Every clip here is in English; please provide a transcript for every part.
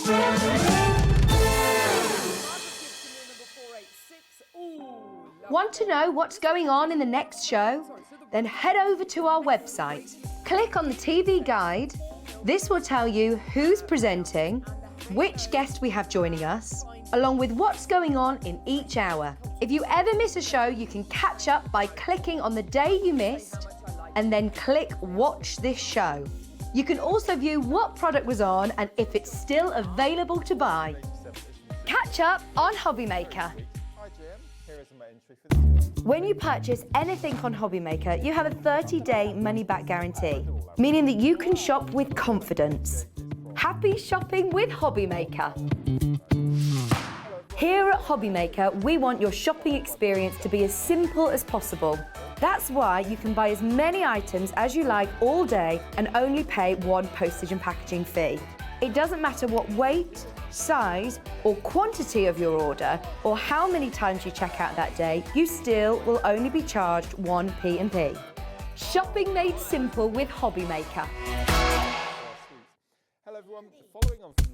Want to know what's going on in the next show? Then head over to our website. Click on the TV guide. This will tell you who's presenting, which guest we have joining us, along with what's going on in each hour. If you ever miss a show, you can catch up by clicking on the day you missed and then click Watch This Show. You can also view what product was on and if it's still available to buy. Catch up on Hobbymaker. When you purchase anything on Hobbymaker, you have a 30-day money-back guarantee, meaning that you can shop with confidence. Happy shopping with Hobbymaker. Here at Hobbymaker, we want your shopping experience to be as simple as possible. That's why you can buy as many items as you like all day and only pay one postage and packaging fee. It doesn't matter what weight, size or quantity of your order or how many times you check out that day, you still will only be charged one P&P. Shopping made simple with Hobbymaker. Hello everyone, following on from...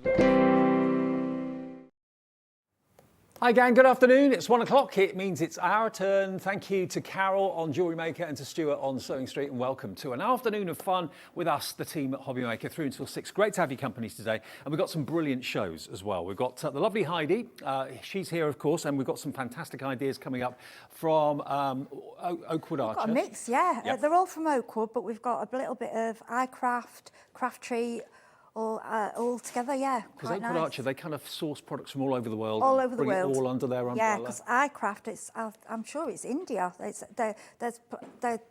Hi gang, good afternoon. It's 1 o'clock. It means it's our turn. Thank you to Carol on Jewellery Maker and to Stuart on Sewing Street, and welcome to an afternoon of fun with us, the team at Hobbymaker, through until 6. Great to have your companies today. And we've got some brilliant shows as well. We've got the lovely Heidi. She's here, of course, and we've got some fantastic ideas coming up from Oakwood Archer. Got a mix, yeah. Yep. They're all from Oakwood, but we've got a little bit of iCraft, Craftry, all together, yeah. Because Oakwood Archer, they kind of source products from all over the world. All over the bring world. It all under their umbrella. Yeah, because iCraft, I'm sure it's India. There's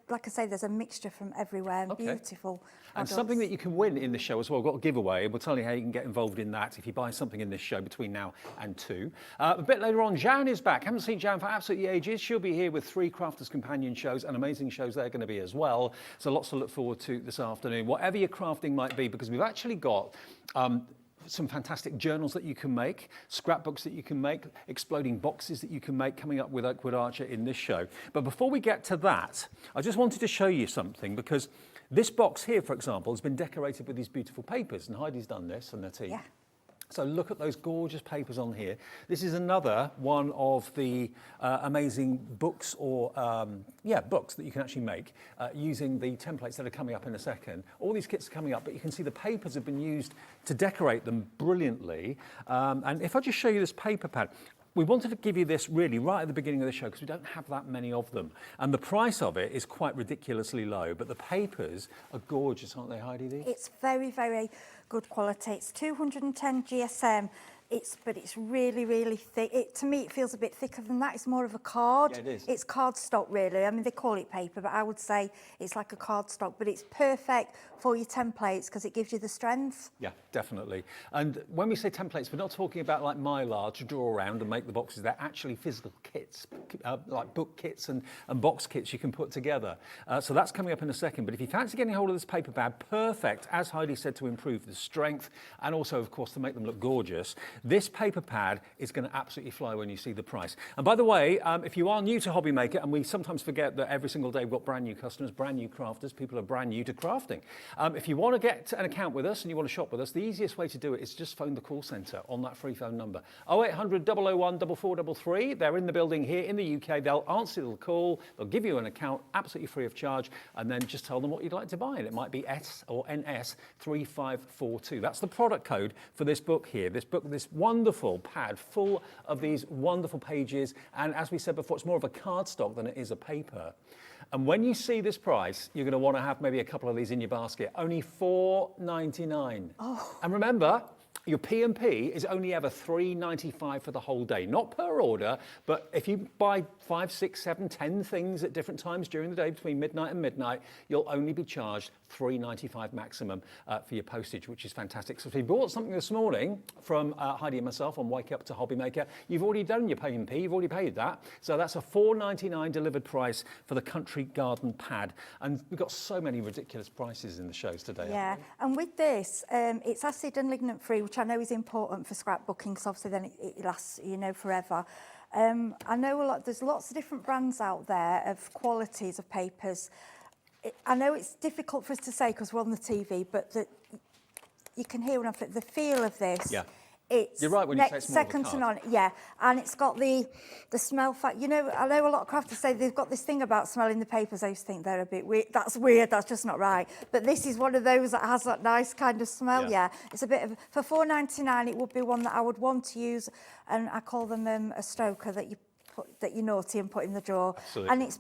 like I say, there's a mixture from everywhere and beautiful. And something that you can win in this show as well. We've got a giveaway. We'll tell you how you can get involved in that if you buy something in this show between now and 2. A bit later on, Jan is back. Haven't seen Jan for absolutely ages. She'll be here with 3 Crafters Companion shows and amazing shows they're going to be as well. So lots to look forward to this afternoon, whatever your crafting might be, because we've actually got some fantastic journals that you can make, scrapbooks that you can make, exploding boxes that you can make coming up with Oakwood Archer in this show. But before we get to that, I just wanted to show you something, because this box here, for example, has been decorated with these beautiful papers, and Heidi's done this and the team. Yeah. So look at those gorgeous papers on here. This is another one of the amazing books or, books that you can actually make using the templates that are coming up in a second. All these kits are coming up, but you can see the papers have been used to decorate them brilliantly. And if I just show you this paper pad, we wanted to give you this really right at the beginning of the show because we don't have that many of them. And the price of it is quite ridiculously low, but the papers are gorgeous, aren't they, Heidi? These? It's very, very good quality. It's 210 GSM. But it's really, really thick. To me, it feels a bit thicker than that. It's more of a card. Yeah, it is. It's cardstock, really. I mean, they call it paper, but I would say it's like a cardstock. But it's perfect for your templates because it gives you the strength. Yeah, definitely. And when we say templates, we're not talking about like Mylar to draw around and make the boxes. They're actually physical kits, like book kits and box kits you can put together. So that's coming up in a second. But if you fancy getting hold of this paper pad, perfect, as Heidi said, to improve the strength and also, of course, to make them look gorgeous. This paper pad is going to absolutely fly when you see the price. And by the way, if you are new to Hobbymaker, and we sometimes forget that every single day we've got brand new customers, brand new crafters, people are brand new to crafting. If you want to get an account with us and you want to shop with us, the easiest way to do it is just phone the call centre on that free phone number. 0800 001 4433. They're in the building here in the UK. They'll answer the call. They'll give you an account absolutely free of charge, and then just tell them what you'd like to buy. And it might be S or NS 3542. That's the product code for this book here. This wonderful pad full of these wonderful pages, and as we said before, it's more of a cardstock than it is a paper. And when you see this price, you're going to want to have maybe a couple of these in your basket. Only $4.99. Oh. And remember, your P&P is only ever $3.95 for the whole day, not per order, but if you buy 5, 6, 7, 10 things at different times during the day between midnight and midnight, you'll only be charged $3.95 maximum for your postage, which is fantastic. So if you bought something this morning from Heidi and myself on Wake Up to Hobbymaker, you've already done your P&P, you've already paid that. So that's a $4.99 delivered price for the Country Garden pad. And we've got so many ridiculous prices in the shows today. Yeah, and with this, it's acid and ligament free, which I know is important for scrapbooking, because obviously then it lasts, forever. I know there's lots of different brands out there of qualities of papers. I know it's difficult for us to say because we're on the TV, but you can hear when the feel of this it's You're right when you say it's more of a second to card. none. Yeah, and it's got the smell fact. You know, I know a lot of crafters say they've got this thing about smelling the papers. I used to think they're a bit weird. That's weird. That's just not right. But this is one of those that has that nice kind of smell. Yeah, it's a bit of for £4.99. It would be one that I would want to use, and I call them a stoker that you naughty and put in the drawer. Absolutely. And it's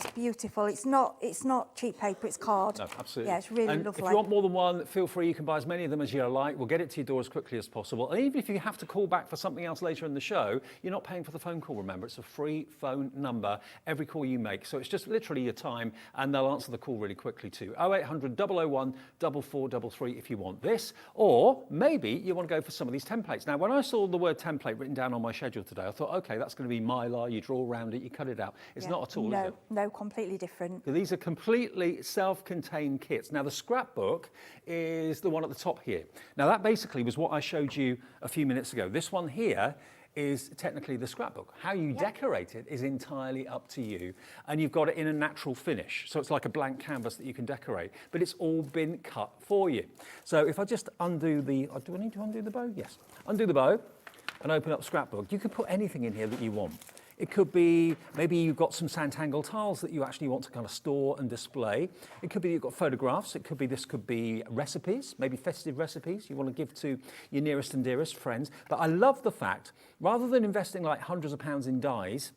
beautiful. It's not cheap paper. It's card. No, absolutely. Yeah, it's really and lovely. If you want more than one, feel free. You can buy as many of them as you like. We'll get it to your door as quickly as possible. And even if you have to call back for something else later in the show, you're not paying for the phone call, remember. It's a free phone number, every call you make. So it's just literally your time, and they'll answer the call really quickly too. 0800 001 4433 if you want this. Or maybe you want to go for some of these templates. Now, when I saw the word template written down on my schedule today, I thought, OK, that's going to be Mylar. You draw around it, you cut it out. It's not at all, is it? No, completely different. These are completely self-contained kits. Now, the scrapbook is the one at the top here. Now, that basically was what I showed you a few minutes ago. This one here is technically the scrapbook. How you decorate it is entirely up to you, and you've got it in a natural finish. So it's like a blank canvas that you can decorate, but it's all been cut for you. So if I just undo the, do I need to undo the bow? Yes. Undo the bow and open up scrapbook. You can put anything in here that you want. It could be, maybe you've got some Sanntangle tiles that you actually want to kind of store and display. It could be you've got photographs. It could be, this could be recipes, maybe festive recipes you want to give to your nearest and dearest friends. But I love the fact, rather than investing like hundreds of pounds in dies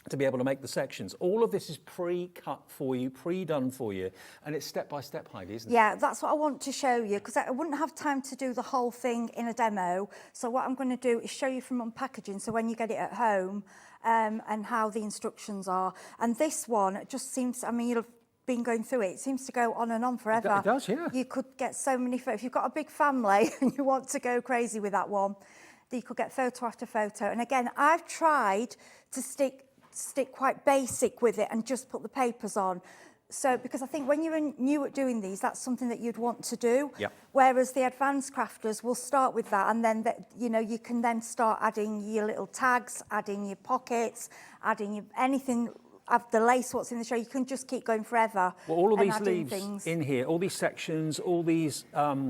to be able to make the sections, all of this is pre-cut for you, pre-done for you, and it's step-by-step, Heidi, isn't it? Yeah, that's what I want to show you, because I wouldn't have time to do the whole thing in a demo. So what I'm going to do is show you from unpackaging, so when you get it at home, and how the instructions are. And this one, it just seems, I mean, you'll have been going through it, it seems to go on and on forever. It does, yeah. You could get so many, if you've got a big family and you want to go crazy with that one, you could get photo after photo. And again, I've tried to stick quite basic with it and just put the papers on. So, because I think when you're new at doing these, that's something that you'd want to do. Yep. Whereas the advanced crafters will start with that, and then, you can then start adding your little tags, adding your pockets, adding your anything, of the lace, what's in the show. You can just keep going forever. Well, all of and these adding leaves things. in here, all these sections, all these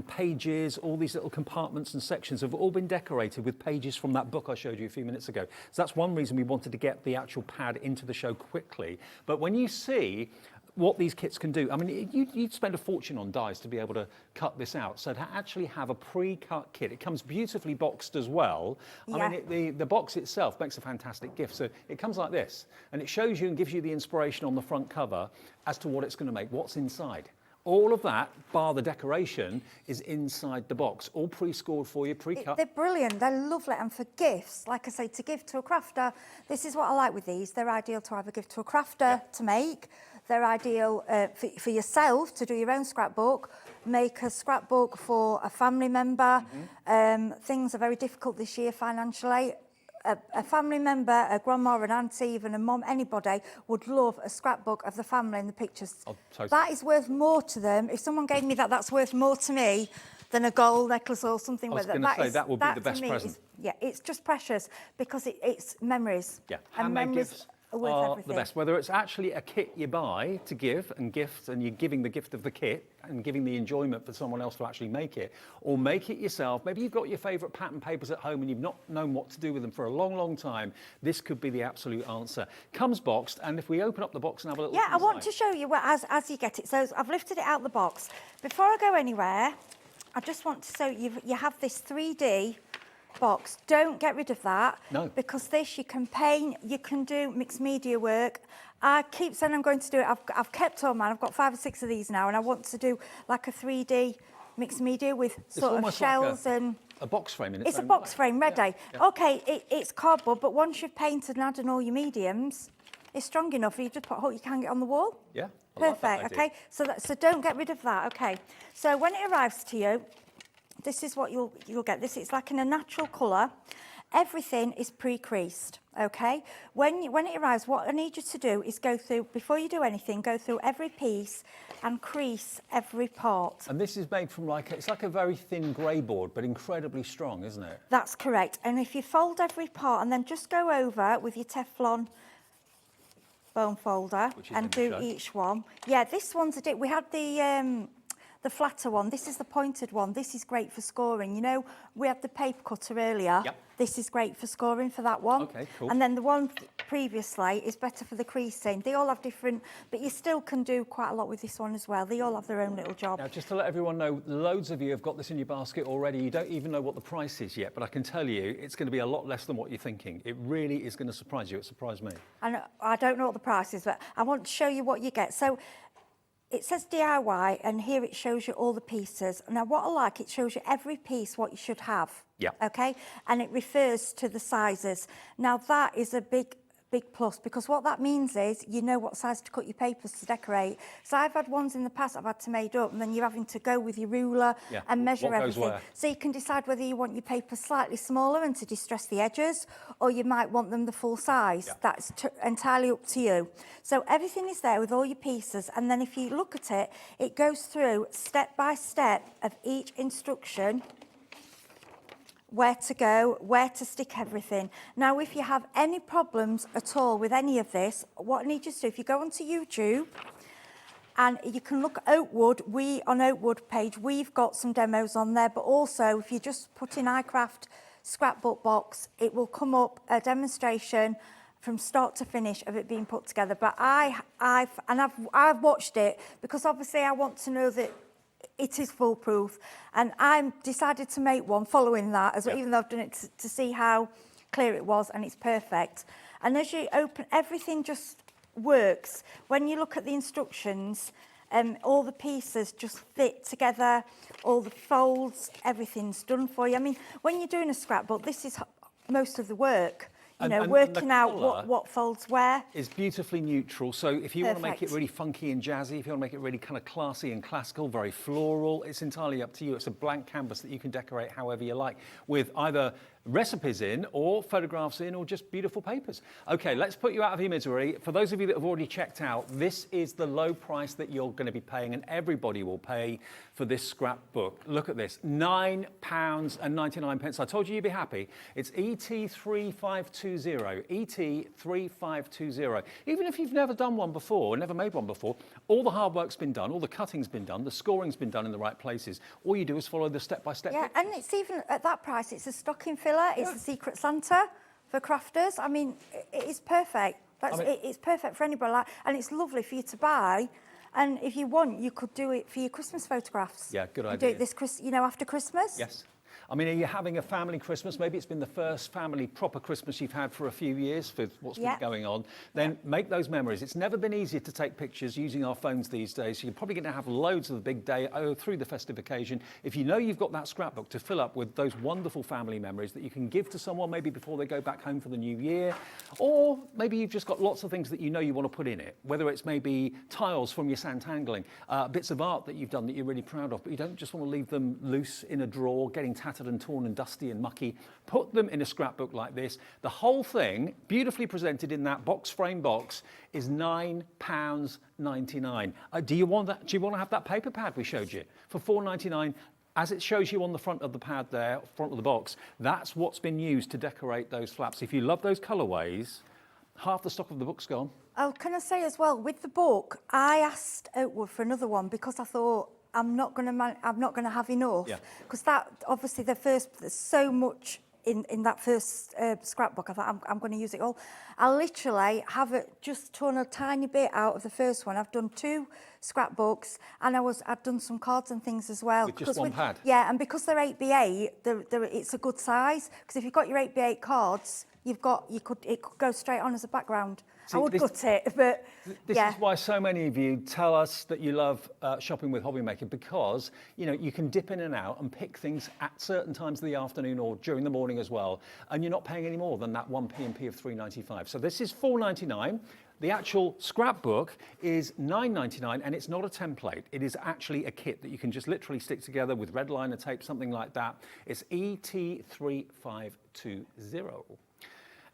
pages, all these little compartments and sections have all been decorated with pages from that book I showed you a few minutes ago. So that's one reason we wanted to get the actual pad into the show quickly. But when you see what these kits can do, I mean, you'd spend a fortune on dies to be able to cut this out. So to actually have a pre-cut kit, it comes beautifully boxed as well. Yeah. I mean, the box itself makes a fantastic gift. So it comes like this, and it shows you and gives you the inspiration on the front cover as to what it's going to make, what's inside. All of that, bar the decoration, is inside the box, all pre-scored for you, pre-cut. They're brilliant, they're lovely, and for gifts, like I say, to give to a crafter, this is what I like with these. They're ideal to either give to a crafter to make. They're ideal for yourself to do your own scrapbook, make a scrapbook for a family member. Things are very difficult this year financially. A family member, a grandma, an auntie, even a mum, anybody would love a scrapbook of the family and the pictures. Oh, totally. That is worth more to them. If someone gave me that, that's worth more to me than a gold necklace or something. I was going to say, that would be the best to me present. Yeah, it's just precious because it's memories. Yeah, and handmade memories gifts are worth are everything. the best. Whether it's actually a kit you buy to give and gift, and you're giving the gift of the kit and giving the enjoyment for someone else to actually make it, or make it yourself. Maybe you've got your favourite pattern papers at home and you've not known what to do with them for a long, long time. This could be the absolute answer. Comes boxed, and if we open up the box and have a little Yeah, look I want inside. to show you as you get it. So I've lifted it out the box. Before I go anywhere, I just want to show you have this 3D box. Don't get rid of that. No. Because this, you can paint, you can do mixed media work. I keep saying I'm going to do it. I've kept all mine. I've got 5 or 6 of these now, and I want to do like a 3D mixed media with sort of almost like shells and... a box frame in its It's a own box way. frame, ready. Yeah, yeah. Okay, it's cardboard, but once you've painted and added all your mediums, it's strong enough. You just put, you can hang it on the wall. Yeah, I like that Perfect. idea. Okay, so don't get rid of that. Okay, so when it arrives to you, this is what you'll get. It's like in a natural colour. Everything is pre-creased, okay? When it arrives, what I need you to do is go through, before you do anything, go through every piece and crease every part. And this is made from it's like a very thin grey board, but incredibly strong, isn't it? That's correct. And if you fold every part and then just go over with your Teflon bone folder Which is and in the do show. each one. Yeah, this one's we had the the flatter one. This is the pointed one. This is great for scoring. You know, we had the paper cutter earlier. Yep. This is great for scoring for that one. Okay, cool. And then the one previously is better for the creasing. They all have different, but you still can do quite a lot with this one as well. They all have their own little job. Now, just to let everyone know, loads of you have got this in your basket already. You don't even know what the price is yet, but I can tell you it's going to be a lot less than what you're thinking. It really is going to surprise you. It surprised me. And I don't know what the price is, but I want to show you what you get. So it says DIY, and here it shows you all the pieces. Now, what I like, it shows you every piece what you should have. Yeah. Okay, and it refers to the sizes. Now, that is a big plus, because what that means is you know what size to cut your papers to decorate. So I've had ones in the past I've had to made up, and then you're having to go with your ruler and measure what goes everything. where. So you can decide whether you want your papers slightly smaller and to distress the edges, or you might want them the full size. Yeah. That's entirely up to you. So everything is there with all your pieces, and then if you look at it, it goes through step by step of each instruction, where to go, where to stick everything. Now, if you have any problems at all with any of this, what I need you to do, if you go onto YouTube, and you can look at Oakwood, on Oakwood page, we've got some demos on there, but also if you just put in iCraft scrapbook box, it will come up a demonstration from start to finish of it being put together. But I've watched it, because obviously I want to know that it is foolproof, and I decided to make one following that, as well, even though I've done it to see how clear it was, and it's perfect. And as you open, everything just works. When you look at the instructions, all the pieces just fit together, all the folds, everything's done for you. I mean, when you're doing a scrapbook, this is most of the work. You know, working out what folds where. Is beautifully neutral. So if you want to make it Perfect. really funky and jazzy, if you want to make it really kind of classy and classical, very floral, it's entirely up to you. It's a blank canvas that you can decorate however you like, with either recipes in, or photographs in, or just beautiful papers. Okay, let's put you out of your misery. For those of you that have already checked out, this is the low price that you're going to be paying, and everybody will pay for this scrapbook. Look at this, £9.99. I told you you'd be happy. It's ET3520, ET3520. Even if you've never done one before, never made one before, all the hard work's been done, all the cutting's been done, the scoring's been done in the right places. All you do is follow the step-by-step. Yeah, and it's even at that price, it's a stocking filler, it's a secret Santa for crafters. I mean, it is perfect. It's perfect for anybody, and it's lovely for you to buy. And if you want, you could do it for your Christmas photographs. Yeah, good you idea. Do it this after Christmas. Yes. I mean, are you having a family Christmas? Maybe it's been the first family proper Christmas you've had for a few years for what's been going on. Then make those memories. It's never been easier to take pictures using our phones these days. So you're probably going to have loads of the big day through the festive occasion. If you know you've got that scrapbook to fill up with those wonderful family memories that you can give to someone maybe before they go back home for the new year, or maybe you've just got lots of things that you know you want to put in it, whether it's maybe tiles from your sandtangling, bits of art that you've done that you're really proud of, but you don't just want to leave them loose in a drawer, getting tattered and torn and dusty and mucky. Put them in a scrapbook like this. The whole thing, beautifully presented in that box frame box, is £9.99. Do you want that? Do you want to have that paper pad we showed you for £4.99? As it shows you on the front of the pad there, front of the box, that's what's been used to decorate those flaps. If you love those colourways, half the stock of the book's gone. Oh, can I say as well, with the book, I asked Oakwood for another one because I thought I'm not going to have enough. Because that, obviously, there's so much in that first scrapbook. I thought I'm going to use it all. I literally have just torn a tiny bit out of the first one. I've done 2 scrapbooks, and I'd done some cards and things as well. With just one pad? Yeah, and because they're 8x8, it's a good size. Because if you've got your 8x8 cards, it could go straight on as a background. See, I would gut it, but This is why so many of you tell us that you love shopping with Hobbymaker, because you can dip in and out and pick things at certain times of the afternoon or during the morning as well, and you're not paying any more than that one P&P of £3.95. So this is £4.99. The actual scrapbook is £9.99, and it's not a template. It is actually a kit that you can just literally stick together with red liner tape, something like that. It's ET3520.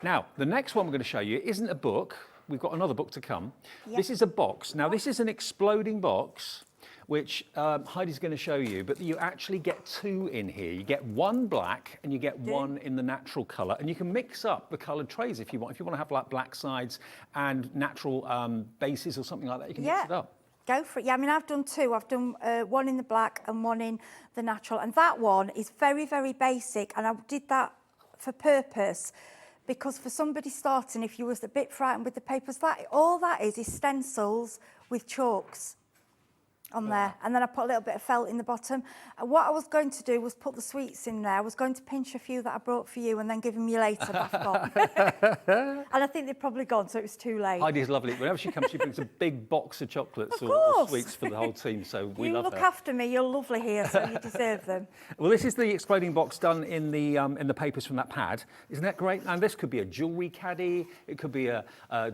Now, the next one we're going to show you isn't a book. We've got another book to come. Yep. This is a box. Now, this is an exploding box, which Heidi's going to show you, but you actually get 2 in here. You get 1 black and you get 1 in the natural colour. And you can mix up the coloured trays if you want. If you want to have like black sides and natural bases or something like that, you can mix it up. Go for it. Yeah, I mean, I've done two. I've done one in the black and one in the natural. And that one is very, very basic. And I did that for purpose because for somebody starting, if you was a bit frightened with the papers, all that is stencils with chalks on there. And then I put a little bit of felt in the bottom. And what I was going to do was put the sweets in there. I was going to pinch a few that I brought for you and then give them you later, but I've gone. And I think they've probably gone, so it was too late. Heidi's lovely. Whenever she comes, she brings a big box of chocolates Of or course. sweets for the whole team, so we love You look her. after me, you're lovely here, so you deserve them. Well, this is the exploding box done in the papers from that pad. Isn't that great? And this could be a jewellery caddy, it could be a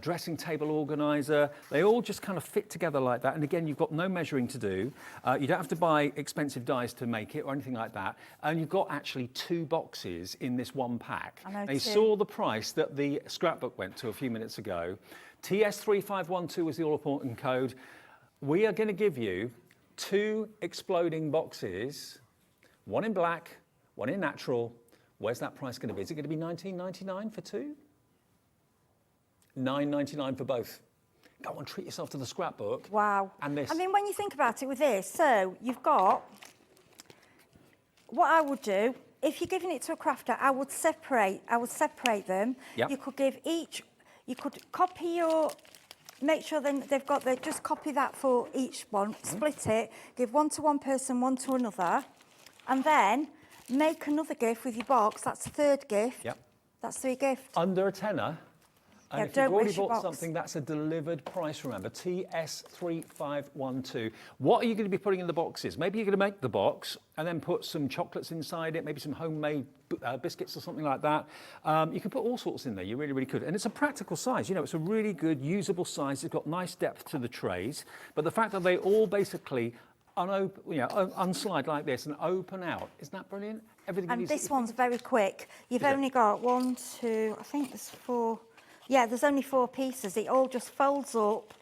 dressing table organiser. They all just kind of fit together like that. And again, you've got no measuring to do. You don't have to buy expensive dies to make it or anything like that. And you've got actually 2 boxes in this one pack. I know, Now, you too. saw the price that the scrapbook went to a few minutes ago. TS3512 was the all-important code. We are going to give you 2 exploding boxes, one in black, one in natural. Where's that price going to be? Is it going to be $19.99 for 2? $9.99 for both. Go on, treat yourself to the scrapbook. Wow. And this. I mean, when you think about it with this, so you've got, what I would do, if you're giving it to a crafter, I would separate them. Yep. You could give each, you could copy your, make sure then they've got the, just copy that for each one, split it, give one to one person, one to another, and then make another gift with your box. That's the 3rd gift. Yep. That's 3 gifts. Under a tenner. And Yeah, if don't you've already waste your bought box. something, that's a delivered price, remember, TS3512. What are you going to be putting in the boxes? Maybe you're going to make the box and then put some chocolates inside it, maybe some homemade biscuits or something like that. You can put all sorts in there, you really, really could. And it's a practical size, you know, it's a really good, usable size. It's got nice depth to the trays. But the fact that they all basically unslide like this and open out, isn't that brilliant? Everything And needs this one's very quick. You've Is it? only got 1, 2, I think there's 4. Yeah, there's only 4 pieces. It all just folds up.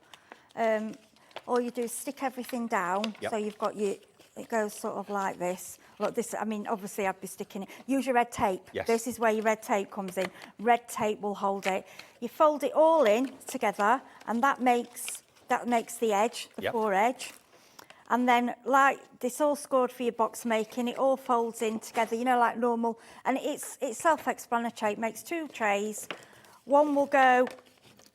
All you do is stick everything down. Yep. So you've got it goes sort of like this. Look, this, I mean, obviously I'd be sticking it. Use your red tape. Yes. This is where your red tape comes in. Red tape will hold it. You fold it all in together and that makes the edge, the Yep. foredge. And then, like, this all scored for your box making, it all folds in together, you know, like normal. And it's self-explanatory. It makes 2 trays. One will go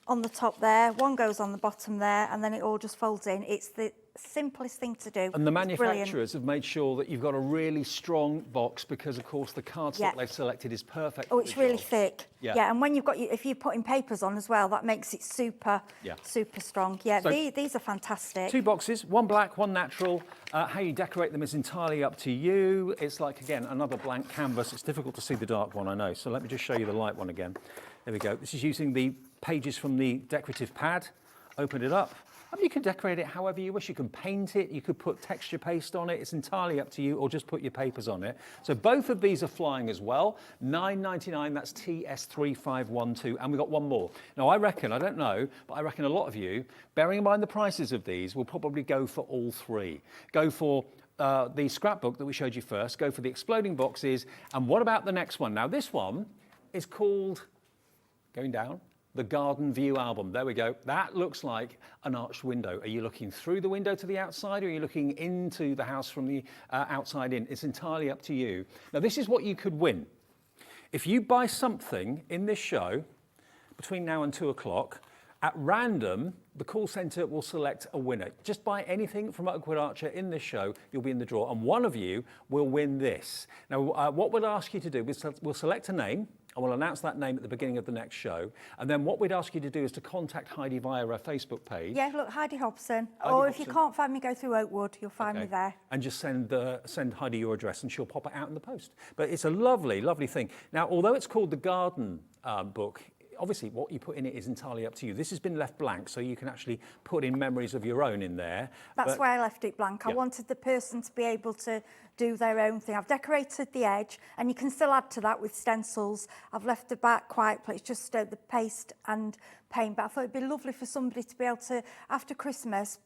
on the top there, one goes on the bottom there, and then it all just folds in. It's the simplest thing to do. And the It's brilliant. manufacturers have made sure that you've got a really strong box because, of course, the cardstock Yeah. they've selected is perfect. Oh, for it's the really job. thick. Yeah. And when you've got, if you're putting papers on as well, that makes it super, Yeah. super strong. Yeah, So- these are fantastic. 2 boxes, one black, one natural. How you decorate them is entirely up to you. It's like, again, another blank canvas. It's difficult to see the dark one, I know. So let me just show you the light one again. There we go. This is using the pages from the decorative pad. Open it up. I mean, you can decorate it however you wish. You can paint it, you could put texture paste on it. It's entirely up to you, or just put your papers on it. So both of these are flying as well. $9.99, that's TS3512. And we've got one more. Now, I reckon, I don't know, but I reckon a lot of you, bearing in mind the prices of these, will probably go for all 3. Go for the scrapbook that we showed you first, go for the exploding boxes, and what about the next one? Now, this one is called, going down, the Garden View album. There we go. That looks like an arched window. Are you looking through the window to the outside, or are you looking into the house from the outside in? It's entirely up to you. Now, this is what you could win. If you buy something in this show between now and 2 o'clock, at random, the call centre will select a winner. Just buy anything from Oakwood Archer in this show, you'll be in the draw, and one of you will win this. Now, what we'll ask you to do is we'll select a name, and we'll announce that name at the beginning of the next show. And then what we'd ask you to do is to contact Heidi via our Facebook page. Yeah, look, Heidi Hobson. Heidi Or if you Hobson. can't find me, go through Oakwood. You'll find me Okay. there. And just send Heidi your address and she'll pop it out in the post. But it's a lovely, lovely thing. Now, although it's called the Garden Book, obviously what you put in it is entirely up to you. This has been left blank, so you can actually put in memories of your own in there. That's But- why I left it blank. I Yeah. wanted the person to be able to do their own thing. I've decorated the edge, and you can still add to that with stencils. I've left the back quite plain, it's just the paste and paint. But I thought it'd be lovely for somebody to be able to, after Christmas,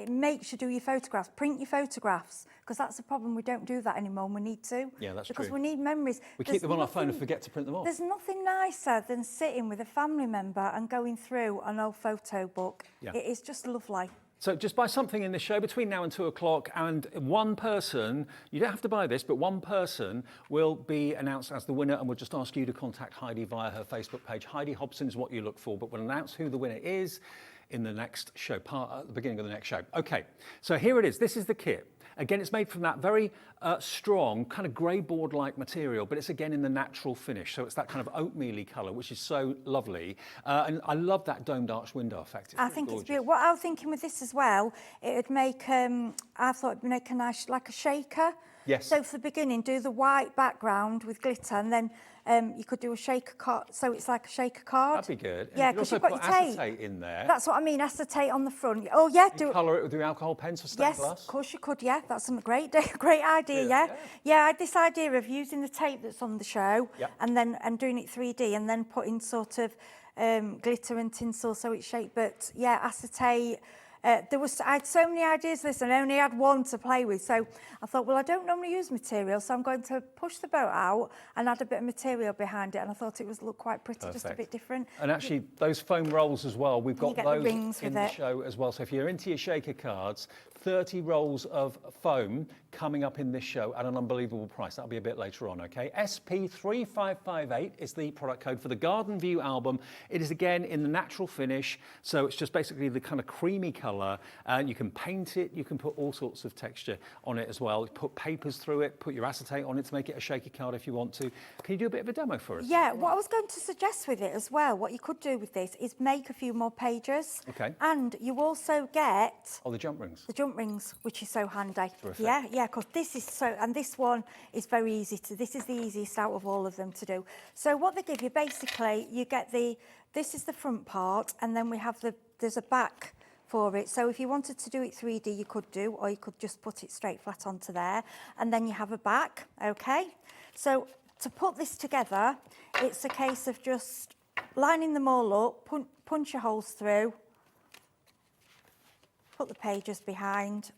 make sure you do your photographs, print your photographs, because that's the problem. We don't do that anymore, and we need to. Yeah, that's because true. we need memories. We There's keep them on our phone and nothing- forget to print them off. There's nothing nicer than sitting with a family member and going through an old photo book. Yeah. It is just lovely. So just buy something in the show between now and 2 o'clock, and one person, you don't have to buy this, but one person will be announced as the winner, and we'll just ask you to contact Heidi via her Facebook page. Heidi Hobson is what you look for, but we'll announce who the winner is in the next show, at the beginning of the next show. Okay, so here it is. This is the kit. Again, it's made from that very strong, kind of grey board-like material, but it's again in the natural finish. So it's that kind of oatmeal-y colour, which is so lovely. And I love that domed arch window effect. I think it's beautiful. What I was thinking with this as well, it would make, I thought it would make a nice, like a shaker. Yes. So for the beginning, do the white background with glitter, and then you could do a shaker card, so it's like a shaker card. That'd be good. Yeah, because you've you've got put your tape. acetate in there. That's what I mean, acetate on the front. Oh yeah, You colour it with your alcohol pens for stained yes, glass? of course you could, yeah. That's a great idea, yeah. Yeah, I had this idea of using the tape that's on the show and doing it 3D and then putting sort of glitter and tinsel so it's shaped. But yeah, acetate. I had so many ideas for this and I only had one to play with. So I thought, well, I don't normally use material, so I'm going to push the boat out and add a bit of material behind it. And I thought it would look quite pretty, just a bit different. And actually, those foam rolls as well, we've got those in the it. show as well. So if you're into your shaker cards, 30 rolls of foam coming up in this show at an unbelievable price. That'll be a bit later on, okay? SP3558 is the product code for the Garden View album. It is again in the natural finish, so it's just basically the kind of creamy colour, and you can paint it, you can put all sorts of texture on it as well. Put papers through it, put your acetate on it to make it a shaky card if you want to. Can you do a bit of a demo for us? Yeah, what I was going to suggest with it as well, what you could do with this is make a few more pages. Okay. And you also get... Oh, the jump rings. The jump rings, which is so handy. Terrific. Yeah, because this is so, and this one is very easy to, this is the easiest out of all of them to do. So what they give you, basically, you get this is the front part, and then we have there's a back for it. So if you wanted to do it 3D, you could do, or you could just put it straight flat onto there. And then you have a back, okay? So to put this together, it's a case of just lining them all up, punch your holes through, put the pages behind,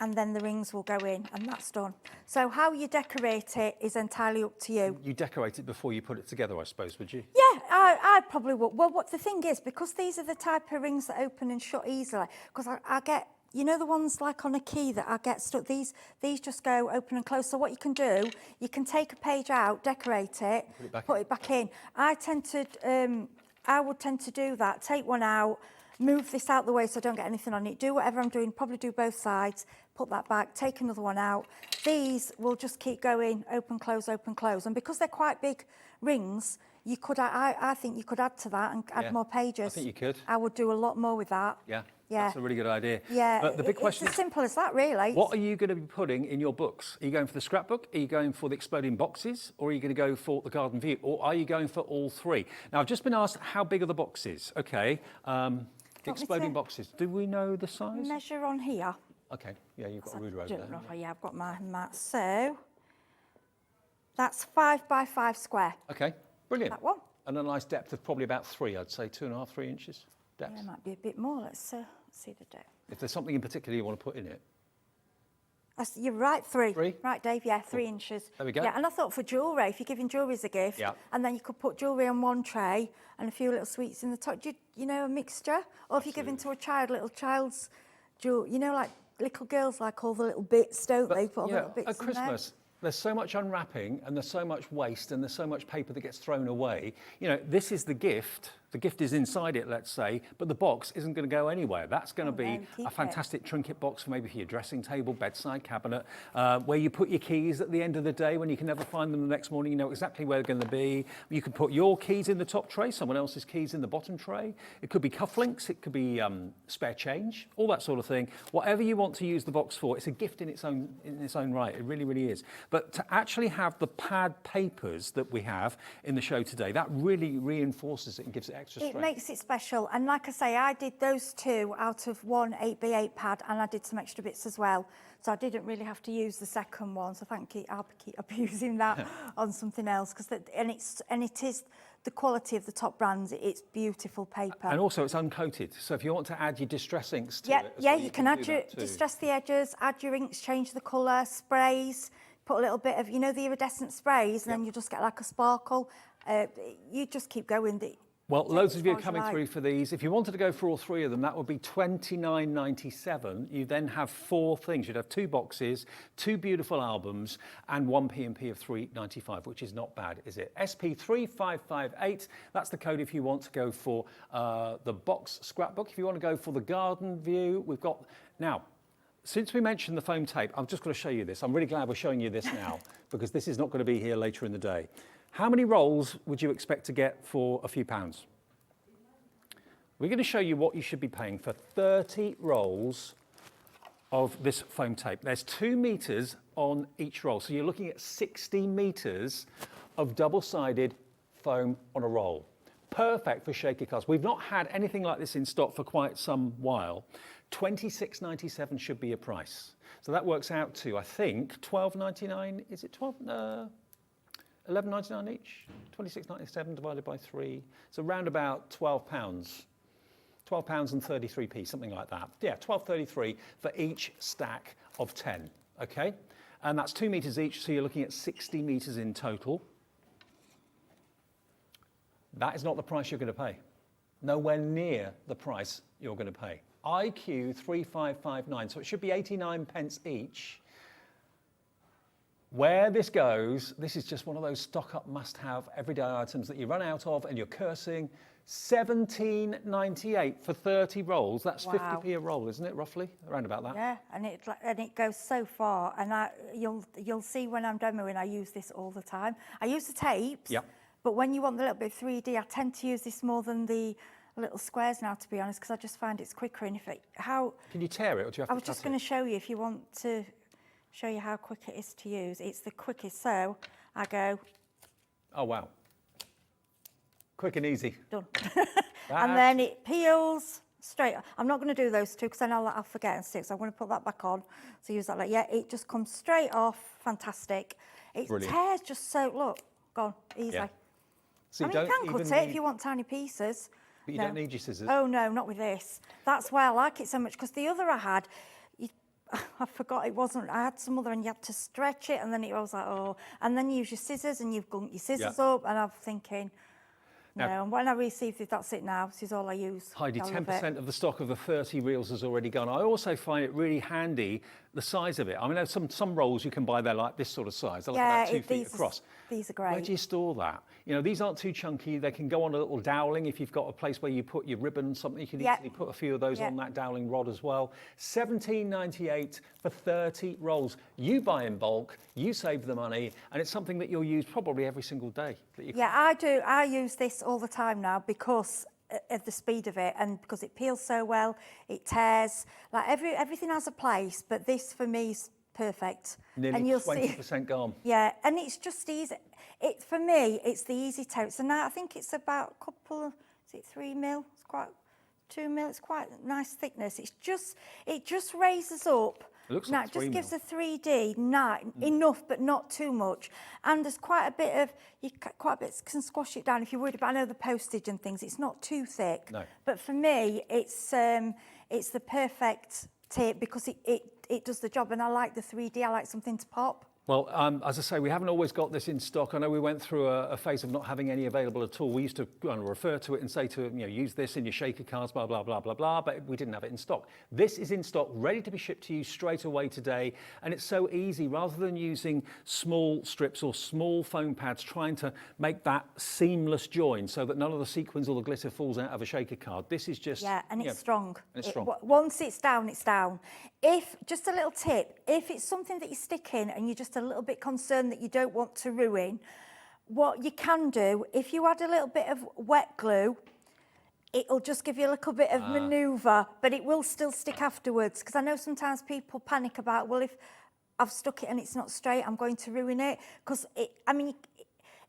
and then the rings will go in, and that's done. So how you decorate it is entirely up to you. You decorate it before you put it together, I suppose, would you? Yeah, I probably would. Well, what the thing is, because these are the type of rings that open and shut easily, because I get, you know, the ones like on a key that I get stuck, these just go open and close. So what you can do, you can take a page out, decorate it, put it back in. I would tend to do that, take one out, move this out the way so I don't get anything on it, do whatever I'm doing, probably do both sides, put that back, take another one out. These will just keep going, open, close, open, close. And because they're quite big rings, you could, I think you could add to that and add more pages. I think you could. I would do a lot more with that. Yeah. Yeah. That's a really good idea. Yeah, But the big question it's as simple as that, really. What are you going to be putting in your books? Are you going for the scrapbook? Are you going for the exploding boxes? Or are you going to go for the garden view? Or are you going for all three? Now, I've just been asked, how big are the boxes? Okay. The exploding boxes. Do we know the size? Measure on here. Okay. Yeah, you've got a ruler over there. Yeah, I've got my mat. So that's 5 by 5 square. Okay. Brilliant. That one. And a nice depth of probably about 3, I'd say 2.5, 3 inches depth. Yeah, it might be a bit more. Let's see the depth. If there's something in particular you want to put in it. You're right, 3. 3? Right, Dave, yeah, 3 inches. There we go. Yeah, and I thought for jewellery, if you're giving jewellery as a gift, and then you could put jewellery on one tray and a few little sweets in the top, you know, a mixture. Or if you're giving to a child, little child's jewellery, you know, like little girls like all the little bits, don't they? Put all the little bits at Christmas, there's so much unwrapping and there's so much waste and there's so much paper that gets thrown away. You know, this is the gift. The gift is inside it, let's say, but the box isn't going to go anywhere. That's going to be a fantastic trinket box for maybe for your dressing table, bedside cabinet, where you put your keys at the end of the day when you can never find them the next morning. You know exactly where they're going to be. You can put your keys in the top tray, someone else's keys in the bottom tray. It could be cufflinks, it could be spare change, all that sort of thing. Whatever you want to use the box for, it's a gift in its own right. It really, really is. But to actually have the pad papers that we have in the show today, that really reinforces it and gives it extra strength. It makes it special. And like I say, I did those 2 out of one 8x8 pad, and I did some extra bits as well. So I didn't really have to use the second one. So thank you. I'll keep using that on something else. And it is the quality of the top brands. It's beautiful paper. And also it's uncoated. So if you want to add your distress inks to it, yeah, you can add your distress the edges, add your inks, change the colour, sprays, put a little bit of, you know, the iridescent sprays, and then you just get like a sparkle. You just keep going. Well, loads of you are as coming you like. through for these. If you wanted to go for all three of them, that would be $29.97. You then have 4 things. You'd have 2 boxes, 2 beautiful albums, and 1 P&P of $3.95, which is not bad, is it? SP3558, that's the code if you want to go for the box scrapbook. If you want to go for the garden view, we've got... Now, since we mentioned the foam tape, I'm just going to show you this. I'm really glad we're showing you this now, because this is not going to be here later in the day. How many rolls would you expect to get for a few pounds? We're going to show you what you should be paying for 30 rolls of this foam tape. There's 2 meters on each roll, so you're looking at 60 meters of double-sided foam on a roll. Perfect for shaker cards. We've not had anything like this in stock for quite some while. $26.97 should be your price. So that works out to, I think, $12.99. Is it 12? $11.99 each. $26.97 divided by 3. So around about £12. £12 and 33p, something like that. Yeah, $12.33 for each stack of 10. Okay, and that's 2 meters each, so you're looking at 60 meters in total. That is not the price you're going to pay. Nowhere near the price you're going to pay. IQ 3559, so it should be 89 pence each. Where this goes, this is just one of those stock-up must-have everyday items that you run out of and you're cursing. $17.98 for 30 rolls. That's Wow. 50p a roll, isn't it, roughly? Around about that. Yeah, and it goes so far, and you'll see when I'm demoing, I use this all the time. I use the tapes, Yep. but when you want the little bit of 3D, I tend to use this more than the little squares now, to be honest, because I just find it's quicker. And Can you tear it, or do you have to I was cut just it? going to show you, if you want to show you how quick it is to use. It's the quickest, so I go, Oh, wow. Quick and easy. done. And then it peels straight. I'm not going to do those 2 because then I'll forget and stick. So I'm going to put that back on. So use that like, yeah, it just comes straight off. Fantastic. It Brilliant. tears just so, look, gone, easy. Yeah. So I mean, you can cut it if you want tiny pieces. But you don't need your scissors. Oh, no, not with this. That's why I like it so much, because the other I had, I forgot it wasn't, I had some other and you had to stretch it, and then it was like, oh, and then you use your scissors and you've gunked your scissors up, and I'm thinking, no, Now- and when I received it, that's it now, this is all I use. Heidi, I love 10% it. of the stock of the 30 reels has already gone. I also find it really handy, the size of it. I mean, there's some rolls you can buy, they're like this sort of size. They're like about 2 feet across. These are great. Where do you store that? You know, these aren't too chunky. They can go on a little doweling. If you've got a place where you put your ribbon and something, you can easily put a few of those on that doweling rod as well. $17.98 for 30 rolls. You buy in bulk, you save the money, and it's something that you'll use probably every single day. That you Yeah, I do. I use this all the time now because of the speed of it, and because it peels so well, it tears. Like everything has a place, but this for me is perfect. Nearly and you'll 20% gone. Yeah, and it's just easy. For me, it's the easy tote. So now I think it's about a couple of, is it 3 mil? It's quite 2 mil. It's quite nice thickness. It just raises up. It looks now like it just 3 gives mil. a 3D enough, but not too much. And there's quite a bit of can squash it down if you're worried about. I know the postage and things. It's not too thick. No. But for me, it's the perfect tape because it does the job, and I like the 3D. I like something to pop. Well, as I say, we haven't always got this in stock. I know we went through a phase of not having any available at all. We used to refer to it and say to, use this in your shaker cards, blah, blah, blah, blah, blah, but we didn't have it in stock. This is in stock, ready to be shipped to you straight away today. And it's so easy, rather than using small strips or small foam pads, trying to make that seamless join so that none of the sequins or the glitter falls out of a shaker card. This is just... Yeah, and it's strong. And it's strong. Once it's down, it's down. Just a little tip, if it's something that you stick in and you're just a little bit concerned that you don't want to ruin, what you can do, if you add a little bit of wet glue, it'll just give you a little bit of manoeuvre, but it will still stick afterwards. Because I know sometimes people panic about, well, if I've stuck it and it's not straight, I'm going to ruin it. Because,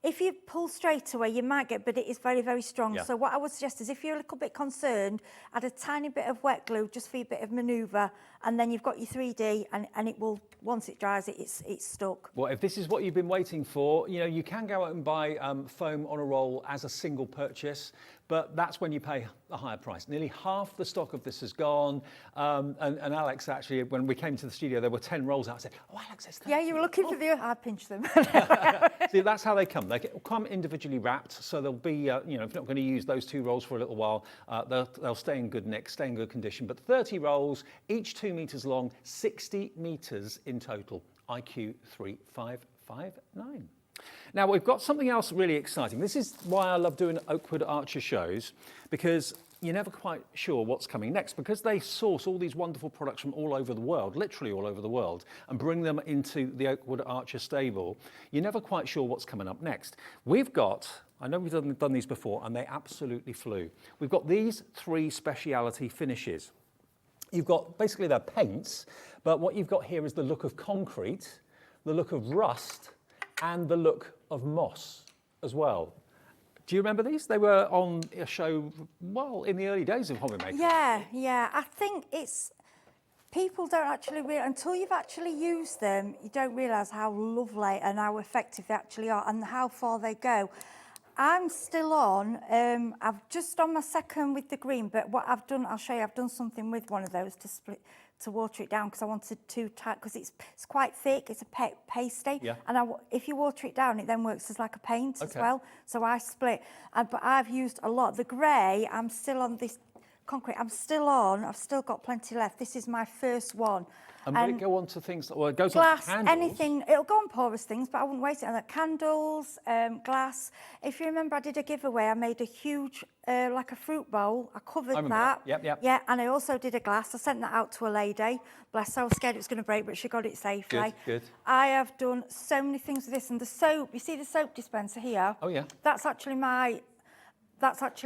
if you pull straight away, you might get, but it is very, very strong. Yeah. So what I would suggest is if you're a little bit concerned, add a tiny bit of wet glue just for a bit of manoeuvre, and then you've got your 3D, and it will, once it dries, it's stuck. Well, if this is what you've been waiting for, you know, you can go out and buy foam on a roll as a single purchase, but that's when you pay a higher price. Nearly half the stock of this has gone. And Alex, actually, when we came to the studio, there were 10 rolls out. I said, oh, Alex, there's 30. Yeah, you were looking for the, I pinched them. See, that's how they come. They come individually wrapped, so they'll be, you know, if you're not going to use those 2 rolls for a little while, they'll stay in good nick, stay in good condition. But 30 rolls, each 2 metres long, 60 metres in total. IQ 3559. Now, we've got something else really exciting. This is why I love doing Oakwood Archer shows, because you're never quite sure what's coming next, because they source all these wonderful products from all over the world, literally all over the world, and bring them into the Oakwood Archer stable. You're never quite sure what's coming up next. We've got, I know we've done these before, and they absolutely flew. We've got these 3 speciality finishes. You've got, basically they're paints, but what you've got here is the look of concrete, the look of rust, and the look of moss as well. Do you remember these? They were on a show, well, in the early days of hobby making. Yeah. I think it's, people don't actually realise, until you've actually used them, you don't realise how lovely and how effective they actually are and how far they go. I'm still on, I've just on my second with the green, but what I've done, I'll show you, I've done something with one of those to split, to water it down, because I wanted to tight, because it's quite thick, it's a pasty, yeah. and if you water it down, it then works as like a paint as well, so I split, but I've used a lot. The grey, I'm still on this concrete, I've still got plenty left. This is my first one. And will it go on to things, well, it goes glass, on to candles? anything, it'll go on porous things, but I wouldn't waste it on that. Candles, glass. If you remember, I did a giveaway, I made a huge, like a fruit bowl, I covered that. Yep. Yeah, and I also did a glass, I sent that out to a lady, bless her, I was scared it was going to break, but she got it safely. Good. I have done so many things with this, and the soap, you see the soap dispenser here? Oh yeah. That's actually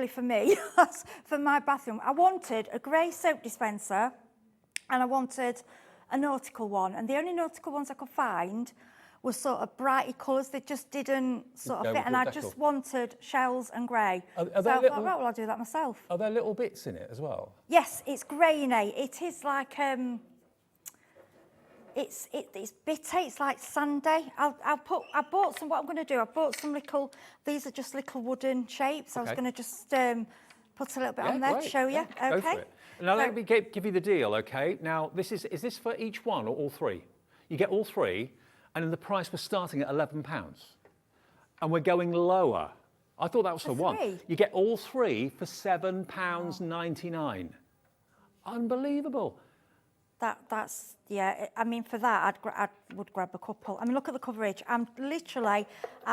for me, that's for my bathroom. I wanted a grey soap dispenser, and I wanted a nautical one, and the only nautical ones I could find were sort of brighty colours. They just didn't sort of fit, and I just wanted shells and grey. So I thought, right, well, I'll do that myself. Are there little bits in it as well? Yes, it's grainy. It is like it's bitter. It's like sandy. I bought some. What I'm going to do? I bought some little. These are just little wooden shapes. I was going to just put a little bit on there to show you. Yeah, okay. go for it. Now let me give you the deal, okay? Now is this for each one or all 3? You get all 3, and then the price was starting at £11, and we're going lower. I thought that was for 1. You get all 3 for £7.99. Unbelievable. That's yeah. I mean, for that, I would grab a couple. I mean, look at the coverage. I've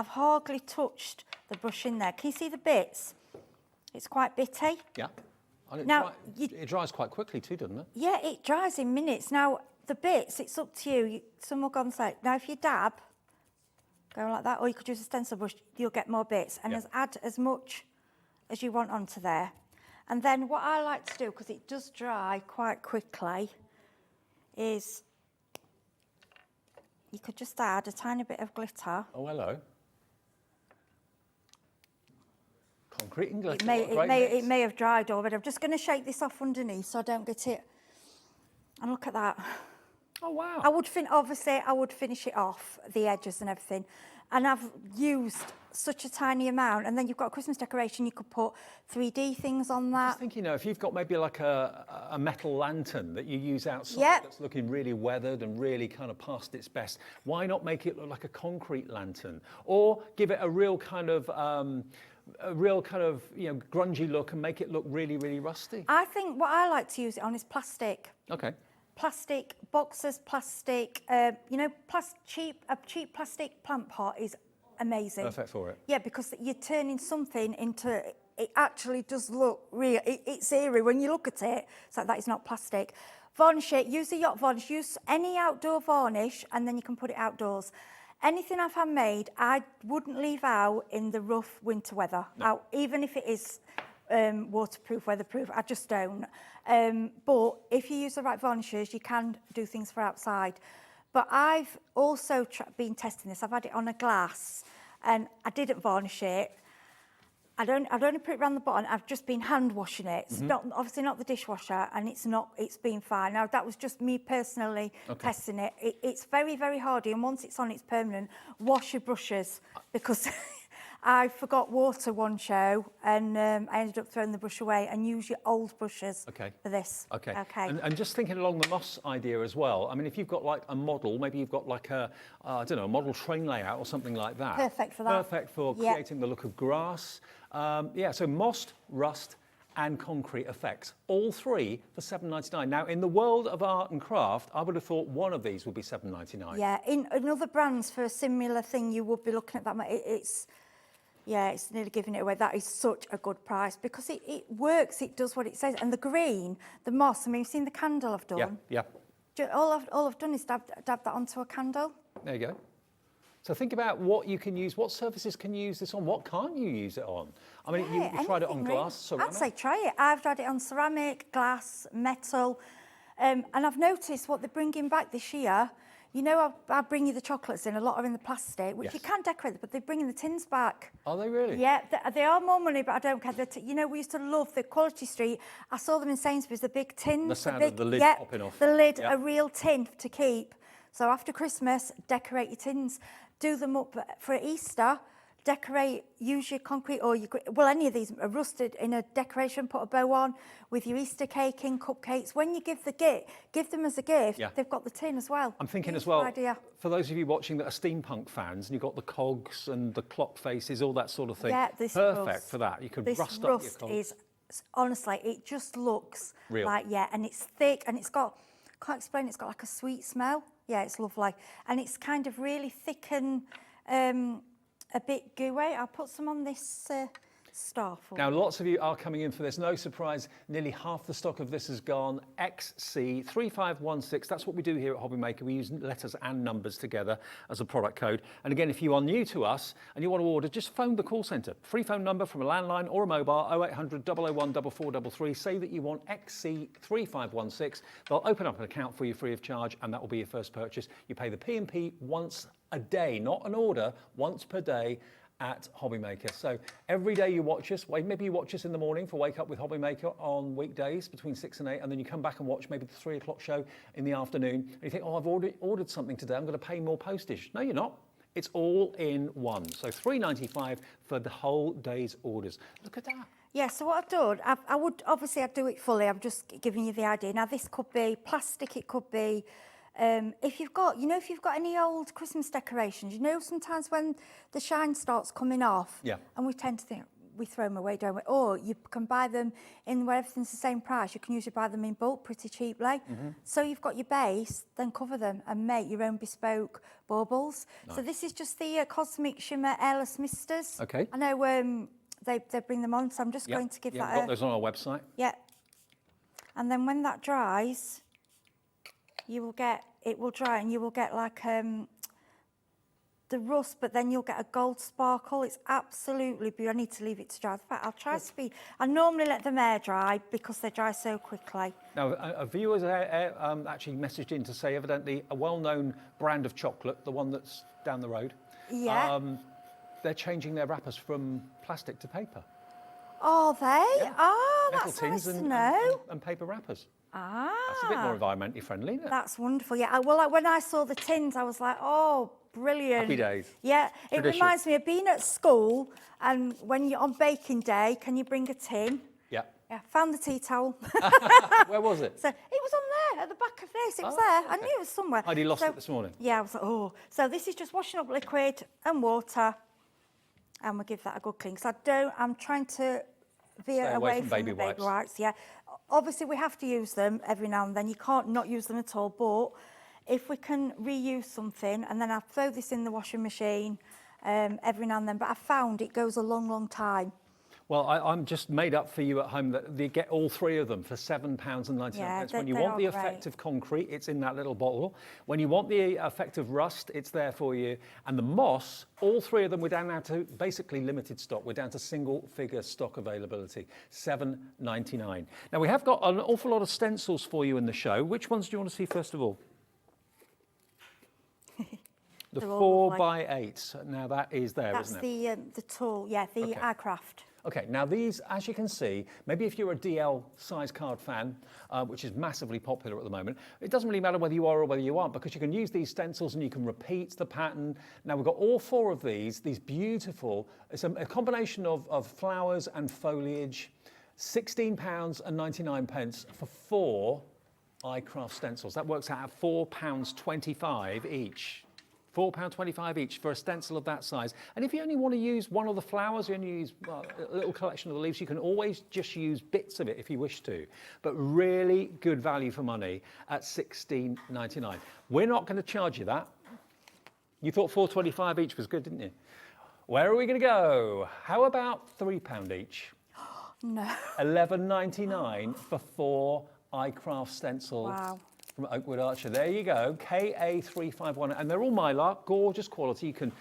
hardly touched the brush in there. Can you see the bits? It's quite bitty. Yeah. And Now, it dries quite quickly too, doesn't it? Yeah, it dries in minutes. Now, the bits, it's up to you. Some will go on the side. Now, if you dab, go like that, or you could use a stencil brush, you'll get more bits. And add as much as you want onto there. And then what I like to do, because it does dry quite quickly, is you could just add a tiny bit of glitter. Oh, hello. Concrete and glitter. It may have dried already. I'm just going to shake this off underneath so I don't get it. And look at that. Oh, wow. Obviously, I would finish it off, the edges and everything. And I've used such a tiny amount. And then you've got a Christmas decoration, you could put 3D things on that. I was thinking, if you've got maybe like a metal lantern that you use outside that's looking really weathered and really kind of past its best, why not make it look like a concrete lantern? Or give it a real kind of grungy look and make it look really, really rusty. I think what I like to use it on is plastic. Okay. Plastic boxes, plastic, cheap plastic plant pot is amazing. Perfect for it. Yeah, because you're turning something into, it actually does look real. It's eerie when you look at it. It's like that is not plastic. Varnish it, use a yacht varnish, use any outdoor varnish, and then you can put it outdoors. Anything I've handmade, I wouldn't leave out in the rough winter weather, even if it is waterproof, weatherproof, I just don't. But if you use the right varnishes, you can do things for outside. But I've also been testing this. I've had it on a glass, and I didn't varnish it. I'd only put it around the bottom. I've just been hand washing it. It's not, obviously not the dishwasher, and it's been fine. Now, that was just me personally testing it. It's very, very hardy, and once it's on, it's permanent. Wash your brushes, because I forgot water one show, and I ended up throwing the brush away, and use your old brushes for this. Okay. And just thinking along the moss idea as well, I mean, if you've got like a model, maybe you've got like a, I don't know, a model train layout or something like that. Perfect for that. Perfect for creating the look of grass. So moss, rust, and concrete effects, all three for £7.99. Now, in the world of art and craft, I would have thought one of these would be £7.99. Yeah, in other brands for a similar thing, you would be looking at that. It's nearly giving it away. That is such a good price, because it works, it does what it says. And the green, the moss, I mean, you've seen the candle I've done? Yeah. All I've done is dab that onto a candle. There you go. So think about what you can use, what surfaces can you use this on, what can't you use it on? I mean, you tried it on glass, ceramic? I'd say try it. I've tried it on ceramic, glass, metal, and I've noticed what they're bringing back this year. You know, I bring you the chocolates in, a lot are in the plastic, which you can decorate, but they're bringing the tins back. Are they really? Yeah, they are more money, but I don't care. You know, we used to love the Quality Street. I saw them in Sainsbury's, the big tins. The sound big, of the lid popping off. The lid, a real tin to keep. So after Christmas, decorate your tins. Do them up for Easter. Decorate, use your concrete or any of these are rusted in a decoration, put a bow on with your Easter cake in, cupcakes. When you give them as a gift, they've got the tin as well. I'm thinking as well, for those of you watching that are steampunk fans, and you've got the cogs and the clock faces, all that sort of thing. Yeah, this perfect rust, for that. You could this rust up your cogs. Is, honestly, it just looks real. like, and it's thick, and it's got, can't explain, it's got like a sweet smell. Yeah, it's lovely. And it's kind of really thick and a bit gooey. I'll put some on this star for Now, lots of you are coming in for this. No surprise, nearly half the stock of this has gone. XC3516, that's what we do here at Hobby Maker. We use letters and numbers together as a product code. And again, if you are new to us and you want to order, just phone the call centre. Free phone number from a landline or a mobile, 0800 001 4433. Say that you want XC3516. They'll open up an account for you free of charge, and that will be your first purchase. You pay the P&P once a day, not an order, once per day at Hobby Maker. So every day you watch us, maybe you watch us in the morning for Wake Up with Hobby Maker on weekdays between 6 and 8, and then you come back and watch maybe the 3 o'clock show in the afternoon, and you think, oh, I've ordered something today, I'm going to pay more postage. No, you're not. It's all in one. So £3.95 for the whole day's orders. Look at that. Yeah, so what I've done, I'd do it fully. I'm just giving you the idea. Now, this could be plastic, it could be if you've got any old Christmas decorations, sometimes when the shine starts coming off, and we tend to think we throw them away, don't we? Or you can buy them in where everything's the same price. You can usually buy them in bulk pretty cheaply. So you've got your base, then cover them and make your own bespoke baubles. Nice. So this is just the Cosmic Shimmer Airless Misters. Okay. I know they bring them on, so I'm just going to give that we've got those on our website. Yeah. And then when that dries, it will dry and you will get like the rust, but then you'll get a gold sparkle. It's absolutely beautiful. I need to leave it to dry. In fact, I'll try to speed. I normally let them air dry because they dry so quickly. Now, a viewer actually messaged in to say, evidently, a well-known brand of chocolate, the one that's down the road, they're changing their wrappers from plastic to paper. Are they? Yeah. Oh, Metal that's tins nice to know. And paper wrappers. Ah. That's a bit more environmentally friendly, isn't it? That's wonderful. Yeah. Well, when I saw the tins, I was like, oh, brilliant. Happy days. Yeah. It reminds me of being at school, and when you're on baking day, can you bring a tin? Yeah. Yeah. Found the tea towel. Where was it? So it was on there at the back of this. It was there. Okay. I knew it was somewhere. Heidi lost it this morning. Yeah. I was like, oh. So this is just washing up liquid and water, and we'll give that a good clean. Because I'm trying to veer away from the baby wipes. Yeah. Obviously, we have to use them every now and then. You can't not use them at all. But if we can reuse something, and then I throw this in the washing machine every now and then. But I found it goes a long, long time. Well, I'm just made up for you at home that you get all three of them for £7.99. Yeah, when you want the effect of concrete, it's in that little bottle. When you want the effect of rust, it's there for you. And the moss, all three of them, we're down now to basically limited stock. We're down to single-figure stock availability, £7.99. Now, we have got an awful lot of stencils for you in the show. Which ones do you want to see first of all? The 4x8. Now, that is there, isn't it? That's the tool, yeah, the iCraft. Okay, now these, as you can see, maybe if you're a DL size card fan, which is massively popular at the moment, it doesn't really matter whether you are or whether you aren't, because you can use these stencils and you can repeat the pattern. Now we've got all 4 of these beautiful, it's a combination of flowers and foliage, £16.99 for 4 iCraft stencils. That works out at £4.25 each. £4.25 each for a stencil of that size. And if you only want to use one of the flowers, you only use a little collection of the leaves, you can always just use bits of it if you wish to. But really good value for money at £16.99. We're not going to charge you that. You thought £4.25 each was good, didn't you? Where are we going to go? How about £3 each? No. £11.99 for 4 iCraft stencils. Wow. From Oakwood Archer. There you go, KA351, and they're all Mylar, gorgeous quality. You can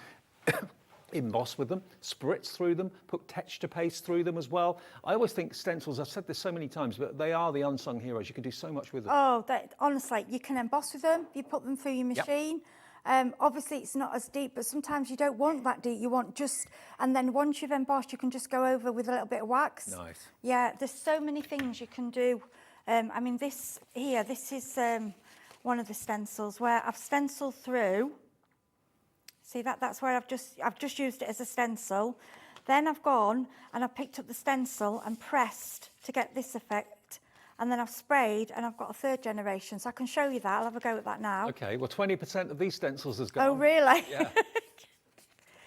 emboss with them, spritz through them, put texture paste through them as well. I always think stencils, I've said this so many times, but they are the unsung heroes. You can do so much with them. Oh, honestly, you can emboss with them, you put them through your machine. Yep. Obviously, it's not as deep, but sometimes you don't want that deep. You want just, and then once you've embossed, you can just go over with a little bit of wax. Nice. Yeah, there's so many things you can do. I mean, this is one of the stencils where I've stenciled through. See that's where I've just used it as a stencil. Then I've gone and I've picked up the stencil and pressed to get this effect. And then I've sprayed and I've got a 3rd generation. So I can show you that. I'll have a go at that now. Okay, well, 20% of these stencils has gone. Oh, really? Yeah.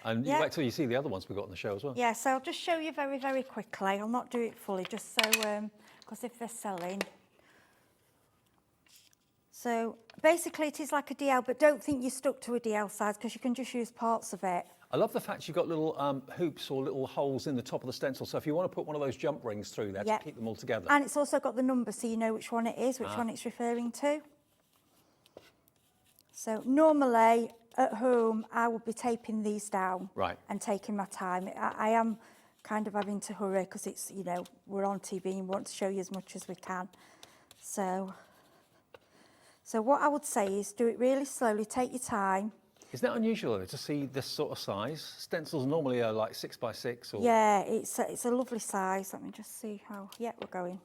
And Yeah. you wait till you see the other ones we've got on the show as well. Yeah, so I'll just show you very, very quickly. I'll not do it fully, just so, because if they're selling. So basically it is like a DL, but don't think you're stuck to a DL size because you can just use parts of it. I love the fact you've got little hoops or little holes in the top of the stencil. So if you want to put one of those jump rings through there to keep them all together. And it's also got the number so you know which one it is, which one it's referring to. So normally at home I would be taping these down and taking my time. I am kind of having to hurry because it's, you know, we're on TV and we want to show you as much as we can. So what I would say is do it really slowly, take your time. Isn't that unusual though, to see this sort of size? Stencils normally are like 6 by 6 or... Yeah, it's a lovely size. Let me just see how, yeah, we're going.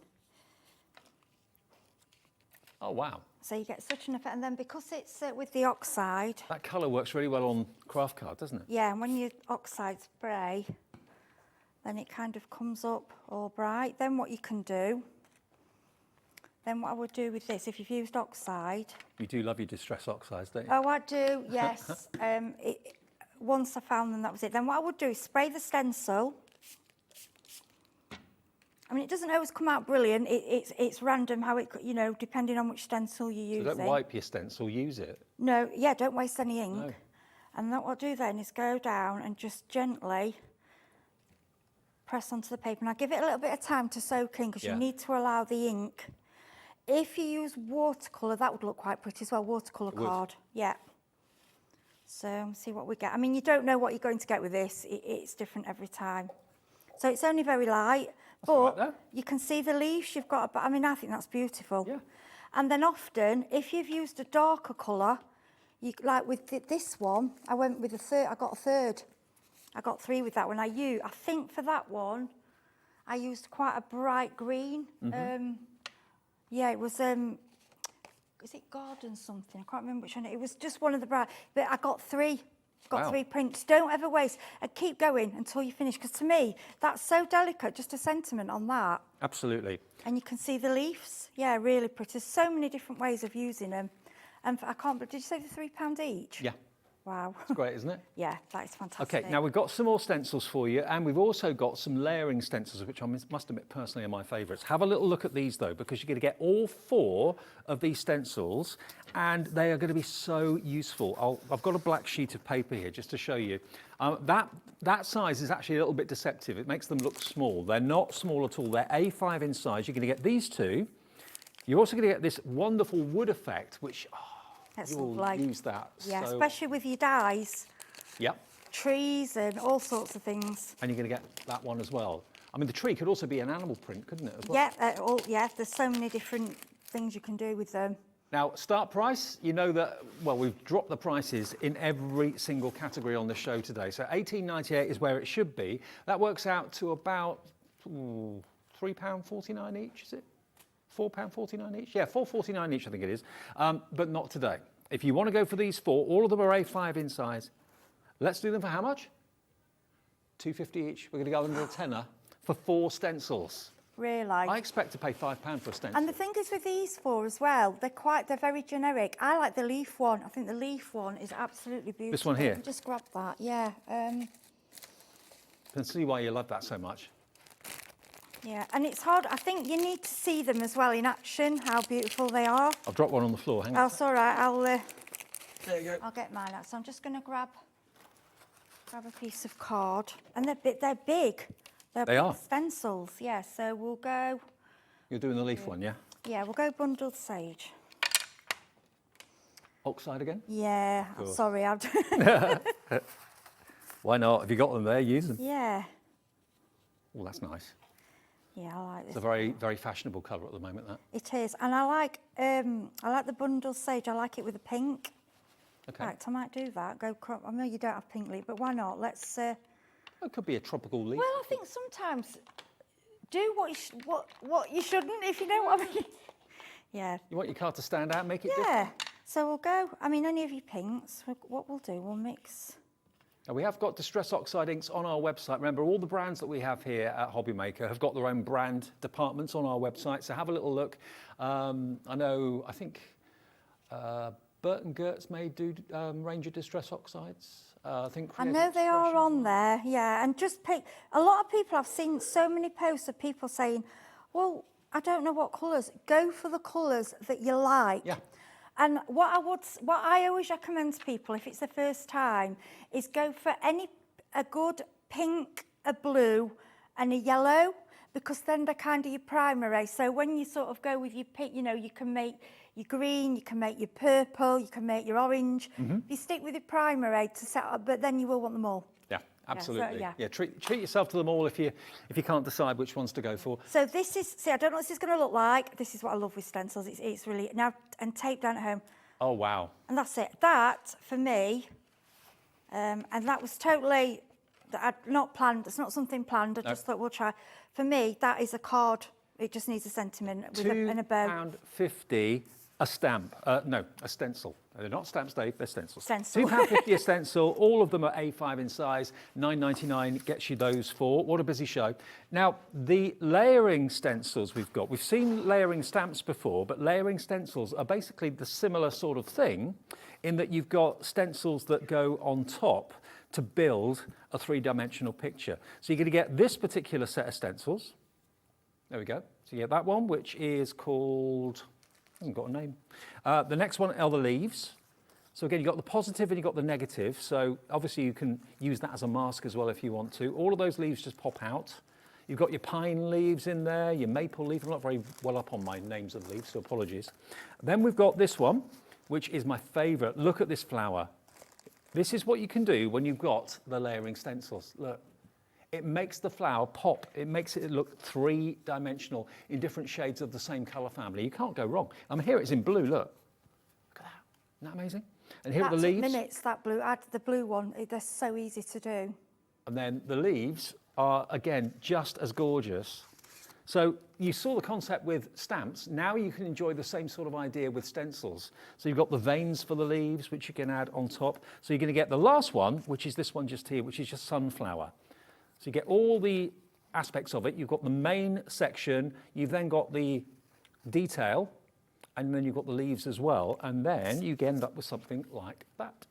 Oh, wow. So you get such an effect, and then because it's with the oxide... That colour works really well on craft card, doesn't it? Yeah, and when you oxide spray, then it kind of comes up all bright. Then what you can do, then what I would do with this, if you've used oxide... You do love your distress oxides, don't you? Oh, I do, yes. Once I found them, that was it. Then what I would do is spray the stencil. I mean, it doesn't always come out brilliant. It's random how it, you know, depending on which stencil you're using. So don't wipe your stencil, use it. No, yeah, don't waste any ink. No. And then what I'll do then is go down and just gently press onto the paper. Now give it a little bit of time to soak in because you need to allow the ink. If you use watercolour, that would look quite pretty as well, watercolour card. Yeah. So see what we get. I mean, you don't know what you're going to get with this. It's different every time. So it's only very light, but you can see the leaves you've got. I mean, I think that's beautiful. Yeah. And then often, if you've used a darker colour, you like with this one, I went with a third. I got a third. I got 3 with that one. I think for that one, I used quite a bright green. Yeah, it was. Is it Garden something? I can't remember which one. It was just one of the bright. But I got 3. Got 3 prints. Don't ever waste. And keep going until you finish. Because to me, that's so delicate. Just a sentiment on that. Absolutely. And you can see the leaves. Yeah, really pretty. There's so many different ways of using them. And I can't. Did you say they're £3 each? Yeah. Wow. It's great, isn't it? Yeah, that is fantastic. Okay, now we've got some more stencils for you, and we've also got some layering stencils, which I must admit personally are my favourites. Have a little look at these though, because you're going to get all 4 of these stencils, and they are going to be so useful. I've got a black sheet of paper here just to show you. That size is actually a little bit deceptive. It makes them look small. They're not small at all. They're A5 in size. You're going to get these 2. You're also going to get this wonderful wood effect, which... That's You'll lovely. use that. Yeah, especially with your dies. Yep. Trees and all sorts of things. And you're going to get that one as well. I mean, the tree could also be an animal print, couldn't it, as well? Yeah, there's so many different things you can do with them. Now, start price, you know that, well, we've dropped the prices in every single category on the show today. So £18.98 is where it should be. That works out to about £3.49 each, is it? £4.49 each? Yeah, £4.49 each, I think it is. But not today. If you want to go for these 4, all of them are A5 in size. Let's do them for how much? £2.50 each. We're going to go under a tenner for 4 stencils. Really. I expect to pay £5 for a stencil. And the thing is with these 4 as well, they're very generic. I like the leaf one. I think the leaf one is absolutely beautiful. This one here? Just grab that, yeah. I can see why you love that so much. Yeah, and it's hard. I think you need to see them as well in action, how beautiful they are. I've dropped one on the floor, hang on. Oh, it's all right. There you go. I'll get mine out. So I'm just going to grab a piece of card. And they're big. They're They are. stencils, yeah. So we'll go... You're doing the leaf one, yeah? Yeah, we'll go bundled sage. Oxide again? Yeah, I'm Cool. sorry. Why not? Have you got them there? Use them. Yeah. Oh, that's nice. Yeah, I like this. It's a very, very fashionable colour at the moment, that. It is. And I like the bundled sage. I like it with a pink. Okay. In fact, I might do that. I know you don't have pink leaf, but why not? Let's... It could be a tropical leaf. Well, I think sometimes do what you shouldn't, if you know what I mean. Yeah. You want your card to stand out, make it different? Yeah. So we'll go, I mean, any of your pinks, what we'll do, we'll mix. Now, we have got Distress Oxide inks on our website. Remember, all the brands that we have here at Hobbymaker have got their own brand departments on our website, so have a little look. I think Burt & Gertz may do range of Distress Oxides. I know they are on there, yeah, and just pick. A lot of people, I've seen so many posts of people saying, well, I don't know what colours. Go for the colours that you like. Yeah. And what I always recommend to people, if it's the first time, is go for a good pink, a blue, and a yellow, because then they're kind of your primary. So when you sort of go with your pink, you know, you can make your green, you can make your purple, you can make your orange. You stick with your primary to set up, but then you will want them all. Yeah, absolutely. Yeah, Treat yourself to them all if you can't decide which ones to go for. So this is, see, I don't know what this is going to look like. This is what I love with stencils. It's really, now, and tape down at home. Oh, wow. And that's it. That, for me, and that was totally, I'd not planned, it's not something planned, I just thought we'll try. For me, that is a card. It just needs a sentiment with and a bow. £2.50 a stamp. No, a stencil. They're not stamps, Dave, they're stencils. Stencil. £2.50 a stencil. All of them are A5 in size. £9.99 gets you those 4. What a busy show. Now, the layering stencils we've seen layering stamps before, but layering stencils are basically the similar sort of thing in that you've got stencils that go on top to build a 3-dimensional picture. So you're going to get this particular set of stencils. There we go. So you get that one, which is called... hasn't got a name. The next one are the leaves. So again, you've got the positive and you've got the negative. So obviously you can use that as a mask as well if you want to. All of those leaves just pop out. You've got your pine leaves in there, your maple leaf. I'm not very well up on my names of leaves, so apologies. Then we've got this one, which is my favourite. Look at this flower. This is what you can do when you've got the layering stencils. Look. It makes the flower pop. It makes it look 3-dimensional in different shades of the same colour family. You can't go wrong. I mean, here it's in blue, look. Look at that. Isn't that amazing? And here are the leaves. Minutes, that blue. Add the blue one. They're so easy to do. And then the leaves are, again, just as gorgeous. So you saw the concept with stamps. Now you can enjoy the same sort of idea with stencils. So you've got the veins for the leaves, which you can add on top. So you're going to get the last one, which is this one just here, which is just sunflower. So you get all the aspects of it. You've got the main section, you've then got the detail, and then you've got the leaves as well, and then you end up with something like that.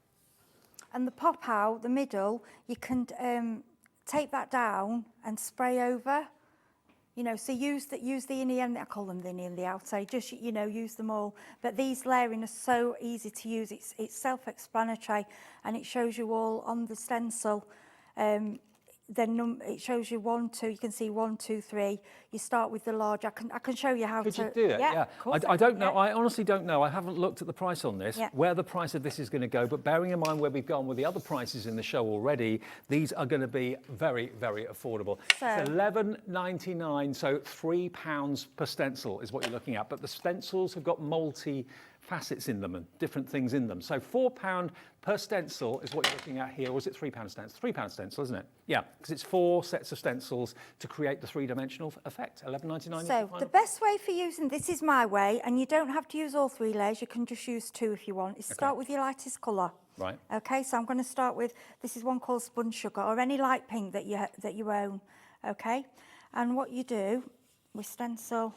And the pop out, the middle, you can tape that down and spray over. You know, so use the innie and I call them the innie and the outside. Just, you know, use them all. But these layering are so easy to use. It's self-explanatory, and it shows you all on the stencil. Then it shows you 1, 2. You can see 1, 2, 3. You start with the large. I can show you how Could to. you do it? Yeah. Of course I don't know. yeah. I honestly don't know. I haven't looked at the price on this. Yeah. Where the price of this is going to go. But bearing in mind where we've gone with the other prices in the show already, these are going to be very, very affordable. So, it's £11.99, so £3 per stencil is what you're looking at. But the stencils have got multi facets in them and different things in them. So £4 per stencil is what you're looking at here. Or is it £3 stencil? £3 stencil, isn't it? Yeah, because it's 4 sets of stencils to create the three-dimensional effect. £11.99. So the best way for using, this is my way, and you don't have to use all 3 layers, you can just use 2 if you want, is start with your lightest colour. Right. Okay, so I'm going to start with, this is one called Sponge Sugar, or any light pink that you own. Okay, and what you do with stencil,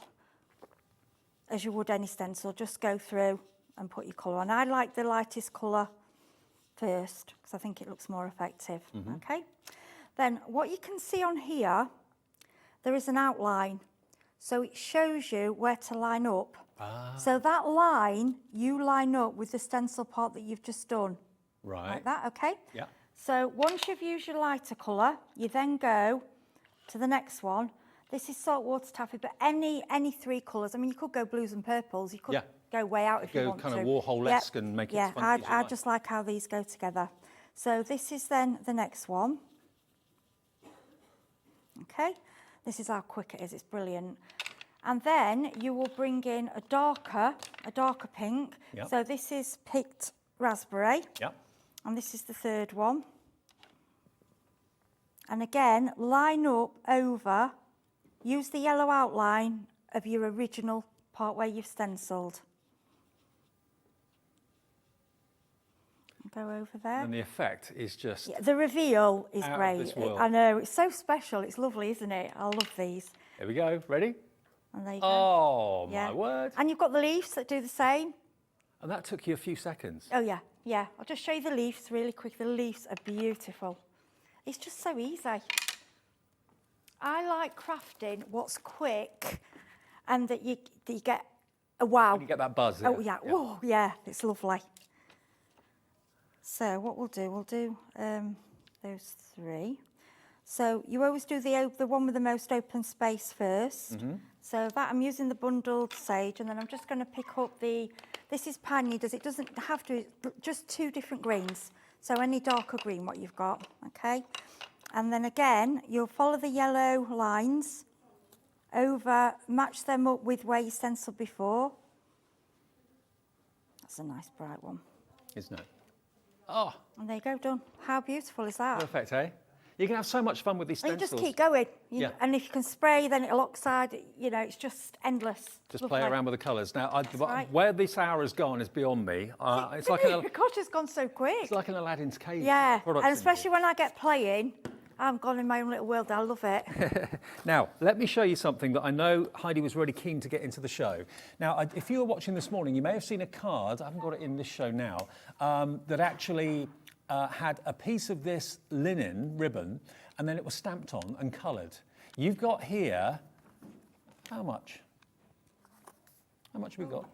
as you would any stencil, just go through and put your colour on. I like the lightest colour first because I think it looks more effective. Okay, then what you can see on here, there is an outline, so it shows you where to line up. So that line, you line up with the stencil part that you've just done. Right. Like that, okay? Yeah. So once you've used your lighter colour, you then go to the next one. This is saltwater taffy, but any 3 colours. I mean, you could go blues and purples. You could go way out if you want to. Go kind of Warhol-esque and make it as funky as you I like. just like how these go together. So this is then the next one. Okay, this is how quick it is. It's brilliant. And then you will bring in a darker pink. Yep. So this is picked raspberry. Yep. And this is the 3rd one. And again, line up over, use the yellow outline of your original part where you've stenciled. Go over there. And the effect is just... Yeah, the reveal is out of great. this world. I know, it's so special. It's lovely, isn't it? I love these. Here we go. Ready? And there you go. Oh, Yeah. my word. And you've got the leaves that do the same. And that took you a few seconds. Oh, yeah, yeah. I'll just show you the leaves really quick. The leaves are beautiful. It's just so easy. I like crafting what's quick and that you get a wow. You get that buzz. Oh, yeah. Whoa, yeah, it's lovely. So what we'll do those 3. So you always do the one with the most open space first. So that I'm using the bundled sage, and then I'm just going to pick up this is panniers. It doesn't have to, just 2 different greens. So any darker green, what you've got, okay? And then again, you'll follow the yellow lines over, match them up with where you stenciled before. That's a nice bright one. Isn't it? Oh, And there you go, done. How beautiful is that? perfect, eh? You can have so much fun with these And you stencils. just keep going. Yeah. And if you can spray, then it'll oxide. You know, it's just endless. Just play around with the colours. Now, right. where this hour has gone is beyond me. It's like Gosh, it's gone so quick. it's like an Aladdin's cave. Yeah, product and symbol. especially when I get playing, I'm gone in my own little world. I love it. Now, let me show you something that I know Heidi was really keen to get into the show. Now, if you were watching this morning, you may have seen a card, I haven't got it in this show now, that actually had a piece of this linen ribbon, and then it was stamped on and coloured. You've got here, how much? How much have we got?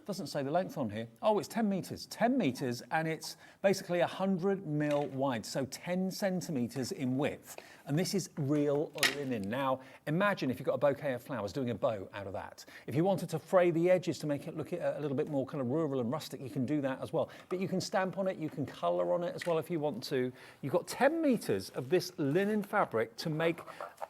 Doesn't say the length on here. Oh, it's 10 metres. 10 metres, and it's basically 100 mil wide, so 10 centimetres in width. And this is real linen. Now, imagine if you've got a bouquet of flowers, doing a bow out of that. If you wanted to fray the edges to make it look a little bit more kind of rural and rustic, you can do that as well. But you can stamp on it, you can colour on it as well if you want to. You've got 10 metres of this linen fabric to make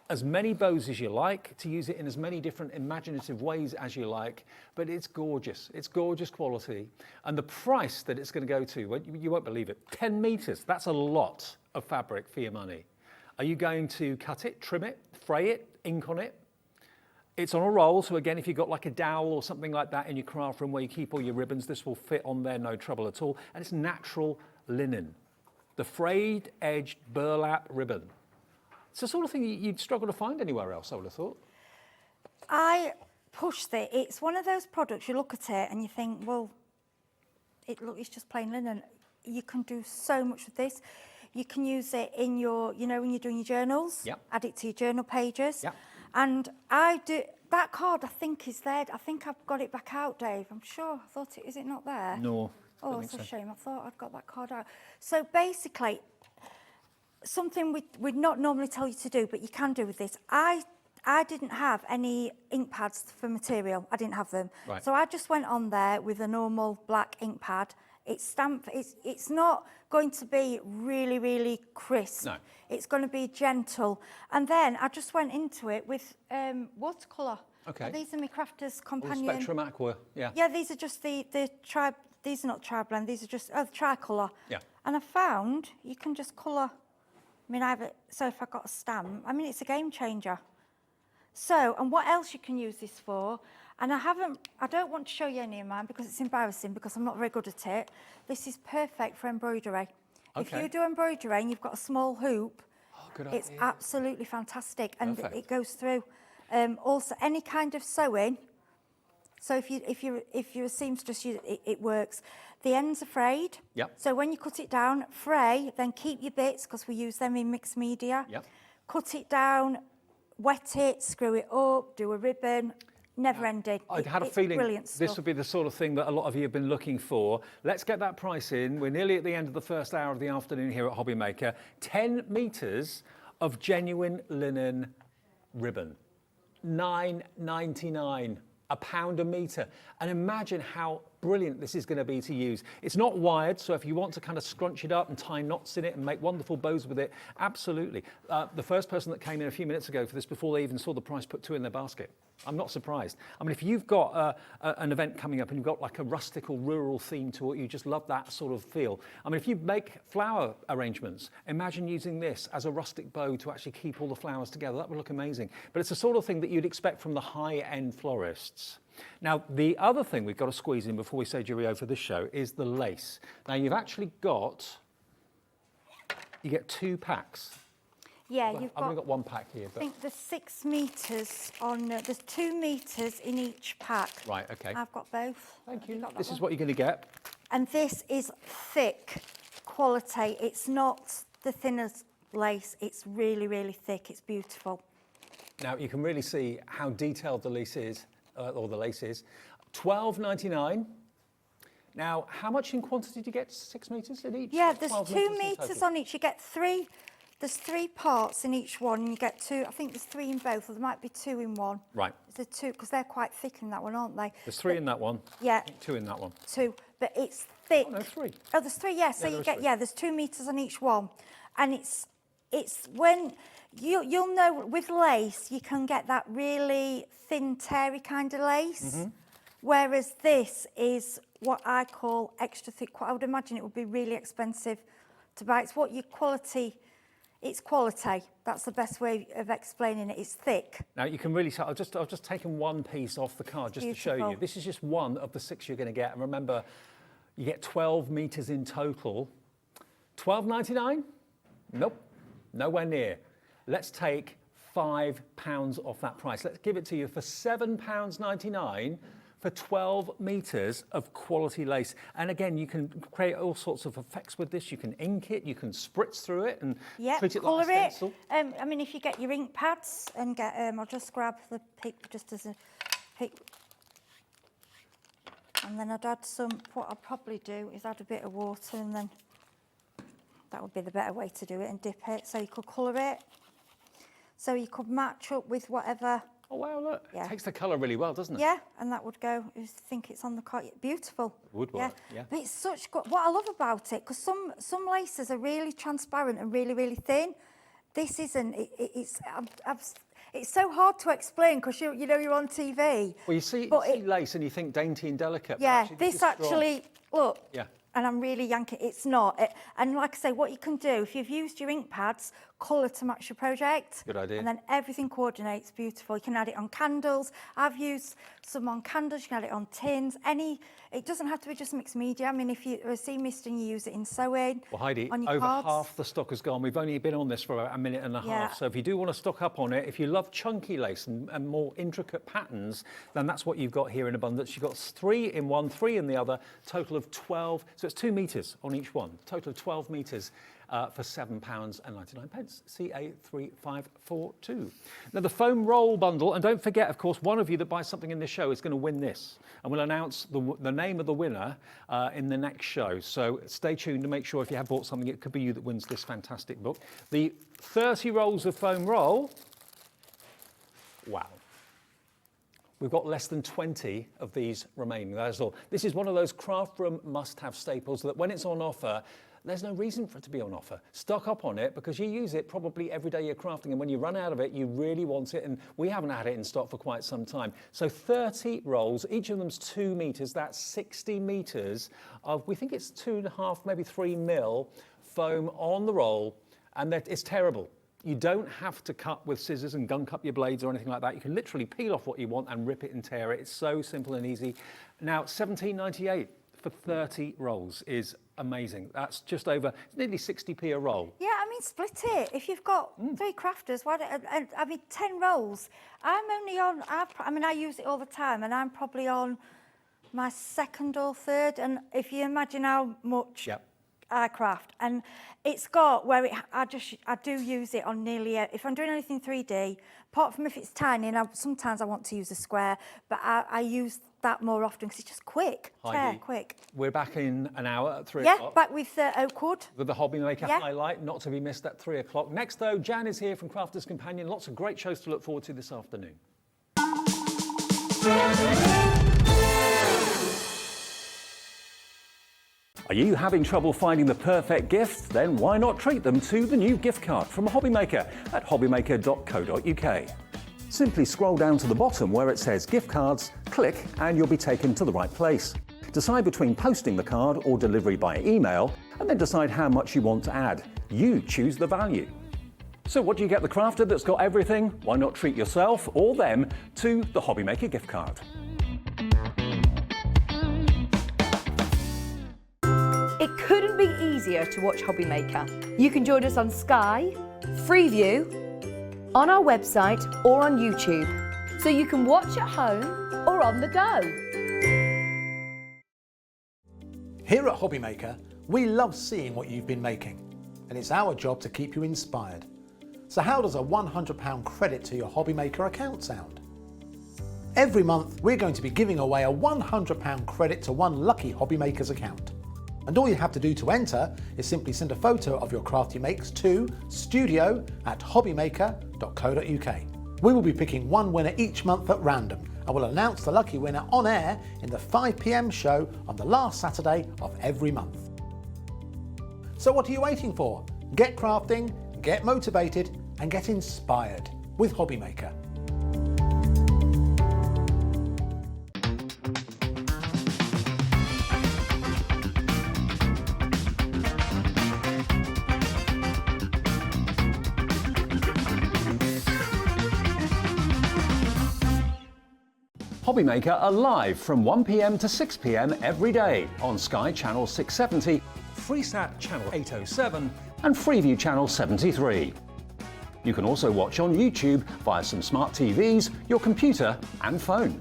as many bows as you like, to use it in as many different imaginative ways as you like, but it's gorgeous. It's gorgeous quality. And the price that it's going to go to, well, you won't believe it, 10 metres, that's a lot of fabric for your money. Are you going to cut it, trim it, fray it, ink on it? It's on a roll, so again, if you've got like a dowel or something like that in your craft room where you keep all your ribbons, this will fit on there, no trouble at all. And it's natural linen. The frayed edged burlap ribbon. It's the sort of thing you'd struggle to find anywhere else, I would have thought. I pushed it. It's one of those products, you look at it and you think, well, it's just plain linen. You can do so much with this. You can use it in your, you know, when you're doing your journals, Yep. add it to your journal pages. Yep. And I do, that card I think is there. I think I've got it back out, Dave. I'm sure. I thought is it not there? No. Oh, it's a shame. I thought I'd got that card out. So basically, something we'd not normally tell you to do, but you can do with this. I didn't have any ink pads for material. I didn't have them. Right. So I just went on there with a normal black ink pad. It's stamped. It's not going to be really, really crisp. No. It's going to be gentle. And then I just went into it with watercolour. Okay. These are my Crafter's All Companion. Spectrum Aqua, yeah. Yeah, these are just the these are not tri-blend, these are just, the tricolour. Yeah. And I found you can just colour, I mean, so if I got a stamp, I mean, it's a game changer. So, and what else you can use this for, and I don't want to show you any of mine because it's embarrassing because I'm not very good at it. This is perfect for embroidery. If Okay. you do embroidery and you've got a small hoop, Good it's idea. absolutely fantastic and Perfect. it goes through. Also, any kind of sewing. So if you're a seamstress, it works. The ends are frayed. Yep. So when you cut it down, fray, then keep your bits because we use them in mixed media. Yep. Cut it down, wet it, screw it up, do a ribbon. Never ending. I'd had a It's feeling brilliant this stuff. would be the sort of thing that a lot of you have been looking for. Let's get that price in. We're nearly at the end of the first hour of the afternoon here at Hobby Maker. 10 metres of genuine linen ribbon. £9.99, £1 a metre. And imagine how brilliant this is going to be to use. It's not wired, so if you want to kind of scrunch it up and tie knots in it and make wonderful bows with it, absolutely. The first person that came in a few minutes ago for this, before they even saw the price, put 2 in their basket. I'm not surprised. I mean, if you've got an event coming up and you've got like a rustic or rural theme to it, you just love that sort of feel. I mean, if you make flower arrangements, imagine using this as a rustic bow to actually keep all the flowers together. That would look amazing. But it's the sort of thing that you'd expect from the high-end florists. Now, the other thing we've got to squeeze in before we say cheerio for this show is the lace. Now, you've actually got, you get 2 packs. Yeah, Well, you've I've got, only got 1 pack here, I but think there's 6 metres on, there's 2 metres in each pack. right, okay. I've got both. Thank Have you. got that This is one? what you're going to get. And this is thick quality. It's not the thinnest lace. It's really, really thick. It's beautiful. Now, you can really see how detailed the lace is, or the lace is. £12.99. Now, how much in quantity do you get? 6 metres in each? Yeah, there's 12 2 in metres total? on each. You get 3. There's 3 parts in each one, and you get 2. I think there's 3 in both, or there might be 2 in one. Right. There's 2 because they're quite thick in that one, aren't they? There's 3 in that one. Yeah. 2 in that one. 2, but it's thick. Oh, no, 3. Oh, there's 3, yeah. So Yeah, you there is get, 3. yeah, there's 2 metres on each one. And it's when you'll know with lace, you can get that really thin, terry kind of lace. Mm-hmm. Whereas this is what I call extra thick. I would imagine it would be really expensive to buy. It's what your quality, it's quality. That's the best way of explaining it. It's thick. Now, you can really tell, I've just taken 1 piece off the card just to show you. Beautiful. This is just 1 of the 6 you're going to get. And remember, you get 12 metres in total. £12.99? Nope, nowhere near. Let's take £5 off that price. Let's give it to you for £7.99 for 12 metres of quality lace. And again, you can create all sorts of effects with this. You can ink it, you can spritz through it and Yeah, treat it colour like a it. stencil. I mean, if you get your ink pads and get, I'll just grab the pick just as a pick. And then I'd add some, what I'll probably do is add a bit of water and then that would be the better way to do it and dip it. So you could colour it. So you could match up with whatever. Oh, wow, look. Yeah. It takes the colour really well, doesn't it? Yeah, and that would go, I think it's on the card. Beautiful. Would work, yeah. But it's such good, what I love about it, because some laces are really transparent and really, really thin. This isn't, it's so hard to explain because you know you're on TV. Well, you see lace and you think dainty and delicate. but Yeah, actually this is strong. actually, look, Yeah. and I'm really yanking, it's not. And like I say, what you can do, if you've used your ink pads, colour to match your project. Good idea. And then everything coordinates beautiful. You can add it on candles. I've used some on candles, you can add it on tins, it doesn't have to be just mixed media. I mean, if you're a seamist and you use it in sewing, Well, Heidi, on your over cards. half the stock has gone. We've only been on this for about a minute and a half. Yeah. So if you do want to stock up on it, if you love chunky lace and more intricate patterns, then that's what you've got here in abundance. You've got 3 in one, 3 in the other, total of 12. So it's 2 metres on each one, total of 12 metres. For £7.99, CA3542. Now the foam roll bundle, and don't forget, of course, one of you that buys something in this show is going to win this, and we'll announce the name of the winner in the next show. So stay tuned to make sure if you have bought something, it could be you that wins this fantastic book. The 30 rolls of foam roll. Wow. We've got less than 20 of these remaining, that's all. This is one of those craft room must-have staples that when it's on offer, there's no reason for it to be on offer. Stock up on it because you use it probably every day you're crafting, and when you run out of it, you really want it, and we haven't had it in stock for quite some time. So 30 rolls, each of them's 2 meters, that's 60 meters of, we think it's 2.5, maybe 3 mil foam on the roll, and it's terrible. You don't have to cut with scissors and gunk up your blades or anything like that. You can literally peel off what you want and rip it and tear it. It's so simple and easy. Now, $17.98 for 30 rolls is amazing. That's just over, it's nearly 60p a roll. Yeah, I mean, split it. If you've got 3 crafters, why don't, I mean, 10 rolls. I'm only on, I use it all the time, and I'm probably on my 2nd or 3rd. And if you imagine how much I craft, and it's got where I do use it on nearly, if I'm doing anything 3D, apart from if it's tiny, and sometimes I want to use a square, but I use that more often because it's just quick, Heidi, quick. We're back in an hour at 3 Yeah, o'clock. back with Oakwood. With the Hobby Maker highlight, not to be missed at 3 o'clock. Next though, Jan is here from Crafters Companion. Lots of great shows to look forward to this afternoon. Are you having trouble finding the perfect gift? Then why not treat them to the new gift card from Hobby Maker at hobbymaker.co.uk. Simply scroll down to the bottom where it says gift cards, click and you'll be taken to the right place. Decide between posting the card or delivery by email, and then decide how much you want to add. You choose the value. So what do you get the crafter that's got everything? Why not treat yourself or them to the Hobby Maker gift card? It couldn't be easier to watch Hobby Maker. You can join us on Sky, Freeview, on our website or on YouTube, so you can watch at home or on the go. Here at Hobby Maker, we love seeing what you've been making, and it's our job to keep you inspired. So how does a £100 credit to your Hobby Maker account sound? Every month, we're going to be giving away a £100 credit to one lucky Hobby Maker's account. And all you have to do to enter is simply send a photo of your craft you makes to studio@hobbymaker.co.uk. We will be picking one winner each month at random, and we'll announce the lucky winner on air in the 5 PM show on the last Saturday of every month. So what are you waiting for? Get crafting, get motivated, and get inspired with Hobby Maker. Hobby Maker are live from 1 PM to 6 PM every day on Sky Channel 670, Freesat Channel 807 and Freeview Channel 73. You can also watch on YouTube via some smart TVs, your computer and phone.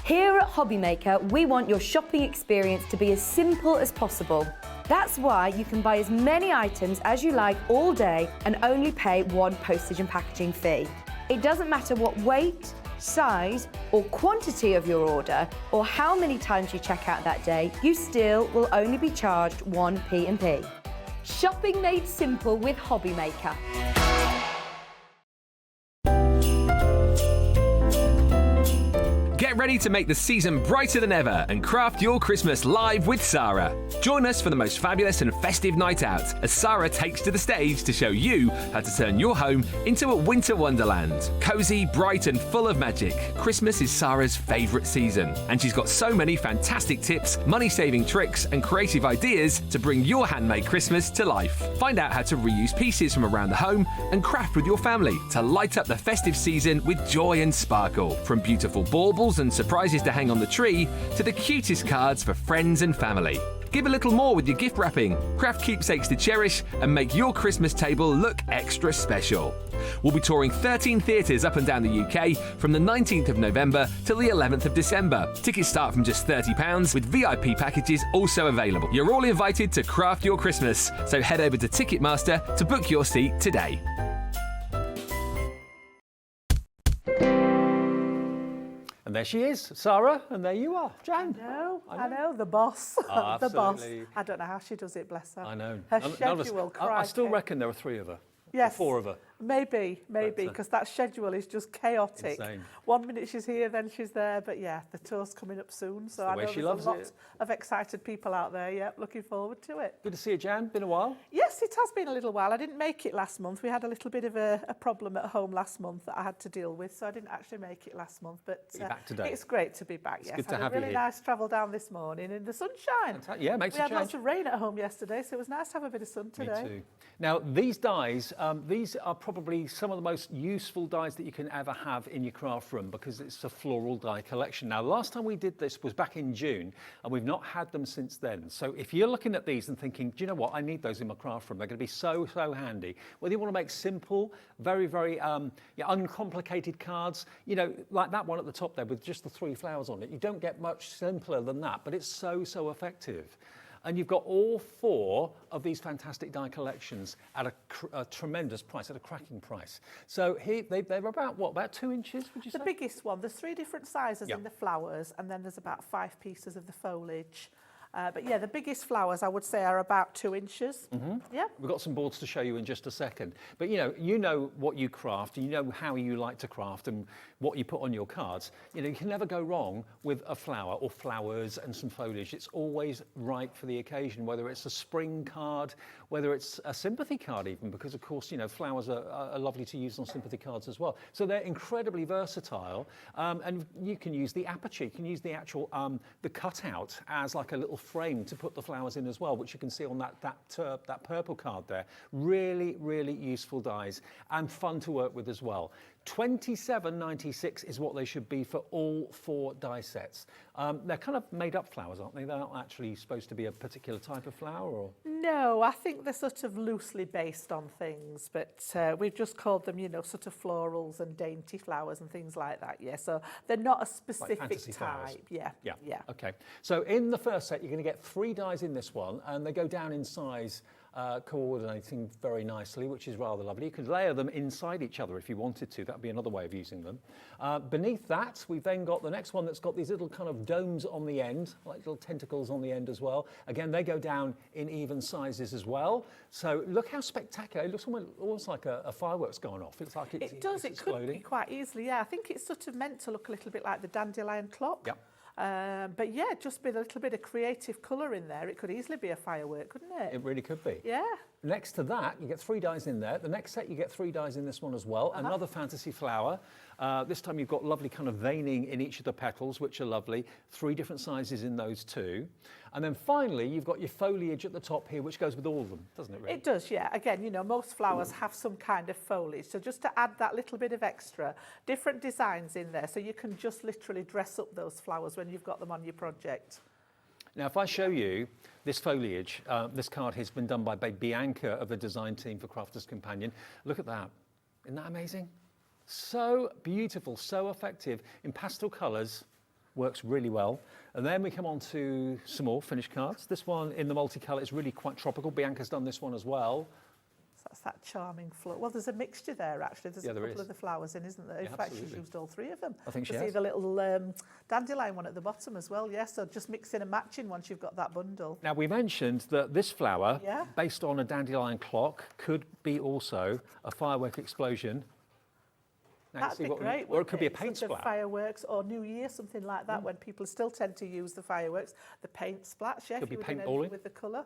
Here at Hobby Maker, we want your shopping experience to be as simple as possible. That's why you can buy as many items as you like all day and only pay one postage and packaging fee. It doesn't matter what weight, size or quantity of your order or how many times you check out that day, you still will only be charged one P&P. Shopping made simple with Hobby Maker. Get ready to make the season brighter than ever and craft your Christmas live with Sarah. Join us for the most fabulous and festive night out as Sarah takes to the stage to show you how to turn your home into a winter wonderland. Cozy, bright and full of magic, Christmas is Sarah's favourite season, and she's got so many fantastic tips, money-saving tricks and creative ideas to bring your handmade Christmas to life. Find out how to reuse pieces from around the home and craft with your family to light up the festive season with joy and sparkle. From beautiful baubles and surprises to hang on the tree to the cutest cards for friends and family. Give a little more with your gift wrapping, craft keepsakes to cherish and make your Christmas table look extra special. We'll be touring 13 theatres up and down the UK from the 19th of November till the 11th of December. Tickets start from just £30 with VIP packages also available. You're all invited to craft your Christmas, so head over to Ticketmaster to book your seat today. And there she is, Sarah, and there you are, Jan. I know, the boss. Oh, the boss. absolutely. I don't know how she does it, bless her. I know. Her None of schedule us- will I cry. still reckon there are 3 of her. Yes. 4 of her. Maybe, because that schedule is just chaotic. Insane. 1 minute she's here, then she's there. But yeah, the tour's coming up soon. So I know there's a lot of excited people out there. Yeah, looking forward to it. Good to see you, Jan. Been a while. Yes, it has been a little while. I didn't make it last month. We had a little bit of a problem at home last month that I had to deal with, so I didn't actually make it last month. But you're back today. It's great to be back. It's yes, good to had have a you really here. nice travel down this morning in the sunshine. Yeah, makes We a had change. lots of rain at home yesterday, so it was nice to have a bit of sun today. Me too. Now, these dies, these are probably some of the most useful dies that you can ever have in your craft room because it's a floral die collection. Now, last time we did this was back in June, and we've not had them since then. So if you're looking at these and thinking, do you know what, I need those in my craft room, they're going to be so handy. Whether you want to make simple, very uncomplicated cards, you know, like that one at the top there with just the 3 flowers on it. You don't get much simpler than that, but it's so effective. And you've got all 4 of these fantastic die collections at a tremendous price, at a cracking price. So here they're about, what, about 2 inches, would you say? The biggest one, there's 3 different sizes Yep. in the flowers, and then there's about 5 pieces of the foliage. But yeah, the biggest flowers I would say are about 2 inches. Yeah. We've got some boards to show you in just a second. But you know what you craft, you know how you like to craft and what you put on your cards. You know, you can never go wrong with a flower or flowers and some foliage. It's always right for the occasion, whether it's a spring card, whether it's a sympathy card even, because of course, you know, flowers are lovely to use on sympathy cards as well. So they're incredibly versatile, and you can use the aperture, you can use the actual, the cutout as like a little frame to put the flowers in as well, which you can see on that purple card there. Really useful dies and fun to work with as well. $27.96 is what they should be for all 4 die sets. They're kind of made up flowers, aren't they? They're not actually supposed to be a particular type of flower, or? No, I think they're sort of loosely based on things, but we've just called them, you know, sort of florals and dainty flowers and things like that. Yeah, so they're not a specific fantasy flowers. type. Yeah. Okay. So in the first set, you're going to get 3 dies in this one, and they go down in size, coordinating very nicely, which is rather lovely. You could layer them inside each other if you wanted to. That would be another way of using them. Beneath that, we've then got the next one that's got these little kind of domes on the end, like little tentacles on the end as well. Again, they go down in even sizes as well. So look how spectacular. It looks almost like a fireworks going off. It's like It does. It could be quite easily. Yeah, I think it's sort of meant to look a little bit like the dandelion clock. Yep. But yeah, just with a little bit of creative colour in there, it could easily be a firework, couldn't it? It really could be. Yeah. Next to that, you get 3 dies in there. The next set, you get 3 dies in this one as well. Another fantasy flower. This time you've got lovely kind of veining in each of the petals, which are lovely. 3 different sizes in those too. And then finally, you've got your foliage at the top here, which goes with all of them, doesn't it really? It does, yeah. Again, you know, most flowers have some kind of foliage. So just to add that little bit of extra, different designs in there. So you can just literally dress up those flowers when you've got them on your project. Now, if I show you this foliage, this card has been done by Bianca of the design team for Crafters Companion. Look at that. Isn't that amazing? So beautiful, so effective in pastel colours. Works really well. And then we come on to some more finished cards. This one in the multicolour is really quite tropical. Bianca's done this one as well. So that's that charming flower. Well, there's a mixture there, actually. There's a couple of the flowers in, isn't there? In fact, she's used all 3 of them. I think she has. has. See the little dandelion one at the bottom as well, yeah. So just mixing and matching once you've got that bundle. Now, we mentioned that this flower, based on a dandelion clock, could be also a firework explosion. Now, That'd be great. Or it could be a paint sort of splat. Fireworks or New Year, something like that, when people still tend to use the fireworks. The paint splats, yeah. Could be if you were doing paintballing. anything with the colour.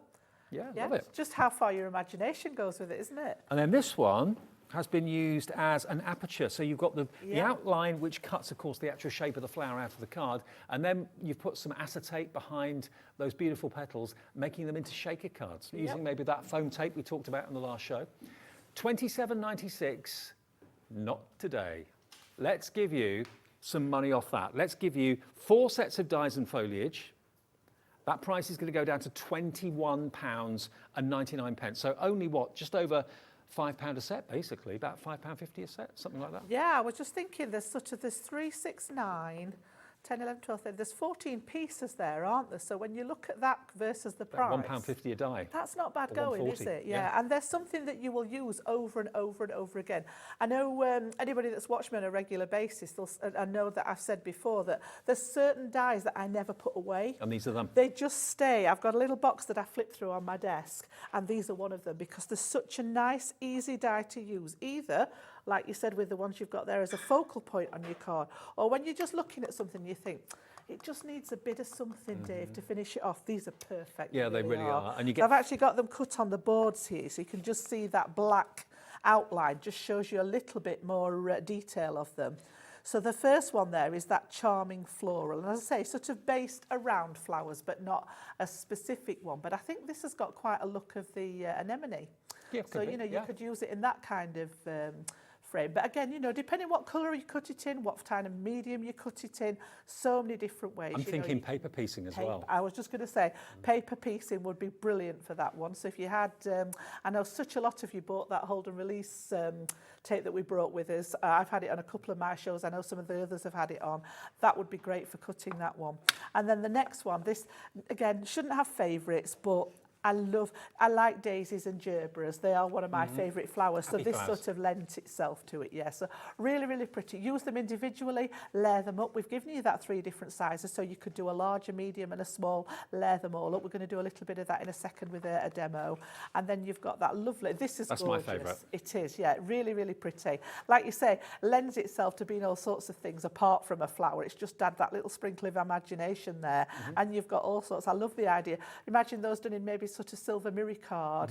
Yeah, Yeah, love it. it's just how far your imagination goes with it, isn't it? And then this one has been used as an aperture. So you've got the outline, which cuts, of course, the actual shape of the flower out of the card. And then you've put some acetate behind those beautiful petals, making them into shaker cards, using maybe that foam tape we talked about in the last show. $27.96, not today. Let's give you some money off that. Let's give you 4 sets of dies and foliage. That price is going to go down to £21.99. So only what? Just over £5 a set, basically, about £5.50 a set, something like that. Yeah, I was just thinking there's 369, 10, 11, 12, 13. There's 14 pieces there, aren't there? So when you look at that versus the price, £1.50 a die. that's not bad Or going, is £1.40, it? yeah. And there's something that you will use over and over and over again. I know anybody that's watched me on a regular basis, I know that I've said before that there's certain dies that I never put away. And these are them. They just stay. I've got a little box that I flip through on my desk, and these are one of them because there's such a nice, easy die to use. Either, like you said, with the ones you've got there as a focal point on your card, or when you're just looking at something, you think, it just needs a bit of something, Dave, to finish it off. These are perfect. Yeah, they really are. And you So get I've actually got them cut on the boards here, so you can just see that black outline. Just shows you a little bit more detail of them. So the first one there is that charming floral. And as I say, sort of based around flowers, but not a specific one. But I think this has got quite a look of the anemone. Yeah, So, could be, you know, you yeah. could use it in that kind of frame. But again, you know, depending what colour you cut it in, what kind of medium you cut it in, so many different ways. I'm You know, thinking you- paper piecing as well. I was just going to say, paper piecing would be brilliant for that one. So if you had, I know such a lot of you bought that hold and release tape that we brought with us. I've had it on a couple of my shows. I know some of the others have had it on. That would be great for cutting that one. And then the next one, this, again, shouldn't have favourites, but I like daisies and gerberas. They are one of my favourite flowers. Happy so this flowers. sort of lends itself to it, yeah. So really, really pretty. Use them individually, layer them up. We've given you that 3 different sizes, so you could do a large, a medium and a small, layer them all up. We're going to do a little bit of that in a second with a demo. And then you've got that lovely, this is That's gorgeous. my favourite. It is, yeah, really, really pretty. Like you say, lends itself to being all sorts of things apart from a flower. It's just add that little sprinkle of imagination there. And you've got all sorts. I love the idea. Imagine those done in maybe sort of silver mirror card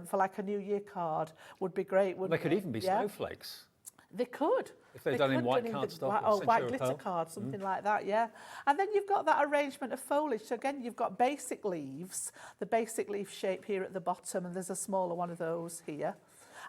for like a New Year card would be great, wouldn't They could it? even be Yeah. snowflakes. They could. If they're They done in could white the cardstock or or white Centura glitter Pearl. card, something like that, yeah. And then you've got that arrangement of foliage. So again, you've got basic leaves, the basic leaf shape here at the bottom, and there's a smaller one of those here.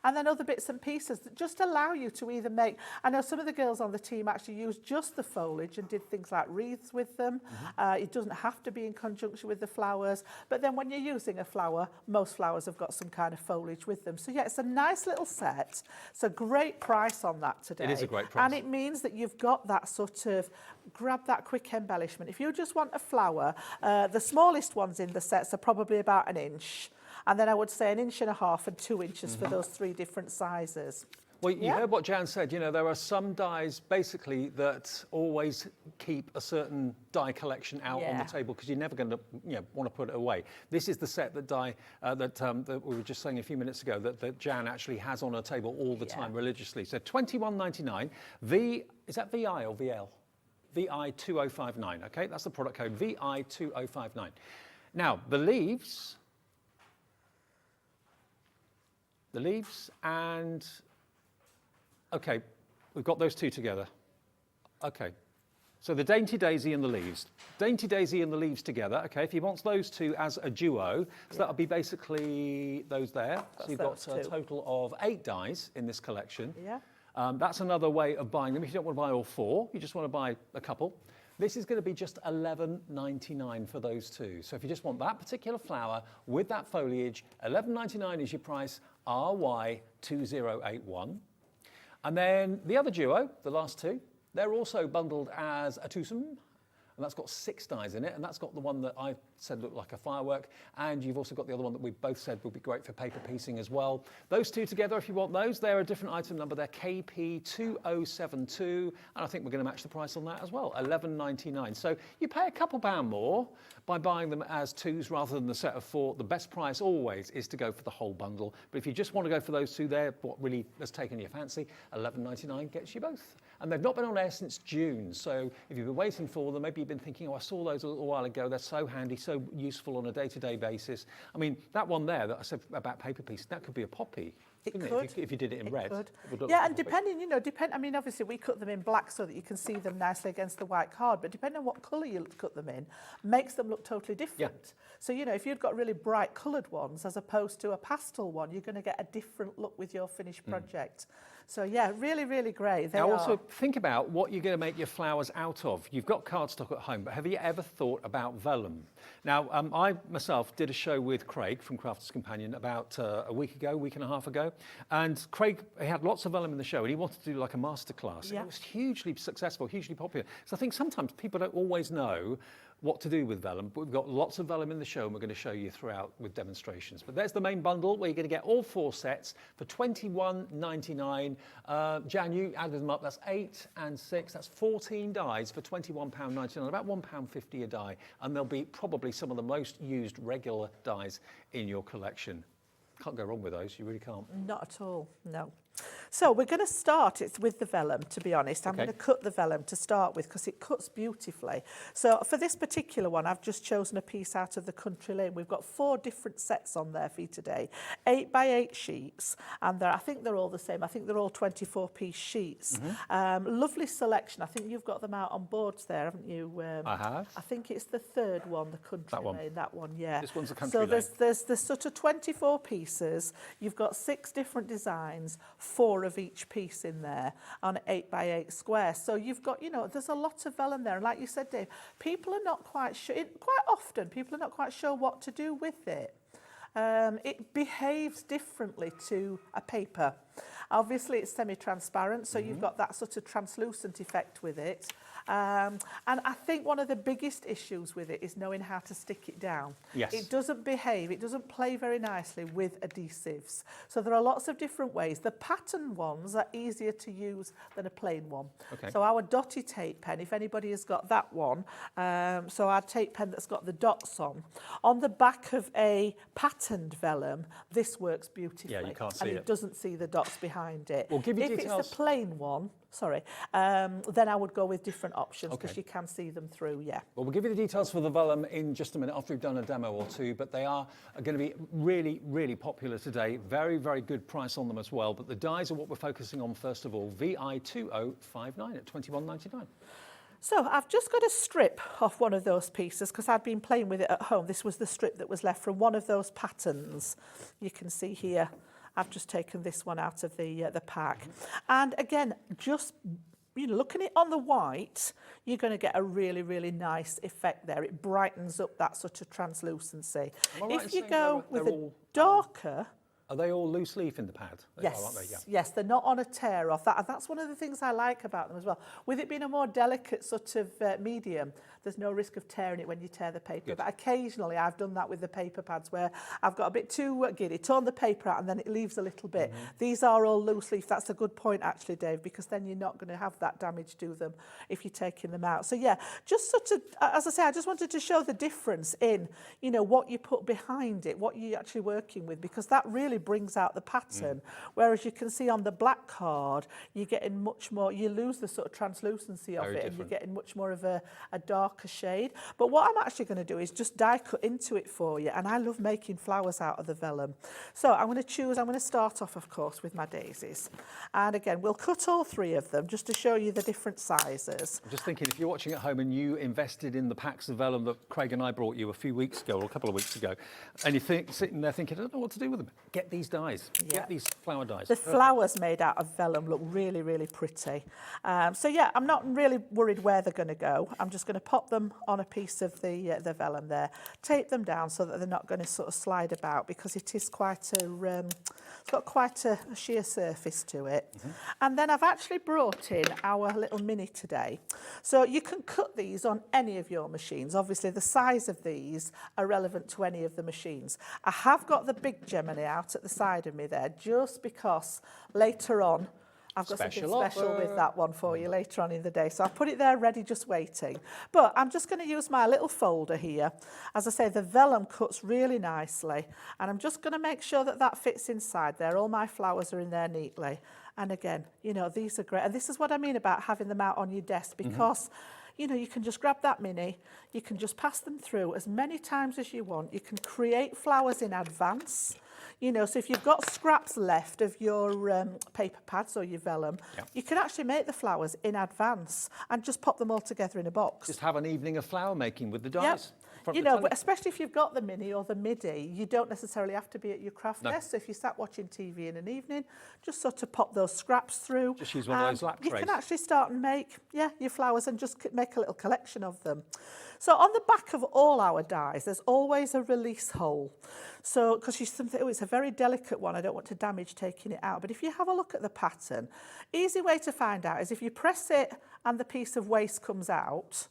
And then other bits and pieces that just allow you to either make, I know some of the girls on the team actually used just the foliage and did things like wreaths with them. It doesn't have to be in conjunction with the flowers. But then when you're using a flower, most flowers have got some kind of foliage with them. So yeah, it's a nice little set. It's a great price on that today. It is a great price. And it means that you've got that sort of, grab that quick embellishment. If you just want a flower, the smallest ones in the sets are probably about 1 inch. And then I would say 1.5 inches and 2 inches for those 3 different sizes. Well, you Yeah. heard what Jan said. You know, there are some dies basically that always keep a certain die collection out on Yeah. the table because you're never going to, want to put it away. This is the set that that we were just saying a few minutes ago that Jan actually has on her table all the time religiously. So $21.99. Is that VI or VL? VI 2059. Okay, that's the product code VI 2059. Now the leaves and. Okay, we've got those two together. Okay, so the Dainty Daisy and the leaves. Dainty Daisy and the leaves together. Okay, if he wants those two as a duo, so that'll be basically those there. So you've got those a two. total of 8 dies in this collection. Yeah. That's another way of buying them. If you don't want to buy all 4, you just want to buy a couple. This is going to be just $11.99 for those two. So if you just want that particular flower with that foliage, $11.99 is your price, RY2081. And then the other duo, the last two, they're also bundled as a twosome, and that's got 6 dies in it, and that's got the one that I said looked like a firework, and you've also got the other one that we both said would be great for paper piecing as well. Those two together, if you want those, they're a different item number. They're KP2072, and I think we're going to match the price on that as well, $11.99. So you pay a couple pound more by buying them as twos rather than the set of 4. The best price always is to go for the whole bundle, but if you just want to go for those two there, what really has taken your fancy, $11.99 gets you both. And they've not been on air since June, so if you've been waiting for them, maybe you've been thinking, oh, I saw those a little while ago, they're so handy, so useful on a day-to-day basis. I mean, that one there that I said about paper piece, that could be a poppy. It couldn't could. If you did it in red. Could. It would look Yeah, like and a poppy. depending, I mean, obviously we cut them in black so that you can see them nicely against the white card, but depending on what colour you cut them in, makes them look totally different. So, if you've got really bright coloured ones as opposed to a pastel one, you're going to get a different look with your finished project. So, yeah, really, really great. They Now are. also think about what you're going to make your flowers out of. You've got cardstock at home, but have you ever thought about vellum? Now, I myself did a show with Craig from Crafter's Companion about a week and a half ago, ago, and Craig, he had lots of vellum in the show, and he wanted to do like a masterclass. Yeah. It was hugely successful, hugely popular. So I think sometimes people don't always know what to do with vellum, but we've got lots of vellum in the show, and we're going to show you throughout with demonstrations. But there's the main bundle where you're going to get all 4 sets for £21.99. Jan, you added them up. That's 8 and 6. That's 14 dies for £21.99, about £1.50 a die. And they'll be probably some of the most used regular dies in your collection. Can't go wrong with those. You really can't. Not at all, no. So we're going to start it with the vellum, to be honest. I'm going to cut the vellum to start with because it cuts beautifully. So for this particular one, I've just chosen a piece out of the Country Lane. We've got 4 different sets on there for you today. 8 by 8 sheets, and I think they're all the same. I think they're all 24-piece sheets. Lovely selection. I think you've got them out on boards there, haven't you? I have. I think it's the 3rd one, the Country Lane. That one, yeah. This one's the Country Lane. So there's sort of 24 pieces. You've got 6 different designs, 4 of each piece in there on 8 by 8 square. So you've got, you know, there's a lot of vellum there. And like you said, Dave, people are not quite sure, quite often people are not quite sure what to do with it. It behaves differently to a paper. Obviously it's semi-transparent, so you've got that sort of translucent effect with it. And I think one of the biggest issues with it is knowing how to stick it down. Yes. It doesn't behave, it doesn't play very nicely with adhesives. So there are lots of different ways. The pattern ones are easier to use than a plain one. Okay. So our Dotty tape pen, if anybody has got that one, so our tape pen that's got the dots on the back of a patterned vellum, this works beautifully. Yeah, you can't see and it. doesn't see the dots behind it. Well, give you if details. it's the plain one, then I would go with different options because Okay. you can see them through, yeah. Well, we'll give you the details for the vellum in just a minute after we've done a demo or two, but they are going to be really, really popular today. Very, very good price on them as well. But the dies are what we're focusing on first of all. VI2059 at £21.99. So I've just got a strip off one of those pieces because I'd been playing with it at home. This was the strip that was left from one of those patterns. You can see here, I've just taken this one out of the pack. And again, just looking at it on the white, you're going to get a really, really nice effect there. It brightens up that sort of translucency. Am I right in If you saying go they're with a all, darker... Are they all loose leaf in the pad? They are, aren't they? Yeah. Yes, they're not on a tear off. That's one of the things I like about them as well. With it being a more delicate sort of medium, there's no risk of tearing it when you tear the paper. Good. But occasionally I've done that with the paper pads where I've got a bit too giddy, torn the paper out and then it leaves a little bit. These are all loose leaf. That's a good point actually, Dave, because then you're not going to have that damage to them if you're taking them out. So yeah, just sort of, as I say, I just wanted to show the difference in, what you put behind it, what you're actually working with, because that really brings out the pattern. Whereas you can see on the black card, you're getting much more, you lose the sort of translucency of Very it and you're different. getting much more of a darker shade. But what I'm actually going to do is just die cut into it for you. And I love making flowers out of the vellum. So I'm going to start off, of course, with my daisies. And again, we'll cut all 3 of them just to show you the different sizes. I'm just thinking, if you're watching at home and you invested in the packs of vellum that Craig and I brought you a few weeks ago, or a couple of weeks ago, and you're sitting there thinking, I don't know what to do with them, get these dies. Yeah. Get these flower dies. The flowers made out of vellum look really, really pretty. So yeah, I'm not really worried where they're going to go. I'm just going to pop them on a piece of the vellum there, tape them down so that they're not going to sort of slide about because it is quite a, it's got quite a sheer surface to it. And then I've actually brought in our little mini today. So you can cut these on any of your machines. Obviously the size of these are relevant to any of the machines. I have got the big Gemini out at the side of me there just because later on I've got something special with that one for you later on in the day. So I've put it there ready, just waiting. But I'm just going to use my little folder here. As I say, the vellum cuts really nicely. And I'm just going to make sure that that fits inside there. All my flowers are in there neatly. And again, these are great. And this is what I mean about having them out on your desk because you can just grab that mini, you can just pass them through as many times as you want. You can create flowers in advance. So if you've got scraps left of your paper pads or your vellum, you can actually make the flowers in advance and just pop them all together in a box. Just have an evening of flower making with the dies. Yep. front You of the know, telly. but especially if you've got the mini or the midi, you don't necessarily have to be at your craft No. desk. So if you sat watching TV in an evening, just sort of pop those scraps through. Just use one of those and lap you trays. can actually start and make, your flowers and just make a little collection of them. So on the back of all our dies, there's always a release hole. So, because you think, oh, it's a very delicate one, I don't want to damage taking it out. But if you have a look at the pattern, easy way to find out is if you press it and the piece of waste comes out,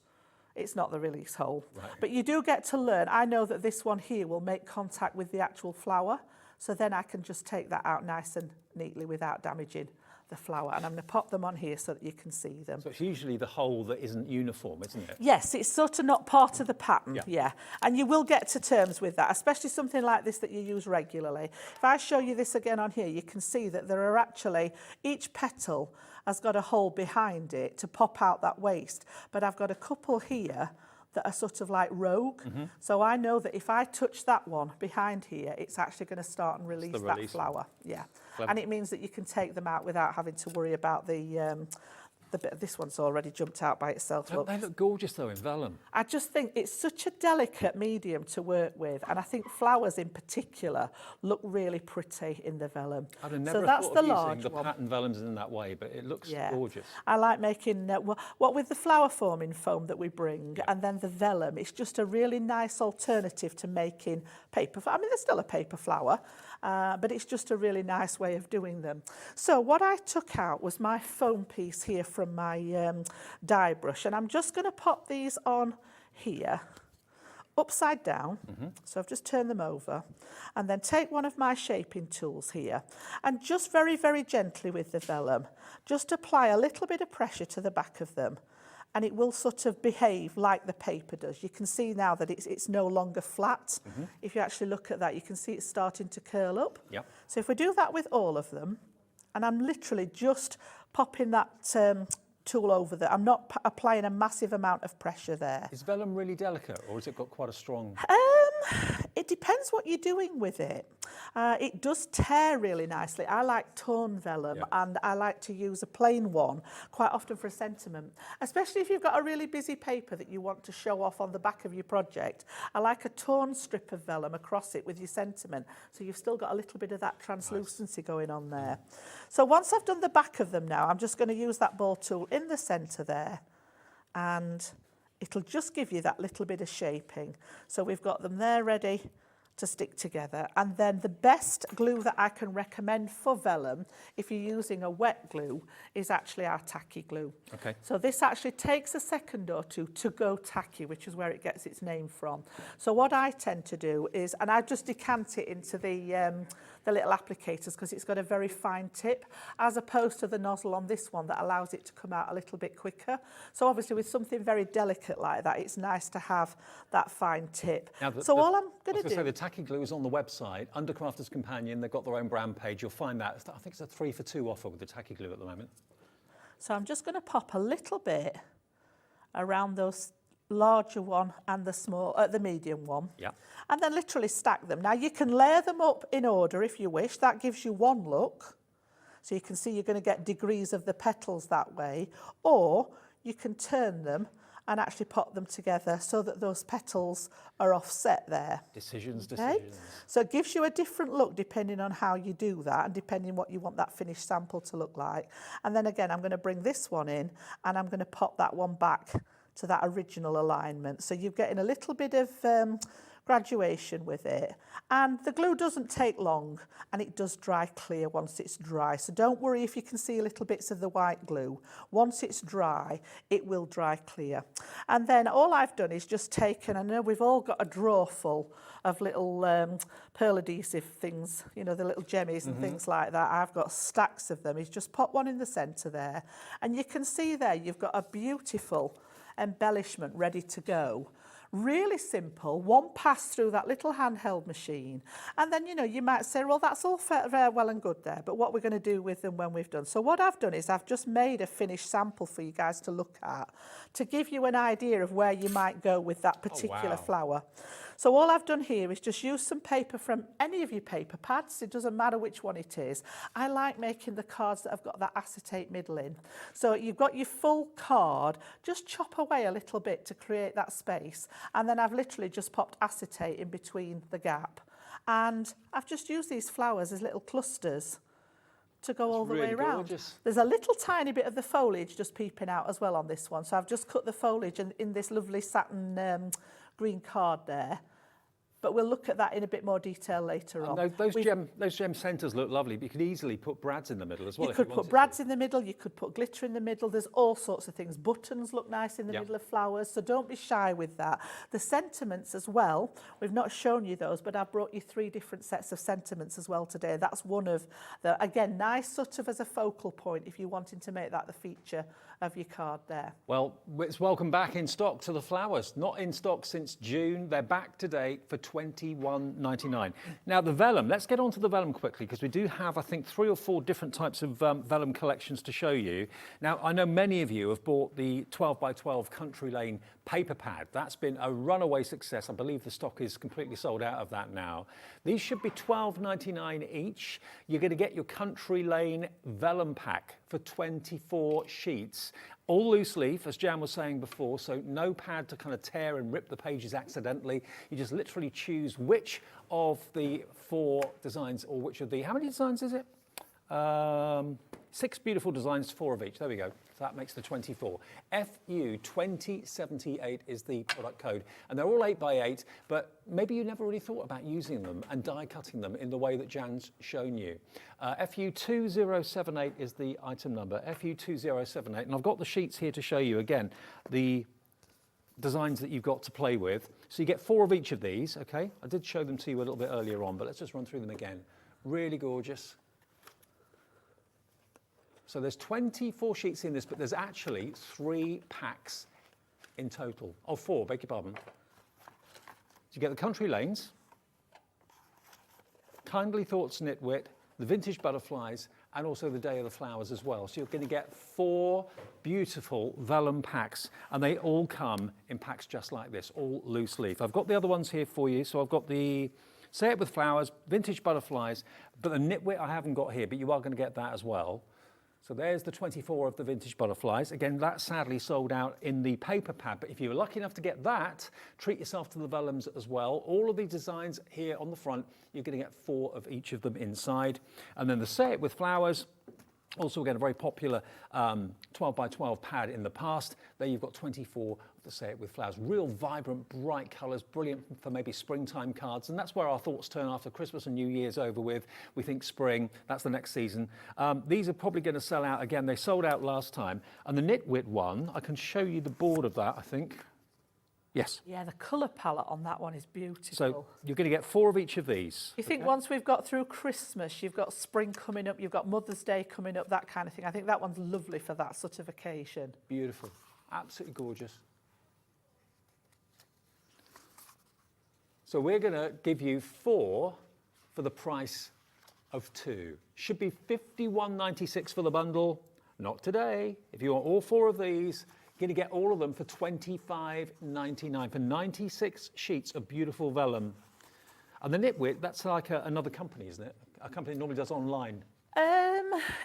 it's not the release hole. Right. But you do get to learn. I know that this one here will make contact with the actual flower. So then I can just take that out nice and neatly without damaging the flower. And I'm going to pop them on here so that you can see them. So it's usually the hole that isn't uniform, isn't it? Yes, it's sort of not part of the pattern, Yeah. And you will get to terms with that, especially something like this that you use regularly. If I show you this again on here, you can see that there are actually, each petal has got a hole behind it to pop out that waste. But I've got a couple here that are sort of like rogue. So I know that if I touch that one behind here, it's actually going to start and release that release flower. Yeah. Clever. And it means that you can take them out without having to worry about the bit. This one's already jumped out by itself. Don't they look gorgeous though in vellum? I just think it's such a delicate medium to work with, and I think flowers in particular look really pretty in the vellum. I'd have never So that's thought the of using large the one. pattern vellums in that way, but it looks Yeah. gorgeous. I like making what with the flower forming foam that we bring, and then the vellum. It's just a really nice alternative to making paper. I mean, there's still a paper flower, but it's just a really nice way of doing them. So what I took out was my foam piece here from my die brush, and I'm just going to pop these on here upside down. So I've just turned them over, and then take one of my shaping tools here, and just very, very gently with the vellum, just apply a little bit of pressure to the back of them, and it will sort of behave like the paper does. You can see now that it's no longer flat. If you actually look at that, you can see it's starting to curl up. Yep. So if we do that with all of them, and I'm literally just popping that tool over there. I'm not applying a massive amount of pressure there. Is vellum really delicate, or has it got quite a strong... It depends what you're doing with it. It does tear really nicely. I like torn vellum, and I like to use a plain one quite often for a sentiment, especially if you've got a really busy paper that you want to show off on the back of your project. I like a torn strip of vellum across it with your sentiment, so you've still got a little bit of that translucency going on there. So once I've done the back of them now, I'm just going to use that ball tool in the centre there, and it'll just give you that little bit of shaping. So we've got them there ready to stick together. And then the best glue that I can recommend for vellum, if you're using a wet glue, is actually our tacky glue. Okay. So this actually takes a second or two to go tacky, which is where it gets its name from. So what I tend to do is, and I just decant it into the little applicators because it's got a very fine tip, as opposed to the nozzle on this one that allows it to come out a little bit quicker. So obviously with something very delicate like that, it's nice to have that fine tip. Now, All I'm going to do... say the tacky glue is on the website, under Crafters Companion. They've got their own brand page. You'll find that. I think it's a 3 for 2 offer with the tacky glue at the moment. So I'm just going to pop a little bit around those larger one and the medium one. Yeah. And then literally stack them. Now you can layer them up in order if you wish. That gives you one look. So you can see you're going to get degrees of the petals that way. Or you can turn them and actually pop them together so that those petals are offset there. Decisions. So it gives you a different look depending on how you do that and depending what you want that finished sample to look like. And then again, I'm going to bring this one in and I'm going to pop that one back to that original alignment. So you're getting a little bit of graduation with it. And the glue doesn't take long and it does dry clear once it's dry. So don't worry if you can see little bits of the white glue. Once it's dry, it will dry clear. And then all I've done is just taken, I know we've all got a drawer full of little pearl adhesive things, you know, the little gemmies and things like that. I've got stacks of them. Is just pop one in the centre there. And you can see there you've got a beautiful embellishment ready to go. Really simple, one pass through that little handheld machine. And then, you know, you might say, well, that's all very well and good there, but what we're going to do with them when we've done. So what I've done is I've just made a finished sample for you guys to look at to give you an idea of where you might go with that particular flower. So all I've done here is just use some paper from any of your paper pads. It doesn't matter which one it is. I like making the cards that have got that acetate middle in. So you've got your full card, just chop away a little bit to create that space. And then I've literally just popped acetate in between the gap. And I've just used these flowers as little clusters to go all the way really around. gorgeous. There's a little tiny bit of the foliage just peeping out as well on this one. So I've just cut the foliage in this lovely satin green card there. But we'll look at that in a bit more detail later on. And those gem centres look lovely, but you could easily put brads in the middle as well. You could put brads in the middle, you could put glitter in the middle, there's all sorts of things. Buttons look nice in the middle of flowers, so don't be shy with that. The sentiments as well, we've not shown you those, but I've brought you 3 different sets of sentiments as well today. That's one of the, again, nice sort of as a focal point if you're wanting to make that the feature of your card there. Well, it's welcome back in stock to the flowers. Not in stock since June. They're back today for $21.99. Now, the vellum, let's get on to the vellum quickly because we do have, I think, 3 or 4 different types of vellum collections to show you. Now, I know many of you have bought the 12 by 12 Country Lane paper pad. That's been a runaway success. I believe the stock is completely sold out of that now. These should be $12.99 each. You're going to get your Country Lane vellum pack for 24 sheets. All loose leaf, as Jan was saying before, so no pad to kind of tear and rip the pages accidentally. You just literally choose which of the 4 designs, or which of the, how many designs is it? 6 beautiful designs, 4 of each. There we go. So that makes the 24. FU2078 is the product code. And they're all 8 by 8, but maybe you never really thought about using them and die cutting them in the way that Jan's shown you. FU2078 is the item number, FU2078. And I've got the sheets here to show you, again, the designs that you've got to play with. So you get 4 of each of these, okay? I did show them to you a little bit earlier on, but let's just run through them again. Really gorgeous. So there's 24 sheets in this, but there's actually 3 packs in total. Oh, 4, beg your pardon. So you get the Country Lanes, Kindly Thoughts Knitwit, the Vintage Butterflies, and also the Day of the Flowers as well. So you're going to get 4 beautiful vellum packs, and they all come in packs just like this, all loose leaf. I've got the other ones here for you. So I've got the Say It With Flowers, Vintage Butterflies, but the Knitwit I haven't got here, but you are going to get that as well. So there's the 24 of the Vintage Butterflies. Again, that's sadly sold out in the paper pad, but if you were lucky enough to get that, treat yourself to the vellums as well. All of the designs here on the front, you're going to get 4 of each of them inside. And then the Say It With Flowers, also again, a very popular 12 by 12 pad in the past. There you've got 24 of the Say It With Flowers. Real vibrant, bright colours, brilliant for maybe springtime cards. And that's where our thoughts turn after Christmas and New Year's over with. We think spring, that's the next season. These are probably going to sell out again. They sold out last time. And the Knitwit one, I can show you the board of that, I think. Yes. Yeah, the colour palette on that one is beautiful. So you're going to get 4 of each of these. You think once we've got through Christmas, you've got spring coming up, you've got Mother's Day coming up, that kind of thing. I think that one's lovely for that sort of occasion. Beautiful. Absolutely gorgeous. So we're going to give you 4 for the price of 2. Should be $51.96 for the bundle. Not today. If you want all 4 of these, you're going to get all of them for $25.99 for 96 sheets of beautiful vellum. And the Knitwit, that's like another company, isn't it? A company that normally does online.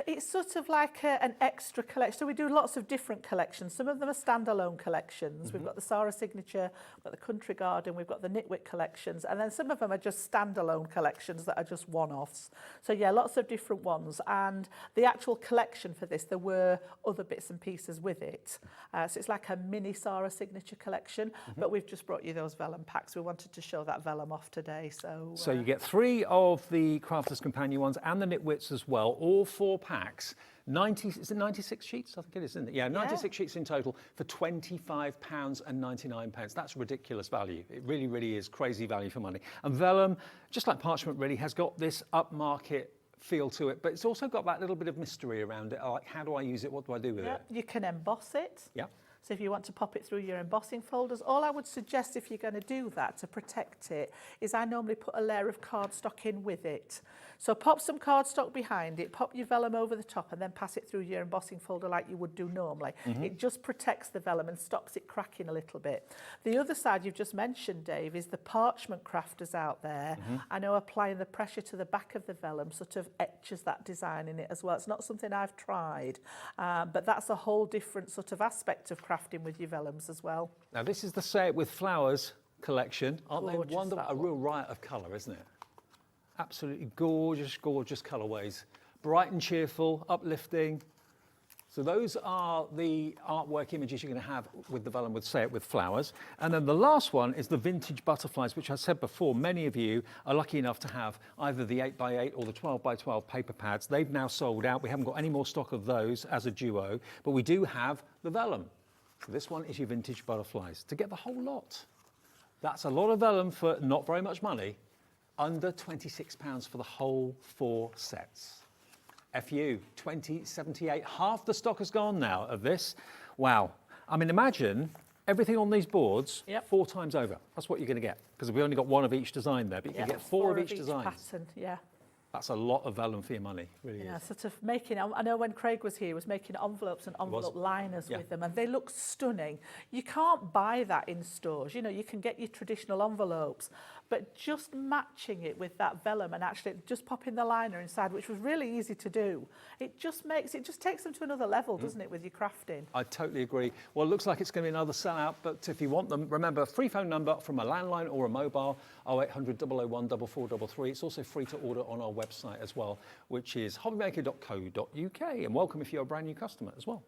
It's sort of like an extra collection. So we do lots of different collections. Some of them are standalone collections. We've got the Sarah Signature, we've got the Country Garden, we've got the Knitwit collections, and then some of them are just standalone collections that are just one-offs. So yeah, lots of different ones. And the actual collection for this, there were other bits and pieces with it. So it's like a mini Sarah Signature collection, but we've just brought you those vellum packs. We wanted to show that vellum off today. So you get 3 of the Crafter's Companion ones and the Knitwits as well, all 4 packs. 96 sheets? I think it is, isn't it? Yeah, 96 sheets in total for £25.99. That's ridiculous value. It really, really is crazy value for money. And vellum, just like parchment really, has got this upmarket feel to it, but it's also got that little bit of mystery around it. Like, how do I use it? What do I do with it? You can emboss it. Yeah. So if you want to pop it through your embossing folders, all I would suggest if you're going to do that to protect it is I normally put a layer of cardstock in with it. So pop some cardstock behind it, pop your vellum over the top and then pass it through your embossing folder like you would do normally. It just protects the vellum and stops it cracking a little bit. The other side you've just mentioned, Dave, is the parchment crafters out there. I know applying the pressure to the back of the vellum sort of etches that design in it as well. It's not something I've tried, but that's a whole different sort of aspect of craft crafting with your vellums as well. Now this is the Say It With Flowers collection. Aren't they Gorgeous, wonderful? that A real riot of colour, isn't it? Absolutely gorgeous, gorgeous colourways. Bright and cheerful, uplifting. So those are the artwork images you're going to have with the vellum with Say It With Flowers. And then the last one is the vintage butterflies, which I said before, many of you are lucky enough to have either the 8x8 or the 12x12 paper pads. They've now sold out. We haven't got any more stock of those as a duo, but we do have the vellum. So this one is your vintage butterflies. To get the whole lot, that's a lot of vellum for not very much money. Under £26 for the whole 4 sets. FU 2078. Half the stock has gone now of this. Wow. I mean, imagine everything on these boards 4 times over. That's what you're going to get, because we only got 1 of each design there, but you can get 4 of each design. Pattern, yeah. That's a lot of vellum for your money, really Yeah, is. sort of making, I know when Craig was here, he was making envelopes and envelope liners with them, and they look stunning. You can't buy that in stores. You know, you can get your traditional envelopes, but just matching it with that vellum and actually just popping the liner inside, which was really easy to do, it just takes them to another level, doesn't it, with your crafting? I totally agree. Well, it looks like it's going to be another sellout, but if you want them, remember, free phone number from a landline or a mobile, 0800 001 4433. It's also free to order on our website as well, which is hobbymaker.co.uk. And welcome if you're a brand new customer as well.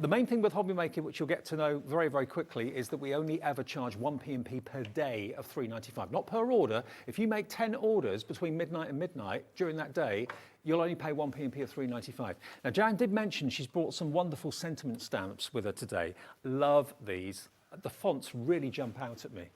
The main thing with Hobbymaker, which you'll get to know very, very quickly, is that we only ever charge 1 P&P per day of £3.95, not per order. If you make 10 orders between midnight and midnight during that day, you'll only pay 1 P&P of £3.95. Now, Jan did mention she's brought some wonderful sentiment stamps with her today. Love these. The fonts really jump out at me.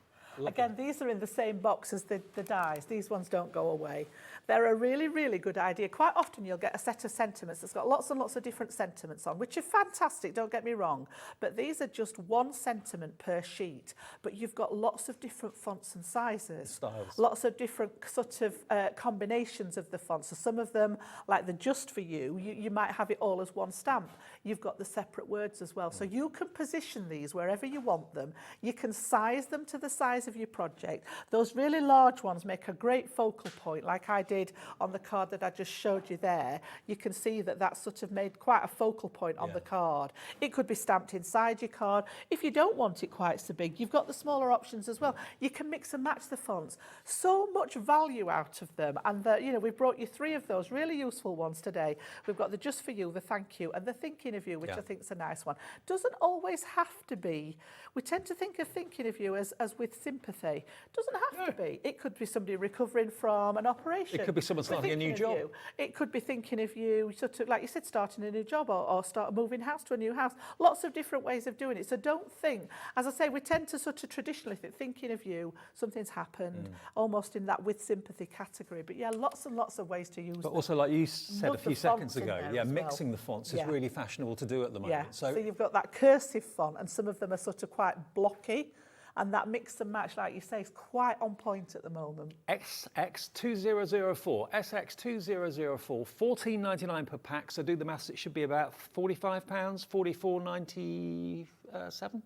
Again, these are in the same box as the dies. These ones don't go away. They're a really, really good idea. Quite often you'll get a set of sentiments that's got lots and lots of different sentiments on, which are fantastic, don't get me wrong. But these are just 1 sentiment per sheet. But you've got lots of different fonts and sizes. Styles. Lots of different sort of combinations of the fonts. So some of them, like the Just For You, you might have it all as 1 stamp. You've got the separate words as well. So you can position these wherever you want them. You can size them to the size of your project. Those really large ones make a great focal point, like I did on the card that I just showed you there. You can see that that's sort of made quite a focal point on the card. It could be stamped inside your card. If you don't want it quite so big, you've got the smaller options as well. You can mix and match the fonts. So much value out of them. And you know, we've brought you 3 of those really useful ones today. We've got the Just For You, the Thank You, and the Thinking of You, which I think is a nice one. Doesn't always have to be. We tend to think of Thinking of You as with sympathy. Doesn't have to be. It could be somebody recovering from an operation. It could be someone starting a new job. It could be thinking of you, sort of like you said, starting a new job or start moving house to a new house. Lots of different ways of doing it. So don't think, as I say, we tend to sort of traditionally think, thinking of you, something's happened, almost in that with sympathy category. But yeah, lots and lots of ways to use it. But also, like you said Love a few the seconds fonts in ago, there as well. mixing the fonts is really fashionable to do at the moment. Yeah, so you've got that cursive font, and some of them are sort of quite blocky. And that mix and match, like you say, is quite on point at the moment. SX2004, SX2004, $14.99 per pack. So do the maths, it should be about £45, $44.97.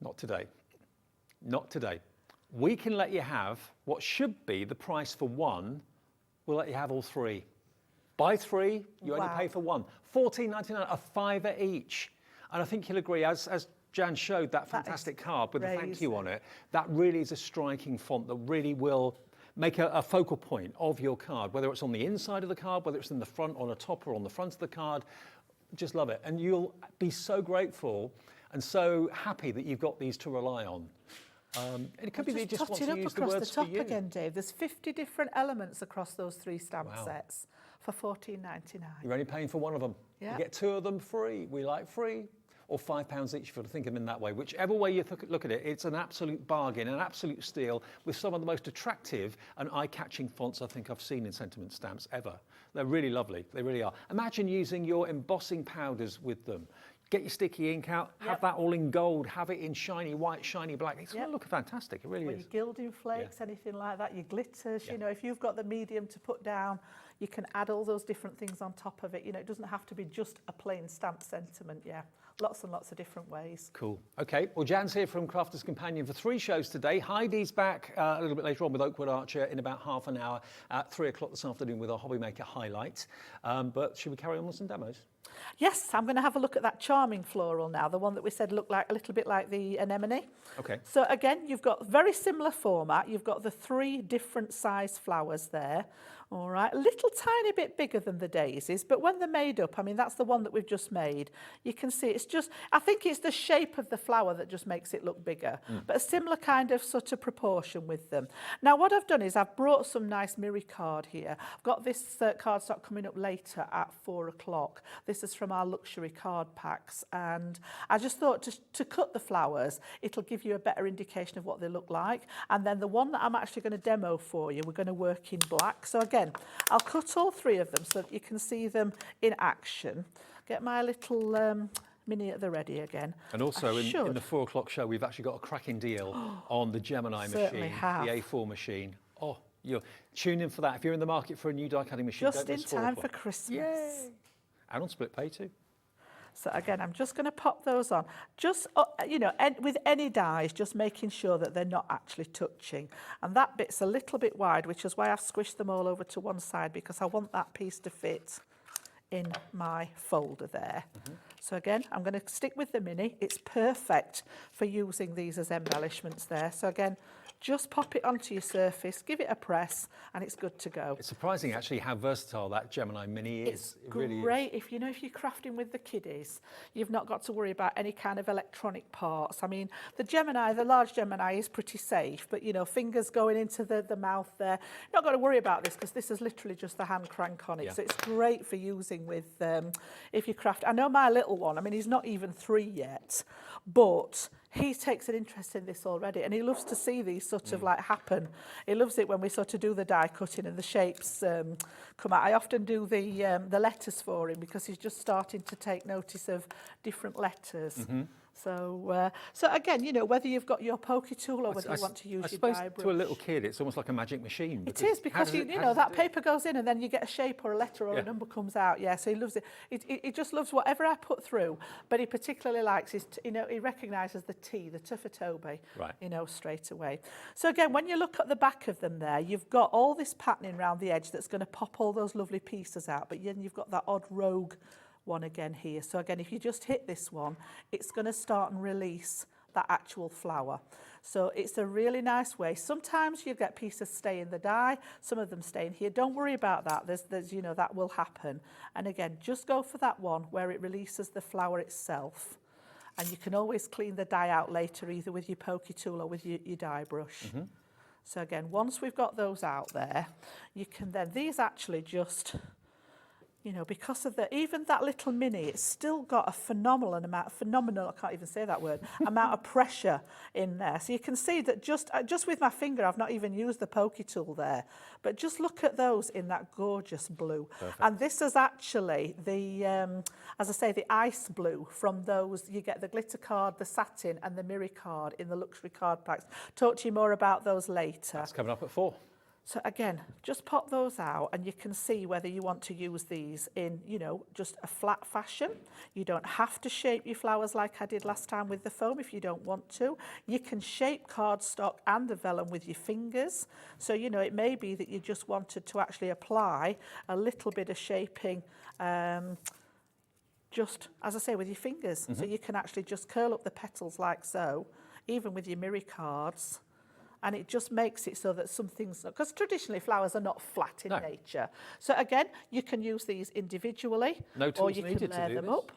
Not today. Not today. We can let you have what should be the price for 1. We'll let you have all 3. Buy 3, you only pay for 1. $14.99, a £5 each. And I think you'll agree, as Jan showed that fantastic card with the thank you on it, that really is a striking font that really will make a focal point of your card, whether it's on the inside of the card, whether it's in the front, on the top, or on the front of the card. Just love it. And you'll be so grateful and so happy that you've got these to rely on. And it could be that you just want to use the words for you. Across the top again, Dave. There's 50 different elements across those 3 stamp sets for $14.99. You're only paying for 1 of them. You get 2 of them free. We like free. Or £5 each if you think of them in that way. Whichever way you look at it, it's an absolute bargain, an absolute steal, with some of the most attractive and eye-catching fonts I think I've seen in sentiment stamps ever. They're really lovely, they really are. Imagine using your embossing powders with them. Get your sticky ink out, have that all in gold, have it in shiny white, shiny black. It's going to look fantastic, it really is. Your gilding flakes, anything like that, your glitters, you know, if you've got the medium to put down, you can add all those different things on top of it. You know, it doesn't have to be just a plain stamp sentiment, Lots and lots of different ways. Cool. Okay, well, Jan's here from Crafter's Companion for 3 shows today. Heidi's back a little bit later on with Oakwood Archer in about half an hour at 3 o'clock this afternoon with our Hobbymaker Highlight. But should we carry on with some demos? Yes, I'm going to have a look at that charming floral now, the one that we said looked like a little bit like the anemone. Okay. So again, you've got very similar format. You've got the 3 different size flowers there. All right, a little tiny bit bigger than the daisies, but when they're made up, I mean, that's the one that we've just made. You can see it's just, I think it's the shape of the flower that just makes it look bigger, but a similar kind of sort of proportion with them. Now, what I've done is I've brought some nice mirror card here. I've got this cardstock coming up later at 4 o'clock. This is from our luxury card packs, and I just thought to cut the flowers, it'll give you a better indication of what they look like. And then the one that I'm actually going to demo for you, we're going to work in black. So again, I'll cut all 3 of them so that you can see them in action. Get my little mini at the ready again. And also in the 4 o'clock show, we've actually got a cracking deal on the Gemini machine, have. the A4 machine. Oh, you're tune in for that. If you're in the market for a new die cutting machine, Just don't in miss 4 time for o'clock. Christmas. Yay! And on split pay too. So again, I'm just going to pop those on. Just, you know, with any dies, just making sure that they're not actually touching. And that bit's a little bit wide, which is why I've squished them all over to one side, because I want that piece to fit in my folder there. So again, I'm going to stick with the mini. It's perfect for using these as embellishments there. So again, just pop it onto your surface, give it a press, and it's good to go. It's surprising actually how versatile that Gemini Mini is. It's It really is. great if you're crafting with the kiddies. You've not got to worry about any kind of electronic parts. I mean, the Gemini, the large Gemini, is pretty safe, but you know, fingers going into the mouth there. You've not got to worry about this because this is literally just the hand crank on it. Yeah. So it's great for using with if you craft. I know my little one. I mean, he's not even 3 yet, but he takes an interest in this already, and he loves to see these sort of like happen. He loves it when we sort of do the die cutting and the shapes come out. I often do the letters for him because he's just starting to take notice of different letters. So, so again, you know, whether you've got your pokey tool or whether you want to use your die brush. To a little kid, it's almost like a magic machine. It is, because you know that paper goes in and then you get a shape or a letter or a number comes out. Yeah, so he loves it. He just loves whatever I put through, but he particularly likes his, you know, he recognises the T, the tuffatobe, right, you know, straight away. So again, when you look at the back of them there, you've got all this patterning around the edge that's going to pop all those lovely pieces out, but then you've got that odd rogue one again here. So again, if you just hit this one, it's going to start and release that actual flower. So it's a really nice way. Sometimes you get pieces stay in the die, some of them stay in here. Don't worry about that. There's you know, that will happen. And again, just go for that one where it releases the flower itself. And you can always clean the die out later, either with your pokey tool or with your die brush. So again, once we've got those out there, you can then, these actually just, you know, because of even that little mini, it's still got a phenomenal, I can't even say that word, amount of pressure in there. So you can see that just with my finger, I've not even used the pokey tool there, but just look at those in that gorgeous blue. Perfect. And this is actually the, as I say, the ice blue from those, you get the glitter card, the satin and the mirror card in the luxury card packs. Talk to you more about those later. That's coming up at 4. So again, just pop those out and you can see whether you want to use these in, you know, just a flat fashion. You don't have to shape your flowers like I did last time with the foam if you don't want to. You can shape cardstock and the vellum with your fingers. So, you know, it may be that you just wanted to actually apply a little bit of shaping just, as I say, with your fingers. So you can actually just curl up the petals like so, even with your mirror cards. And it just makes it so that some things, because traditionally flowers are not flat in nature. So again, you can use these individually, or you can layer them up,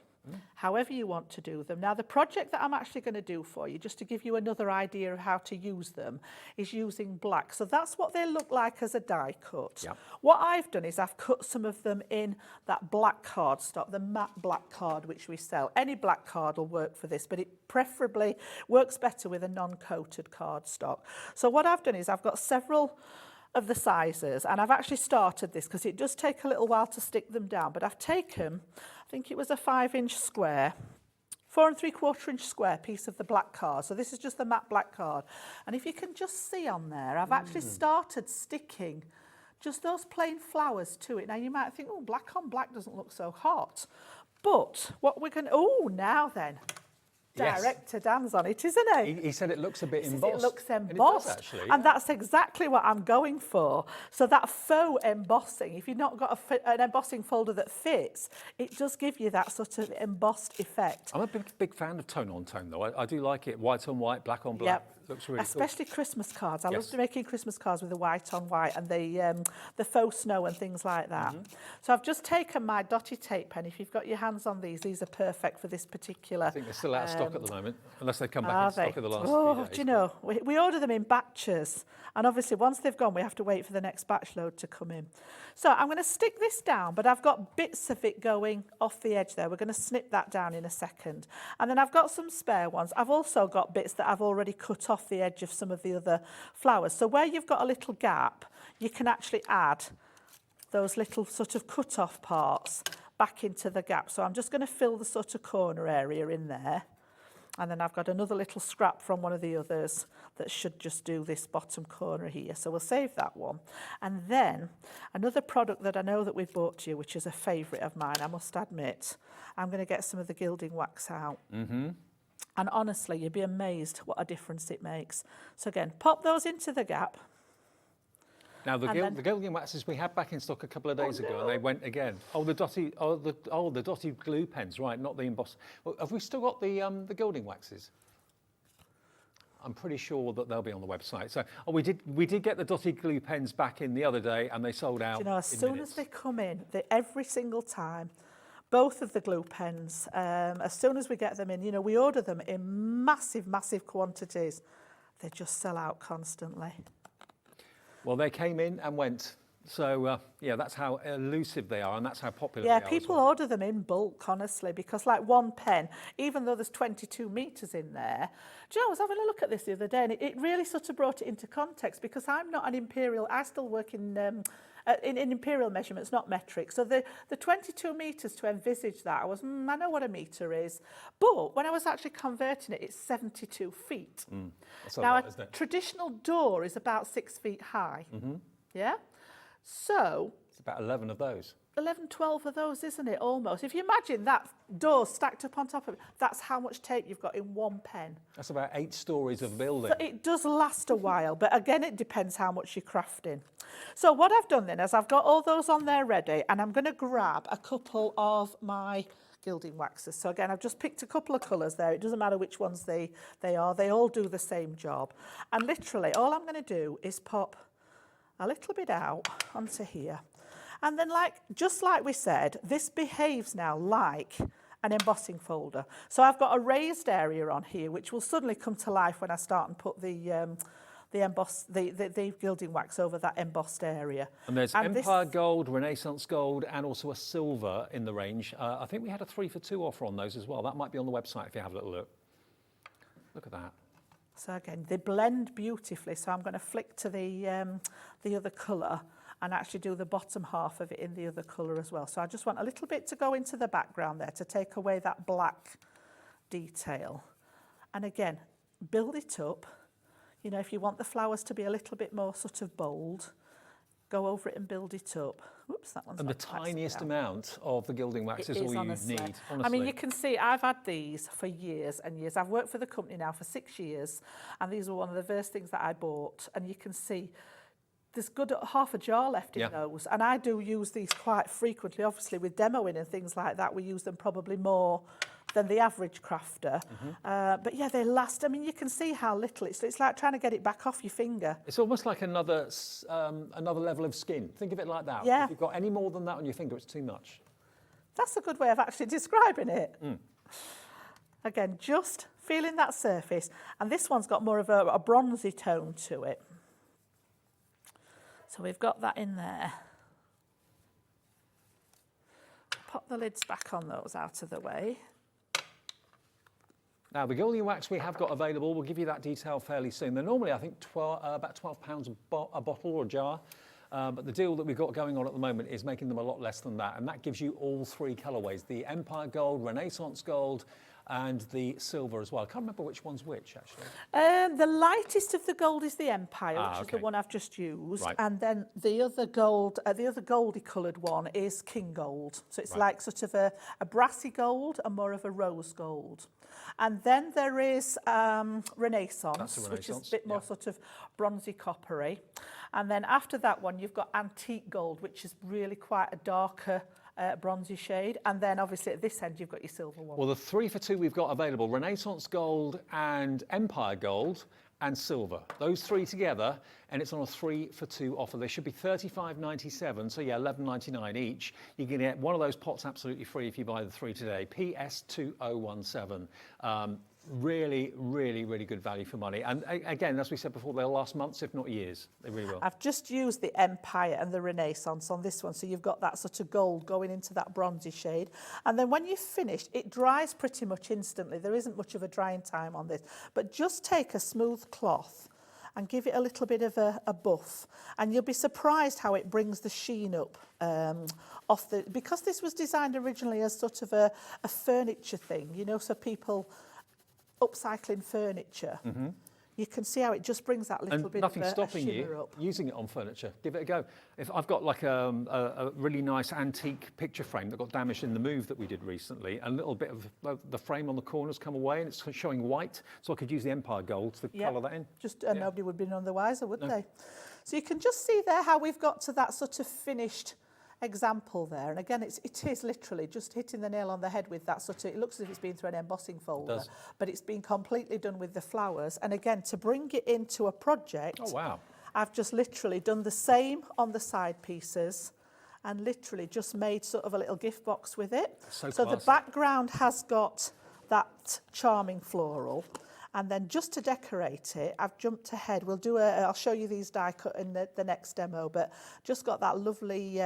however you want to do them. Now, the project that I'm actually going to do for you, just to give you another idea of how to use them, is using black. So that's what they look like as a die cut. Yep. What I've done is I've cut some of them in that black cardstock, the matte black card which we sell. Any black card will work for this, but it preferably works better with a non-coated cardstock. So what I've done is I've got several of the sizes, and I've actually started this because it does take a little while to stick them down, but I've taken, I think it was a 5-inch square, 4 3/4 inch square piece of the black card. So this is just the matte black card. And if you can just see on there, I've actually started sticking just those plain flowers to it. Now you might think, oh, black on black doesn't look so hot. But what we're going to, oh, now then, Yes. director Dan's on it, isn't he? He said it looks a bit He says embossed. It looks And embossed, it does, actually. and that's exactly what I'm going for. So that faux embossing, if you've not got an embossing folder that fits, it does give you that sort of embossed effect. I'm a big fan of tone on tone, though. I do like it. White on white, black on black. Yep. Looks really Especially Christmas cards. I Yes. love making Christmas cards with the white on white and the faux snow and things like that. So I've just taken my Dotty tape pen. If you've got your hands on these are perfect for this particular. I think they're still out of stock at the moment, unless they come back Are in stock they? in the last Oh, few days. do you know, we order them in batches. And obviously, once they've gone, we have to wait for the next batch load to come in. So I'm going to stick this down, but I've got bits of it going off the edge there. We're going to snip that down in a second. And then I've got some spare ones. I've also got bits that I've already cut off the edge of some of the other flowers. So where you've got a little gap, you can actually add those little sort of cut-off parts back into the gap. So I'm just going to fill the sort of corner area in there. And then I've got another little scrap from one of the others that should just do this bottom corner here. So we'll save that one. And then another product that I know that we've bought to you, which is a favourite of mine, I must admit, I'm going to get some of the gilding wax out. And honestly, you'd be amazed what a difference it makes. So again, pop those into the gap. Now, the And then- gilding waxes we had back in stock a couple of days ago, and they went again. Oh, the Dotty, the Dotty glue pens, right? Not the emboss. Well, have we still got the gilding waxes? I'm pretty sure that they'll be on the website. So, we did get the Dotty glue pens back in the other day, and they sold out. You know, as in soon minutes. as they come in, every single time, both of the glue pens, as soon as we get them in, you know, we order them in massive, massive quantities. They just sell out constantly. Well, they came in and went. So, yeah, that's how elusive they are, and that's how popular Yeah, they are. people as well. order them in bulk, honestly, because like one pen, even though there's 22 metres in there, do you know, I was having a look at this the other day, and it really sort of brought it into context, because I'm not an imperial, I still work in imperial measurements, not metric. So the 22 metres, to envisage that, I was, I know what a metre is. But when I was actually converting it, it's 72 feet. That's a Now, lot, a isn't it? traditional door is about 6 feet high. Yeah? So It's about 11 of those. 11, 12 of those, isn't it, almost? If you imagine that door stacked up on top of it, that's how much tape you've got in one pen. That's about 8 stories of building. So it does last a while, but again, it depends how much you're crafting. So what I've done then is I've got all those on there ready, and I'm going to grab a couple of my gilding waxes. So again, I've just picked a couple of colours there. It doesn't matter which ones they are. They all do the same job. And literally, all I'm going to do is pop a little bit out onto here. And then, just like we said, this behaves now like an embossing folder. So I've got a raised area on here, which will suddenly come to life when I start and put the gilding wax over that embossed area. And there's this- Empire Gold, Renaissance Gold, and also a silver in the range. I think we had a 3 for 2 offer on those as well. That might be on the website if you have a little look. Look at that. So again, they blend beautifully. So I'm going to flick to the other colour and actually do the bottom half of it in the other colour as well. So I just want a little bit to go into the background there to take away that black detail. And again, build it up. You know, if you want the flowers to be a little bit more sort of bold, go over it and build it up. Oops, that one's And the not quite tiniest down. amount of the gilding wax It is all you honestly. need. I mean, you can see I've had these for years and years. I've worked for the company now for 6 years, and these were one of the first things that I bought. And you can see there's good half a jar left in Yeah. those. And I do use these quite frequently. Obviously, with demoing and things like that, we use them probably more than the average crafter. But yeah, they last. I mean, you can see how little it's like trying to get it back off your finger. It's almost like another level of skin. Think of it like that. Yeah. If you've got any more than that on your finger, it's too much. That's a good way of actually describing it. Again, just feeling that surface. And this one's got more of a bronzy tone to it. So we've got that in there. Pop the lids back on those out of the way. Now, the gilding wax we have got available, we'll give you that detail fairly soon. They're normally, I think, about £12 a bottle or a jar. But the deal that we've got going on at the moment is making them a lot less than that. And that gives you all 3 colourways, the Empire Gold, Renaissance Gold, and the silver as well. I can't remember which one's which, actually. The lightest of the gold is the Empire, which is okay. the one I've just used. Right. And then the other gold, the other goldy coloured one is King Gold. So it's like sort of a brassy gold and more of a rose gold. And then there is Renaissance, which is a bit more sort of bronzy coppery. And then after that one, you've got Antique Gold, which is really quite a darker bronzy shade. And then obviously at this end, you've got your silver one. Well, the 3 for 2 we've got available, Renaissance Gold and Empire Gold and silver. Those 3 together, and it's on a 3 for 2 offer. They should be $35.97, so yeah, $11.99 each. You can get one of those pots absolutely free if you buy the 3 today. PS2017. Really, really, really good value for money. And again, as we said before, they'll last months, if not years. They really will. I've just used the Empire and the Renaissance on this one, so you've got that sort of gold going into that bronzy shade. And then when you've finished, it dries pretty much instantly. There isn't much of a drying time on this. But just take a smooth cloth and give it a little bit of a buff, and you'll be surprised how it brings the sheen up off the... Because this was designed originally as sort of a furniture thing, you know, so people... upcycling furniture, you can see how it just brings that little bit nothing of stopping a shimmer you up. using it on furniture. Give it a go. If I've got like a really nice antique picture frame that got damaged in the move that we did recently, a little bit of the frame on the corners come away and it's showing white, so I could use the Empire Gold to colour that in. Just nobody would be none the wiser, would they? So you can just see there how we've got to that sort of finished example there, and again it is literally just hitting the nail on the head with that sort of, it looks as if it's been through an embossing folder, but it's been completely done with the flowers. And again, to bring it into a project, I've just literally done the same on the side pieces and literally just made sort of a little gift box with it. So the background has got that charming floral. And then just to decorate it, I've jumped ahead. I'll show you these die cut in the next demo, but just got that lovely,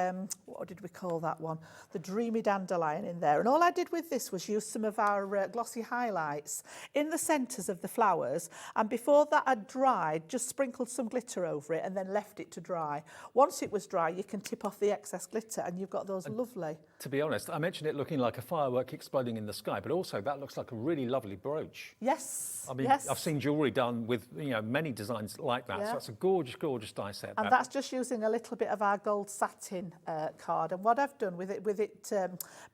what did we call that one? The Dreamy Dandelion in there. And all I did with this was use some of our glossy highlights in the centres of the flowers. And before that had dried, just sprinkled some glitter over it and then left it to dry. Once it was dry, you can tip off the excess glitter and you've got those lovely. To be honest, I mentioned it looking like a firework exploding in the sky, but also that looks like a really lovely brooch. Yes. I mean, I've seen jewellery done with, you know, many designs like that. So it's a gorgeous, gorgeous die set. And that's just using a little bit of our gold satin card. And what I've done with it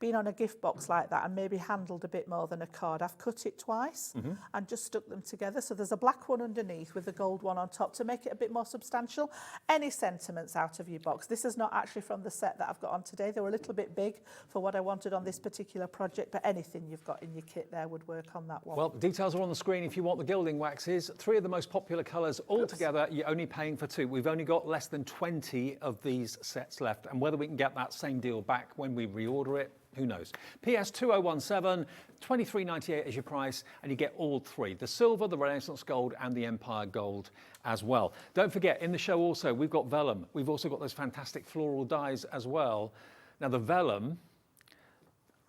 being on a gift box like that and maybe handled a bit more than a card, I've cut it twice and just stuck them together. So there's a black one underneath with a gold one on top to make it a bit more substantial. Any sentiments out of your box. This is not actually from the set that I've got on today. They were a little bit big for what I wanted on this particular project, but anything you've got in your kit there would work on that one. Well, details are on the screen if you want the gilding waxes. 3 of the most popular colours all together. You're only paying for 2. We've only got less than 20 of these sets left, and whether we can get that same deal back when we reorder it, who knows. PS2017, $23.98 is your price, and you get all 3. The silver, the Renaissance Gold, and the Empire Gold as well. Don't forget, in the show also, we've got Vellum. We've also got those fantastic floral dies as well. Now, the Vellum,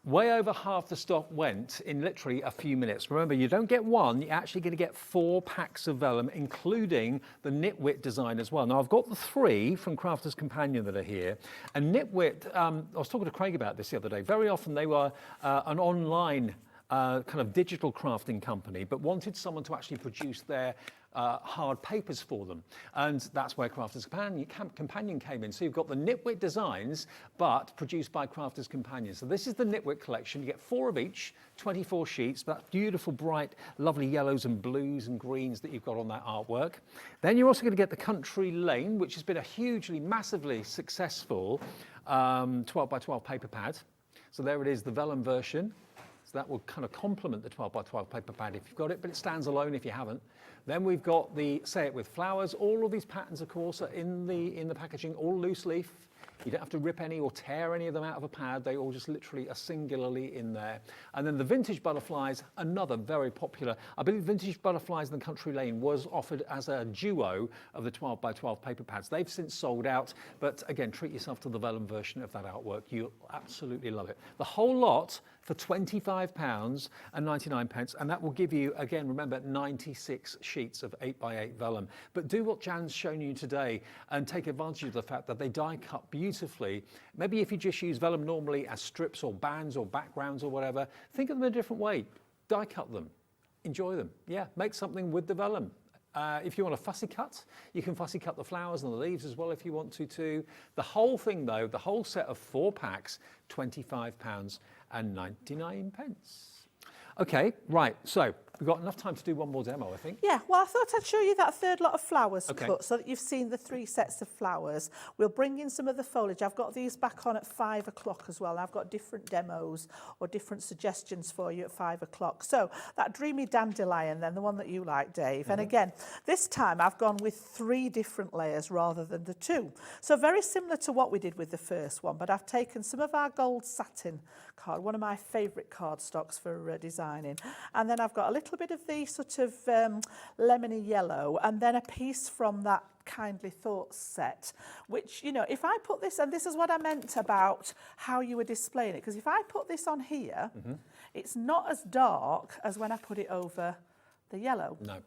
way over half the stock went in literally a few minutes. Remember, you don't get 1, you're actually going to get 4 packs of Vellum, including the Nitwit design as well. Now, I've got the 3 from Crafter's Companion that are here. And Nitwit, I was talking to Craig about this the other day. Very often they were an online kind of digital crafting company, but wanted someone to actually produce their hard papers for them. And that's where Crafter's Companion came in. So you've got the Nitwit designs, but produced by Crafter's Companion. So this is the Nitwit collection. You get 4 of each, 24 sheets, that beautiful, bright, lovely yellows and blues and greens that you've got on that artwork. Then you're also going to get the Country Lane, which has been a hugely, massively successful 12 by 12 paper pad. So there it is, the Vellum version. So that will kind of complement the 12 by 12 paper pad if you've got it, but it stands alone if you haven't. Then we've got the Say It With Flowers. All of these patterns, of course, are in the packaging, all loose leaf. You don't have to rip any or tear any of them out of a pad. They all just literally are singularly in there. And then the Vintage Butterflies, another very popular. I believe Vintage Butterflies and the Country Lane was offered as a duo of the 12 by 12 paper pads. They've since sold out, but again, treat yourself to the Vellum version of that artwork. You'll absolutely love it. The whole lot for £25.99, and that will give you, again, remember, 96 sheets of 8x8 Vellum. But do what Jan's shown you today and take advantage of the fact that they die cut beautifully. Maybe if you just use Vellum normally as strips or bands or backgrounds or whatever, think of them in a different way. die cut them, enjoy them. Yeah, make something with the vellum. If you want a fussy cut, you can fussy cut the flowers and the leaves as well if you want to too. The whole thing though, the whole set of 4 packs, £25.99. Okay, right, so we've got enough time to do one more demo, I think. Yeah, well, I thought I'd show you that third lot of flowers Okay. cut so that you've seen the 3 sets of flowers. We'll bring in some of the foliage. I've got these back on at 5 o'clock as well. I've got different demos or different suggestions for you at 5 o'clock. So that dreamy dandelion then, the one that you like, Dave. And again, this time I've gone with 3 different layers rather than the 2. So very similar to what we did with the first one, but I've taken some of our gold satin card, one of my favourite cardstocks for designing. And then I've got a little bit of the sort of lemony yellow, and then a piece from that Kindly Thoughts set, which, you know, if I put this, and this is what I meant about how you were displaying it, because if I put this on here, it's not as dark as when I put it over the yellow. No.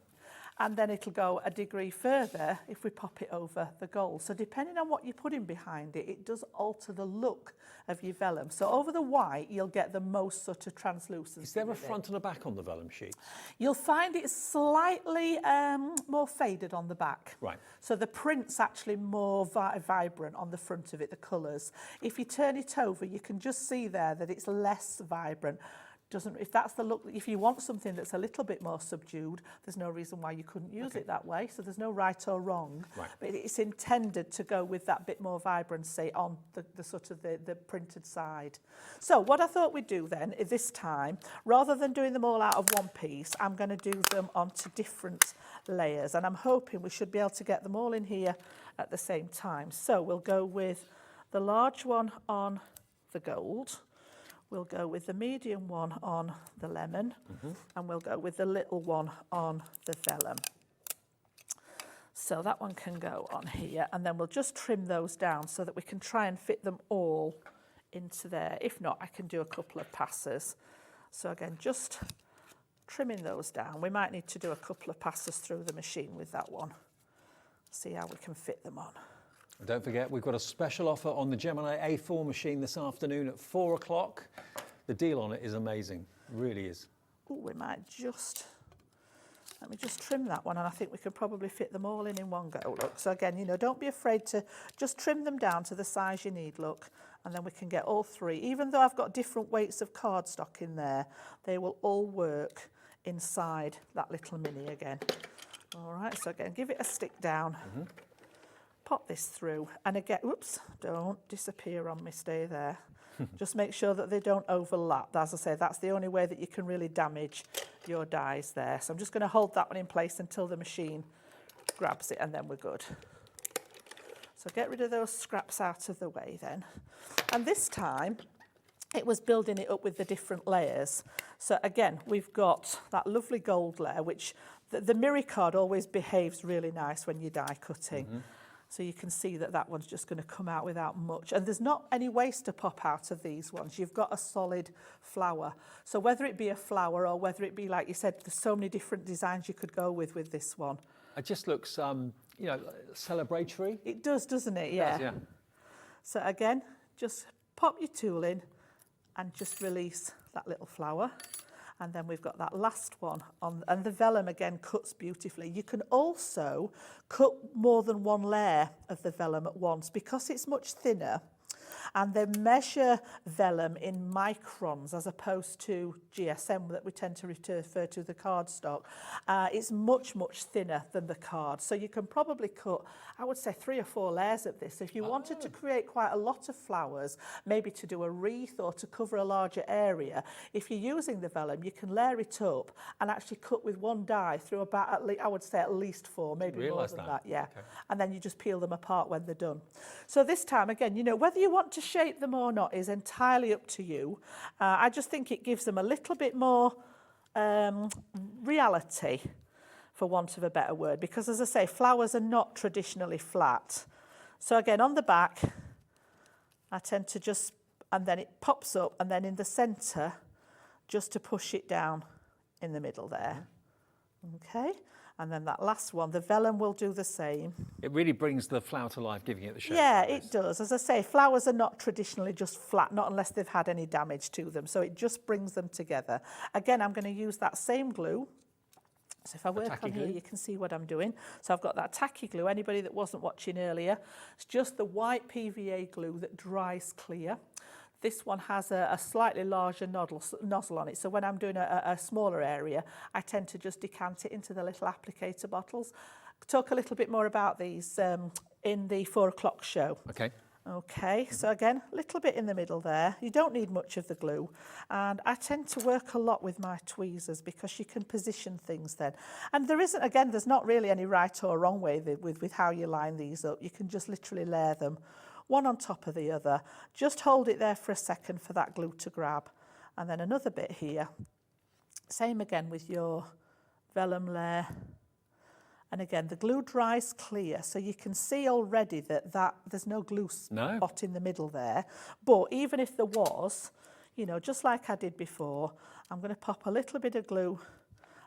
And then it'll go a degree further if we pop it over the gold. So depending on what you're putting behind it, it does alter the look of your vellum. So over the white, you'll get the most sort of translucency. Is there a with it. front and a back on the vellum sheet? You'll find it slightly more faded on the back. Right. So the print's actually more vibrant on the front of it, the colours. If you turn it over, you can just see there that it's less vibrant. If that's the look, if you want something that's a little bit more subdued, there's no reason why you couldn't use it that way. So there's no right or wrong. Right. But it's intended to go with that bit more vibrancy on the sort of the printed side. So what I thought we'd do then is this time, rather than doing them all out of one piece, I'm going to do them onto different layers. And I'm hoping we should be able to get them all in here at the same time. So we'll go with the large one on the gold. We'll go with the medium one on the lemon, and we'll go with the little one on the vellum. So that one can go on here, and then we'll just trim those down so that we can try and fit them all into there. If not, I can do a couple of passes. So again, just trimming those down. We might need to do a couple of passes through the machine with that one. See how we can fit them on. And don't forget, we've got a special offer on the Gemini A4 machine this afternoon at 4 o'clock. The deal on it is amazing, it really is. Oh, we might just, let me just trim that one, and I think we could probably fit them all in one go, look. So again, you know, don't be afraid to just trim them down to the size you need, look, and then we can get all 3. Even though I've got different weights of cardstock in there, they will all work inside that little mini again. All right, so again, give it a stick down. Pop this through, and again, whoops, don't disappear on me, stay there. Just make sure that they don't overlap. As I say, that's the only way that you can really damage your dies there. So I'm just going to hold that one in place until the machine grabs it, and then we're good. So get rid of those scraps out of the way then. And this time, it was building it up with the different layers. So again, we've got that lovely gold layer, which the mirror card always behaves really nice when you're die cutting. So you can see that that one's just going to come out without much. And there's not any waste to pop out of these ones. You've got a solid flower. So whether it be a flower or whether it be, like you said, there's so many different designs you could go with this one. It just looks, you know, celebratory. It does, doesn't it? Yeah. It does, yeah. So again, just pop your tool in and just release that little flower. And then we've got that last one on, and the vellum again cuts beautifully. You can also cut more than one layer of the vellum at once because it's much thinner. And they measure vellum in microns as opposed to GSM that we tend to refer to the cardstock. It's much, much thinner than the card. So you can probably cut, I would say, 3 or 4 layers of this. If you wanted to create quite a lot of flowers, maybe to do a wreath or to cover a larger area, if you're using the vellum, you can layer it up and actually cut with one die through about, I would say, at least 4, maybe more than that. Yeah. Okay. And then you just peel them apart when they're done. So this time, again, you know, whether you want to shape them or not is entirely up to you. I just think it gives them a little bit more reality, for want of a better word, because as I say, flowers are not traditionally flat. So again, on the back, I tend to just, and then it pops up, and then in the centre, just to push it down in the middle there. Okay, And then that last one, the vellum will do the same. It really brings the flower to life, giving it the shape. Yeah, like it this. does. As I say, flowers are not traditionally just flat, not unless they've had any damage to them. So it just brings them together. Again, I'm going to use that same glue. So if I work tacky on here, glue? you can see what I'm doing. So I've got that tacky glue. Anybody that wasn't watching earlier, it's just the white PVA glue that dries clear. This one has a slightly larger nozzle on it. So when I'm doing a smaller area, I tend to just decant it into the little applicator bottles. Talk a little bit more about these in the 4 o'clock show. Okay. Okay, so again, a little bit in the middle there. You don't need much of the glue. And I tend to work a lot with my tweezers because you can position things then. And there isn't, again, there's not really any right or wrong way with how you line these up. You can just literally layer them one on top of the other. Just hold it there for a second for that glue to grab. And then another bit here. Same again with your vellum layer. And again, the glue dries clear, so you can see already that there's no glue spot in the middle there. But even if there was, you know, just like I did before, I'm going to pop a little bit of glue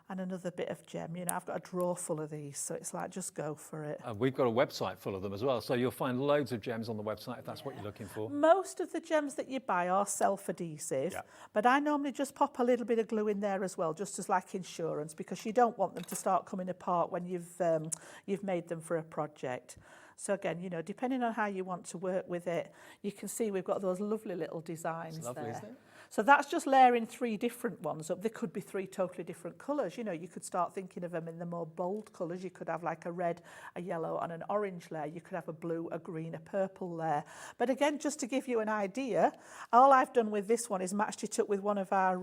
and another bit of gem. You know, I've got a drawer full of these, so it's like, just go for it. We've got a website full of them as well, so you'll find loads of gems on the website if that's what you're looking for. Most of the gems that you buy are self-adhesive, but I normally just pop a little bit of glue in there as well, just as like insurance, because you don't want them to start coming apart when you've made them for a project. So again, you know, depending on how you want to work with it, you can see we've got those lovely little designs It's lovely, there. isn't it? So that's just layering 3 different ones up. There could be 3 totally different colours. You know, you could start thinking of them in the more bold colours. You could have like a red, a yellow and an orange layer. You could have a blue, a green, a purple layer. But again, just to give you an idea, all I've done with this one is matched it up with one of our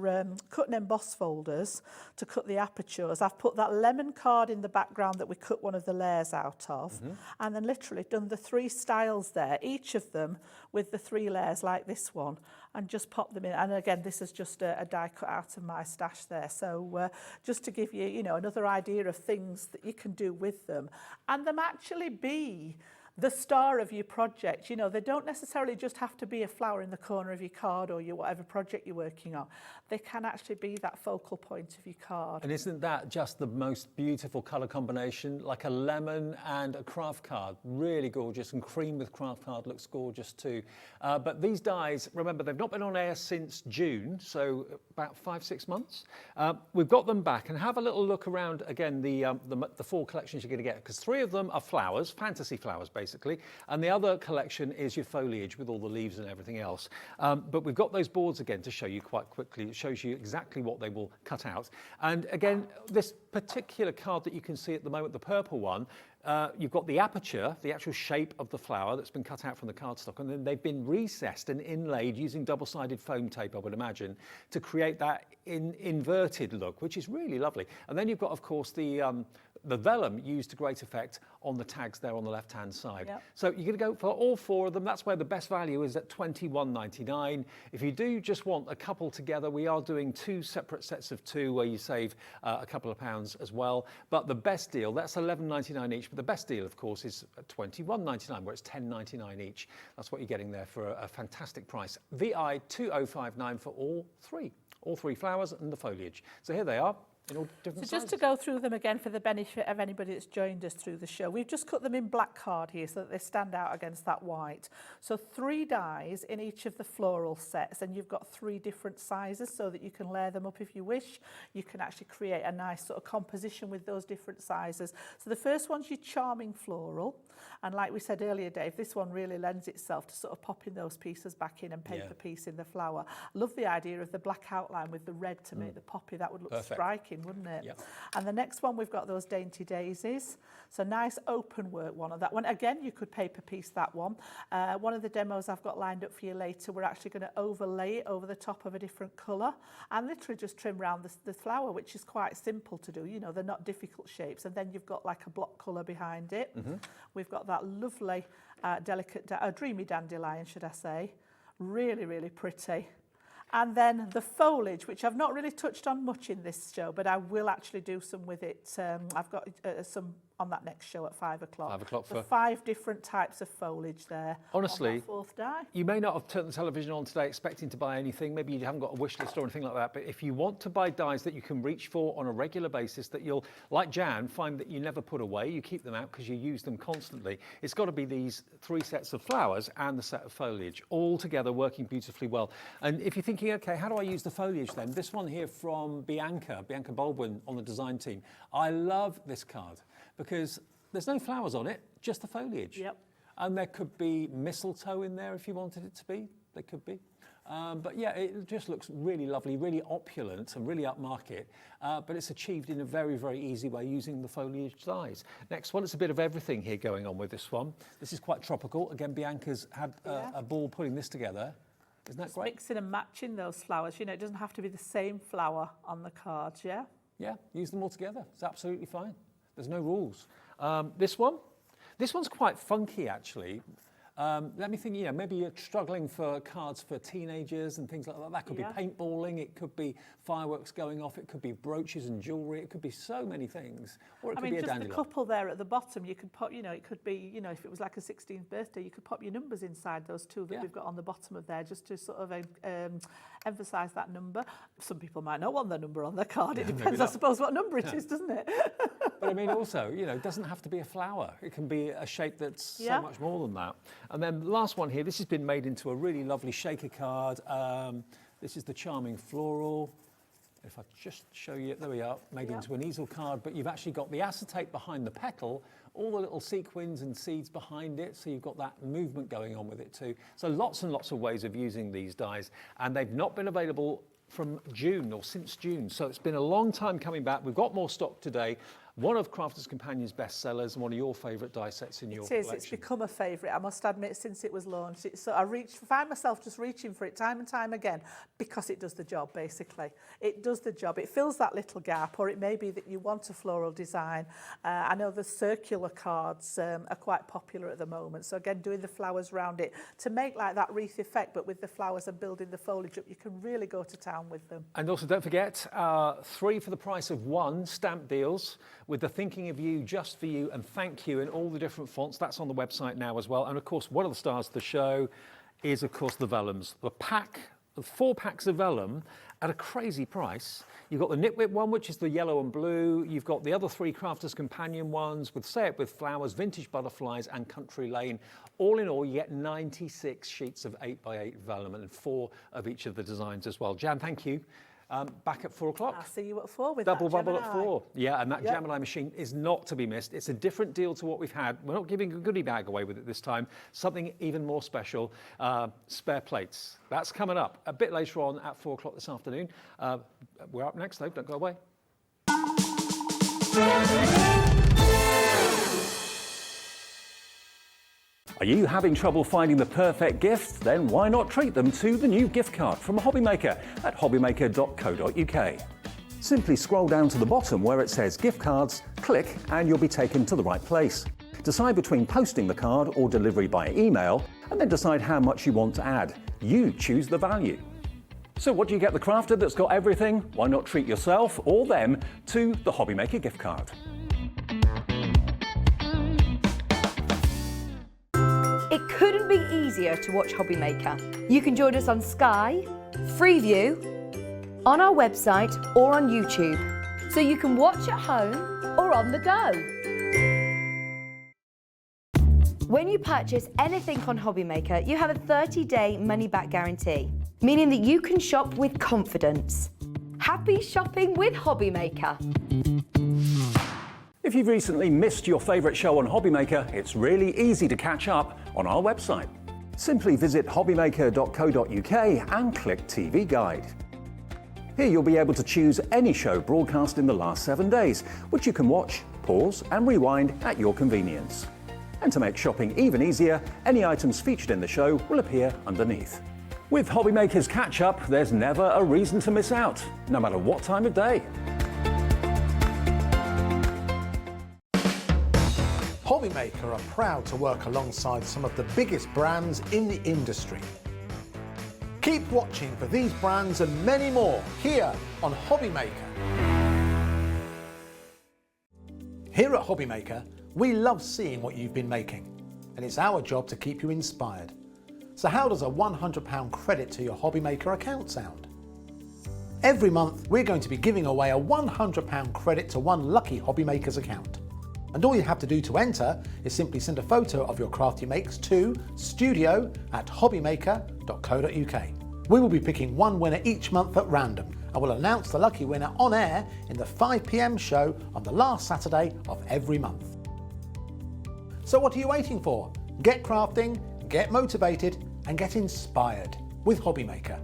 cut and emboss folders to cut the apertures. I've put that lemon card in the background that we cut one of the layers out of, and then literally done the 3 styles there, each of them with the 3 layers like this one, and just pop them in. And again, this is just a die cut out of my stash there. So just to give you, you know, another idea of things that you can do with them, and them actually be the star of your project. You know, they don't necessarily just have to be a flower in the corner of your card or your whatever project you're working on. They can actually be that focal point of your card. And isn't that just the most beautiful colour combination? Like a lemon and a craft card, really gorgeous, and cream with craft card looks gorgeous too. But these dies, remember, they've not been on air since June, so about 5-6 months. We've got them back, and have a little look around again the 4 collections you're going to get, because 3 of them are flowers, fantasy flowers basically, and the other collection is your foliage with all the leaves and everything else. But we've got those boards again to show you quite quickly. It shows you exactly what they will cut out. And again, this particular card that you can see at the moment, the purple one, you've got the aperture, the actual shape of the flower that's been cut out from the cardstock, and then they've been recessed and inlaid using double-sided foam tape, I would imagine, to create that inverted look, which is really lovely. And then you've got, of course, the vellum used to great effect on the tags there on the left-hand side. Yep. So you're going to go for all 4 of them. That's where the best value is at $21.99. If you do just want a couple together, we are doing 2 separate sets of 2 where you save a couple of pounds as well. But the best deal, that's $11.99 each. But the best deal, of course, is at $21.99, where it's $10.99 each. That's what you're getting there for a fantastic price. VI 2059 for all 3 flowers and the foliage. So here they are. So just to go through them again for the benefit of anybody that's joined us through the show, we've just cut them in black card here so that they stand out against that white. So 3 dies in each of the floral sets, and you've got 3 different sizes so that you can layer them up if you wish. You can actually create a nice sort of composition with those different sizes. So the first one's your charming floral, and like we said earlier, Dave, this one really lends itself to sort of popping those pieces back in and paper piece in the flower. Love the idea of the black outline with the red to make the poppy. That would look striking, wouldn't it? Yep. And the next one, we've got those dainty daisies. So nice open work one of that one. Again, you could paper piece that one. One of the demos I've got lined up for you later, we're actually going to overlay it over the top of a different colour and literally just trim around the flower, which is quite simple to do. You know, they're not difficult shapes. And then you've got like a block colour behind it. We've got that lovely, delicate, dreamy dandelion, should I say. Really, really pretty. And then the foliage, which I've not really touched on much in this show, but I will actually do some with it. I've got some on that next show at 5 o'clock. 5 o'clock The for 5 different types of foliage there. Honestly, on that 4th die. You may not have turned the television on today expecting to buy anything. Maybe you haven't got a wish list or anything like that. But if you want to buy dies that you can reach for on a regular basis, that you'll, like Jan, find that you never put away, you keep them out because you use them constantly. It's got to be these 3 sets of flowers and the set of foliage, all together working beautifully well. And if you're thinking, okay, how do I use the foliage then? This one here from Bianca Baldwin on the design team. I love this card because there's no flowers on it, just the foliage. Yep. And there could be mistletoe in there if you wanted it to be. There could be. But yeah, it just looks really lovely, really opulent and really upmarket. But it's achieved in a very, very easy way using the foliage dies. Next one, it's a bit of everything here going on with this one. This is quite tropical. Again, Bianca's had a ball putting this together. Isn't that great? Mixing and matching those flowers. You know, it doesn't have to be the same flower on the cards, yeah? Yeah, use them all together. It's absolutely fine. There's no rules. This one's quite funky actually. Let me think, you know, maybe you're struggling for cards for teenagers and things like that. That could be paintballing, it could be fireworks going off, it could be brooches and jewellery, it could be so many things. Or it could be a just dandelion. the couple there at the bottom, you could pop, you know, it could be, you know, if it was like a 16th birthday, you could pop your numbers inside those 2 that we've got on the bottom of there, just to sort of emphasise that number. Some people might not want their number on their card. It depends, I suppose, what number it is, doesn't it? But I mean, also, you know, it doesn't have to be a flower. It can be a shape that's so much more than that. And then the last one here, this has been made into a really lovely shaker card. This is the charming Floral. If I just show you, there we are, made into an easel card, but you've actually got the acetate behind the petal, all the little sequins and seeds behind it, so you've got that movement going on with it too. So lots and lots of ways of using these dies, and they've not been available from June or since June, so it's been a long time coming back. We've got more stock today. One of Crafters Companion's best sellers and one of your favourite die sets in your collection. It's become a favourite, I must admit, since it was launched. So I find myself just reaching for it time and time again because it does the job, basically. It does the job. It fills that little gap, or it may be that you want a floral design. I know the circular cards are quite popular at the moment. So again, doing the flowers around it to make like that wreath effect, but with the flowers and building the foliage up, you can really go to town with them. And also don't forget, 3 for the price of 1 stamp deals with the thinking of you, just for you, and thank you in all the different fonts. That's on the website now as well. And of course, one of the stars of the show is, of course, the Vellums. The pack, 4 packs of Vellum at a crazy price. You've got the Nitwit one, which is the yellow and blue. You've got the other 3 Crafters Companion ones with Say It With Flowers, Vintage Butterflies, and Country Lane. All in all, you get 96 sheets of 8x8 Vellum and 4 of each of the designs as well. Jan, thank you. Back at 4 o'clock. I'll see you at 4 with Double that bubble Gemini. at 4. Yeah, and that Gemini machine is not to be missed. It's a different deal to what we've had. We're not giving a goodie bag away with it this time. Something even more special, spare plates. That's coming up a bit later on at 4 o'clock this afternoon. We're up next though, don't go away. Are you having trouble finding the perfect gift? Then why not treat them to the new gift card from Hobbymaker at hobbymaker.co.uk. Simply scroll down to the bottom where it says gift cards, click and you'll be taken to the right place. Decide between posting the card or delivery by email and then decide how much you want to add. You choose the value. So what do you get the crafter that's got everything? Why not treat yourself or them to the Hobbymaker gift card? It couldn't be easier to watch Hobbymaker. You can join us on Sky, Freeview, on our website or on YouTube, so you can watch at home or on the go. When you purchase anything on Hobbymaker, you have a 30-day money-back guarantee, meaning that you can shop with confidence. Happy shopping with Hobbymaker. If you've recently missed your favourite show on Hobbymaker, it's really easy to catch up on our website. Simply visit hobbymaker.co.uk and click TV Guide. Here you'll be able to choose any show broadcast in the last 7 days, which you can watch, pause and rewind at your convenience. And to make shopping even easier, any items featured in the show will appear underneath. With Hobbymaker's Catch-Up, there's never a reason to miss out, no matter what time of day. Hobbymaker are proud to work alongside some of the biggest brands in the industry. Keep watching for these brands and many more here on Hobbymaker. Here at Hobbymaker, we love seeing what you've been making, and it's our job to keep you inspired. So how does a £100 credit to your Hobbymaker account sound? Every month, we're going to be giving away a £100 credit to one lucky Hobbymaker's account. And all you have to do to enter is simply send a photo of your craft you makes to studio@hobbymaker.co.uk. We will be picking one winner each month at random, and we'll announce the lucky winner on air in the 5 PM show on the last Saturday of every month. So what are you waiting for? Get crafting, get motivated, and get inspired with Hobbymaker.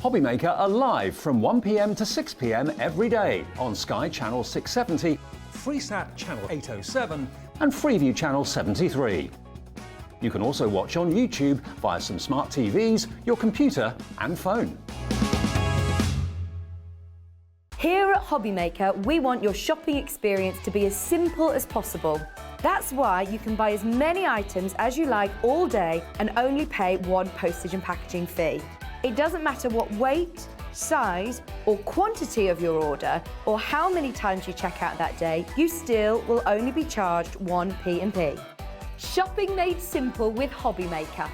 Hobbymaker are live from 1 PM to 6 PM every day on Sky Channel 670, Freesat Channel 807 and Freeview Channel 73. You can also watch on YouTube via some smart TVs, your computer and phone. Here at Hobbymaker, we want your shopping experience to be as simple as possible. That's why you can buy as many items as you like all day and only pay one postage and packaging fee. It doesn't matter what weight, size or quantity of your order or how many times you check out that day, you still will only be charged one P&P. Shopping made simple with Hobbymaker.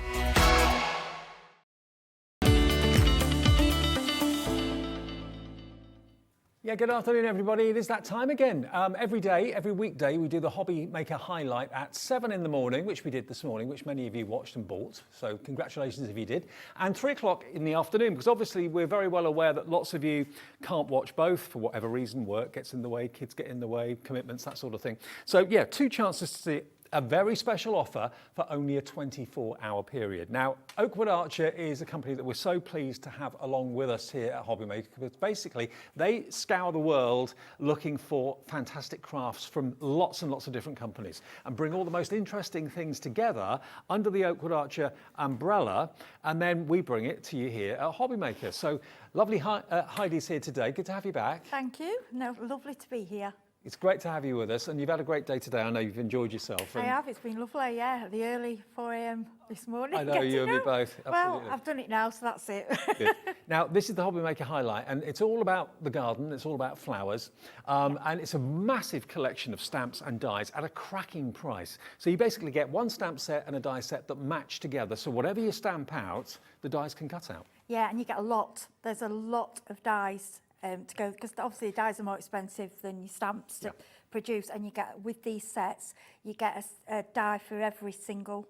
Yeah, good afternoon, everybody. It is that time again. Every day, every weekday, we do the Hobbymaker Highlight at 7 in the morning, which we did this morning, which many of you watched and bought. So congratulations if you did. And 3 o'clock in the afternoon, because obviously we're very well aware that lots of you can't watch both for whatever reason. Work gets in the way, kids get in the way, commitments, that sort of thing. So yeah, 2 chances to see a very special offer for only a 24-hour period. Now, Oakwood Archer is a company that we're so pleased to have along with us here at Hobbymaker, because basically they scour the world looking for fantastic crafts from lots and lots of different companies and bring all the most interesting things together under the Oakwood Archer umbrella, and then we bring it to you here at Hobbymaker. So lovely Heidi's here today. Good to have you back. Thank you. No, lovely to be here. It's great to have you with us, and you've had a great day today. I know you've enjoyed yourself. I have, it's been lovely, yeah, the early 4 AM this morning. I know, you and me both, absolutely. Well, I've done it now, so that's it. Good. Now, this is the Hobbymaker Highlight, and it's all about the garden, it's all about flowers, and it's a massive collection of stamps and dies at a cracking price. So you basically get one stamp set and a die set that match together, so whatever you stamp out, the dies can cut out. Yeah, and you get a lot. There's a lot of dies to go, because obviously dies are more expensive than your stamps to produce, and you get, with these sets, you get a die for every single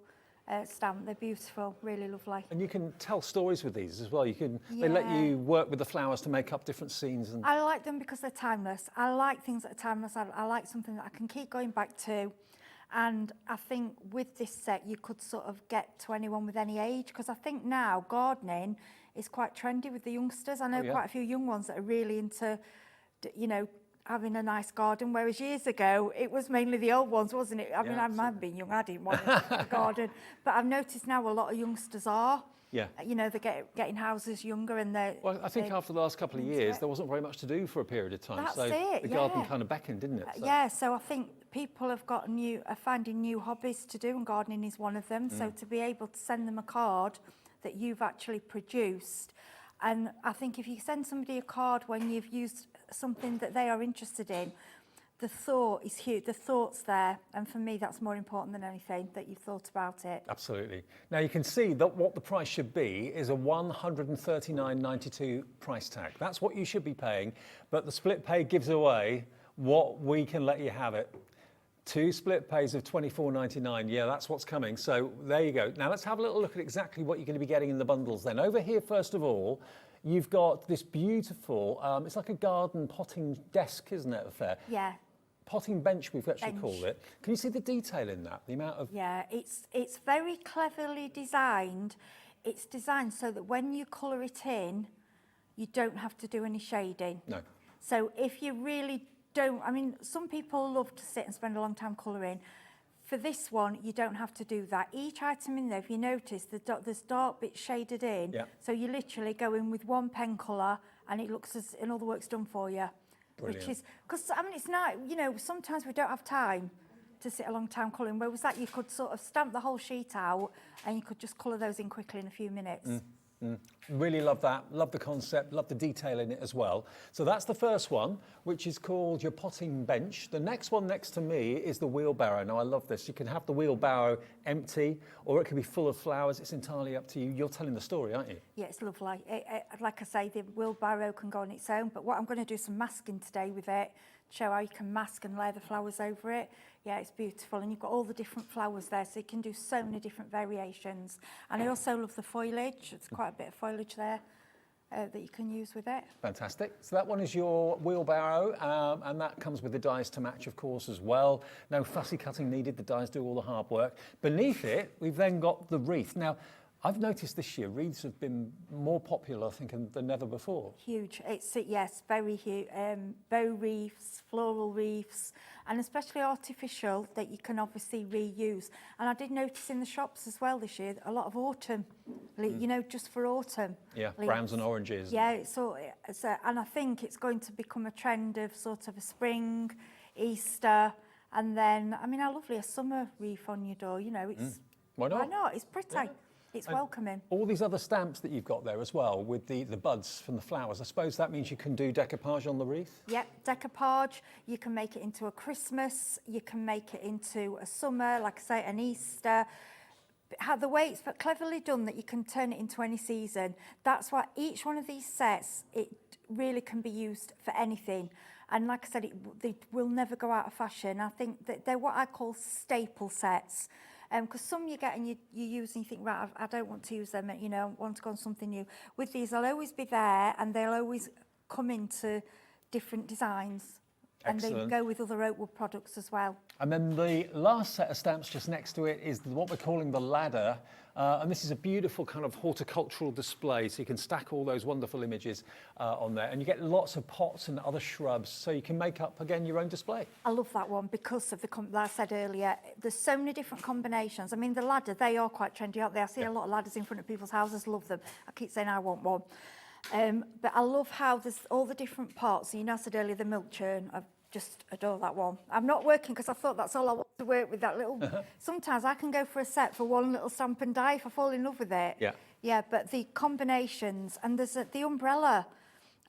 stamp. They're beautiful, really lovely. And you can tell stories with these as well. You can, they let you work with the flowers to make up different scenes. And I like them because they're timeless. I like things that are timeless. I like something that I can keep going back to. And I think with this set, you could sort of get to anyone with any age, because I think now gardening is quite trendy with the youngsters. I know quite a few young ones that are really into, you know, having a nice garden, whereas years ago it was mainly the old ones, wasn't it? I mean, I might have been young, I didn't want a garden, but I've noticed now a lot of youngsters are. Yeah. You know, they're getting houses younger, and they're... Well, I think after the last couple of years, there wasn't very much to do for a period of time. That's so it, the garden kind of beckoned, didn't it? So. Yeah, so I think people have got are finding new hobbies to do, and gardening is one of them. So to be able to send them a card that you've actually produced, and I think if you send somebody a card when you've used something that they are interested in, the thought is huge. The thought's there, and for me that's more important than anything, that you've thought about it. Absolutely. Now you can see that what the price should be is a $139.92 price tag. That's what you should be paying, but the split pay gives away what we can let you have it. 2 split pays of $24.99. Yeah, that's what's coming. So there you go. Now let's have a little look at exactly what you're going to be getting in the bundles then. Over here, first of all, you've got this beautiful, it's like a garden potting desk, isn't it, Fair? Yeah. Potting bench, we've actually called it. Can you see the detail in that? The amount of... Yeah, it's very cleverly designed. It's designed so that when you colour it in, you don't have to do any shading. No. So if you really don't, I mean, some people love to sit and spend a long time colouring. For this one, you don't have to do that. Each item in there, if you notice, there's dark bits shaded in. Yeah. So you literally go in with one pen colour and it looks and all the work's done for you. Brilliant. which is, because I mean, it's not, you know, sometimes we don't have time to sit a long time colouring, whereas that you could sort of stamp the whole sheet out and you could just colour those in quickly in a few minutes. Really love that, love the concept, love the detail in it as well. So that's the first one, which is called your potting bench. The next one next to me is the wheelbarrow. Now I love this. You can have the wheelbarrow empty or it can be full of flowers. It's entirely up to you. You're telling the story, aren't you? Yeah, it's lovely. Like I say, the wheelbarrow can go on its own, but what I'm going to do some masking today with it, show how you can mask and layer the flowers over it. Yeah, it's beautiful, and you've got all the different flowers there, so you can do so many different variations. And I also love the foliage. There's quite a bit of foliage there that you can use with it. Fantastic. So that one is your wheelbarrow, and that comes with the dies to match, of course, as well. No fussy cutting needed. The dies do all the hard work. Beneath it, we've then got the wreath. Now, I've noticed this year wreaths have been more popular, I think, than ever before. Huge. It's, yes, very huge. Bow wreaths, floral wreaths, and especially artificial that you can obviously reuse. And I did notice in the shops as well this year, a lot of autumn, you know, just for autumn. Yeah, leaves. browns and oranges. Yeah, and I think it's going to become a trend of sort of a spring, Easter, and then, I mean, how lovely a summer wreath on your door, you know, it's... Why not? Why not? It's pretty. Yeah. It's welcoming. All these other stamps that you've got there as well, with the buds from the flowers, I suppose that means you can do decoupage on the wreath? Yep, decoupage. You can make it into a Christmas. You can make it into a summer, like I say, an Easter. How the way it's cleverly done that you can turn it into any season. That's why each one of these sets, it really can be used for anything. And like I said, they will never go out of fashion. I think that they're what I call staple sets. Because some you get and you use and you think, right, I don't want to use them, you know, I want to go on something new. With these, they'll always be there and they'll always come into different designs. Excellent. And they go with other Oakwood products as well. And then the last set of stamps just next to it is what we're calling the ladder. And this is a beautiful kind of horticultural display. So you can stack all those wonderful images on there. And you get lots of pots and other shrubs. So you can make up, again, your own display. I love that one because of like I said earlier, there's so many different combinations. I mean, the ladder, they are quite trendy, aren't they? I see a lot of ladders in front of people's houses, love them. I keep saying I want one. But I love how there's all the different pots. You know, I said earlier, the milk churn. I just adore that one. I'm not working because I thought that's all I want to work with, that little... Sometimes I can go for a set for one little stamp and die if I fall in love with it. Yeah. Yeah, but the combinations, and there's the umbrella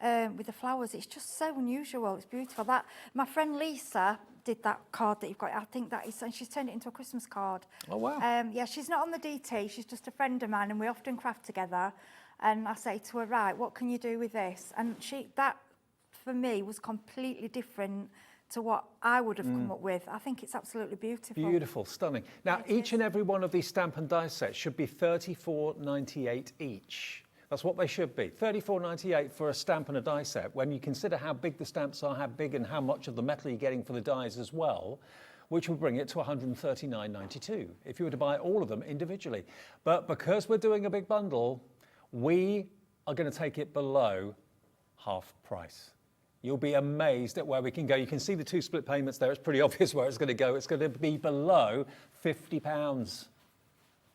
with the flowers, it's just so unusual. It's beautiful. That my friend Lisa did that card that you've got. I think that is, and she's turned it into a Christmas card. Oh, wow. Yeah, she's not on the DT. She's just a friend of mine, and we often craft together. And I say to her, right, what can you do with this? And that, for me, was completely different to what I would have come up with. I think it's absolutely beautiful. Beautiful, stunning. Now, each and every one of these stamp and die sets should be $34.98 each. That's what they should be. $34.98 for a stamp and a die set. When you consider how big the stamps are, how big and how much of the metal you're getting for the dies as well, which would bring it to $139.92 if you were to buy all of them individually. But because we're doing a big bundle, we are going to take it below half price. You'll be amazed at where we can go. You can see the two split payments there. It's pretty obvious where it's going to go. It's going to be below £50.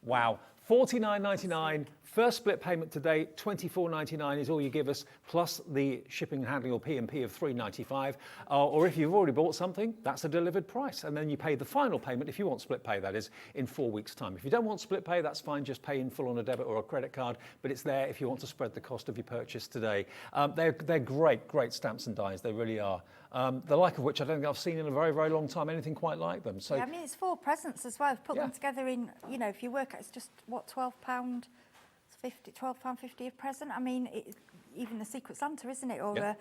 Wow. $49.99, first split payment today, $24.99 is all you give us, plus the shipping and handling or P&P of $3.95. Or if you've already bought something, that's a delivered price. And then you pay the final payment, if you want split pay, that is, in 4 weeks' time. If you don't want split pay, that's fine, just pay in full on a debit or a credit card, but it's there if you want to spread the cost of your purchase today. They're great, great stamps and dies, they really are. The like of which I don't think I've seen in a very, very long time, anything quite like them. So yeah, I mean, it's 4 presents as well. Put them together in, you know, if you work out, it's just, what, £12? It's £12.50 a present. I mean, even the Secret Santa, isn't it? Or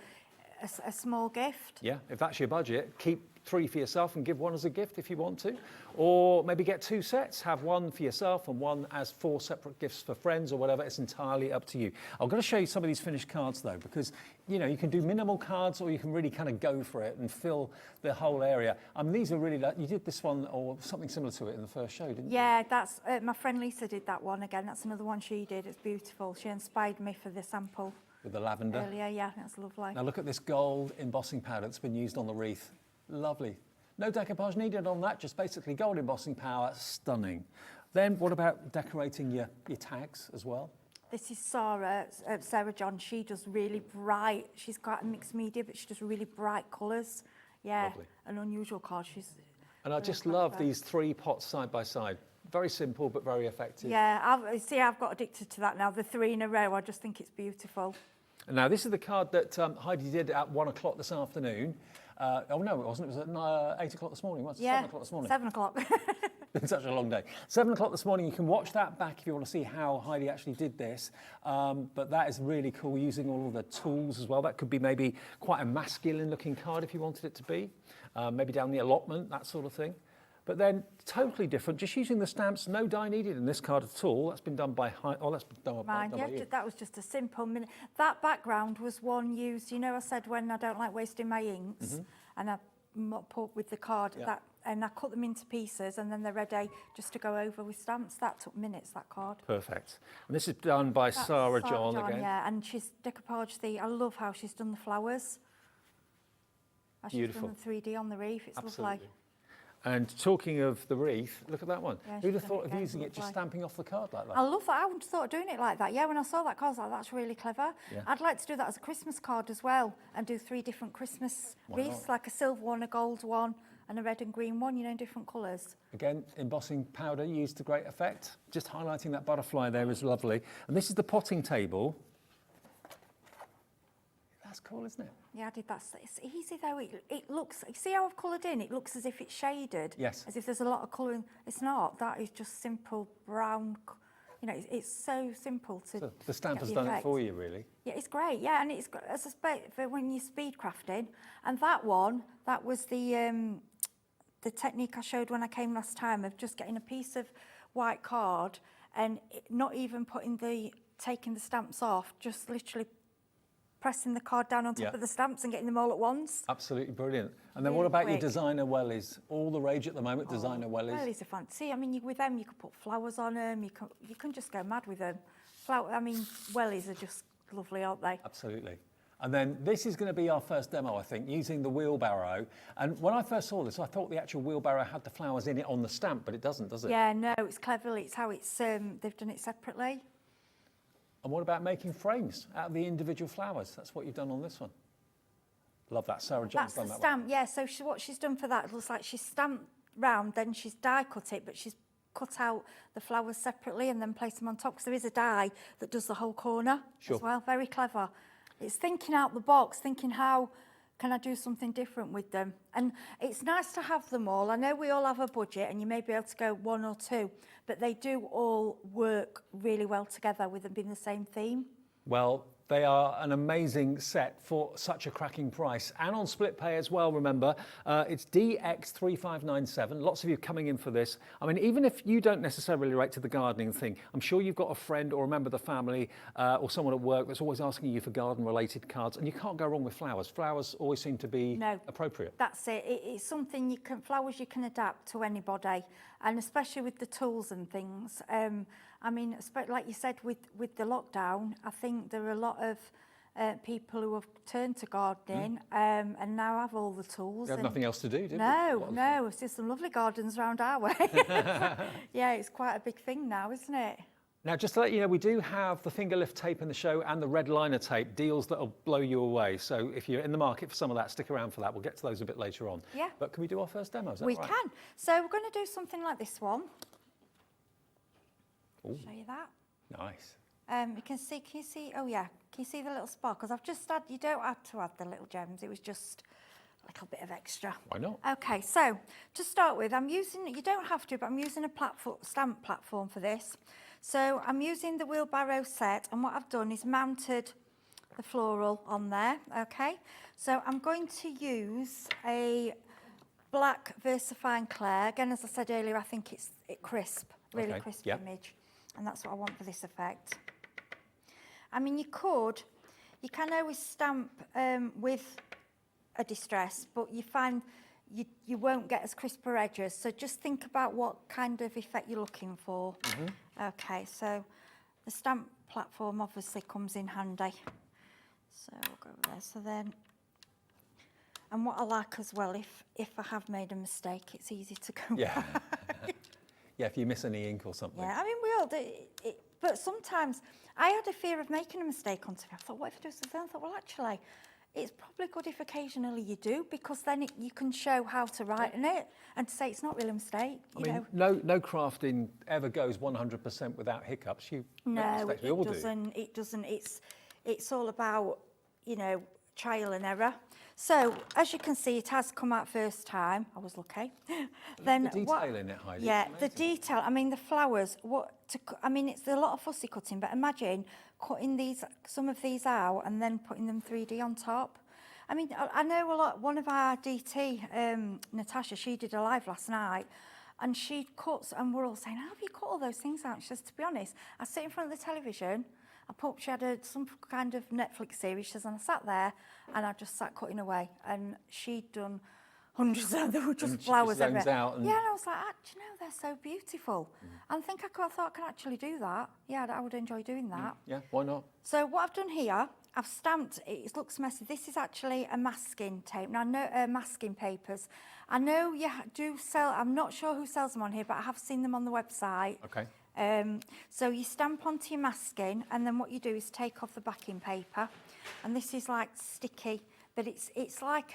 a small gift. Yeah, if that's your budget, keep 3 for yourself and give 1 as a gift if you want to. Or maybe get 2 sets, have 1 for yourself and 1 as 4 separate gifts for friends or whatever. It's entirely up to you. I'm going to show you some of these finished cards though, because, you know, you can do minimal cards or you can really kind of go for it and fill the whole area. I mean, these are really, you did this one or something similar to it in the first show, didn't you? Yeah, that's, my friend Lisa did that one again. That's another one she did. It's beautiful. She inspired me for the sample. With the lavender. Earlier, yeah, that's lovely. Now look at this gold embossing powder that's been used on the wreath. Lovely. No decoupage needed on that, just basically gold embossing power, stunning. Then what about decorating your tags as well? This is Sarah John. She does really bright. She's got a mixed media, but she does really bright colours. Yeah, Lovely. an unusual card. And I just love these 3 pots side by side. Very simple, but very effective. Yeah, I've got addicted to that now. The 3 in a row, I just think it's beautiful. And now this is the card that Heidi did at 1 o'clock this afternoon. Oh no, it wasn't. It was at 8 o'clock this morning. Wasn't it? Yeah, 7 o'clock this morning. 7 o'clock. Been such a long day. 7 o'clock this morning. You can watch that back if you want to see how Heidi actually did this. But that is really cool, using all of the tools as well. That could be maybe quite a masculine-looking card if you wanted it to be. Maybe down the allotment, that sort of thing. But then totally different, just using the stamps, no dye needed in this card at all. That's been done by that's been done by you. That was just a simple minute. That background was one used, you know, I said when I don't like wasting my inks, and I put with the card, and I cut them into pieces, and then they're ready just to go over with stamps. That took minutes, that card. Perfect. And this is done by Sarah John again. Yeah, and she's decoupaged I love how she's done the flowers. How she's Beautiful. done the 3D on the wreath, it's Absolutely. lovely. And talking of the wreath, look at that one. Yeah, Who'd have she's done thought it of again, using it, just lovely. stamping off the card like that? I love that. I wouldn't have thought of doing it like that. Yeah, when I saw that card, I was like, that's really clever. Yeah. I'd like to do that as a Christmas card as well, and do 3 different Christmas wreaths, like a silver one, a gold one, and a red and green one, you know, in different colours. Again, embossing powder used to great effect. Just highlighting that butterfly there is lovely. And this is the potting table. That's cool, isn't it? Yeah, I did that. It's easy though. It looks, you see how I've coloured in? It looks as if it's shaded. Yes. As if there's a lot of colouring. It's not. That is just simple brown. You know, it's so simple to. So the stamp get has the done it effect. for you, really. Yeah, it's great. Yeah, and it's got, as I say, for when you're speed crafting. And that one, that was the technique I showed when I came last time of just getting a piece of white card and not even taking the stamps off, just literally pressing the card down on top of the stamps and getting them all at once. Absolutely brilliant. And then Really what about your quick. designer wellies? All the rage at the moment, designer wellies. Wellies are fancy. I mean, with them, you could put flowers on them. You can just go mad with them. Wellies are just lovely, aren't they? Absolutely. And then this is going to be our first demo, I think, using the wheelbarrow. And when I first saw this, I thought the actual wheelbarrow had the flowers in it on the stamp, but it doesn't, does it? Yeah, no, it's clever. It's how it's they've done it separately. And what about making frames out of the individual flowers? That's what you've done on this one. Love that. Sarah John's That's done the that stamp, one. yeah. So what she's done for that looks like she's stamped round, then she's die cut it, but she's cut out the flowers separately and then placed them on top, because there is a die that does the whole corner as well. Very clever. It's thinking out the box, thinking how can I do something different with them. And it's nice to have them all. I know we all have a budget and you may be able to go 1 or 2, but they do all work really well together with them being the same theme. Well, they are an amazing set for such a cracking price. And on split pay as well, remember. It's DX3597. Lots of you coming in for this. I mean, even if you don't necessarily relate to the gardening thing, I'm sure you've got a friend or a member of the family or someone at work that's always asking you for garden-related cards. And you can't go wrong with flowers. Flowers always seem to be appropriate. That's it. It's something flowers you can adapt to anybody. And especially with the tools and things. I mean, like you said, with the lockdown, I think there are a lot of people who have turned to gardening and now have all the tools. You have nothing else to do, do you? No, we've seen some lovely gardens around our way. Yeah, it's quite a big thing now, isn't it? Now, just to let you know, we do have the finger lift tape in the show and the red liner tape, deals that'll blow you away. So if you're in the market for some of that, stick around for that. We'll get to those a bit later on. Yeah. But can we do our first demo? Is that We right? can. So we're going to do something like this one. Ooh. Show you that. Nice. Can you see, oh yeah, can you see the little sparkles? I've just you don't have to add the little gems, it was just a little bit of extra. Why not? Okay, so to start with, you don't have to, but I'm using a stamp platform for this. So I'm using the wheelbarrow set, and what I've done is mounted the floral on there, okay? So I'm going to use a black VersaFine Clair. Again, as I said earlier, I think it's crisp, really crisp image. And that's what I want for this effect. I mean, you can always stamp with a distress, but you find you won't get as crisper edges. So just think about what kind of effect you're looking for. Okay, so the stamp platform obviously comes in handy. So we'll go there. So then, and what I like as well, if I have made a mistake, it's easy to go back. Yeah, if you miss any ink or something. Yeah, I mean, we world. But sometimes I had a fear of making a mistake on TV. I thought, what if I do something? I thought, well, actually, it's probably good if occasionally you do, because then you can show how to write in it and to say it's not really a mistake. I mean, no crafting ever goes 100% without hiccups. You make No, mistakes. We it all do. doesn't. It doesn't. It's all about, you know, trial and error. So as you can see, it has come out first time. I was lucky. Then the detail in it, Heidi. Yeah, it's the amazing. detail. I mean, the flowers. I mean, it's a lot of fussy cutting. But imagine cutting some of these out and then putting them 3D on top. I mean, I know a lot. One of our DT, Natasha, she did a live last night, and she cuts, and we're all saying, "How have you cut all those things out?" She says, "To be honest, I sit in front of the television. She had some kind of Netflix series, she says, and I sat there and I just sat cutting away, and she'd done hundreds of them. There were just And she flowers zones everywhere. out and- Yeah, and I was like, you know, they're so beautiful. And I thought I could actually do that. Yeah, I would enjoy doing that. Yeah, why not? So what I've done here, I've stamped, it looks messy. This is actually a masking tape. Now, masking papers. I know you do sell, I'm not sure who sells them on here, but I have seen them on the website. Okay. So you stamp onto your masking, and then what you do is take off the backing paper. And this is like sticky, but it's like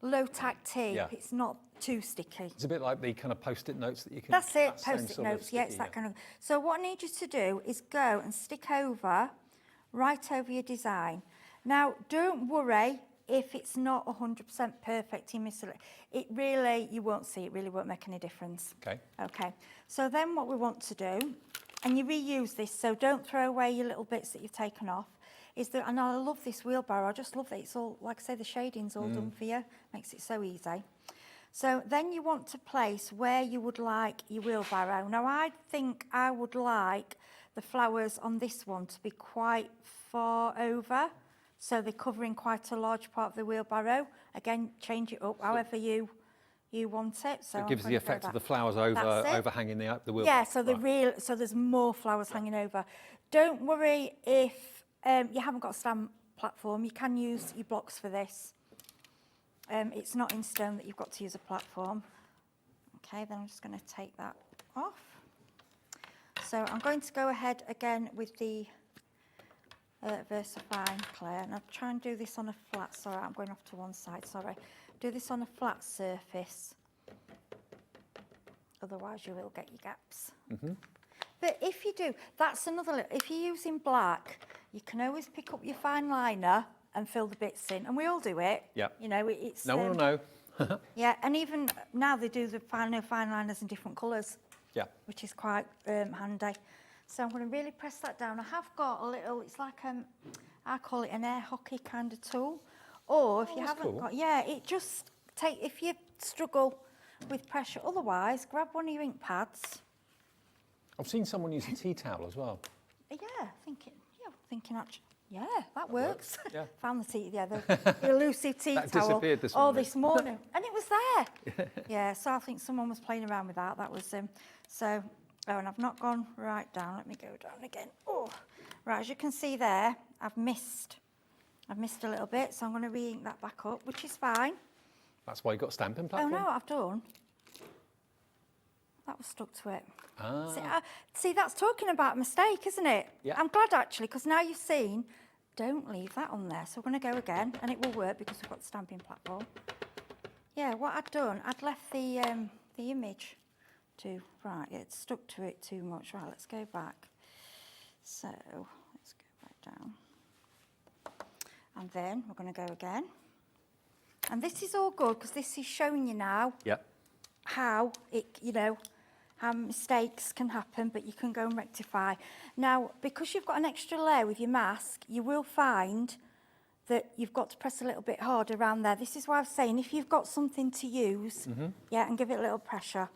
low-tack tape. Yeah. It's not too sticky. It's a bit like the kind of post-it notes that you can... That's it, that same post-it sort of notes. Yeah, it's sticky, that kind of. So what I need you to do is go and stick right over your design. Now, don't worry if it's not 100% perfect. It really, you won't see, it really won't make any difference. Okay. Okay. So then what we want to do, and you reuse this, so don't throw away your little bits that you've taken off, is that, and I love this wheelbarrow, I just love that it's all, like I say, the shading's all done for you. Makes it so easy. So then you want to place where you would like your wheelbarrow. Now I think I would like the flowers on this one to be quite far over, so they're covering quite a large part of the wheelbarrow. Again, change it up however you want it. So It gives I'm the going to go effect of that. the flowers That's it. overhanging the wheel. Yeah, so Right. so there's more flowers hanging over. Don't worry if you haven't got a stamp platform. You can use your blocks for this. It's not in stone that you've got to use a platform. Okay, then I'm just going to take that off. So I'm going to go ahead again with the VersaFine Clay, and I'll try and do this on a flat. Sorry, I'm going off to one side. Sorry. Do this on a flat surface. Otherwise, you will get your gaps. But if you do, that's another. If you're using black, you can always pick up your fine liner and fill the bits in, and we all do it. Yeah. You know, it's No one will know. yeah, and even now they do the fine liners in different colours. Yeah. Which is quite handy. So I'm going to really press that down. I have got a little. It's like I call it an air hockey kind of tool. Or if you that's haven't cool. got, yeah, it just if you struggle with pressure. Otherwise, grab one of your ink pads. I've seen someone use a tea towel as well. Yeah, thinking actually, yeah, that works. Yeah. Found the tea, yeah, the elusive tea That towel. disappeared this all morning. this morning, and it was there. Yeah, so I think someone was playing around with that. That was so. Oh, and I've not gone right down. Let me go down again. Oh, right. As you can see there, I've missed a little bit, so I'm going to re-ink that back up, which is fine. That's why you got stamping Oh platform. no, I've done. That was stuck to it. Ah. See, that's talking about a mistake, isn't it? Yeah. I'm glad actually, because now you've seen, don't leave that on there. So we're going to go again, and it will work because we've got the stamping platform. Yeah, what I'd done, I'd left the image to, right, it stuck to it too much. Right, let's go back. So, let's go back down. And then we're going to go again. And this is all good, because this is showing you now Yep. how how mistakes can happen, but you can go and rectify. Now, because you've got an extra layer with your mask, you will find that you've got to press a little bit hard around there. This is why I'm saying, if you've got something to use, yeah, and give it a little pressure.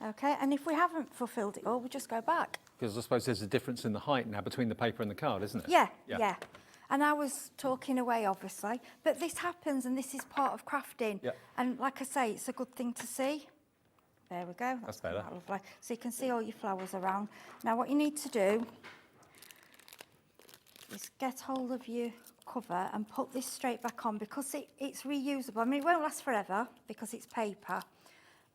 Okay, and if we haven't fulfilled it all, we just go back. Because I suppose there's a difference in the height now between the paper and the card, isn't it? Yeah. And I was talking away, obviously, but this happens, and this is part of crafting. Yeah. And like I say, it's a good thing to see. There we go. That's better. Lovely. So you can see all your flowers around. Now, what you need to do is get hold of your cover and put this straight back on, because it's reusable. I mean, it won't last forever because it's paper,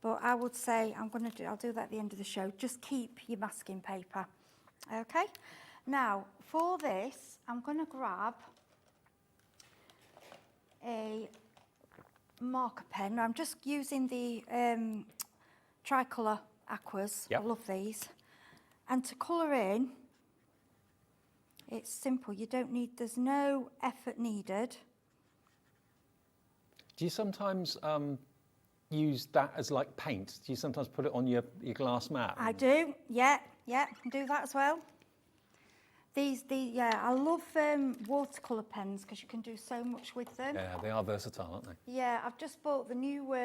But I would say I'll do that at the end of the show. Just keep your masking paper. Okay. Now for this, I'm going to grab a marker pen. I'm just using the tricolour aquas. Yep. I love these. And to colour in, it's simple. There's no effort needed. Do you sometimes use that as like paint? Do you sometimes put it on your glass mat? I do, yeah, I can do that as well. I love watercolour pens because you can do so much with them. Yeah, they are versatile, aren't they? Yeah, I've just bought the new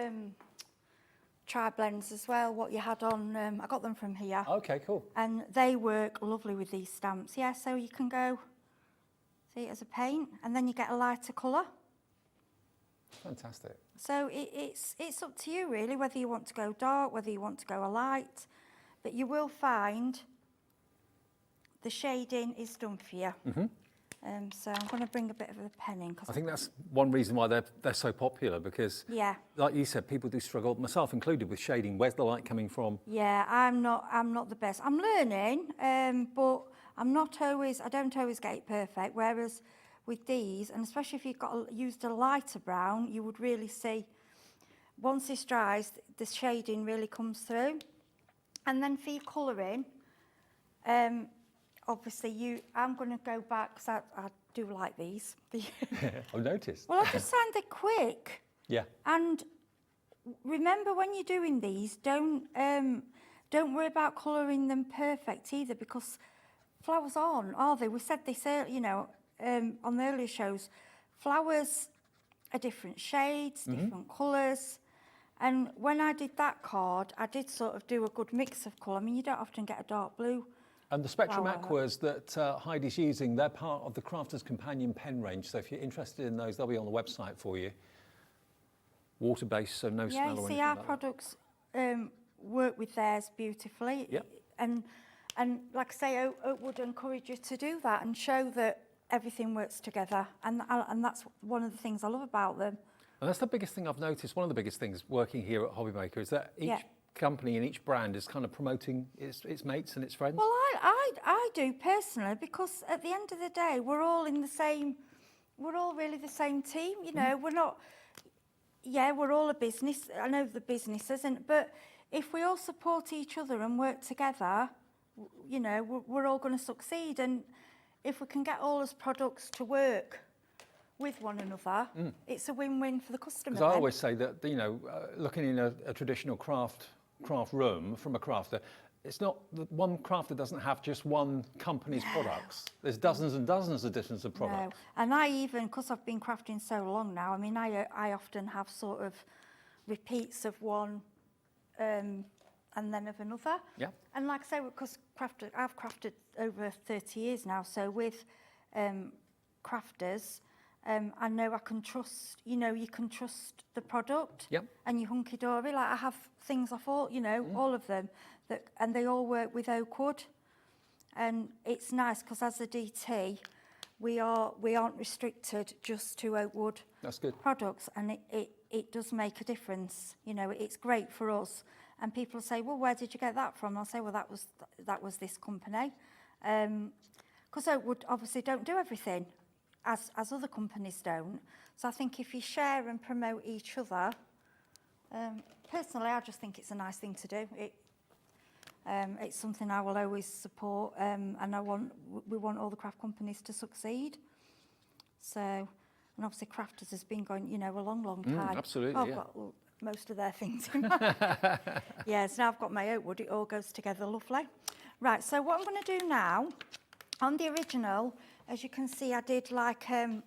tri-blends as well, what you had on, I got them from here. Okay, cool. And they work lovely with these stamps. Yeah, so you can go, see it as a paint, and then you get a lighter colour. Fantastic. So it's up to you really, whether you want to go dark, whether you want to go a light, but you will find the shading is done for you. So I'm going to bring a bit of a pen in. I think that's one reason why they're so popular, because, Yeah. like you said, people do struggle, myself included, with shading. Where's the light coming from? Yeah, I'm not the best. I'm learning, but I don't always get it perfect. Whereas with these, and especially if you've used a lighter brown, you would really see, once this dries, the shading really comes through. And then for your colouring, obviously I'm going to go back, because I do like these. I've noticed. Well, I just find they're quick. Yeah. And remember, when you're doing these, don't worry about colouring them perfect either, because flowers aren't, are they? We said this earlier, on the earlier shows. Flowers are different shades, different colours. And when I did that card, I did sort of do a good mix of colour. I mean, you don't often get a dark blue. And the Spectrum flower. Aquas that Heidi's using, they're part of the Crafter's Companion pen range. So if you're interested in those, they'll be on the website for you. Water-based, so no smell or anything see, our like that. products work with theirs beautifully. Yep. And like I say, Oakwood encourage you to do that and show that everything works together. And that's one of the things I love about them. And that's the biggest thing I've noticed. One of the biggest things working here at Hobby Maker is that each company and each brand is kind of promoting its mates and its friends. Well, I do personally, because at the end of the day, we're all really the same team. We're not, we're all a business. I know the business isn't, but if we all support each other and work together, we're all going to succeed. And if we can get all those products to work with one another, it's a win-win for the customer. Because I always say that, looking in a traditional craft room from a crafter, it's not, one crafter doesn't have just one company's products. There's dozens and dozens of different products. No. And I even, because I've been crafting so long now, I mean, I often have sort of repeats of one and then of another. Yeah. And like I say, because I've crafted over 30 years now, so with crafters, I know I can trust, you can trust the product. Yep. And you hunky-dory. Like I have things I thought, all of them, and they all work with Oakwood. And it's nice because as a DT, we aren't restricted just to Oakwood That's good. products, and it does make a difference. It's great for us. And people say, well, where did you get that from? I'll say, well, that was this company. Because Oakwood obviously don't do everything as other companies don't. So I think if you share and promote each other, personally, I just think it's a nice thing to do. It's something I will always support, and we want all the craft companies to succeed. So, and obviously Crafters has been going, a long, long time. Absolutely, I've got most of their things in my Yes, now I've got my Oakwood, it all goes together lovely. Right, so what I'm going to do now, on the original, as you can see, I did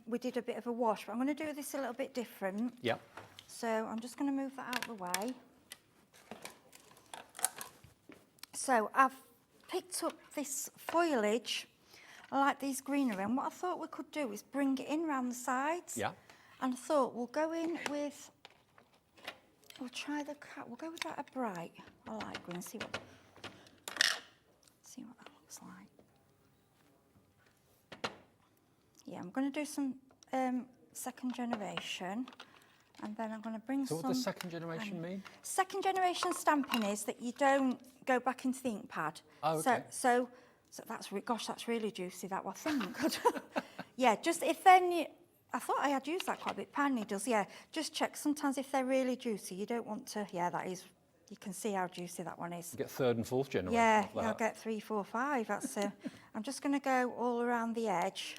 we did a bit of a wash, but I'm going to do this a little bit different. Yep. So I'm just going to move that out of the way. So I've picked up this foliage. I like these greenery, and what I thought we could do is bring it in around the sides. Yeah. And I thought we'll go in with, we'll go with that a bright. I like green, see what that looks like. Yeah, I'm going to do some second generation. And then I'm going to bring So some... what does second generation mean? Second generation stamping is that you don't go back into the ink pad. Oh, okay. So that's, gosh, that's really juicy, that one, I think. Yeah, just if then you... I thought I had used that quite a bit, pine needles, yeah. Just check, sometimes if they're really juicy, you don't want to... Yeah, that is... You can see how juicy that one is. You get third and fourth generation Yeah, of that. I'll get 3, 4, 5. That's. I'm just going to go all around the edge.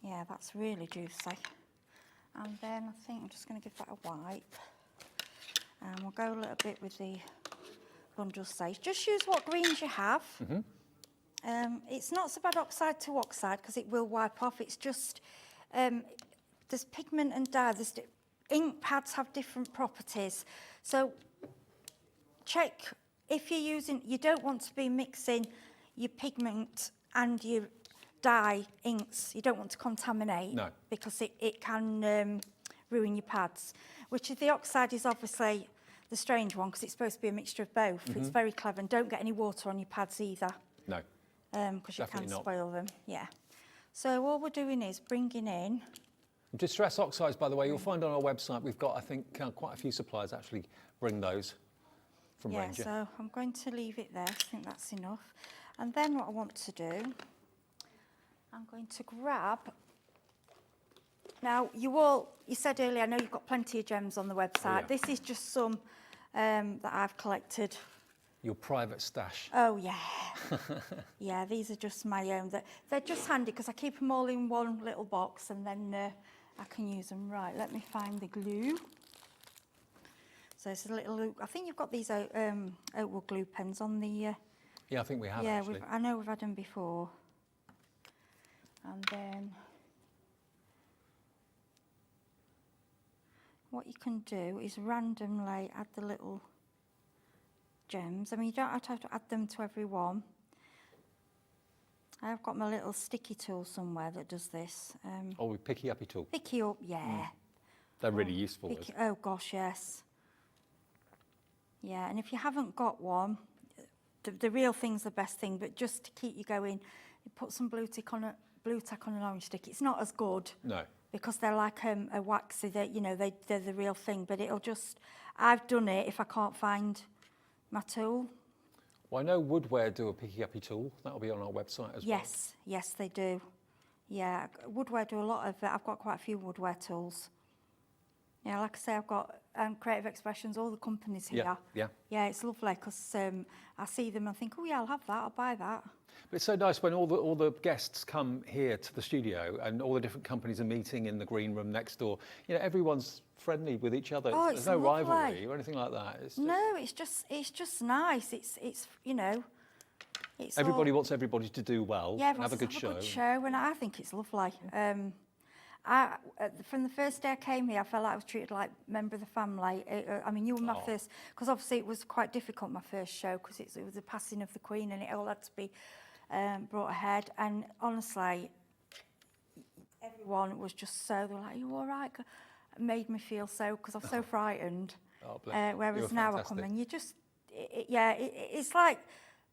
Yeah, that's really juicy. And then I think I'm just going to give that a wipe. And we'll go a little bit with the bundle sage. Just use what greens you have. It's not so bad oxide to oxide because it will wipe off. It's just there's pigment and dye. Ink pads have different properties. So check if you're using, you don't want to be mixing your pigment and your dye inks. You don't want to contaminate. No. Because it can ruin your pads. Which is the oxide is obviously the strange one because it's supposed to be a mixture of both. It's very clever, and don't get any water on your pads either. No. Because you can Definitely not. spoil them. Yeah. So all we're doing is bringing in. Distress oxides, by the way, you'll find on our website, we've got, I think, quite a few suppliers actually bring those from Yeah, Ranger. so I'm going to leave it there. I think that's enough. And then what I want to do, I'm going to grab... Now, you said earlier, I know you've got plenty of gems on the website. yeah. This is just some that I've collected. Your private stash. Oh, yeah. Yeah, these are just my own. They're just handy because I keep them all in one little box and then I can use them. Right, let me find the glue. So it's a little, I think you've got these Oakwood glue pens on the... Yeah, I think we have yeah, actually. I know we've had them before. And then what you can do is randomly add the little gems. I mean, you don't have to add them to every one. I've got my little sticky tool somewhere that does this. Oh, we picky uppy tool. Picky up, yeah. They're really useful. Oh gosh, yes. Yeah, and if you haven't got one, the real thing's the best thing, but just to keep you going, you put some blue tack on an orange stick. It's not as good. No. Because they're like a waxy, they're the real thing, but it'll just, I've done it if I can't find my tool. Well, I know Woodware do a picky uppy tool. That'll be on our website as well. Yes, they do. Yeah, Woodware do a lot of it. I've got quite a few Woodware tools. Yeah, like I say, I've got Creative Expressions, all the companies here. Yeah, yeah. Yeah, it's lovely because I see them and think, oh yeah, I'll have that, I'll buy that. But it's so nice when all the guests come here to the studio and all the different companies are meeting in the green room next door. You know, everyone's friendly with each other. Oh, There's it's no lovely. rivalry or anything like that. It's just, No, it's just nice. It's you know, it's everybody all, wants everybody to do well yeah, and have a good show. And I think it's lovely. From the first day I came here, I felt like I was treated like a member of the family. I mean, you were my first, because obviously it was quite difficult, my first show, because it was the passing of the Queen and it all had to be brought ahead. And honestly, everyone was just so, they were like, you all right? It made me feel so, because I'm so frightened. Oh, bless you. Whereas You're now fantastic. I come and you just, it's like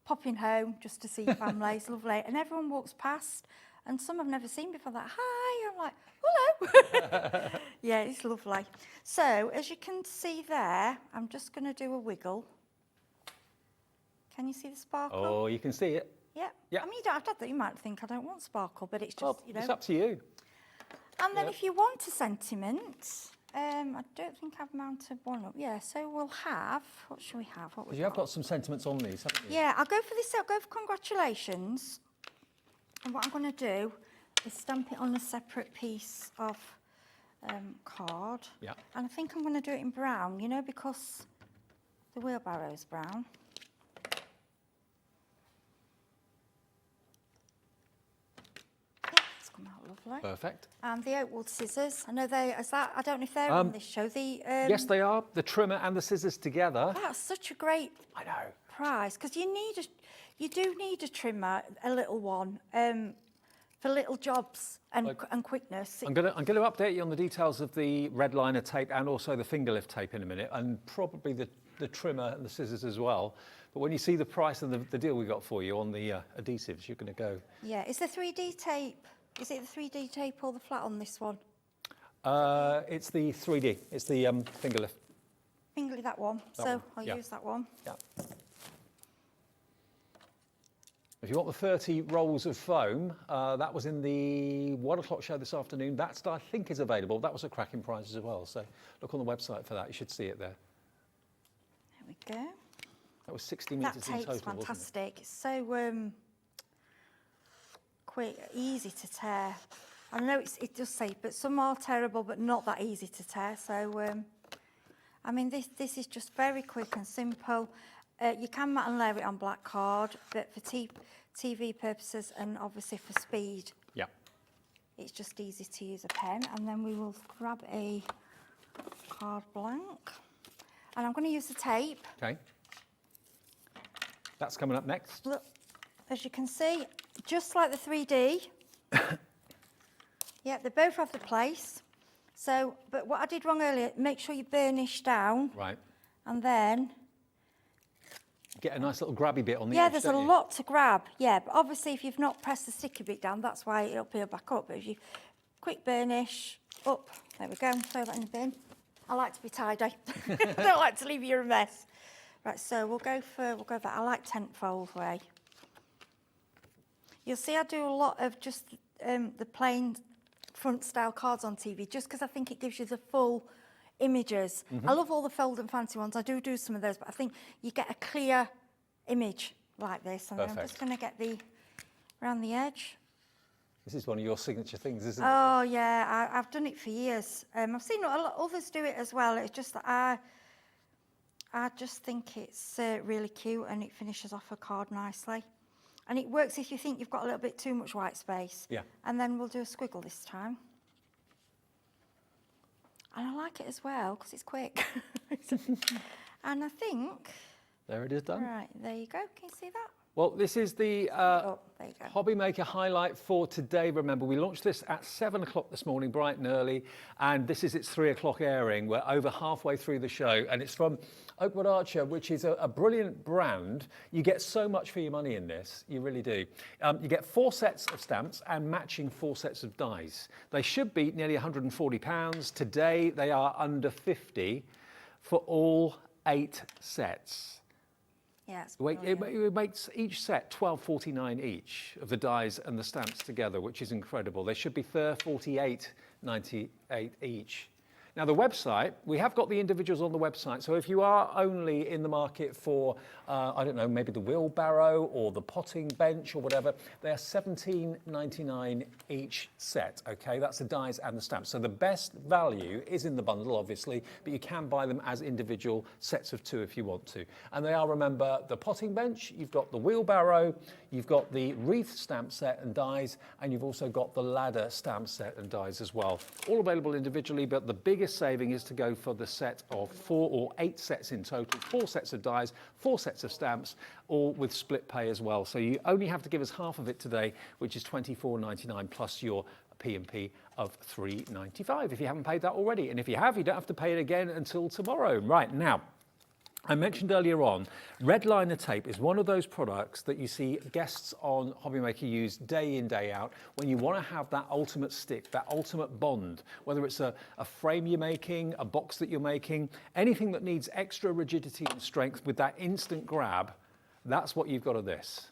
popping home just to see your family. It's lovely. And everyone walks past. And some I've never seen before, like, hi, I'm like, hello. Yeah, it's lovely. So, as you can see there, I'm just going to do a wiggle. Can you see the sparkle? Oh, you can see it. Yeah. Yeah. I mean, you don't have to have that. You might think I don't want sparkle, but it's just, Well, you know. it's up to you. And then yeah. if you want a sentiment, I don't think I've mounted one up. Yeah, so we'll have, what should we have? What we You have got some sentiments on these, haven't you? Yeah, I'll go for this. I'll go for congratulations. And what I'm going to do is stamp it on a separate piece of card. Yeah. And I think I'm going to do it in brown, you know, because the wheelbarrow's brown. Yeah, it's come out lovely. Perfect. And the Oakwood scissors, I know I don't know if they're on this show. Yes, they are. The trimmer and the scissors together. That's such a great I know. prize, because you do need a trimmer, a little one, for little jobs and quickness. I'm going to update you on the details of the red liner tape and also the finger lift tape in a minute, and probably the trimmer and the scissors as well. But when you see the price and the deal we got for you on the adhesives, you're going to go. Yeah, is the 3D tape? Is it the 3D tape or the flat on this one? It's the 3D. It's the finger lift. Fingerly that one. That So one, I'll yeah. use that one. Yeah. If you want the 30 rolls of foam, that was in the 1 o'clock show this afternoon. That I think is available. That was a cracking price as well. So look on the website for that. You should see it there. There we go. That was 60 That metres in tape's total, wasn't it? fantastic. It's so quick, easy to tear. I know it does say, but some are terrible, but not that easy to tear. So, I mean, this is just very quick and simple. You can mat and layer it on black card, but for TV purposes and obviously for speed, Yeah. it's just easy to use a pen. And then we will grab a card blank. And I'm going to use the tape. Okay. That's coming up next. Look, as you can see, just like the 3D. Yeah, they both have the place. So, but what I did wrong earlier, make sure you burnish down. Right. And then, Get a nice little grabby bit on the yeah, edge, there's a don't you? lot to grab. Yeah, but obviously if you've not pressed the sticky bit down, that's why it'll peel back up. But if you quick burnish, up, there we go, throw that in the bin. I like to be tidy. I don't like to leave you a mess. Right, so we'll go for that. I like tenfold way. You'll see I do a lot of just the plain front style cards on TV, just because I think it gives you the full images. I love all the fold and fancy ones. I do some of those, but I think you get a clear image like this. And then I'm Perfect. just going to get around the edge. This is one of your signature things, isn't it? Oh yeah, I've done it for years. I've seen a lot of others do it as well. It's just that I just think it's really cute and it finishes off a card nicely. And it works if you think you've got a little bit too much white space. Yeah. And then we'll do a squiggle this time. And I like it as well because it's quick. And I think, There it is done. right, there you go. Can you see that? Well, this is the Oh, there you go. Hobby Maker highlight for today. Remember, we launched this at 7 o'clock this morning, bright and early, and this is its 3 o'clock airing. We're over halfway through the show, and it's from Oakwood Archer, which is a brilliant brand. You get so much for your money in this, you really do. You get 4 sets of stamps and matching 4 sets of dies. They should be nearly £140. Today, they are under 50 for all 8 sets. Yeah, it's It makes each set £12.49 each of the dies and the stamps together, which is incredible. They should be £48.98 each. Now, the website, we have got the individuals on the website, so if you are only in the market for, I don't know, maybe the wheelbarrow or the potting bench or whatever, they're £17.99 each set, okay? That's the dies and the stamps. So the best value is in the bundle, obviously, but you can buy them as individual sets of 2 if you want to. And they are, remember, the potting bench, you've got the wheelbarrow, you've got the wreath stamp set and dies, and you've also got the ladder stamp set and dies as well. All available individually, but the biggest saving is to go for the set of 4 or 8 sets in total, 4 sets of dies, 4 sets of stamps, all with split pay as well. So you only have to give us half of it today, which is £24.99 plus your P&P of £3.95 if you haven't paid that already. And if you have, you don't have to pay it again until tomorrow. Right, now, I mentioned earlier on, red liner tape is one of those products that you see guests on Hobby Maker use day in, day out when you want to have that ultimate stick, that ultimate bond, whether it's a frame you're making, a box that you're making, anything that needs extra rigidity and strength with that instant grab, that's what you've got of this.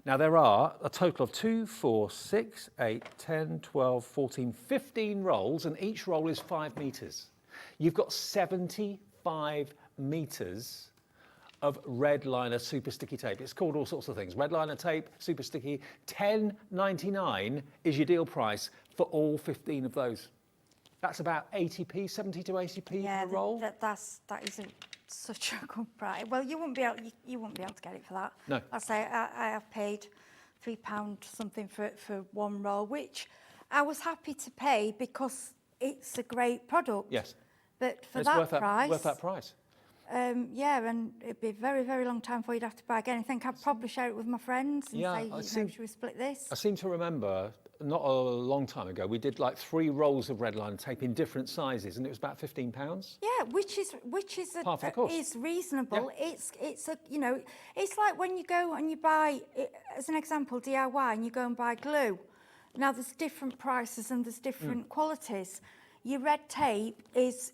Now, there are a total of 2, 4, 6, 8, 10, 12, 14, 15 rolls, and each roll is 5 metres. You've got 75 metres of red liner super sticky tape. It's called all sorts of things. Red liner tape, super sticky, £10.99 is your deal price for all 15 of those. That's about 80p, 70 to 80p Yeah, per roll. that isn't such a good price. Well, you wouldn't be able to get it for that. No. I say I have paid £3 something for one roll, which I was happy to pay because it's a great product. Yes. But for It's that worth price, worth that price. yeah, and it'd be a very, very long time before you'd have to buy again. I think I'd probably share it with my friends and Yeah, say, should we split this? I seem to remember, not a long time ago, we did like 3 rolls of red liner tape in different sizes, and it was about £15. Yeah, which is Par for the course. is reasonable. It's a it's like when you go and you buy, as an example, DIY, and you go and buy glue. Now there's different prices and there's different qualities. your red tape is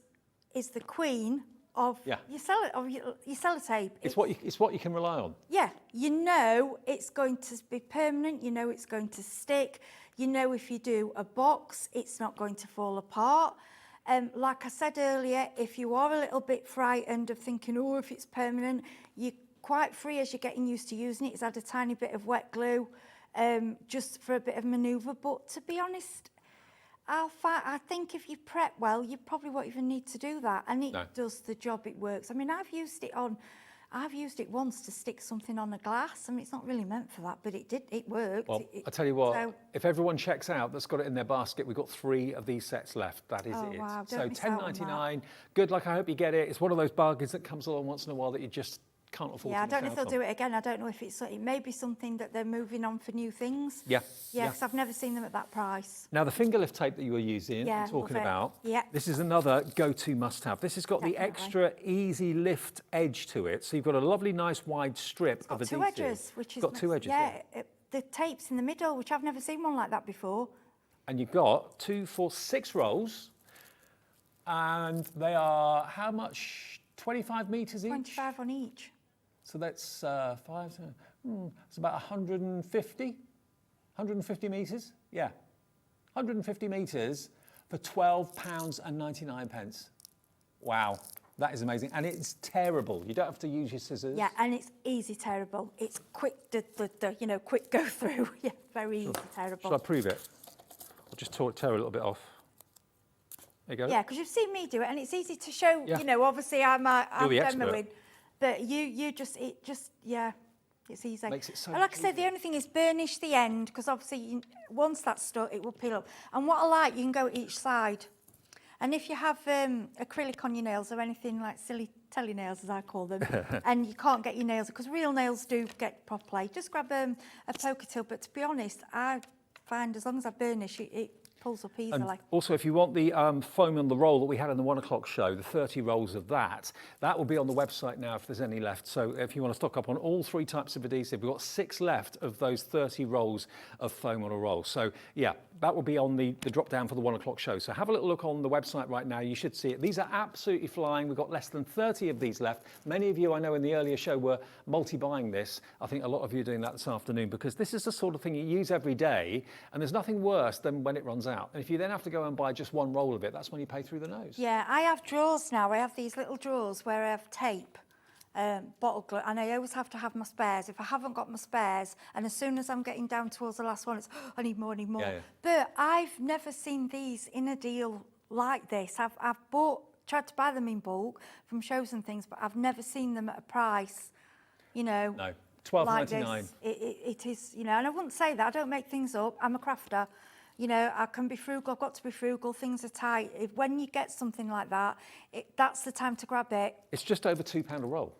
the queen of Yeah. your sellotape. It's what you can rely on. Yeah, you know it's going to be permanent, you know it's going to stick, you know if you do a box, it's not going to fall apart. Like I said earlier, if you are a little bit frightened of thinking, oh, if it's permanent, you're quite free as you're getting used to using it. It's had a tiny bit of wet glue just for a bit of manoeuvre, but to be honest, I think if you prep well, you probably won't even need to do that, and it does the job. It works. I mean, I've used it once to stick something on a glass. I mean, it's not really meant for that, but it worked. Well, I tell you what, if everyone checks out that's got it in their basket, we've got 3 of these sets left. That is it. Wow, so don't miss out on $10.99. Good luck. I hope you get it. It's one of those bargains that comes along once in a while that you just can't afford. Yeah, I to don't know miss if out they'll on. do it again. I don't know if it may be something that they're moving on for new things. Yeah. Yeah, because I've never seen them at that price. Now, the finger lift tape that you were using, Yeah, talking love it. about, Yeah. this is another go-to must-have. This has got the Definitely. extra easy lift edge to it. So you've got a lovely, nice wide strip It's got of 2 adhesive. edges, which is got 2 edges. the tape's in the middle, which I've never seen one like that before. And you've got 2, 4, 6 rolls, and they are how much? 25 metres each. 25 on each. So that's 5. It's about 150 metres. Yeah, 150 metres for £12.99. Wow, that is amazing, and it's tearable. You don't have to use your scissors. Yeah, and it's easy tearable. It's quick, quick go through. Yeah, very easy tearable. Shall I prove it? I'll just tear a little bit off. There you go. Yeah, because you've seen me do it, and it's easy to show. Yeah. You know, obviously I'm the expert. demoing, but it's easy. Makes it so And like I said, the only thing is burnish the end, because obviously once that's stuck, it will peel up. And what I like, you can go each side. And if you have acrylic on your nails or anything like silly telly nails, as I call them, and you can't get your nails, because real nails do get properly, just grab a poker tool. But to be honest, I find as long as I burnish it pulls up easily. And also, if you want the foam on the roll that we had in the 1 o'clock show, the 30 rolls of that will be on the website now if there's any left. So if you want to stock up on all 3 types of adhesive, we've got 6 left of those 30 rolls of foam on a roll. So yeah, that will be on the drop down for the 1 o'clock show. So have a little look on the website right now. You should see it. These are absolutely flying. We've got less than 30 of these left. Many of you I know in the earlier show were multi-buying this. I think a lot of you are doing that this afternoon, because this is the sort of thing you use every day, and there's nothing worse than when it runs out. And if you then have to go and buy just 1 roll of it, that's when you pay through the nose. Yeah, I have drawers now. I have these little drawers where I have tape, bottle glue, and I always have to have my spares. If I haven't got my spares, and as soon as I'm getting down towards the last one, it's, I need more. Yeah. But I've never seen these in a deal like this. I've tried to buy them in bulk from shows and things, but I've never seen them at a price, No, $12.99. like this. It is, and I wouldn't say that. I don't make things up. I'm a crafter. I can be frugal. I've got to be frugal. Things are tight. When you get something like that, that's the time to grab it. It's just over £2 a roll.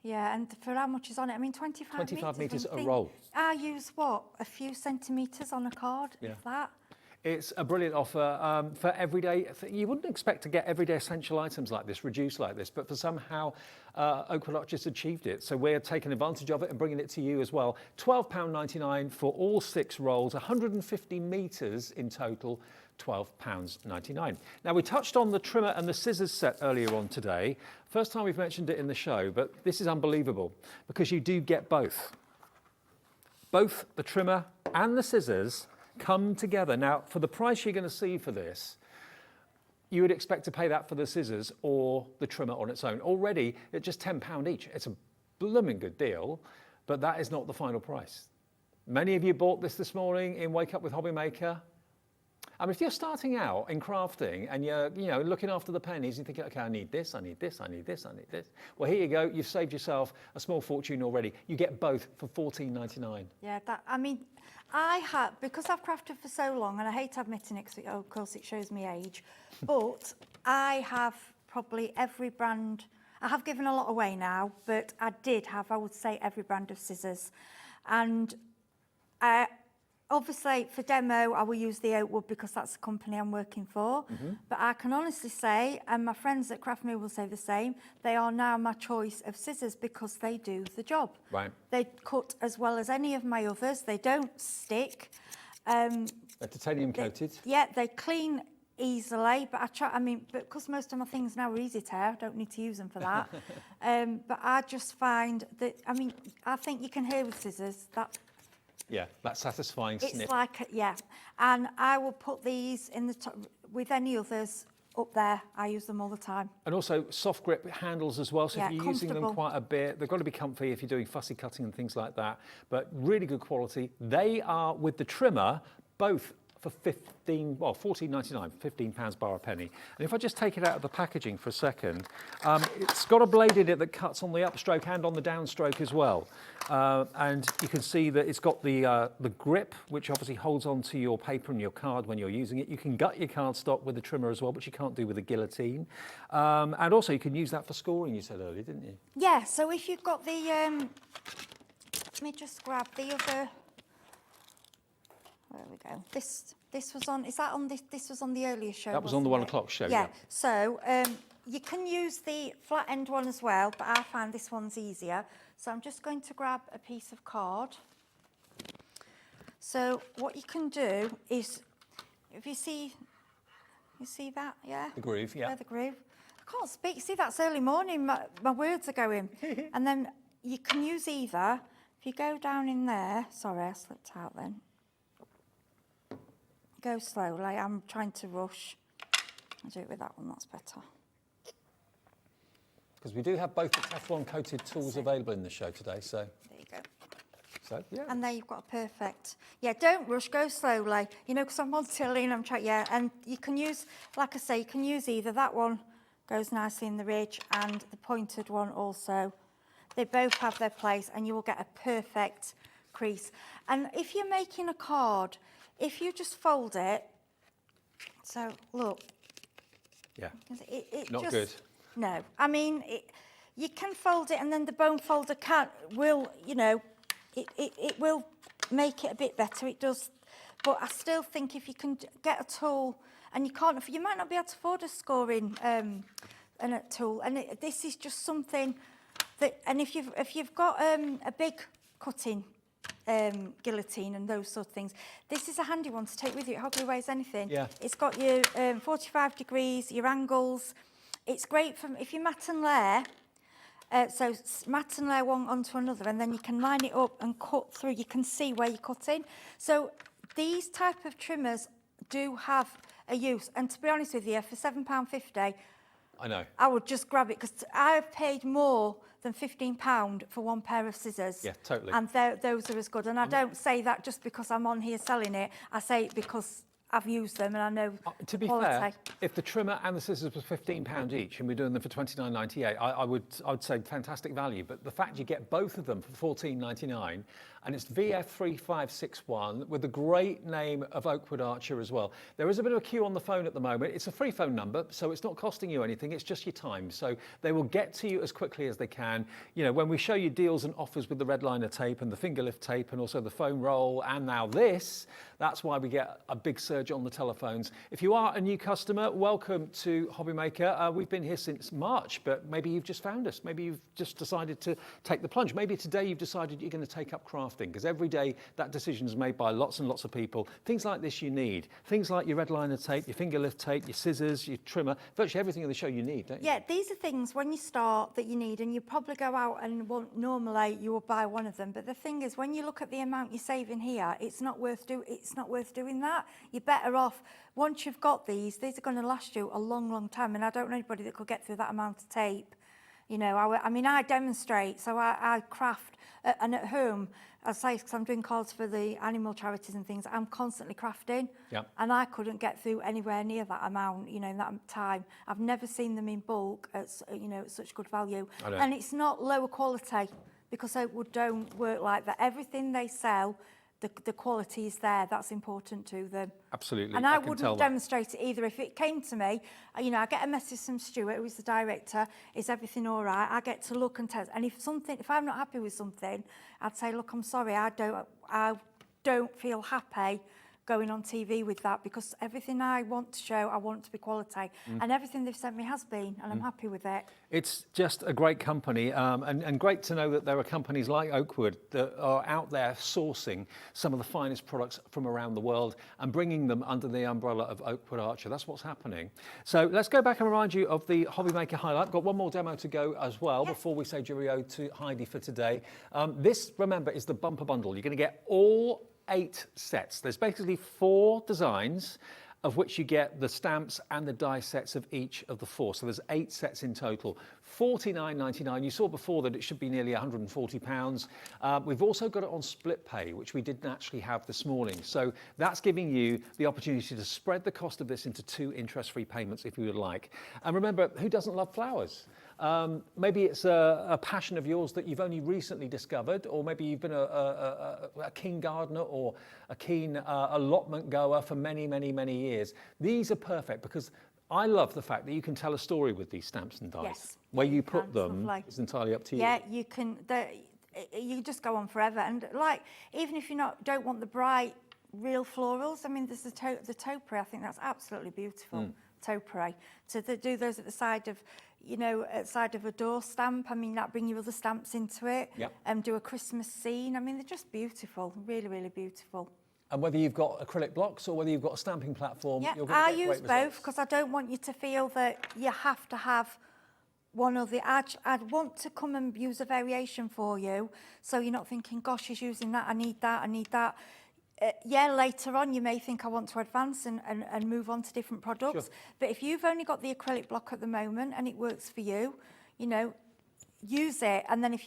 Yeah, and for how much is on it? I mean, 25 metres when a you think, roll. I use, a few centimetres on a card, if that. It's a brilliant offer for everyday. You wouldn't expect to get everyday essential items like this, reduced like this, but for somehow Oakwood Archer's achieved it. So we're taking advantage of it and bringing it to you as well. £12.99 for all 6 rolls, 150 metres in total, £12.99. Now, we touched on the trimmer and the scissors set earlier on today. First time we've mentioned it in the show, but this is unbelievable because you do get both. Both the trimmer and the scissors come together. Now, for the price you're going to see for this, you would expect to pay that for the scissors or the trimmer on its own. Already, at just £10 each. It's a blooming good deal, but that is not the final price. Many of you bought this morning in Wake Up with Hobby Maker. I mean, if you're starting out in crafting and you're, looking after the pennies and thinking, okay, I need this, I need this, I need this, I need this. Well, here you go. You've saved yourself a small fortune already. You get both for £14.99. Yeah, because I've crafted for so long, and I hate admitting it because, of course, it shows me age, but I have probably every brand. I have given a lot away now, but I did have, I would say, every brand of scissors. And obviously, for demo, I will use the Oakwood because that's the company I'm working for. But I can honestly say, and my friends at Craft Me will say the same, they are now my choice of scissors because they do the job. Right. They cut as well as any of my others. They don't stick. They're titanium coated. They clean easily, but because most of my things now are easy tear, I don't need to use them for that. But I just find that, I think you can hear with scissors that Yeah, that satisfying it's snip. like, yeah. And I will put these in the top, with any others up there, I use them all the time. And also soft grip handles as well, so Yeah, if you're using them comfortable. quite a bit, they've got to be comfy if you're doing fussy cutting and things like that, but really good quality. They are, with the trimmer, both for £14.99, £15 bar a penny. And if I just take it out of the packaging for a second, it's got a blade in it that cuts on the upstroke and on the downstroke as well. And you can see that it's got the grip, which obviously holds onto your paper and your card when you're using it. You can gut your cardstock with the trimmer as well, which you can't do with a guillotine. And also you can use that for scoring, you said earlier, didn't you? Yeah, so if you've got the, let me just grab the other, there we go. This was on, is that on this was on the earlier show? That was on the wasn't 1 o'clock show, yeah. So you can use the flat end one as well, but I find this one's easier. So I'm just going to grab a piece of card. So what you can do is, if you see that, yeah? The groove, yeah. The groove. I can't speak. See, that's early morning. My words are going. And then you can use either. If you go down in there, sorry, I slipped out then. Go slowly. I'm trying to rush. I'll do it with that one. That's better. Because we do have both the Teflon coated tools available in the show today, so. There you go. So, yeah. And there you've got a perfect. Yeah, don't rush, go slowly. You know, because I'm on tilling, I'm trying, yeah. And you can use, like I say, you can use either that one goes nicely in the ridge and the pointed one also. They both have their place and you will get a perfect crease. And if you're making a card, if you just fold it, so look. Yeah, It not just, good. No, I mean, you can fold it and then the bone folder will, you know, it will make it a bit better, it does. But I still think if you can get a tool, and you might not be able to afford a scoring tool, and this is just something that, and if you've got a big cutting guillotine and those sort of things, this is a handy one to take with you. It hardly weighs anything. Yeah. It's got your 45 degrees, your angles. It's great for if you mat and layer. So mat and layer one onto another, and then you can line it up and cut through. You can see where you're cutting. So these type of trimmers do have a use. And to be honest with you, for £7.50, I know. I would just grab it because I've paid more than £15 for one pair of scissors. Yeah, totally. And those are as good. And I don't say that just because I'm on here selling it. I say it because I've used them and I know To be quality. fair, if the trimmer and the scissors was £15 each and we're doing them for £29.98, I would say fantastic value. But the fact you get both of them for £14.99, and it's VF3561 with the great name of Oakwood Archer as well. There is a bit of a queue on the phone at the moment. It's a free phone number, so it's not costing you anything. It's just your time. So they will get to you as quickly as they can. You know, when we show you deals and offers with the red liner tape and the finger lift tape and also the foam roll and now this, that's why we get a big surge on the telephones. If you are a new customer, welcome to Hobbymaker. We've been here since March, but maybe you've just found us. Maybe you've just decided to take the plunge. Maybe today you've decided you're going to take up crafting, because every day that decision is made by lots and lots of people. Things like this you need. Things like your red liner tape, your finger lift tape, your scissors, your trimmer, virtually everything in the show you need, don't you? Yeah, these are things when you start that you need, and you probably go out and normally you will buy one of them. But the thing is, when you look at the amount you're saving here, it's not worth doing that. You're better off once you've got these are going to last you a long, long time. And I don't know anybody that could get through that amount of tape. You know, I mean, I demonstrate, so I craft, and at home, I say, because I'm doing cards for the animal charities and things, I'm constantly crafting. Yeah. And I couldn't get through anywhere near that amount, you know, in that time. I've never seen them in bulk at, you know, at such good value. I know. And it's not lower quality, because Oakwood don't work like that. Everything they sell, the quality is there. That's important to them. Absolutely. And I can wouldn't tell that. demonstrate it either. If it came to me, you know, I get a message from Stuart, who's the director, is everything all right? I get to look and test. And if I'm not happy with something, I'd say, look, I'm sorry, I don't feel happy going on TV with that, because everything I want to show, I want to be quality. And everything they've sent me has been, and I'm happy with it. It's just a great company, and great to know that there are companies like Oakwood that are out there sourcing some of the finest products from around the world and bringing them under the umbrella of Oakwood Archer. That's what's happening. So let's go back and remind you of the Hobby Maker highlight. I've got one more demo to go as well before we say cheerio to Heidi for today. This, remember, is the bumper bundle. You're going to get all 8 sets. There's basically 4 designs, of which you get the stamps and the die sets of each of the 4. So there's 8 sets in total. $49.99. You saw before that it should be nearly £140. We've also got it on split pay, which we didn't actually have this morning. So that's giving you the opportunity to spread the cost of this into 2 interest-free payments if you would like. And remember, who doesn't love flowers? Maybe it's a passion of yours that you've only recently discovered, or maybe you've been a keen gardener or a keen allotment goer for many, many, many years. These are perfect because I love the fact that you can tell a story with these stamps and dies. Yes. Where you put them Lovely. is entirely up to you. Yeah, you can. You just go on forever, and like even if you don't want the bright real florals, I mean, there's the topiary. I think that's absolutely beautiful. Topiary. To do those at the side of, at side of a door stamp. I mean, that bring your other stamps into it. Yep. Do a Christmas scene. I mean, they're just beautiful. Really, really beautiful. And whether you've got acrylic blocks or whether you've got a stamping platform, Yeah, you're going to I get use great results. both because I don't want you to feel that you have to have one or the I'd want to come and use a variation for you, so you're not thinking, gosh, she's using that, I need that, I need that. Yeah, later on you may think I want to advance and move on to different products. Sure. But if you've only got the acrylic block at the moment and it works for you, use it. And then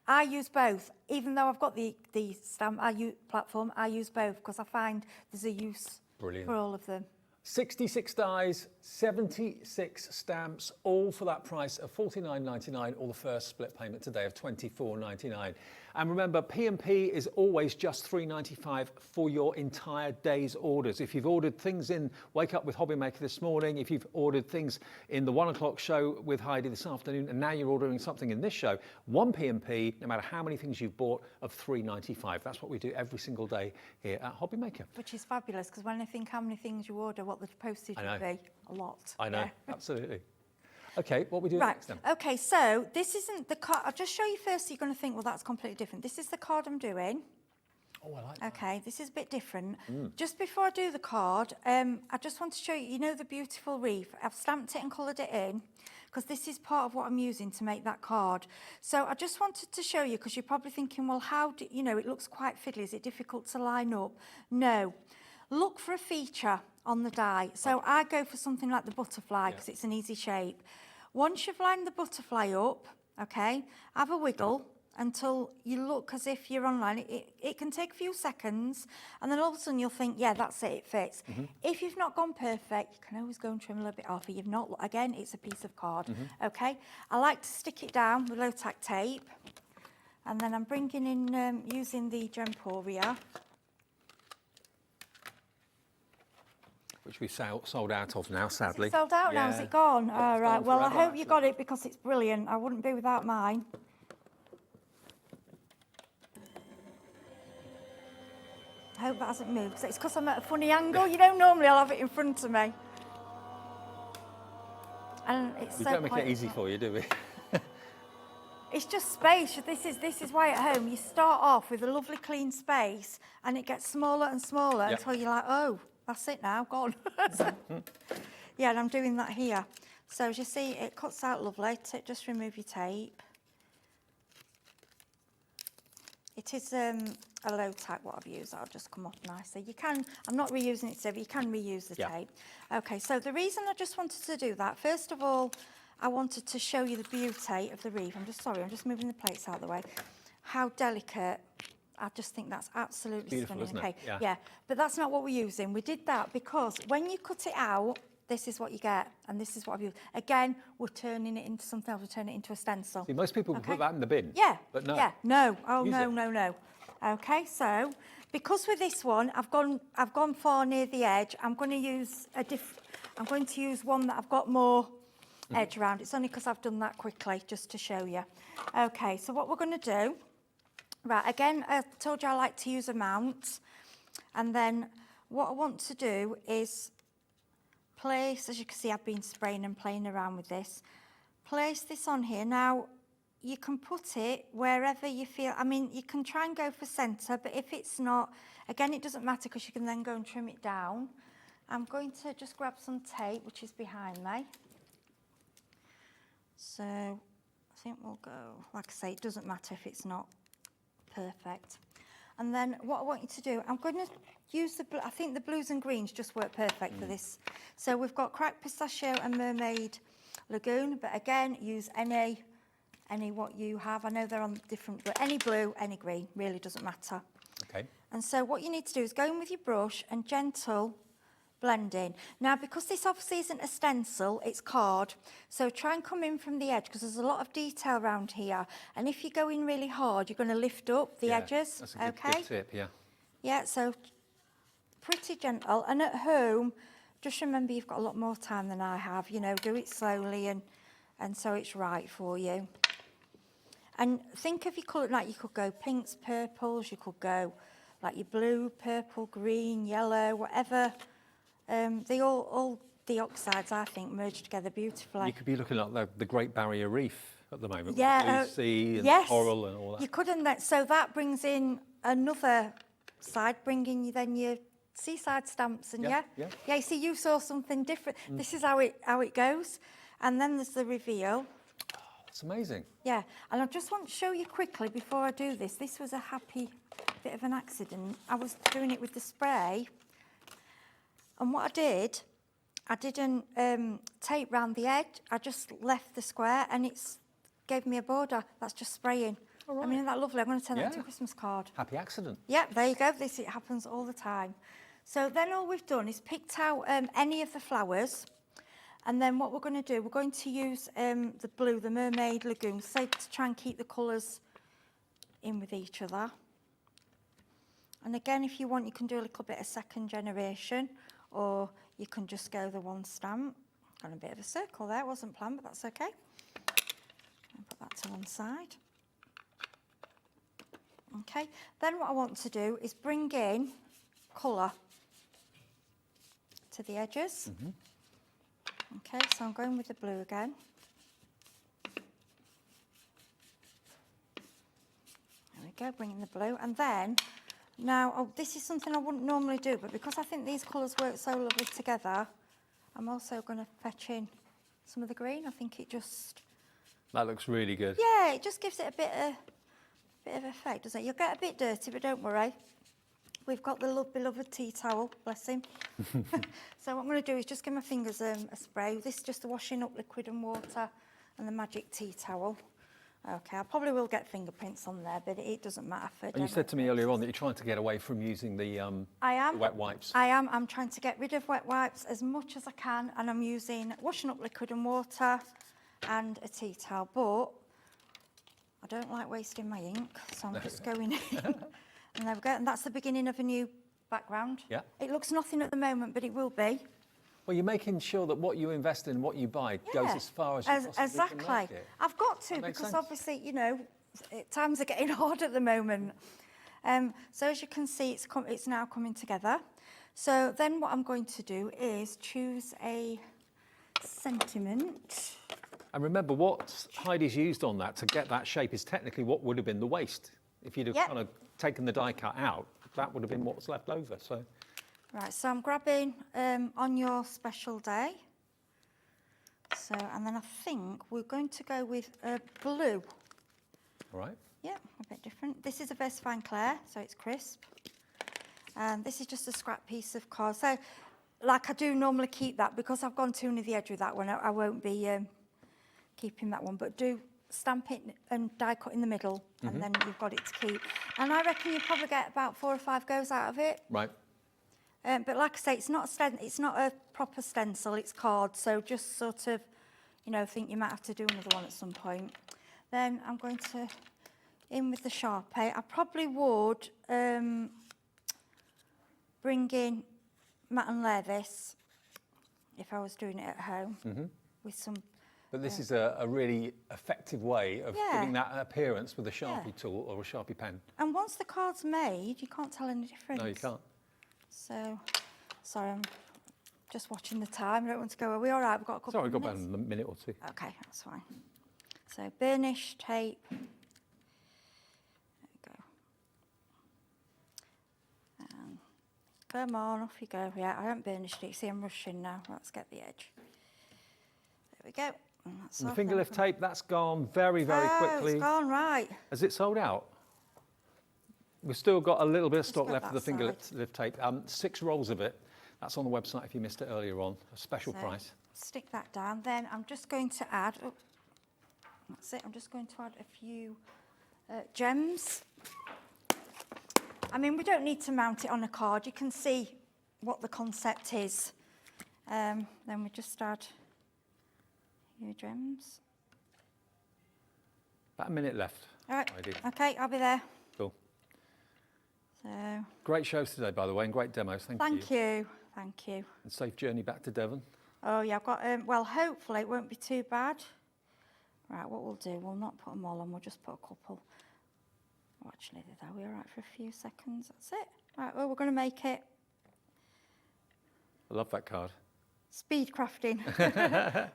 I use both. Even though I've got the stamp platform, I use both because I find there's a use for all of them. 66 dies, 76 stamps, all for that price of $49.99, or the first split payment today of $24.99. And remember, P&P is always just $3.95 for your entire day's orders. If you've ordered things in Wake Up with Hobby Maker this morning, if you've ordered things in the 1 o'clock show with Heidi this afternoon, and now you're ordering something in this show, one P&P, no matter how many things you've bought, of $3.95. That's what we do every single day here at Hobby Maker. Which is fabulous, because when I think how many things you order, what the postage would be, a lot. I know, Yeah. absolutely. Okay, what we do Right, next then? okay, so this isn't the card. I'll just show you first, you're going to think, well, that's completely different. This is the card I'm doing. Oh, I like that. Okay, this is a bit different. Just before I do the card, I just want to show you, the beautiful wreath. I've stamped it and coloured it in, because this is part of what I'm using to make that card. So I just wanted to show you, because you're probably thinking, well, how do, it looks quite fiddly. Is it difficult to line up? No. Look for a feature on the die. So I go for something like the butterfly, because it's an easy shape. Once you've lined the butterfly up, okay, have a wiggle until you look as if you're online. It can take a few seconds, and then all of a sudden you'll think, yeah, that's it, it fits. If you've not gone perfect, you can always go and trim a little bit off. If you've not, again, it's a piece of card, okay? I like to stick it down with low-tack tape, and then I'm bringing in, using the Gemporia. Which we sold out of now, sadly. Is it sold out now? Is it gone? It's All right. gone Well, I forever, hope you got it, because it's brilliant. I wouldn't be without mine. I hope that hasn't moved. It's because I'm at a funny angle. Normally I'll have it in front of me. And it's We so don't make quite- it easy for you, do we? It's just space. This is why at home you start off with a lovely clean space, and it gets smaller and smaller until you're like, oh, that's it now, gone. Yeah, and I'm doing that here. So as you see, it cuts out lovely. Just remove your tape. It is a low tack what I've used. That'll just come off nicely. You can, I'm not reusing it today, but you can reuse the tape. Okay, so the reason I just wanted to do that, first of all, I wanted to show you the beauty of the wreath. I'm just moving the plates out of the way. How delicate. I just think that's absolutely Beautiful, stunning. isn't it? Okay, Yeah. but that's not what we're using. We did that because when you cut it out, this is what you get, and this is what I've used. Again, we're turning it into something else. We're turning it into a stencil. See, most people would put that in the bin. Yeah. But no. Yeah. No. Oh, Use no, it. no, no. Okay, so because with this one, I've gone far near the edge. I'm going to use one that I've got more edge around. It's only because I've done that quickly, just to show you. Okay, so what we're going to do, right, again, I told you I like to use a mount, and then what I want to do is place, as you can see, I've been spraying and playing around with this. Place this on here. Now, you can put it wherever you feel. I mean, you can try and go for centre, but if it's not, again, it doesn't matter because you can then go and trim it down. I'm going to just grab some tape, which is behind me. So I think we'll go, like I say, it doesn't matter if it's not perfect. And then what I want you to do, I'm going to use the blue. I think the blues and greens just work perfect for this. So we've got cracked pistachio and mermaid lagoon, but again, use any what you have. I know they're on different, but any blue, any green, really doesn't matter. Okay. And so what you need to do is go in with your brush and gentle blending. Now, because this obviously isn't a stencil, it's card, so try and come in from the edge because there's a lot of detail around here. And if you go in really hard, you're going to lift up the edges. That's a good tip, yeah. Yeah, so pretty gentle. And at home, just remember you've got a lot more time than I have. You know, do it slowly and so it's right for you. And think of your colour, like you could go pinks, purples, you could go like your blue, purple, green, yellow, whatever. They all the oxides, I think, merge together beautifully. You could be looking at the Great Barrier Reef at the moment. Yeah, with blue sea and yes, coral and all that. You couldn't. So that brings in another side, bringing you then your seaside stamps and Yeah. You see, you saw something different. This is how it goes, and then there's the reveal. It's amazing. Yeah, and I just want to show you quickly before I do this. This was a happy bit of an accident. I was doing it with the spray, and what I didn't tape round the edge. I just left the square, and it's gave me a border. That's just spraying. All right. I mean, isn't that lovely? I'm going to turn that into Yeah. a Christmas card. Happy accident. Yeah, there you go. It happens all the time. So then all we've done is picked out any of the flowers. And then what we're going to do, we're going to use the blue, the mermaid lagoon, so to try and keep the colours in with each other. And again, if you want, you can do a little bit of second generation, or you can just go the one stamp. Got a bit of a circle there, wasn't planned, but that's okay. I'll put that to one side. Okay, then what I want to do is bring in colour to the edges. Okay, so I'm going with the blue again. There we go, bringing the blue. And then, now, this is something I wouldn't normally do, but because I think these colours work so lovely together, I'm also going to fetch in some of the green. I think it just... That looks really good. Yeah, it just gives it a bit of effect, doesn't it? You'll get a bit dirty, but don't worry. We've got the beloved tea towel, bless him. So what I'm going to do is just give my fingers a spray. This is just the washing up liquid and water and the magic tea towel. Okay, I probably will get fingerprints on there, but it doesn't matter for And you said to me earlier on that you're trying to get away from using the wet wipes. I am. I'm trying to get rid of wet wipes as much as I can, and I'm using washing up liquid and water and a tea towel, but I don't like wasting my ink, so I'm just going in. And there we go, and that's the beginning of a new background. Yeah. It looks nothing at the moment, but it will be. Well, you're making sure that what you invest in, what you buy, goes as far as you possibly exactly. can make it. I've got to, That makes because sense. obviously, you know, times are getting hard at the moment. So as you can see, it's now coming together. So then what I'm going to do is choose a sentiment. And remember, what Heidi's used on that to get that shape is technically what would have been the waste. If you'd have kind of taken the die cut out, that would have been what's left over. So, Right, so I'm grabbing on your special day. So, and then I think we're going to go with blue. all right. Yeah, a bit different. This is a Versafine Claire, so it's crisp. And this is just a scrap piece of card. So, like I do normally keep that, because I've gone too near the edge with that one, I won't be keeping that one, but do stamp it and die cut in the middle, and then you've got it to keep. And I reckon you probably get about 4 or 5 goes out of it. Right. But like I say, it's not a proper stencil, it's card, so just sort of, you know, think you might have to do another one at some point. Then I'm going to, in with the Sharpie, I probably would bring in matte and layer this, if I was doing it at home, with some... But this is a really effective way of Yeah. giving that appearance with a Sharpie Yeah. tool or a Sharpie pen. And once the card's made, you can't tell any difference. No, you can't. So, sorry, I'm just watching the time. I don't want to go. Are we all right? We've got a couple Sorry, of we've got minutes. about a minute or two. Okay, that's fine. So burnish tape. There we go. And come on, off you go. Yeah, I haven't burnished it. See, I'm rushing now. Let's get the edge. There we go. And that's And the off. finger Then lift tape, that's gone very, very quickly. It's gone right. Has it sold out? We've still got a little bit of stock go left of that the finger side. lift tape. 6 rolls of it. That's on the website if you missed it earlier on. A special So, price. stick that down. Then I'm just going to add, oh, that's it, I'm just going to add a few gems. I mean, we don't need to mount it on a card. You can see what the concept is. Then we just add your gems. About a minute left. All right, Heidi. okay, I'll be there. Cool. So, Great shows today, by the way, and great demos. Thank thank you. And safe journey back to Devon. Oh yeah, I've got, well, hopefully it won't be too bad. Right, what we'll do, we'll not put them all on, we'll just put a couple. Oh, actually, are we all right for a few seconds? That's it. Right, well, we're going to make it I love that card. speed crafting.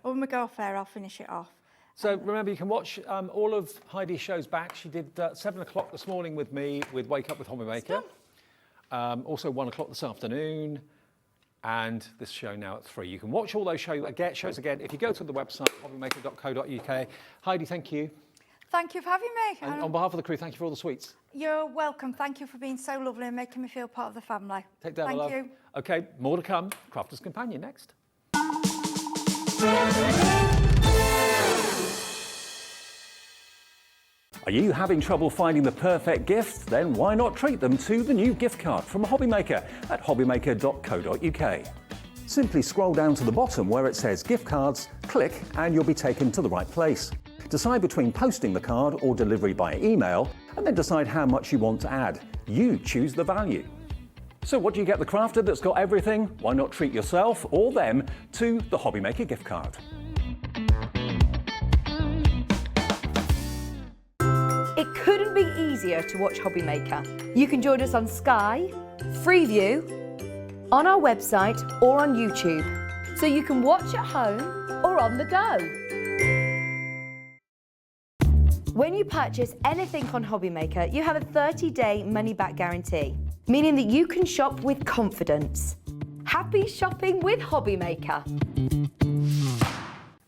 When we go off there, I'll finish it off. So remember, you can watch all of Heidi's shows back. She did 7 o'clock this morning with me with Wake Up with Hobby Maker. Also 1 o'clock this afternoon. And this show now at 3. You can watch all those shows again if you go to the website, hobbymaker.co.uk. Heidi, thank you. Thank you for having me. And on behalf of the crew, thank you for all the sweets. You're welcome. Thank you for being so lovely and making me feel part of the family. Take care, my love. Thank you. Okay, more to come. Crafter's Companion next. Are you having trouble finding the perfect gift? Then why not treat them to the new gift card from Hobby Maker at hobbymaker.co.uk. Simply scroll down to the bottom where it says gift cards, click and you'll be taken to the right place. Decide between posting the card or delivery by email and then decide how much you want to add. You choose the value. So what do you get the crafter that's got everything? Why not treat yourself or them to the Hobby Maker gift card? It couldn't be easier to watch Hobby Maker. You can join us on Sky, Freeview, on our website or on YouTube. So you can watch at home or on the go. When you purchase anything on Hobby Maker, you have a 30-day money-back guarantee, meaning that you can shop with confidence. Happy shopping with Hobby Maker.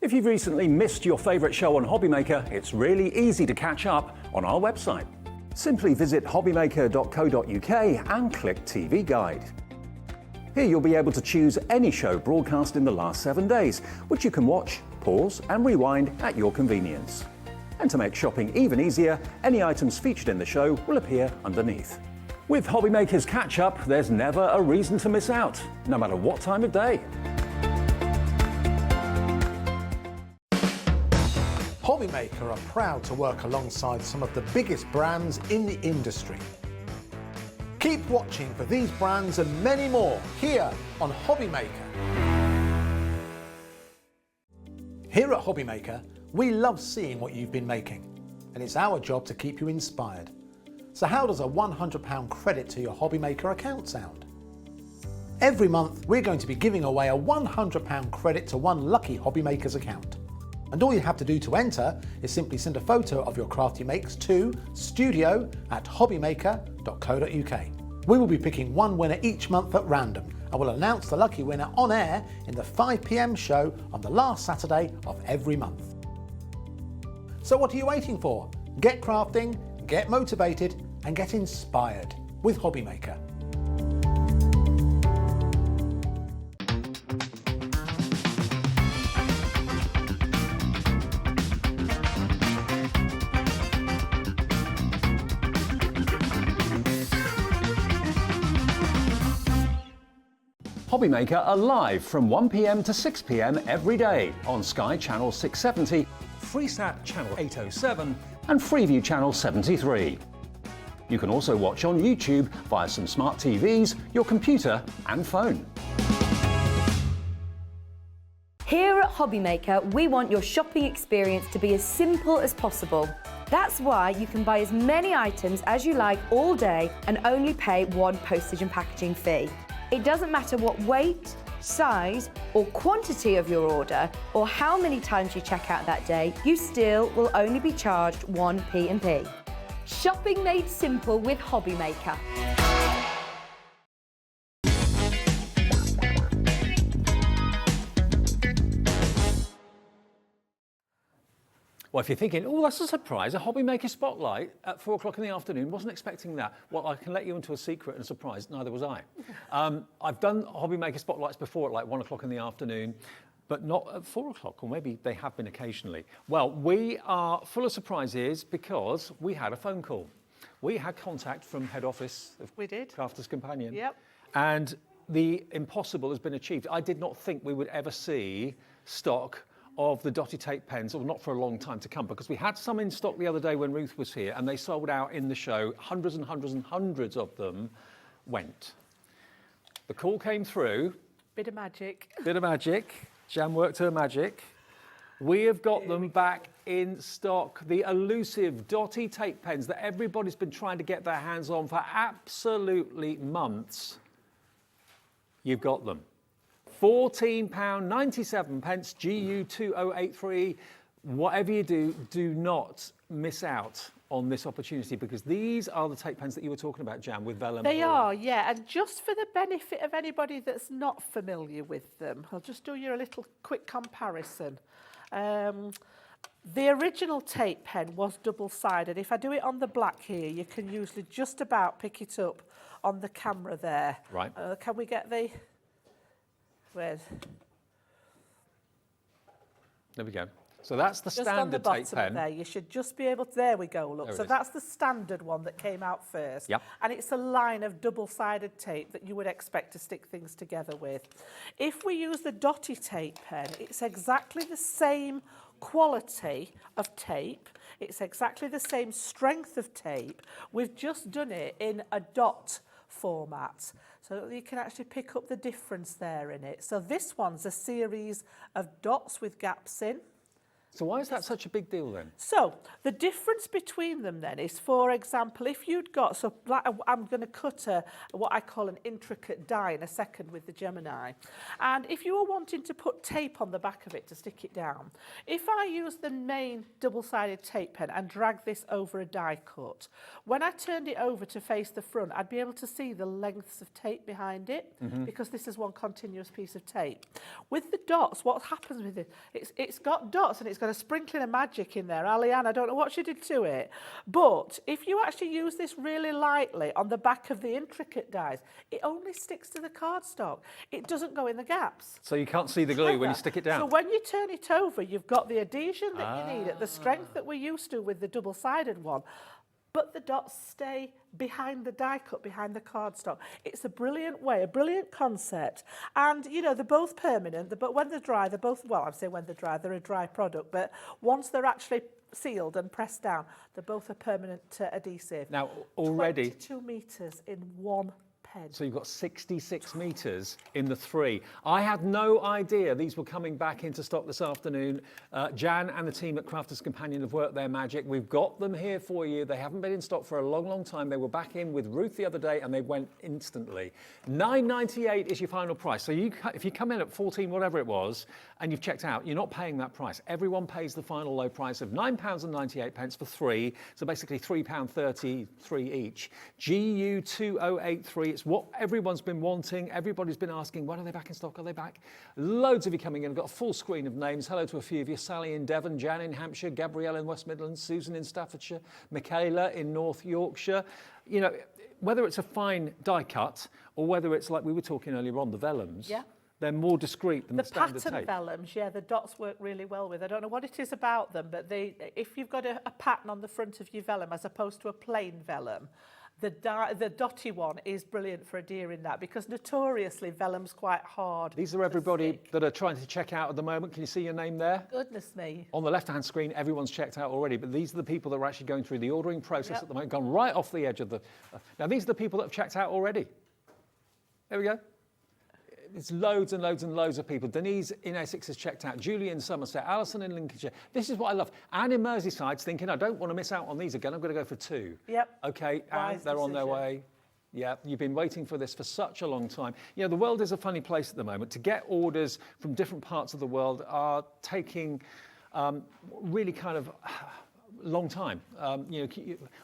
If you've recently missed your favourite show on Hobby Maker, it's really easy to catch up on our website. Simply visit hobbymaker.co.uk and click TV Guide. Here you'll be able to choose any show broadcast in the last 7 days, which you can watch, pause and rewind at your convenience. And to make shopping even easier, any items featured in the show will appear underneath. With Hobby Maker's catch-up, there's never a reason to miss out, no matter what time of day. Hobby Maker are proud to work alongside some of the biggest brands in the industry. Keep watching for these brands and many more here on Hobby Maker. Here at Hobby Maker, we love seeing what you've been making, and it's our job to keep you inspired. So how does a £100 credit to your Hobby Maker account sound? Every month, we're going to be giving away a £100 credit to one lucky Hobby Maker's account. And all you have to do to enter is simply send a photo of your craft you makes to studio@hobbymaker.co.uk. We will be picking one winner each month at random and will announce the lucky winner on air in the 5 PM show on the last Saturday of every month. So what are you waiting for? Get crafting, get motivated and get inspired with Hobby Maker. Hobby Maker are live from 1 PM to 6 PM every day on Sky Channel 670, Freesat Channel 807 and Freeview Channel 73. You can also watch on YouTube via some smart TVs, your computer and phone. Here at Hobby Maker, we want your shopping experience to be as simple as possible. That's why you can buy as many items as you like all day and only pay one postage and packaging fee. It doesn't matter what weight, size, or quantity of your order, or how many times you check out that day, you still will only be charged 1 P&P. Shopping made simple with Hobby Maker. Well, if you're thinking, oh, that's a surprise, a Hobby Maker spotlight at 4 o'clock in the afternoon, wasn't expecting that. Well, I can let you into a secret and a surprise, neither was I. I've done Hobby Maker spotlights before at like 1 o'clock in the afternoon, but not at 4 o'clock, or maybe they have been occasionally. Well, we are full of surprises because we had a phone call. We had contact from head office of Crafters Companion. Yep. And the impossible has been achieved. I did not think we would ever see stock of the Dotty tape pens, or not for a long time to come, because we had some in stock the other day when Ruth was here, and they sold out in the show. Hundreds and hundreds and hundreds of them went. The call came through. Bit of magic. Bit of magic. Jan worked her magic. We have got them back in stock. The elusive Dotty tape pens that everybody's been trying to get their hands on for absolutely months. You've got them. £14.97, GU2083. Whatever you do, do not miss out on this opportunity, because these are the tape pens that you were talking about, Jan, with Vellum. They are, yeah, and just for the benefit of anybody that's not familiar with them, I'll just do you a little quick comparison. The original tape pen was double-sided. If I do it on the black here, you can usually just about pick it up on the camera there. Right. Can we get the... Where's... There we go. So that's the just on the standard tape bottom pen. there, you should just be able to, there we go, look. There it So is. that's the standard one that came out first. Yep. And it's a line of double-sided tape that you would expect to stick things together with. If we use the Dotty tape pen, it's exactly the same quality of tape. It's exactly the same strength of tape. We've just done it in a dot format, so you can actually pick up the difference there in it. So this one's a series of dots with gaps in. So why is that such a big deal then? So the difference between them then is, for example, if you'd got, so like I'm going to cut what I call an intricate die in a second with the Gemini. And if you were wanting to put tape on the back of it to stick it down, if I use the main double-sided tape pen and drag this over a die cut, when I turned it over to face the front, I'd be able to see the lengths of tape behind it, because this is one continuous piece of tape. With the dots, what happens with it, it's got dots and it's got a sprinkling of magic in there. Alianne, I don't know what she did to it. But if you actually use this really lightly on the back of the intricate dies, it only sticks to the cardstock. It doesn't go in the gaps. So you can't see the glue when you stick it down? So when you turn it over, you've got the adhesion that you need at the strength that we're used to with the double-sided one. But the dots stay behind the die cut, behind the cardstock. It's a brilliant way, a brilliant concept. And, you know, they're both permanent, but when they're dry, they're both, well, I'm saying when they're dry, they're a dry product, but once they're actually sealed and pressed down, they're both a permanent adhesive. Now, already... 22 metres in one pen. So you've got 66 metres in the 3. I had no idea these were coming back into stock this afternoon. Jan and the team at Crafters Companion have worked their magic. We've got them here for you. They haven't been in stock for a long, long time. They were back in with Ruth the other day and they went instantly. £9.98 is your final price. So if you come in at 14, whatever it was, and you've checked out, you're not paying that price. Everyone pays the final low price of £9.98 for 3. So basically £3.33 each. GU2083. It's what everyone's been wanting. Everybody's been asking, when are they back in stock? Are they back? Loads of you coming in. I've got a full screen of names. Hello to a few of you. Sally in Devon, Jan in Hampshire, Gabrielle in West Midlands, Susan in Staffordshire, Michaela in North Yorkshire. You know, whether it's a fine die cut or whether it's like we were talking earlier on, the vellums, they're more discreet than the standard tape. The pattern vellums, yeah, the dots work really well with. I don't know what it is about them, but if you've got a pattern on the front of your vellum as opposed to a plain vellum, the Dotty one is brilliant for adhering that, because notoriously vellum's quite hard. These are everybody that are trying to check out at the moment. Can you see your name there? Goodness me. On the left-hand screen, everyone's checked out already, but these are the people that are actually going through the ordering process at the moment, gone right off the edge of the... Now, these are the people that have checked out already. There we go. It's loads and loads and loads of people. Denise in Essex has checked out. Julie in Somerset. Alison in Lincolnshire. This is what I love. Anne in Merseyside's thinking, I don't want to miss out on these again. I'm going to go for 2. Yep. Okay, and they're on their way. Yeah, you've been waiting for this for such a long time. You know, the world is a funny place at the moment. To get orders from different parts of the world are taking really kind of long time.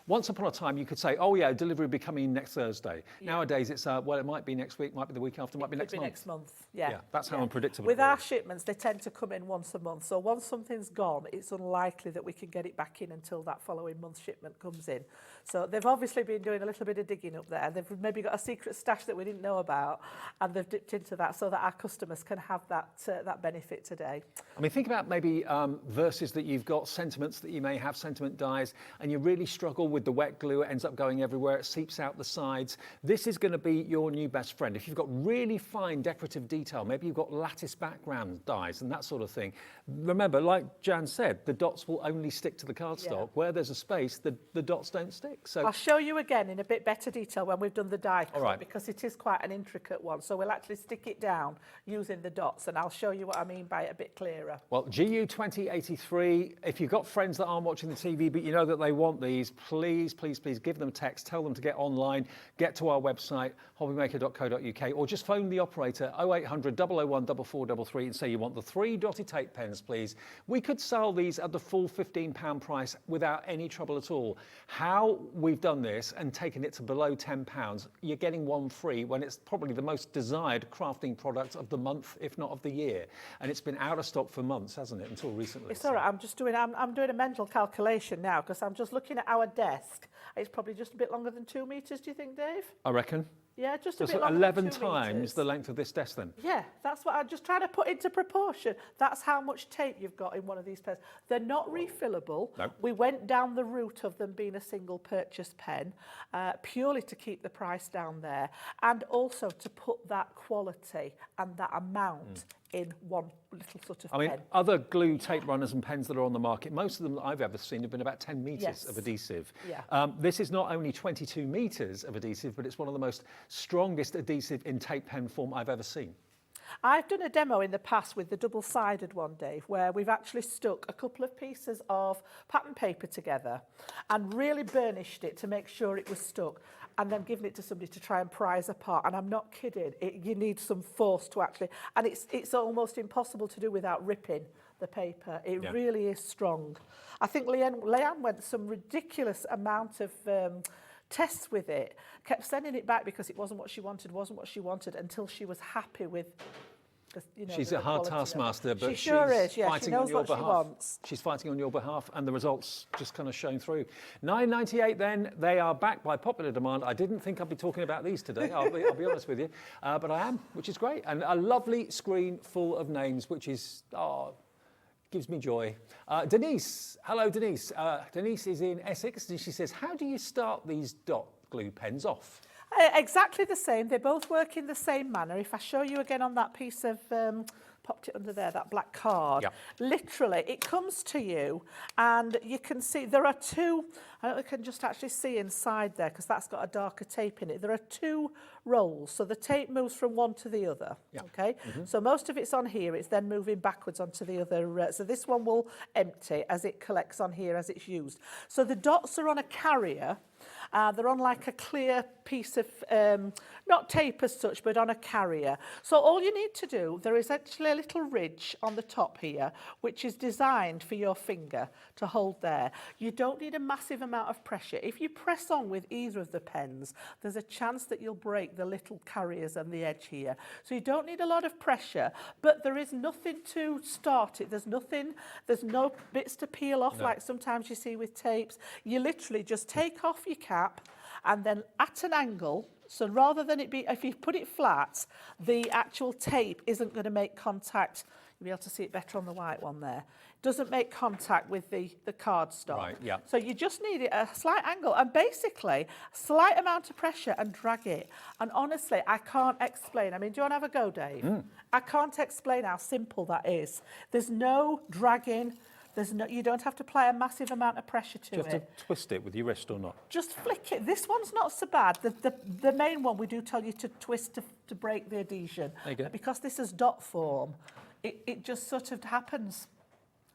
Once upon a time, you could say, "Oh yeah, delivery will be coming next Thursday." Yeah. Nowadays, it's well, it might be next week, might be the week after, might be next month. Next month. Yeah, that's how unpredictable. With our shipments, they tend to come in once a month. So once something's gone, it's unlikely that we can get it back in until that following month's shipment comes in. So they've obviously been doing a little bit of digging up there. They've maybe got a secret stash that we didn't know about, and they've dipped into that so that our customers can have that benefit today. I mean, think about maybe verses that you've got, sentiments that you may have, sentiment dies, and you really struggle with the wet glue. It ends up going everywhere. It seeps out the sides. This is going to be your new best friend. If you've got really fine decorative detail, maybe you've got lattice background dies and that sort of thing. Remember, like Jan said, the dots will only stick to the cardstock. Where there's a space, the dots don't stick. So I'll show you again in a bit better detail when we've done the die cut, right, because it is quite an intricate one. So we'll actually stick it down using the dots, and I'll show you what I mean by it a bit clearer. Well, GU 2083, if you've got friends that aren't watching the TV, but you know that they want these, please, please, please give them a text. Tell them to get online, get to our website, hobbymaker.co.uk, or just phone the operator 0800 001 4433 and say you want the 3 Dotty tape pens, please. We could sell these at the full £15 price without any trouble at all. How we've done this and taken it to below £10, you're getting one free when it's probably the most desired crafting product of the month, if not of the year. And it's been out of stock for months, hasn't it, until recently. It's all right. I'm doing a mental calculation now, because I'm just looking at our desk. It's probably just a bit longer than 2 metres, do you think, Dave? I reckon. Yeah, just a That's bit longer 11 than 2 times metres. the length of this desk then. Yeah, that's what I'm just trying to put into proportion. That's how much tape you've got in one of these pens. They're not refillable. No. We went down the route of them being a single purchase pen, purely to keep the price down there, and also to put that quality and that amount in one little sort of pen. Other glue tape runners and pens that are on the market, most of them that I've ever seen have been about 10 metres of adhesive. Yeah. This is not only 22 metres of adhesive, but it's one of the most strongest adhesive in tape pen form I've ever seen. I've done a demo in the past with the double-sided one, Dave, where we've actually stuck a couple of pieces of pattern paper together and really burnished it to make sure it was stuck, and then given it to somebody to try and prise apart. And I'm not kidding, you need some force to actually, and it's almost impossible to do without ripping the paper. It really is strong. I think Leanne went some ridiculous amount of tests with it, kept sending it back because it wasn't what she wanted, until she was happy with She's a hard taskmaster, but she sure is, yeah. fighting She knows on your what she behalf. wants. She's fighting on your behalf, and the results just kind of showing through. $9.98 then, they are back by popular demand. I didn't think I'd be talking about these today, I'll be honest with you, but I am, which is great. And a lovely screen full of names, which is, gives me joy. Denise, hello Denise. Denise is in Essex, and she says, how do you start these dot glue pens off? Exactly the same. They both work in the same manner. If I show you again on that piece of, popped it under there, that black card, literally it comes to you and you can see there are two, I don't know if you can just actually see inside there because that's got a darker tape in it. There are two rolls, so the tape moves from one to the other, okay? So most of it's on here, it's then moving backwards onto the other, so this one will empty as it collects on here as it's used. So the dots are on a carrier. They're on like a clear piece of, not tape as such, but on a carrier. So all you need to do, there is actually a little ridge on the top here, which is designed for your finger to hold there. You don't need a massive amount of pressure. If you press on with either of the pens, there's a chance that you'll break the little carriers on the edge here. So you don't need a lot of pressure, but there is nothing to start it. There's no bits to peel off like sometimes you see with tapes. You literally just take off your cap and then at an angle, so rather than it be, if you put it flat, the actual tape isn't going to make contact. You'll be able to see it better on the white one there. Doesn't make contact with the cardstock. Right, yeah. So you just need it at a slight angle and basically a slight amount of pressure and drag it. And honestly, I can't explain. I mean, do you want to have a go, Dave? I can't explain how simple that is. There's no dragging. You don't have to apply a massive amount of pressure to it. Do you have to twist it with your wrist or not? Just flick it. This one's not so bad. The main one, we do tell you to twist to break the adhesion. There you go. Because this is dot form, it just sort of happens.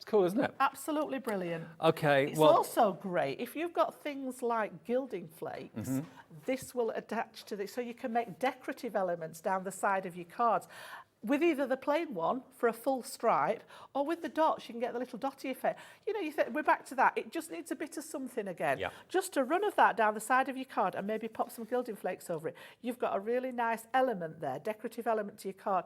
It's cool, isn't it? Absolutely brilliant. Okay, It's well, also great if you've got things like gilding flakes, this will attach to this, so you can make decorative elements down the side of your cards with either the plain one for a full stripe, or with the dots you can get the little dotty effect. You know, you think, we're back to that, it just needs a bit of something again. Yeah. Just a run of that down the side of your card and maybe pop some gilding flakes over it. You've got a really nice element there, decorative element to your card,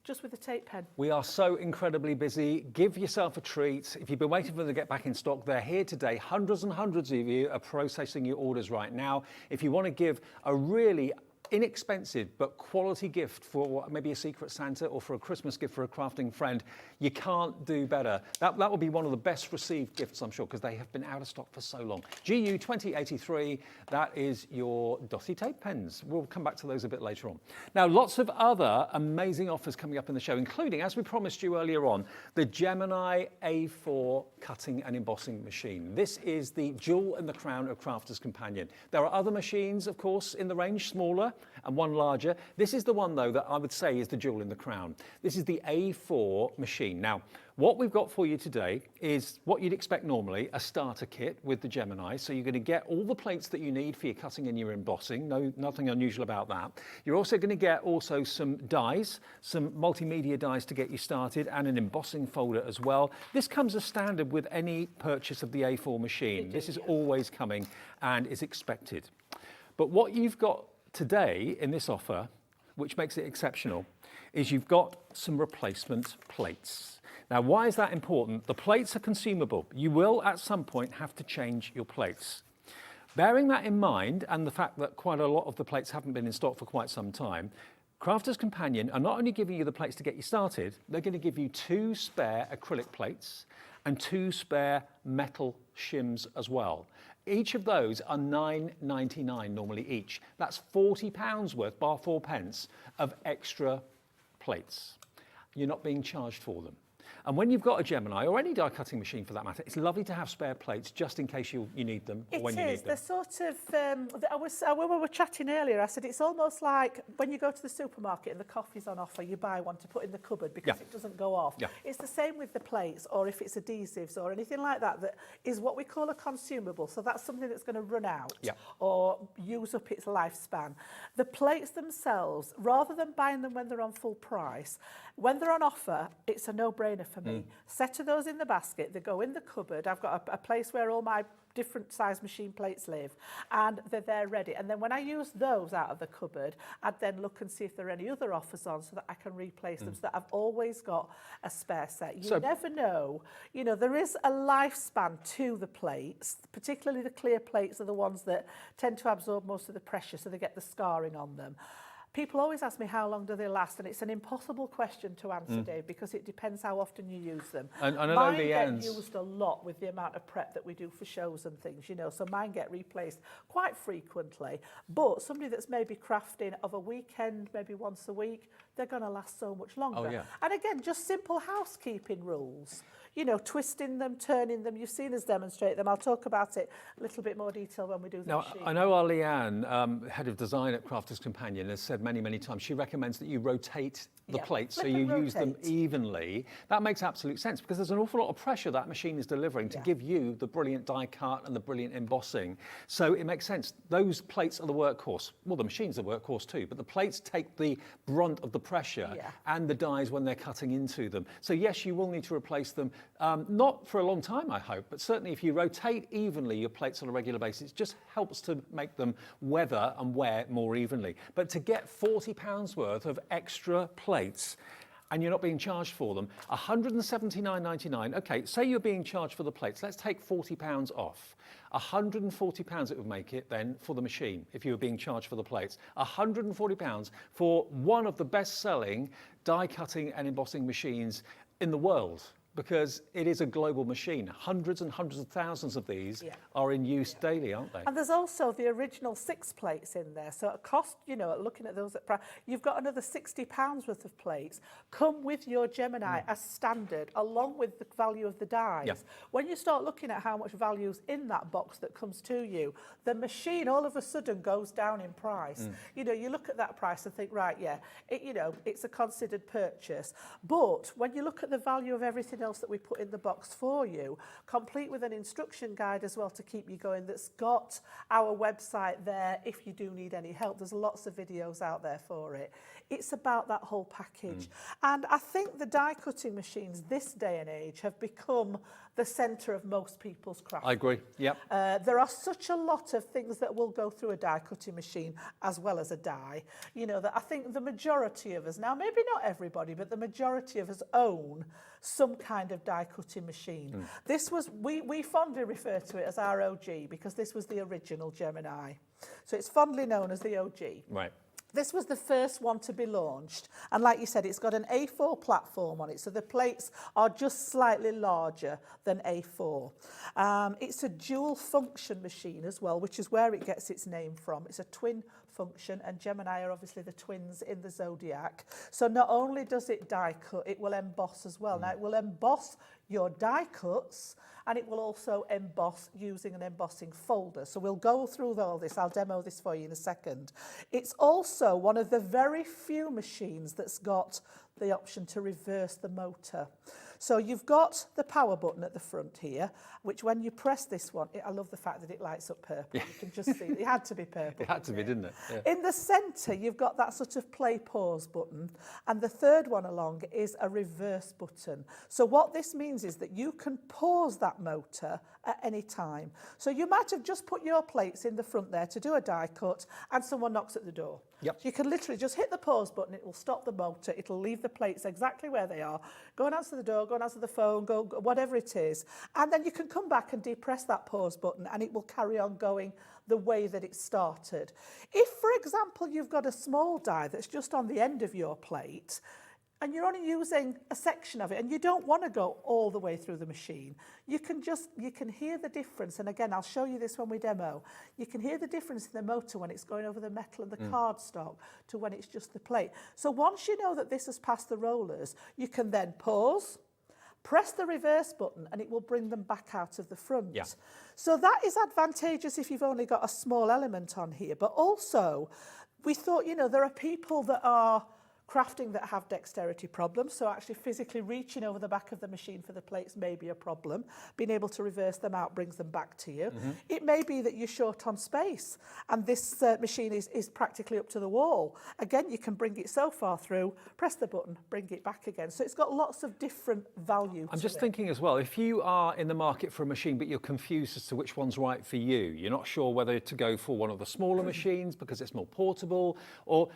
just with a tape pen. we are so incredibly busy. Give yourself a treat. If you've been waiting for them to get back in stock, they're here today. Hundreds and hundreds of you are processing your orders right now. If you want to give a really inexpensive but quality gift for maybe a Secret Santa or for a Christmas gift for a crafting friend, you can't do better. That will be one of the best received gifts, I'm sure, because they have been out of stock for so long. GU 2083, that is your Dotty tape pens. We'll come back to those a bit later on. Now, lots of other amazing offers coming up in the show, including, as we promised you earlier on, the Gemini A4 cutting and embossing machine. This is the jewel in the crown of Crafter's Companion. There are other machines, of course, in the range, smaller and one larger. This is the one, though, that I would say is the jewel in the crown. This is the A4 machine. Now, what we've got for you today is what you'd expect normally, a starter kit with the Gemini. So you're going to get all the plates that you need for your cutting and your embossing. Nothing unusual about that. You're also going to get some dies, some multimedia dies to get you started, and an embossing folder as well. This comes as standard with any purchase of the A4 machine. This is always coming and is expected. But what you've got today in this offer, which makes it exceptional, is you've got some replacement plates. Now, why is that important? The plates are consumable. You will at some point have to change your plates. Bearing that in mind, and the fact that quite a lot of the plates haven't been in stock for quite some time, Crafter's Companion are not only giving you the plates to get you started, they're going to give you 2 spare acrylic plates and 2 spare metal shims as well. Each of those are £9.99 normally each. That's £40 worth, bar 4 pence, of extra plates. You're not being charged for them. And when you've got a Gemini, or any die cutting machine for that matter, it's lovely to have spare plates just in case you need them or when you need them. It is. They're sort of, when we were chatting earlier, I said it's almost like when you go to the supermarket and the coffee's on offer, you buy one to put in the cupboard because it doesn't go off. Yeah. It's the same with the plates, or if it's adhesives or anything like that, that is what we call a consumable. So that's something that's going to run out or use up its lifespan. The plates themselves, rather than buying them when they're on full price, when they're on offer, it's a no-brainer for me. Set of those in the basket, they go in the cupboard. I've got a place where all my different size machine plates live, and they're there ready. And then when I use those out of the cupboard, I'd then look and see if there are any other offers on so that I can replace them, so that I've always got a spare set. You never know. You know, there is a lifespan to the plates, particularly the clear plates are the ones that tend to absorb most of the pressure, so they get the scarring on them. People always ask me how long do they last, and it's an impossible question to answer, Dave, because it depends how often you use them. And I know mine the get ends used a lot with the amount of prep that we do for shows and things, you know, so mine get replaced quite frequently. But somebody that's maybe crafting of a weekend, maybe once a week, they're going to last so much longer. And again, just simple housekeeping rules. You know, twisting them, turning them. You've seen us demonstrate them. I'll talk about it a little bit more detail when we do the machine. I know our Leanne, head of design at Crafter's Companion, has said many, many times, she recommends that you rotate the plates so you use them evenly. That makes absolute sense because there's an awful lot of pressure that machine is delivering to give you the brilliant die cut and the brilliant embossing. So it makes sense. Those plates are the workhorse. Well, the machine's the workhorse too, but the plates take the brunt of the pressure and the dies when they're cutting into them. So yes, you will need to replace them. Not for a long time, I hope, but certainly if you rotate evenly your plates on a regular basis, it just helps to make them weather and wear more evenly. But to get £40 worth of extra plates, and you're not being charged for them, £179.99. Okay, say you're being charged for the plates. Let's take £40 off. £140 it would make it then for the machine if you were being charged for the plates. £140 for one of the best-selling die cutting and embossing machines in the world, because it is a global machine. Hundreds and hundreds of thousands of these are in use daily, aren't they? And there's also the original 6 plates in there. So at cost, you know, looking at those at price, you've got another £60 worth of plates come with your Gemini as standard, along with the value of the dies. When you start looking at how much value's in that box that comes to you, the machine all of a sudden goes down in price. You know, you look at that price and think, right, you know, it's a considered purchase. But when you look at the value of everything everything else that we put in the box for you, complete with an instruction guide as well to keep you going, that's got our website there if you do need any help. There's lots of videos out there for it. It's about that whole package. And I think the die cutting machines this day and age have become the centre of most people's craft. I agree, yep. There are such a lot of things that will go through a die cutting machine as well as a die, you know, that I think the majority of us, now maybe not everybody, but the majority of us own some kind of die cutting machine. This was, we fondly refer to it as our OG because this was the original Gemini. So it's fondly known as the OG. Right. This was the first one to be launched, and like you said, it's got an A4 platform on it, so the plates are just slightly larger than A4. It's a dual function machine as well, which is where it gets its name from. It's a twin function, and Gemini are obviously the twins in the zodiac. So not only does it die cut, it will emboss as well. Now it will emboss your die cuts, and it will also emboss using an embossing folder. So we'll go through all this. I'll demo this for you in a second. It's also one of the very few machines that's got the option to reverse the motor. So you've got the power button at the front here, which when you press this one, I love the fact that it lights up purple. You can just see, it had to be purple. It had to be, didn't it? Yeah. In the centre, you've got that sort of play pause button, and the third one along is a reverse button. So what this means is that you can pause that motor at any time. So you might have just put your plates in the front there to do a die cut, and someone knocks at the door. Yep. So you can literally just hit the pause button, it will stop the motor, it'll leave the plates exactly where they are, go and answer the door, go and answer the phone, go whatever it is, and then you can come back and depress that pause button and it will carry on going the way that it started. If, for example, you've got a small die that's just on the end of your plate, and you're only using a section of it and you don't want to go all the way through the machine, you can hear the difference. And again, I'll show you this when we demo. You can hear the difference in the motor when it's going over the metal and the cardstock to when it's just the plate. So once you know that this has passed the rollers, you can then pause, press the reverse button, and it will bring them back out of the front. Yeah. So that is advantageous if you've only got a small element on here. But also, we thought, you know, there are people that are crafting that have dexterity problems, so actually physically reaching over the back of the machine for the plates may be a problem. Being able to reverse them out brings them back to you. It may be that you're short on space and this machine is practically up to the wall. Again, you can bring it so far through, press the button, bring it back again. So it's got lots of different value I'm to just it. thinking as well, if you are in the market for a machine but you're confused as to which one's right for you, you're not sure whether to go for one of the smaller machines because it's more portable, or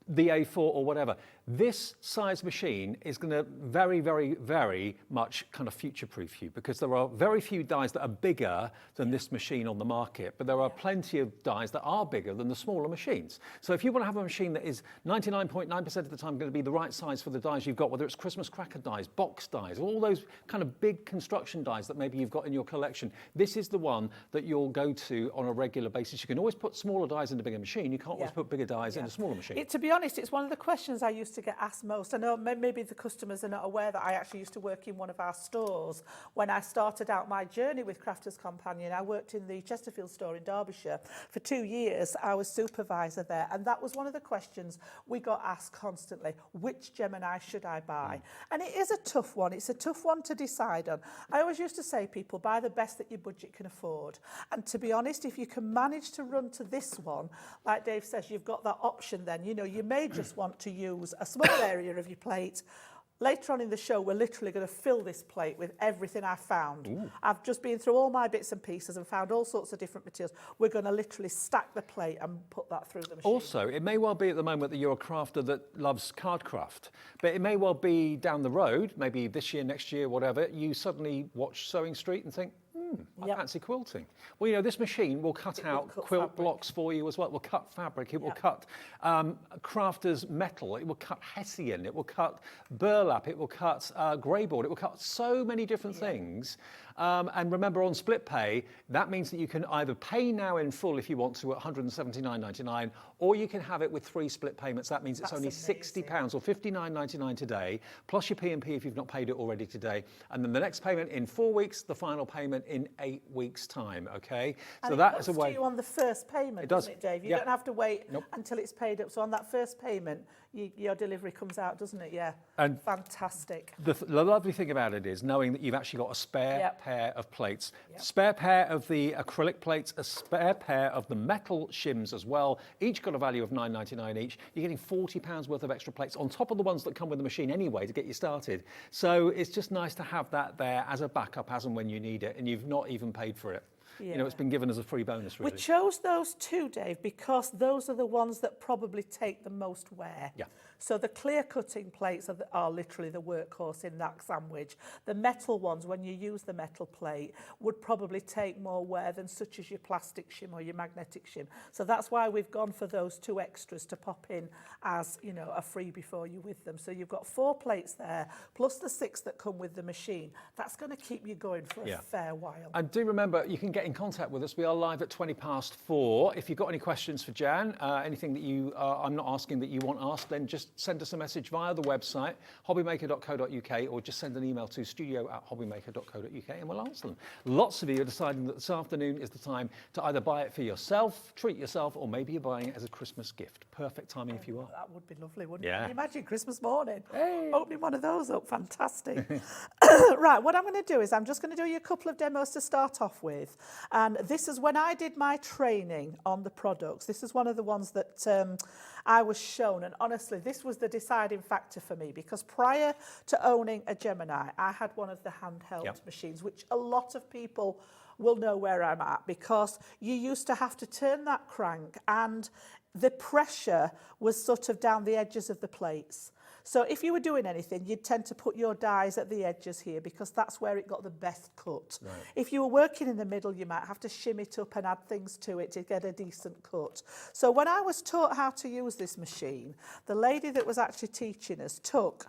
the A4 or whatever. This size machine is going to very, very, very much kind of future-proof you, because there are very few dies that are bigger than this machine on the market, but there are plenty of dies that are bigger than the smaller machines. So if you want to have a machine that is 99.9% of the time going to be the right size for the dies you've got, whether it's Christmas cracker dies, box dies, all those kind of big construction dies that maybe you've got in your collection, this is the one that you'll go to on a regular basis. You can always put smaller dies in a bigger machine. You can't always put bigger dies in a smaller machine. To be honest, it's one of the questions I used to get asked most. I know maybe the customers are not aware that I actually used to work in one of our stores. When I started out my journey with Crafters Companion, I worked in the Chesterfield store in Derbyshire for 2 years. I was supervisor there, and that was one of the questions we got asked constantly: which Gemini should I buy? And it is a tough one. It's a tough one to decide on. I always used to say, people, buy the best that your budget can afford. And to be honest, if you can manage to run to this one, like Dave says, you've got that option then. You know, you may just want to use a small area of your plate. Later on in the show, we're literally going to fill this plate with everything I found. I've just been through all my bits and pieces and found all sorts of different materials. We're going to literally stack the plate and put that through the machine. Also, it may well be at the moment that you're a crafter that loves card craft, but it may well be down the road, maybe this year, next year, whatever, you suddenly watch Sewing Street and think, I fancy quilting. Well, you know, this machine will cut out quilt blocks for you as well. It will cut fabric. It will cut crafter's metal. It will cut hessian. It will cut burlap. It will cut greyboard. It will cut so many different things. And remember, on split pay, that means that you can either pay now in full if you want to at £179.99, or you can have it with 3 split payments. That means it's only £60 or £59.99 today, plus your P&P if you've not paid it already today. And then the next payment in 4 weeks, the final payment in 8 weeks' time, okay? And so it that comes is a way. to you on the first payment, It does. doesn't it, Dave? You Yeah. don't have to wait Nope. until it's paid up. So on that first payment, your delivery comes out, doesn't it? Yeah. And fantastic. The lovely thing about it is knowing that you've actually got a spare Yep. pair of plates, Yep. spare pair of the acrylic plates, a spare pair of the metal shims as well. Each got a value of £9.99 each. You're getting £40 worth of extra plates on top of the ones that come with the machine anyway to get you started. So it's just nice to have that there as a backup as and when you need it, and you've not even paid for it. You know, it's been given as a free bonus, really. We chose those two, Dave, because those are the ones that probably take the most wear. Yeah. So the clear cutting plates are literally the workhorse in that sandwich. The metal ones, when you use the metal plate, would probably take more wear than such as your plastic shim or your magnetic shim. So that's why we've gone for those two extras to pop in as, you know, a freebie for you with them. So you've got 4 plates there, plus the 6 that come with the machine. That's going to keep you going for a fair while. And do remember, you can get in contact with us. We are live at 4:20. If you've got any questions for Jan, anything that I'm not asking that you want asked, then just send us a message via the website, hobbymaker.co.uk, or just send an email to studio@hobbymaker.co.uk and we'll answer them. Lots of you are deciding that this afternoon is the time to either buy it for yourself, treat yourself, or maybe you're buying it as a Christmas gift. Perfect timing if you are. That would be lovely, wouldn't Yeah. it? Can you imagine Christmas morning? Opening one of those up, fantastic. Right, what I'm going to do is I'm just going to do you a couple of demos to start off with. And this is when I did my training on the products. This is one of the ones that I was shown. And honestly, this was the deciding factor for me, because prior to owning a Gemini, I had one of the handheld machines, which a lot of people will know where I'm at, because you used to have to turn that crank and the pressure was sort of down the edges of the plates. So if you were doing anything, you'd tend to put your dies at the edges here, because that's where it got the best cut. Right. If you were working in the middle, you might have to shim it up and add things to it to get a decent cut. So when I was taught how to use this machine, the lady that was actually teaching us took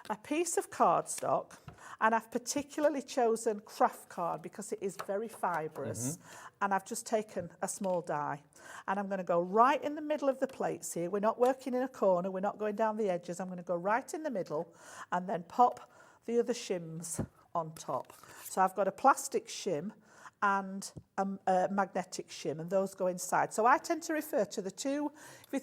a piece of cardstock, and I've particularly chosen craft card because it is very fibrous, and I've just taken a small die. And I'm going to go right in the middle of the plates here. We're not working in a corner, we're not going down the edges. I'm going to go right in the middle and then pop the other shims on top. So I've got a plastic shim and a magnetic shim, and those go inside. So I tend to refer to the two,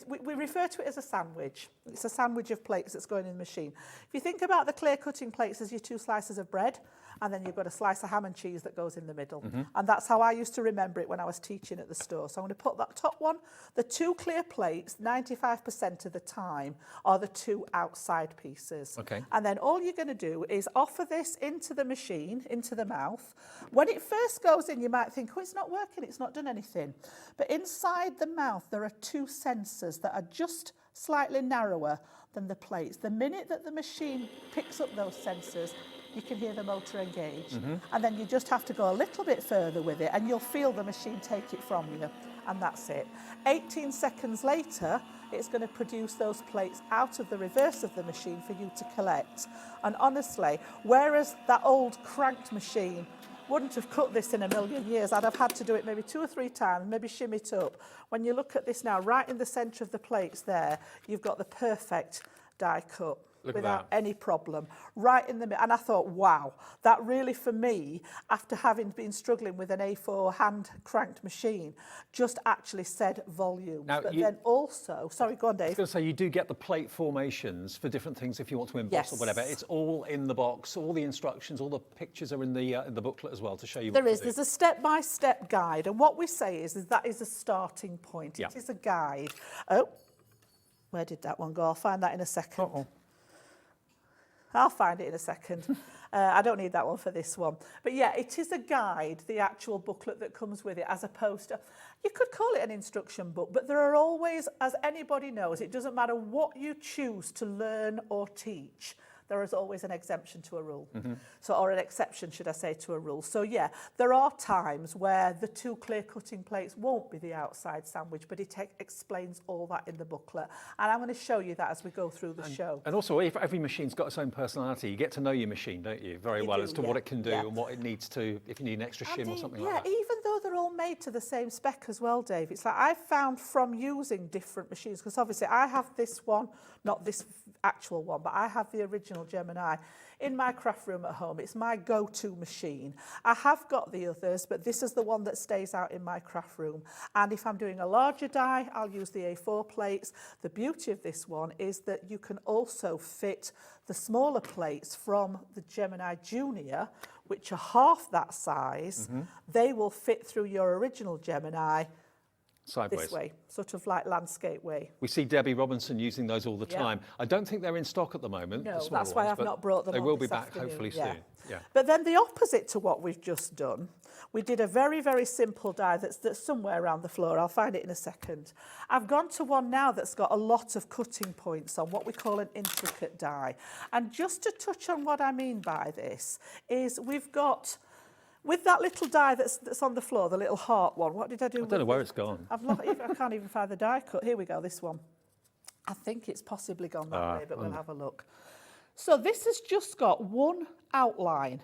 we refer to it as a sandwich. It's a sandwich of plates that's going in the machine. If you think about the clear cutting plates as your 2 slices of bread, and then you've got a slice of ham and cheese that goes in the middle. And that's how I used to remember it when I was teaching at the store. So I'm going to put that top one, the 2 clear plates, 95% of the time, are the 2 outside pieces. Okay. And then all you're going to do is offer this into the machine, into the mouth. When it first goes in, you might think, oh, it's not working, it's not done anything. But inside the mouth, there are 2 sensors that are just slightly narrower than the plates. The minute that the machine picks up those sensors, you can hear the motor engage. And then you just have to go a little bit further with it and you'll feel the machine take it from you. And that's it. 18 seconds later, it's going to produce those plates out of the reverse of the machine for you to collect. And honestly, whereas that old cranked machine wouldn't have cut this in a million years, I'd have had to do it maybe 2 or 3 times, maybe shim it up. When you look at this now, right in the centre of the plates there, you've got the perfect die cut. Without any problem, right in the middle. And I thought, wow, that really, for me, after having been struggling with an A4 hand-cranked machine, just actually said volumes. Now, but then also, sorry, go on, Dave. I was going to say, you do get the plate formations for different things if you want to emboss or whatever. It's all in the box, all the instructions, all the pictures are in the booklet as well to show you what to do. There's a step-by-step guide, and what we say is that is a starting point. Yeah. It is a guide. Oh, where did that one go? I'll find that in a second. Uh-oh. I'll find it in a second. I don't need that one for this one. But yeah, it is a guide, the actual booklet that comes with it, as opposed to, you could call it an instruction book, but there are always, as anybody knows, it doesn't matter what you choose to learn or teach, there is always an exemption to a rule. So, or an exception, should I say, to a rule. So yeah, there are times where the 2 clear cutting plates won't be the outside sandwich, but it explains all that in the booklet. And I'm going to show you that as we go through the show. And also, if every machine's got its own personality, you get to know your machine, don't you, very well, as to what it can do and what it needs to, if you need an extra shim or something like that. Yeah, even though they're all made to the same spec as well, Dave, it's like I've found from using different machines, because obviously I have this one, not this actual one, but I have the original Gemini. in my craft room at home. It's my go-to machine. I have got the others, but this is the one that stays out in my craft room. And if I'm doing a larger die, I'll use the A4 plates. The beauty of this one is that you can also fit the smaller plates from the Gemini Junior, which are half that size. They will fit through your original Gemini Sideways. this way, sort of like landscape way. We see Debbie Robinson using those all the Yeah. time. I don't think they're in stock at the moment. No, the smaller that's why ones, I've but not brought them They on will be this back afternoon, hopefully yeah. soon. Yeah. But then the opposite to what we've just done, we did a very, very simple die that's somewhere around the floor. I'll find it in a second. I've gone to one now that's got a lot of cutting points on, what we call an intricate die. And just to touch on what I mean by this is we've got, with that little die that's on the floor, the little heart one, what did I do? I don't know where it's gone. I can't even find the die cut. Here we go, this one. I think it's possibly gone that way, but we'll have a look. So this has just got one outline.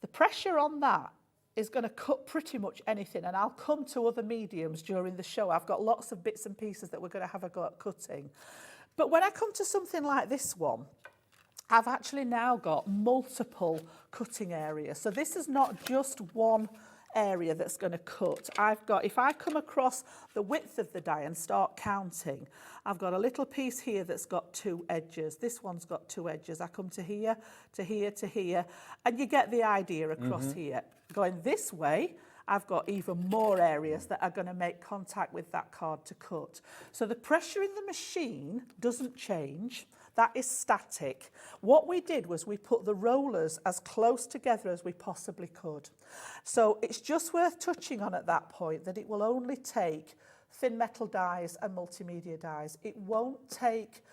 The pressure on that is going to cut pretty much anything, and I'll come to other mediums during the show. I've got lots of bits and pieces that we're going to have a go at cutting. But when I come to something like this one, I've actually now got multiple cutting areas. So this is not just one area that's going to cut. I've got, if I come across the width of the die and start counting, I've got a little piece here that's got 2 edges. This one's got 2 edges. I come to here, to here, to here, and you get the idea across here. Going this way, I've got even more areas that are going to make contact with that card to cut. So the pressure in the machine doesn't change. That is static. What we did was we put the rollers as close together as we possibly could. So it's just worth touching on at that point that it will only take thin metal dies and multimedia dies. It won't take,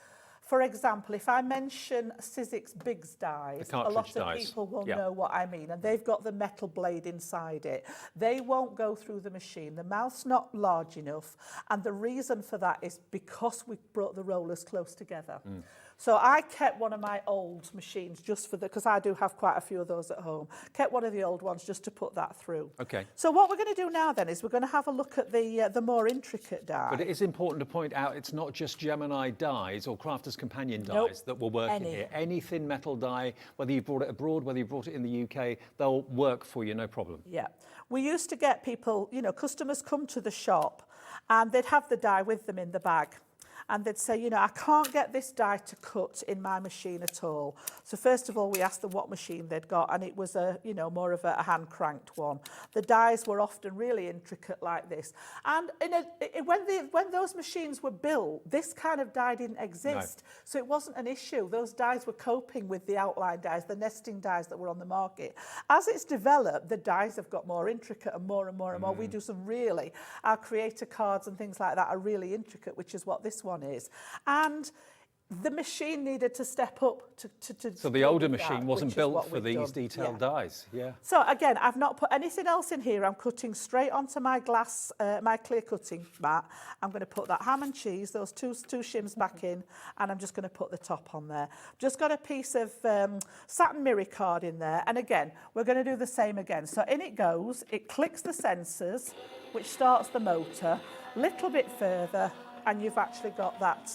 for example, if I mention Sizzix Biggs dies, a lot of dies. people will Yeah. know what I mean, and they've got the metal blade inside it. They won't go through the machine. The mouth's not large enough, and the reason for that is because we brought the rollers close together. So I kept one of my old machines just for because I do have quite a few of those at home, kept one of the old ones just to put that through. Okay. So what we're going to do now then is we're going to have a look at the more intricate die. But it is important to point out it's not just Gemini dies or Crafter's Companion dies Nope. that will work in Any. here. Any thin metal die, whether you brought it abroad, whether you brought it in the UK, they'll work for you, no problem. Yeah. We used to get people, customers come to the shop and they'd have the die with them in the bag. And they'd say, I can't get this die to cut in my machine at all. So first of all, we asked them what machine they'd got, and it was more of a hand-cranked one. The dies were often really intricate like this. And when those machines were built, this kind of die didn't exist. No. So it wasn't an issue. Those dies were coping with the outline dies, the nesting dies that were on the market. As it's developed, the dies have got more intricate and more and more and more. We do some really, our creator cards and things like that are really intricate, which is what this one is. And the machine needed to step up to So the older machine that, wasn't which is built what for we've these done. detailed Yeah. dies. Yeah. So again, I've not put anything else in here. I'm cutting straight onto my glass, my clear cutting mat. I'm going to put that ham and cheese, those two shims back in, and I'm just going to put the top on there. Just got a piece of satin mirror card in there, and again, we're going to do the same again. So in it goes, it clicks the sensors, which starts the motor, little bit further, and you've actually got that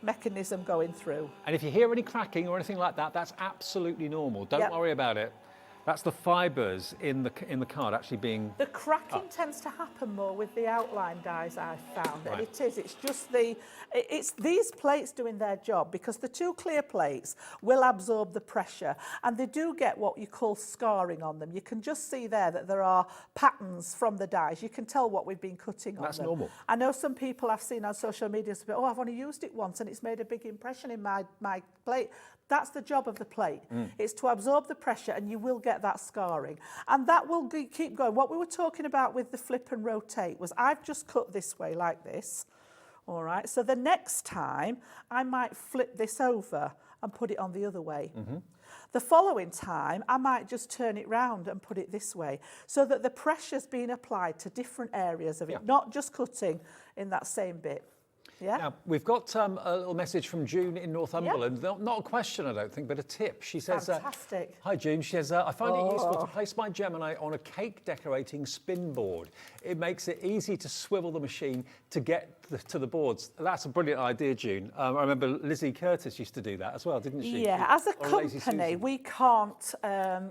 mechanism going through. And if you hear any cracking or anything like that, that's absolutely normal. Don't Yep. worry about it. That's the fibres in the card actually being... The cracking tends to happen more with the outline dies, I've found, and Right. it's just it's these plates doing their job, because the two clear plates will absorb the pressure, and they do get what you call scarring on them. You can just see there that there are patterns from the dies. You can tell what we've been cutting on That's them. normal. I know some people I've seen on social media say, I've only used it once and it's made a big impression in my plate. That's the job of the plate. It's to absorb the pressure, and you will get that scarring. And that will keep going. What we were talking about with the flip and rotate was I've just cut this way like this. All right. So the next time I might flip this over and put it on the other way. The following time I might just turn it round and put it this way, so that the pressure's being applied to different areas of it, not just cutting in that same bit. Yeah. Now, we've got a little message from June in Northumberland. Not a question, I don't think, but a tip. She says, Fantastic. Hi, June. She says, I find it useful to place my Gemini on a cake decorating spin board. It makes it easy to swivel the machine to get to the boards. That's a brilliant idea, June. I remember Lizzie Curtis used to do that as well, didn't she? Yeah, as a Or Lazy company, Susan. we can't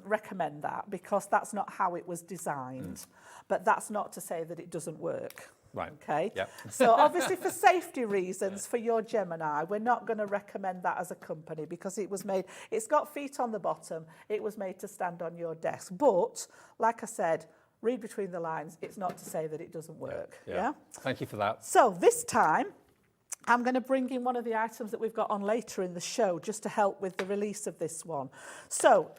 recommend that because that's not how it was designed. But that's not to say that it doesn't work. Right. Okay. Yep. So obviously for safety reasons for your Gemini, we're not going to recommend that as a company because it's got feet on the bottom. It was made to stand on your desk. But like I said, read between the lines. It's not to say that it doesn't work. Yeah. Thank you for that. So this time, I'm going to bring in one of the items that we've got on later in the show just to help with the release of this one. So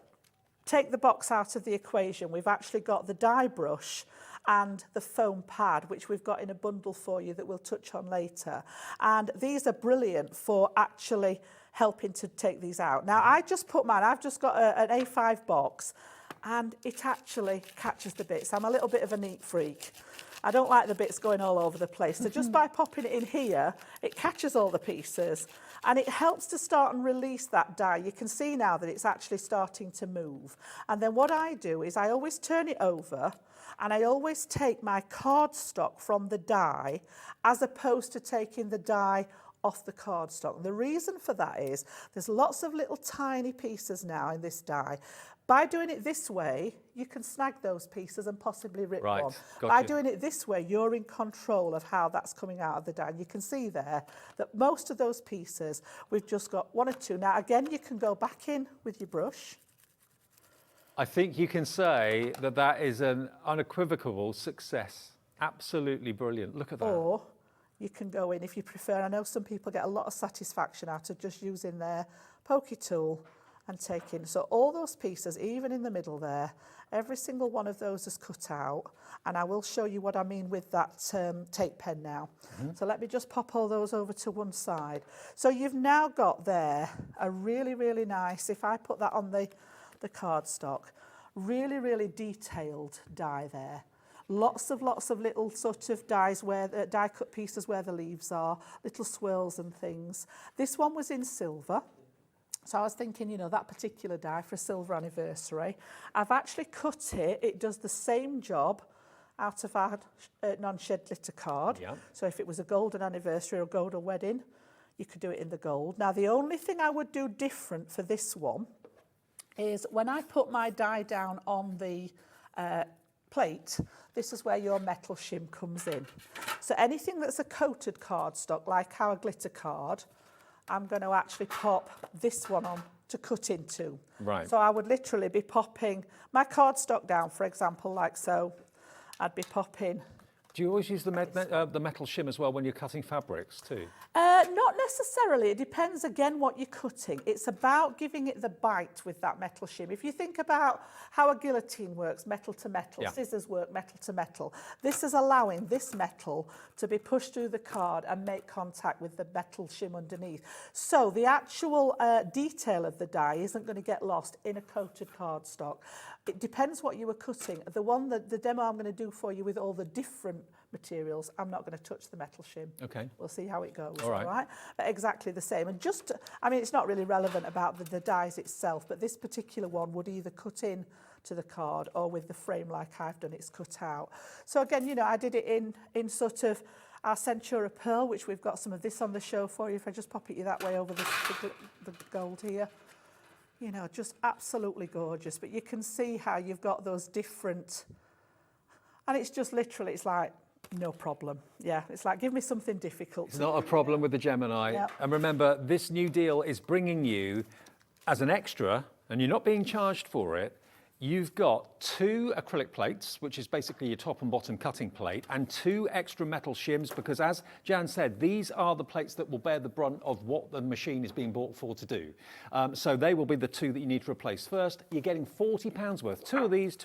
take the box out of the equation. We've actually got the die brush and the foam pad, which we've got in a bundle for you that we'll touch on later. And these are brilliant for actually helping to take these out. Now, I just put mine, I've just got an A5 box, and it actually catches the bits. I'm a little bit of a neat freak. I don't like the bits going all over the place. So just by popping it in here, it catches all the pieces and it helps to start and release that die. You can see now that it's actually starting to move. And then what I do is I always turn it over and I always take my cardstock from the die as opposed to taking the die off the cardstock. And the reason for that is there's lots of little tiny pieces now in this die. By doing it this way, you can snag those pieces and possibly rip Right, one. got By you. doing it this way, you're in control of how that's coming out of the die. And you can see there that most of those pieces, we've just got one or two. Now, again, you can go back in with your brush. I think you can say that that is an unequivocal success. Absolutely brilliant. Look at that. Or you can go in if you prefer. I know some people get a lot of satisfaction out of just using their pokey tool and taking. So all those pieces, even in the middle there, every single one of those is cut out. And I will show you what I mean with that tape pen now. So let me just pop all those over to one side. So you've now got there a really, really nice, if I put that on the cardstock, really, really detailed die there. Lots of little sort of dies where die cut pieces where the leaves are, little swirls and things. This one was in silver. So I was thinking, you know, that particular die for a silver anniversary. I've actually cut it. It does the same job out of our non-shed glitter card. Yep. So if it was a golden anniversary or golden wedding, you could do it in the gold. Now, the only thing I would do different for this one is when I put my die down on the plate, this is where your metal shim comes in. So anything that's a coated cardstock, like our glitter card, I'm going to actually pop this one on to cut into. Right. So I would literally be popping my cardstock down, for example, like so. I'd be popping. Do you always use the metal shim as well when you're cutting fabrics too? Not necessarily. It depends, again, what you're cutting. It's about giving it the bite with that metal shim. If you think about how a guillotine works, metal to metal, Yeah. scissors work metal to metal, this is allowing this metal to be pushed through the card and make contact with the metal shim underneath. So the actual detail of the die isn't going to get lost in a coated cardstock. It depends what you were cutting. The demo I'm going to do for you with all the different materials, I'm not going to touch the metal shim. Okay. We'll see how it goes. All right. But exactly the same. And just, I mean, it's not really relevant about the dies itself, but this particular one would either cut in to the card or with the frame like I've done, it's cut out. So again, you know, I did it in sort of our Centura Pearl, which we've got some of this on the show for you. If I just pop it that way over the gold here. You know, just absolutely gorgeous. But you can see how you've got those different, and it's just literally, it's like, no problem. Yeah, it's like, give me something difficult. It's not a problem with the Gemini. Yep. And remember, this new deal is bringing you, as an extra, and you're not being charged for it, you've got 2 acrylic plates, which is basically your top and bottom cutting plate, and 2 extra metal shims, because as Jan said, these are the plates that will bear the brunt of what the machine is being bought for to do. So they will be the 2 that you need to replace first. You're getting £40 worth, 2 of these,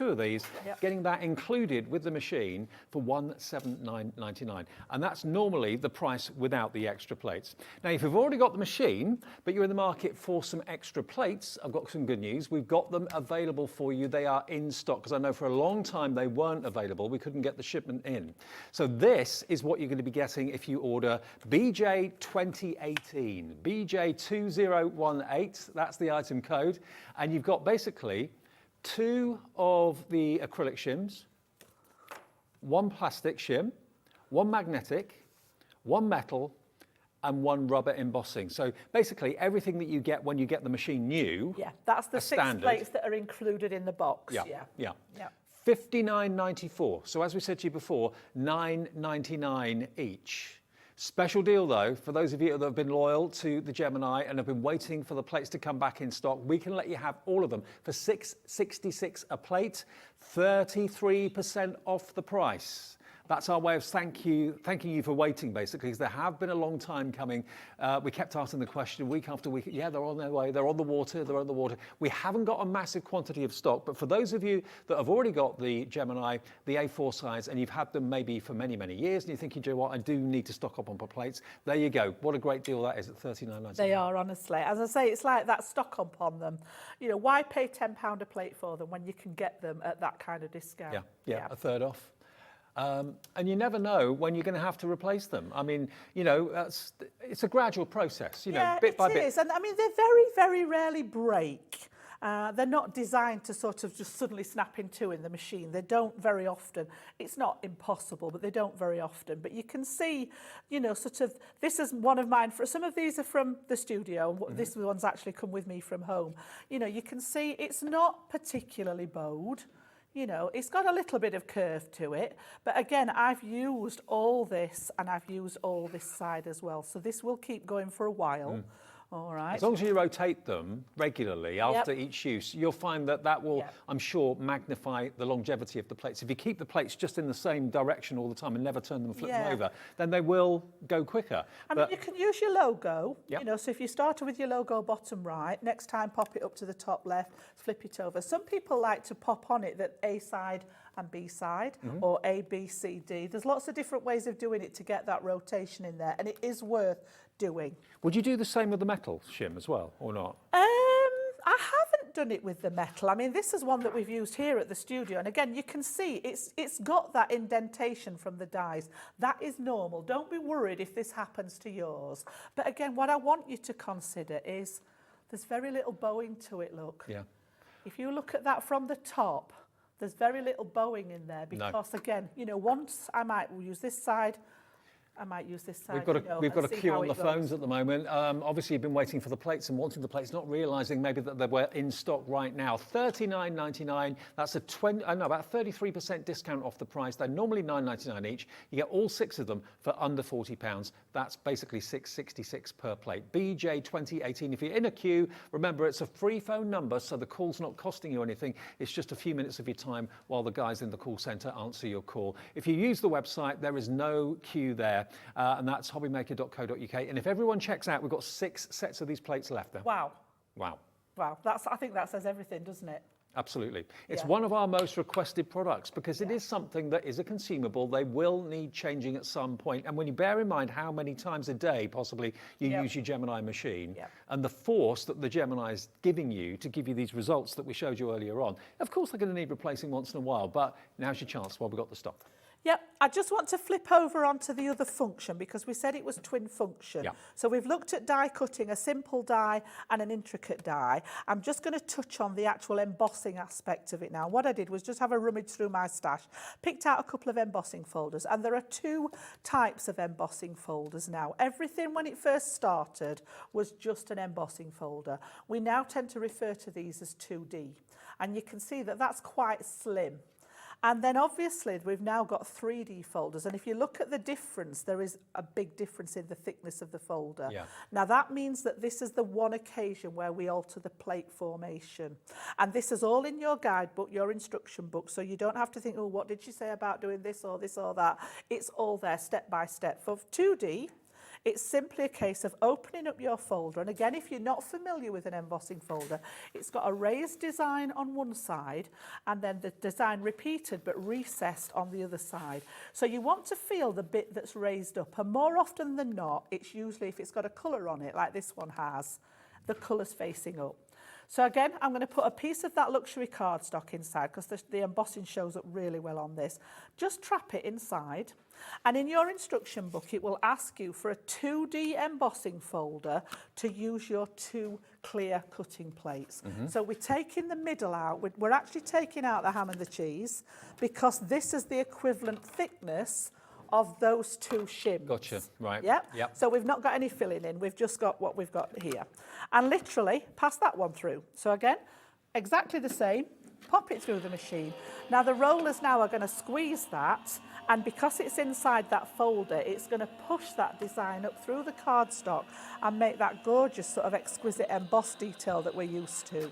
Yep. getting that included with the machine for $179.99. And that's normally the price without the extra plates. Now, if you've already got the machine, but you're in the market for some extra plates, I've got some good news. We've got them available for you you they are in stock, because I know for a long time they weren't available. We couldn't get the shipment in. So this is what you're going to be getting if you order BJ 2018, BJ 2018, that's the item code. And you've got basically 2 of the acrylic shims, 1 plastic shim, 1 magnetic, 1 metal, and 1 rubber embossing. So basically everything that you get when you get the machine new. Yeah, that's the 6 standard. plates that are included in the box. Yeah, Yeah. yeah. Yeah. $59.94. So as we said to you before, $9.99 each. Special deal though, for those of you that have been loyal to the Gemini and have been waiting for the plates to come back in stock, we can let you have all of them for $6.66 a plate, 33% off the price. That's our way of thanking you for waiting, basically, because they have been a long time coming. We kept asking the question week after week. Yeah, they're on their way. They're on the water. They're on the water. We haven't got a massive quantity of stock, but for those of you that have already got the Gemini, the A4 size, and you've had them maybe for many, many years, and you're thinking, you know what, I do need to stock up on plates. There you go. What a great deal that is at $39.99. They are, honestly. As I say, it's like that stock up on them. You know, why pay £10 a plate for them when you can get them at that kind of discount? Yeah, a third off. And you never know when you're going to have to replace them. I mean, you know, it's a gradual process, you know, bit by bit. It is. And I mean, they very, very rarely break. They're not designed to sort of just suddenly snap in two in the machine. They don't very often. It's not impossible, but they don't very often. But you can see, you know, sort of, this is one of mine. Some of these are from the studio. This one's actually come with me from home. You know, you can see it's not particularly bowed. You know, it's got a little bit of curve to it. But again, I've used all this and I've used all this side as well. So this will keep going for a while. All right. As long as you rotate them regularly after each use, you'll find that that will, I'm sure, magnify the longevity of the plates. If you keep the plates just in the same direction all the time and never turn them and flip them over, then they will go quicker. I mean, you can use your logo, you know, so if you started with your logo bottom right, next time pop it up to the top left, flip it over. Some people like to pop on it that A side and B side, or A, B, C, D. There's lots of different ways of doing it to get that rotation in there, and it is worth doing. Would you do the same with the metal shim as well, or not? I haven't done it with the metal. I mean, this is one that we've used here at the studio, and again, you can see it's got that indentation from the dies. That is normal. Don't be worried if this happens to yours. But again, what I want you to consider is there's very little bowing to it, look. Yeah. If you look at that from the top, there's very little bowing in there because, again, you know, once I might use this side, I might use this side. We've got a queue on the phones at the moment. Obviously, you've been waiting for the plates and wanting the plates, not realising maybe that they were in stock right now. $39.99. That's a about 33% discount off the price. They're normally $9.99 each. You get all 6 of them for under £40. That's basically $6.66 per plate. BJ 2018. If you're in a queue, remember it's a free phone number, so the call's not costing you anything. It's just a few minutes of your time while the guys in the call centre answer your call. If you use the website, there is no queue there. And that's hobbymaker.co.uk. And if everyone checks out, we've got 6 sets of these plates left there. Wow. Wow. Wow. I think that says everything, doesn't it? Absolutely. It's one of our most requested products because it is something that is a consumable. They will need changing at some point. And when you bear in mind how many times a day possibly you use your Gemini machine and the force that the Gemini is giving you to give you these results that we showed you earlier on, of course they're going to need replacing once in a while, but now's your chance while we've got the stock. Yep, I just want to flip over onto the other function because we said it was twin function. Yeah. So we've looked at die cutting, a simple die and an intricate die. I'm just going to touch on the actual embossing aspect of it now. What I did was just have a rummage through my stash, picked out a couple of embossing folders, and there are 2 types of embossing folders now. Everything when it first started was just an embossing folder. We now tend to refer to these as 2D, and you can see that that's quite slim. And then obviously we've now got 3D folders. And if you look at the difference, there is a big difference in the thickness of the folder. Yeah. Now that means that this is the one occasion where we alter the plate formation. And this is all in your guidebook, your instruction book. So you don't have to think, oh, what did she say about doing this or that? It's all there step by step. For 2D, it's simply a case of opening up your folder. And again, if you're not familiar with an embossing folder, it's got a raised design on one side and then the design repeated but recessed on the other side. So you want to feel the bit that's raised up. And more often than not, it's usually if it's got a colour on it, like this one has, the colour's facing up. So again, I'm going to put a piece of that luxury cardstock inside because the embossing shows up really well on this. Just trap it inside, and in your instruction book it will ask you for a 2D embossing folder to use your 2 clear cutting plates. So we're taking the middle out, we're actually taking out the ham and the cheese because this is the equivalent thickness of those 2 shims. Gotcha, right. Yep. Yep. So we've not got any filling in, we've just got what we've got here. And literally pass that one through. So again, exactly the same, pop it through the machine. Now the rollers now are going to squeeze that, and because it's inside that folder, it's going to push that design up through the cardstock and make that gorgeous sort of exquisite embossed detail that we're used to.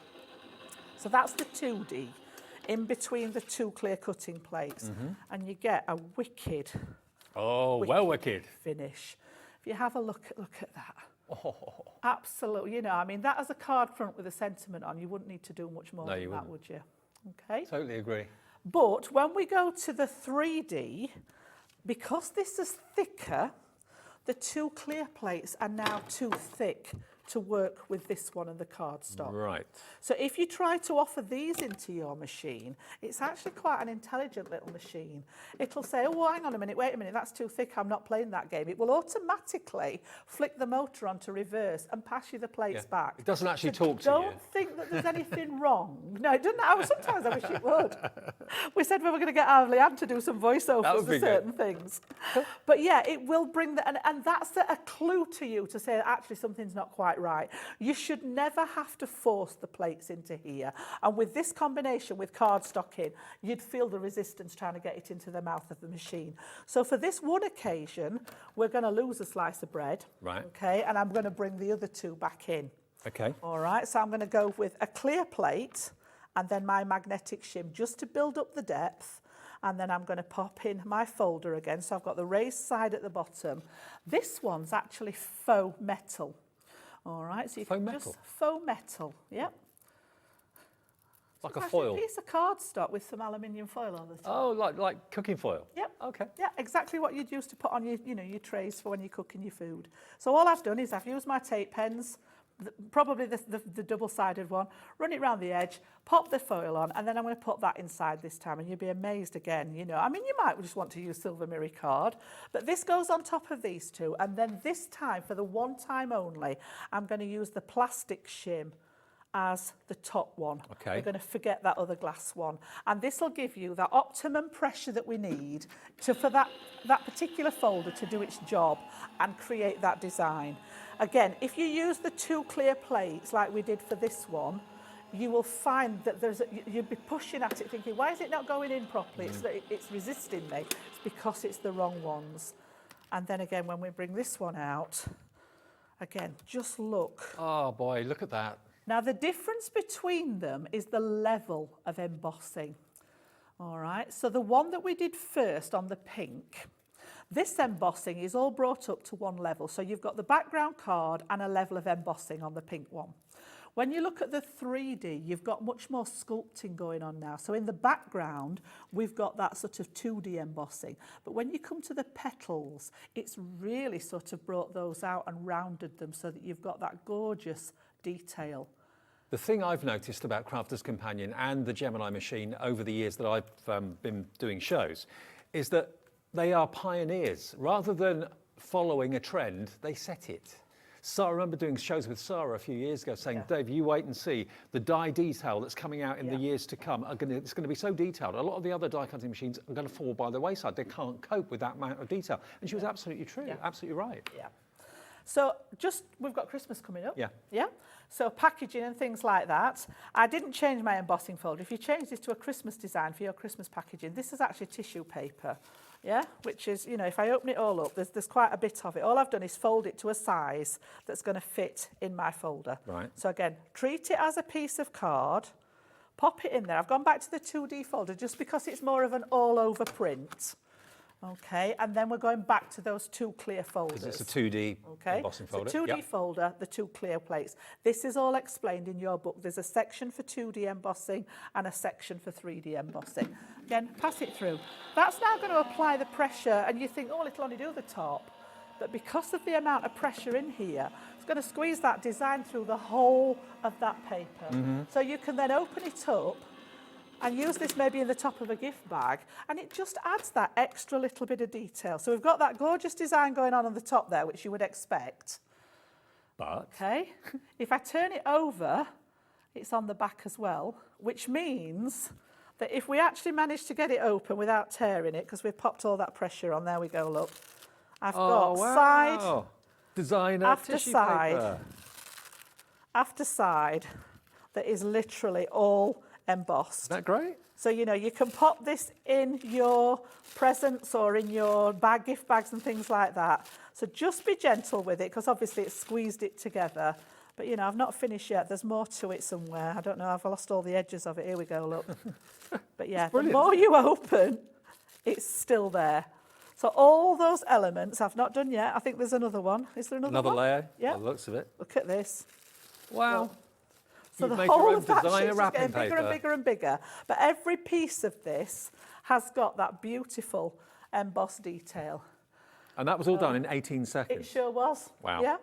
So that's the 2D in between the 2 clear cutting plates, and you get a wicked well wicked. finish. If you have a look at that. Absolutely, you know, I mean, that as a card front with a sentiment on, you wouldn't need to do much more than that, would you? Okay. Totally agree. But when we go to the 3D, because this is thicker, the 2 clear plates are now too thick to work with this one and the cardstock. Right. So if you try to offer these into your machine, it's actually quite an intelligent little machine. It'll say, oh, hang on a minute, wait a minute, that's too thick, I'm not playing that game. It will automatically flick the motor onto reverse and pass you the plates back. It doesn't actually talk to you. Don't think that there's anything wrong. No, it doesn't. Sometimes I wish it would. We said we were going to get our Leanne to do some voiceovers for certain things. But yeah, it will bring that, and that's a clue to you to say actually something's not quite right. You should never have to force the plates into here. And with this combination with cardstock in, you'd feel the resistance trying to get it into the mouth of the machine. So for this one occasion, we're going to lose a slice of bread. Right. Okay, and I'm going to bring the other 2 back in. Okay. All right, so I'm going to go with a clear plate and then my magnetic shim just to build up the depth. And then I'm going to pop in my folder again. So I've got the raised side at the bottom. This one's actually faux metal. All right, so you can just faux metal, yep. Like a foil? A piece of cardstock with some aluminium foil on the top. Oh, like cooking foil? Yep. Okay. Yeah, exactly what you'd use to put on your trays for when you're cooking your food. So all I've done is I've used my tape pens, probably the double-sided one, run it round the edge, pop the foil on, and then I'm going to put that inside this time, and you'll be amazed again, you know. I mean, you might just want to use silver mirror card, but this goes on top of these 2, and then this time, for the one time only, I'm going to use the plastic shim as the top one. Okay. We're going to forget that other glass one. And this will give you the optimum pressure that we need for that particular folder to do its job and create that design. Again, if you use the 2 clear plates like we did for this one, you will find that you'll be pushing at it thinking, why is it not going in properly? It's resisting me. It's because it's the wrong ones. And then again, when we bring this one out, again, just look. Oh boy, look at that. Now, the difference between them is the level of embossing. All right, so the one that we did first on the pink, this embossing is all brought up to one level. So you've got the background card and a level of embossing on the pink one. When you look at the 3D, you've got much more sculpting going on now. So in the background, we've got that sort of 2D embossing. But when you come to the petals, it's really sort of brought those out and rounded them so that you've got that gorgeous detail. The thing I've noticed about Crafter's Companion and the Gemini machine over the years that I've been doing shows is that they are pioneers. Rather than following a trend, they set it. So I remember doing shows with Sarah a few years ago saying, Dave, you wait and see the die detail that's coming out in the years to come. It's going to be so detailed. A lot of the other die cutting machines are going to fall by the wayside. They can't cope with that amount of detail. And she was absolutely true, absolutely right. Yeah. So we've got Christmas coming up. Yeah. Yeah. So packaging and things like that. I didn't change my embossing folder. If you change this to a Christmas design for your Christmas packaging, this is actually tissue paper. Yeah, which is, you know, if I open it all up, there's quite a bit of it. All I've done is fold it to a size that's going to fit in my folder. Right. So again, treat it as a piece of card, pop it in there. I've gone back to the 2D folder just because it's more of an all-over print. Okay, and then we're going back to those 2 clear folders. Because it's a 2D embossing folder. It's a 2D folder, the 2 clear plates. This is all explained in your book. There's a section for 2D embossing and a section for 3D embossing. Again, pass it through. That's now going to apply the pressure, and you think, oh, it'll only do the top. But because of the amount of pressure in here, it's going to squeeze that design through the whole of that paper. So you can then open it up and use this maybe in the top of a gift bag, and it just adds that extra little bit of detail. So we've got that gorgeous design going on the top there, which you would expect. But Okay, if I turn it over, it's on the back as well, which means that if we actually manage to get it open without tearing it, because we've popped all that pressure on, there we go, look. I've got side designer after tissue side paper. after side that is literally all embossed. Isn't that great? So, you know, you can pop this in your presents or in your gift bags and things like that. So just be gentle with it, because obviously it's squeezed it together. But, you know, I've not finished yet. There's more to it somewhere. I don't know. I've lost all the edges of it. Here we go, look. But, yeah, the more you open, it's still there. So all those elements I've not done yet. I think there's another one. Is there another one? Another layer? Yeah. By the looks of it. Look at this. Wow. So You've the made your whole own of that designer sheet is wrapping getting bigger and paper. bigger and bigger. But every piece of this has got that beautiful embossed detail. And that was all done in 18 It seconds. sure was. Wow. Yeah.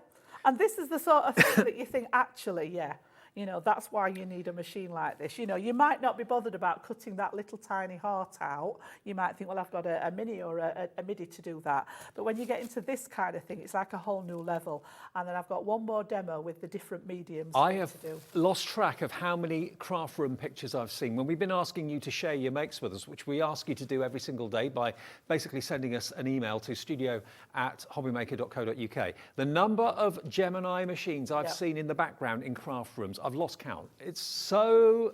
And this is the sort of thing that you think, actually, yeah, you know, that's why you need a machine like this. You know, you might not be bothered about cutting that little tiny heart out. You might think, well, I've got a mini or a midi to do that. But when you get into this kind of thing, it's like a whole new level. And then I've got one more demo with the different mediums I to have do. lost track of how many craft room pictures I've seen. When we've been asking you to share your makes with us, which we ask you to do every single day by basically sending us an email to studio@hobbymaker.co.uk. The number of Gemini machines I've Yep. seen in the background in craft rooms, I've lost count. It's so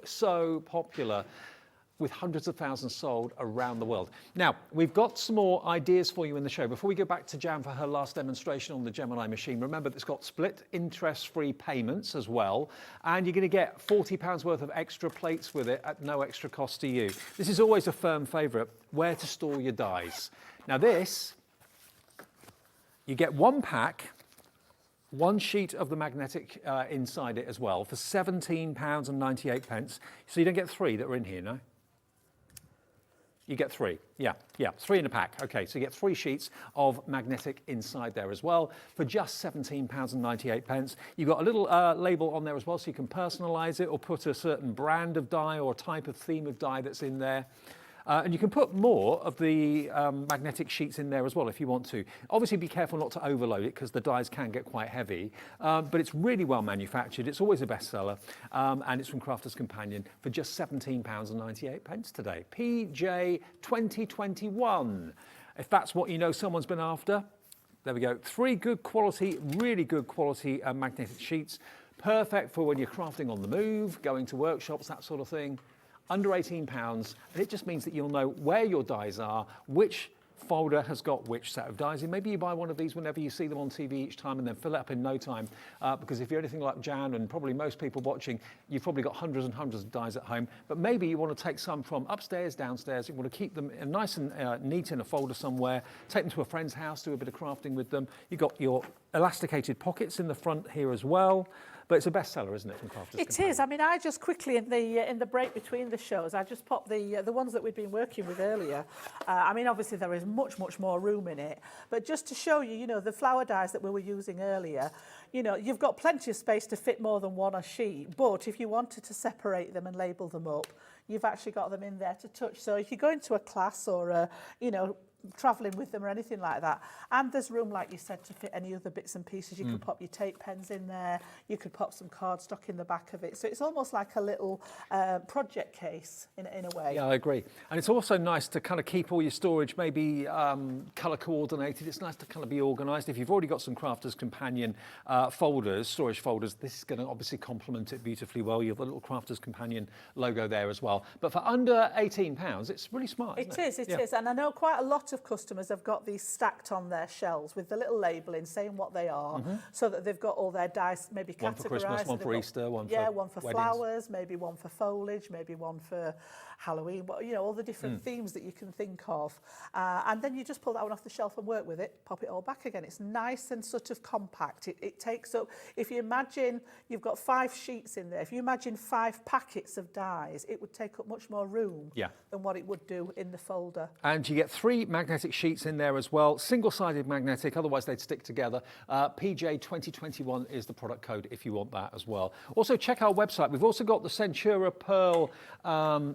popular, with hundreds of thousands sold around the world. Now, we've got some more ideas for you in the show. Before we go back to Jan for her last demonstration on the Gemini machine, remember that it's got split interest-free payments as well, and you're going to get £40 worth of extra plates with it at no extra cost to you. This is always a firm favourite, where to store your dies. Now this, you get one pack, one sheet of the magnetic inside it as well for £17.98. So you don't get three that are in here, no? You get three, yeah, three in a pack. Okay, so you get 3 sheets of magnetic inside there as well for just £17.98. You've got a little label on there as well, so you can personalise it or put a certain brand of dye or type of theme of dye that's in there. And you can put more of the magnetic sheets in there as well if you want to. Obviously be careful not to overload it because the dies can get quite heavy, but it's really well manufactured. It's always a bestseller, and it's from Crafter's Companion for just £17.98 today. PJ 2021. If that's what you know someone's been after, there we go. 3 good quality, really good quality magnetic sheets. Perfect for when you're crafting on the move, going to workshops, that sort of thing. Under £18, and it just means that you'll know where your dies are, which folder has got which set of dies in. Maybe you buy one of these whenever you see them on TV each time and then fill it up in no time, because if you're anything like Jan and probably most people watching, you've probably got hundreds and hundreds of dies at home, but maybe you want to take some from upstairs, downstairs, you want to keep them nice and neat in a folder somewhere, take them to a friend's house, do a bit of crafting with them. You've got your elasticated pockets in the front here as well. But it's a bestseller, isn't it, from Crafter's Companion? It is. I mean, I just quickly, in the break between the shows, I just popped the ones that we'd been working with earlier. I mean, obviously, there is much more room in it. But just to show you, you know, the flower dies that we were using earlier, you know, you've got plenty of space to fit more than one a sheet. But if you wanted to separate them and label them up, you've actually got them in there to touch. So if you go into a class or, you know, travelling with them or anything like that, and there's room, like you said, to fit any other bits and pieces. You could pop your tape pens in there, you could pop some cardstock in the back of it, so it's almost like a little project case in a way. Yeah, I agree. And it's also nice to kind of keep all your storage maybe colour coordinated. It's nice to kind of be organised. If you've already got some Crafter's Companion folders, storage folders, this is going to obviously complement it beautifully well. You've got a little Crafter's Companion logo there as well. But for under £18, it's really smart, isn't it? It is. And I know quite a lot of customers have got these stacked on their shelves with the little labelling saying what they are, so that they've got all their dies maybe categorised. One for Christmas, one for Easter, one for one for weddings. flowers, maybe one for foliage, maybe one for Halloween, you know, all the different themes that you can think of. And then you just pull that one off the shelf and work with it, pop it all back again. It's nice and sort of compact. It takes up, if you imagine you've got 5 sheets in there, if you imagine 5 packets of dies, it would take up much more room than what it would do in the folder. And you get 3 magnetic sheets in there as well. Single-sided magnetic, otherwise they'd stick together. PJ2021 is the product code if you want that as well. Also check our website. We've also got the Centura Pearl.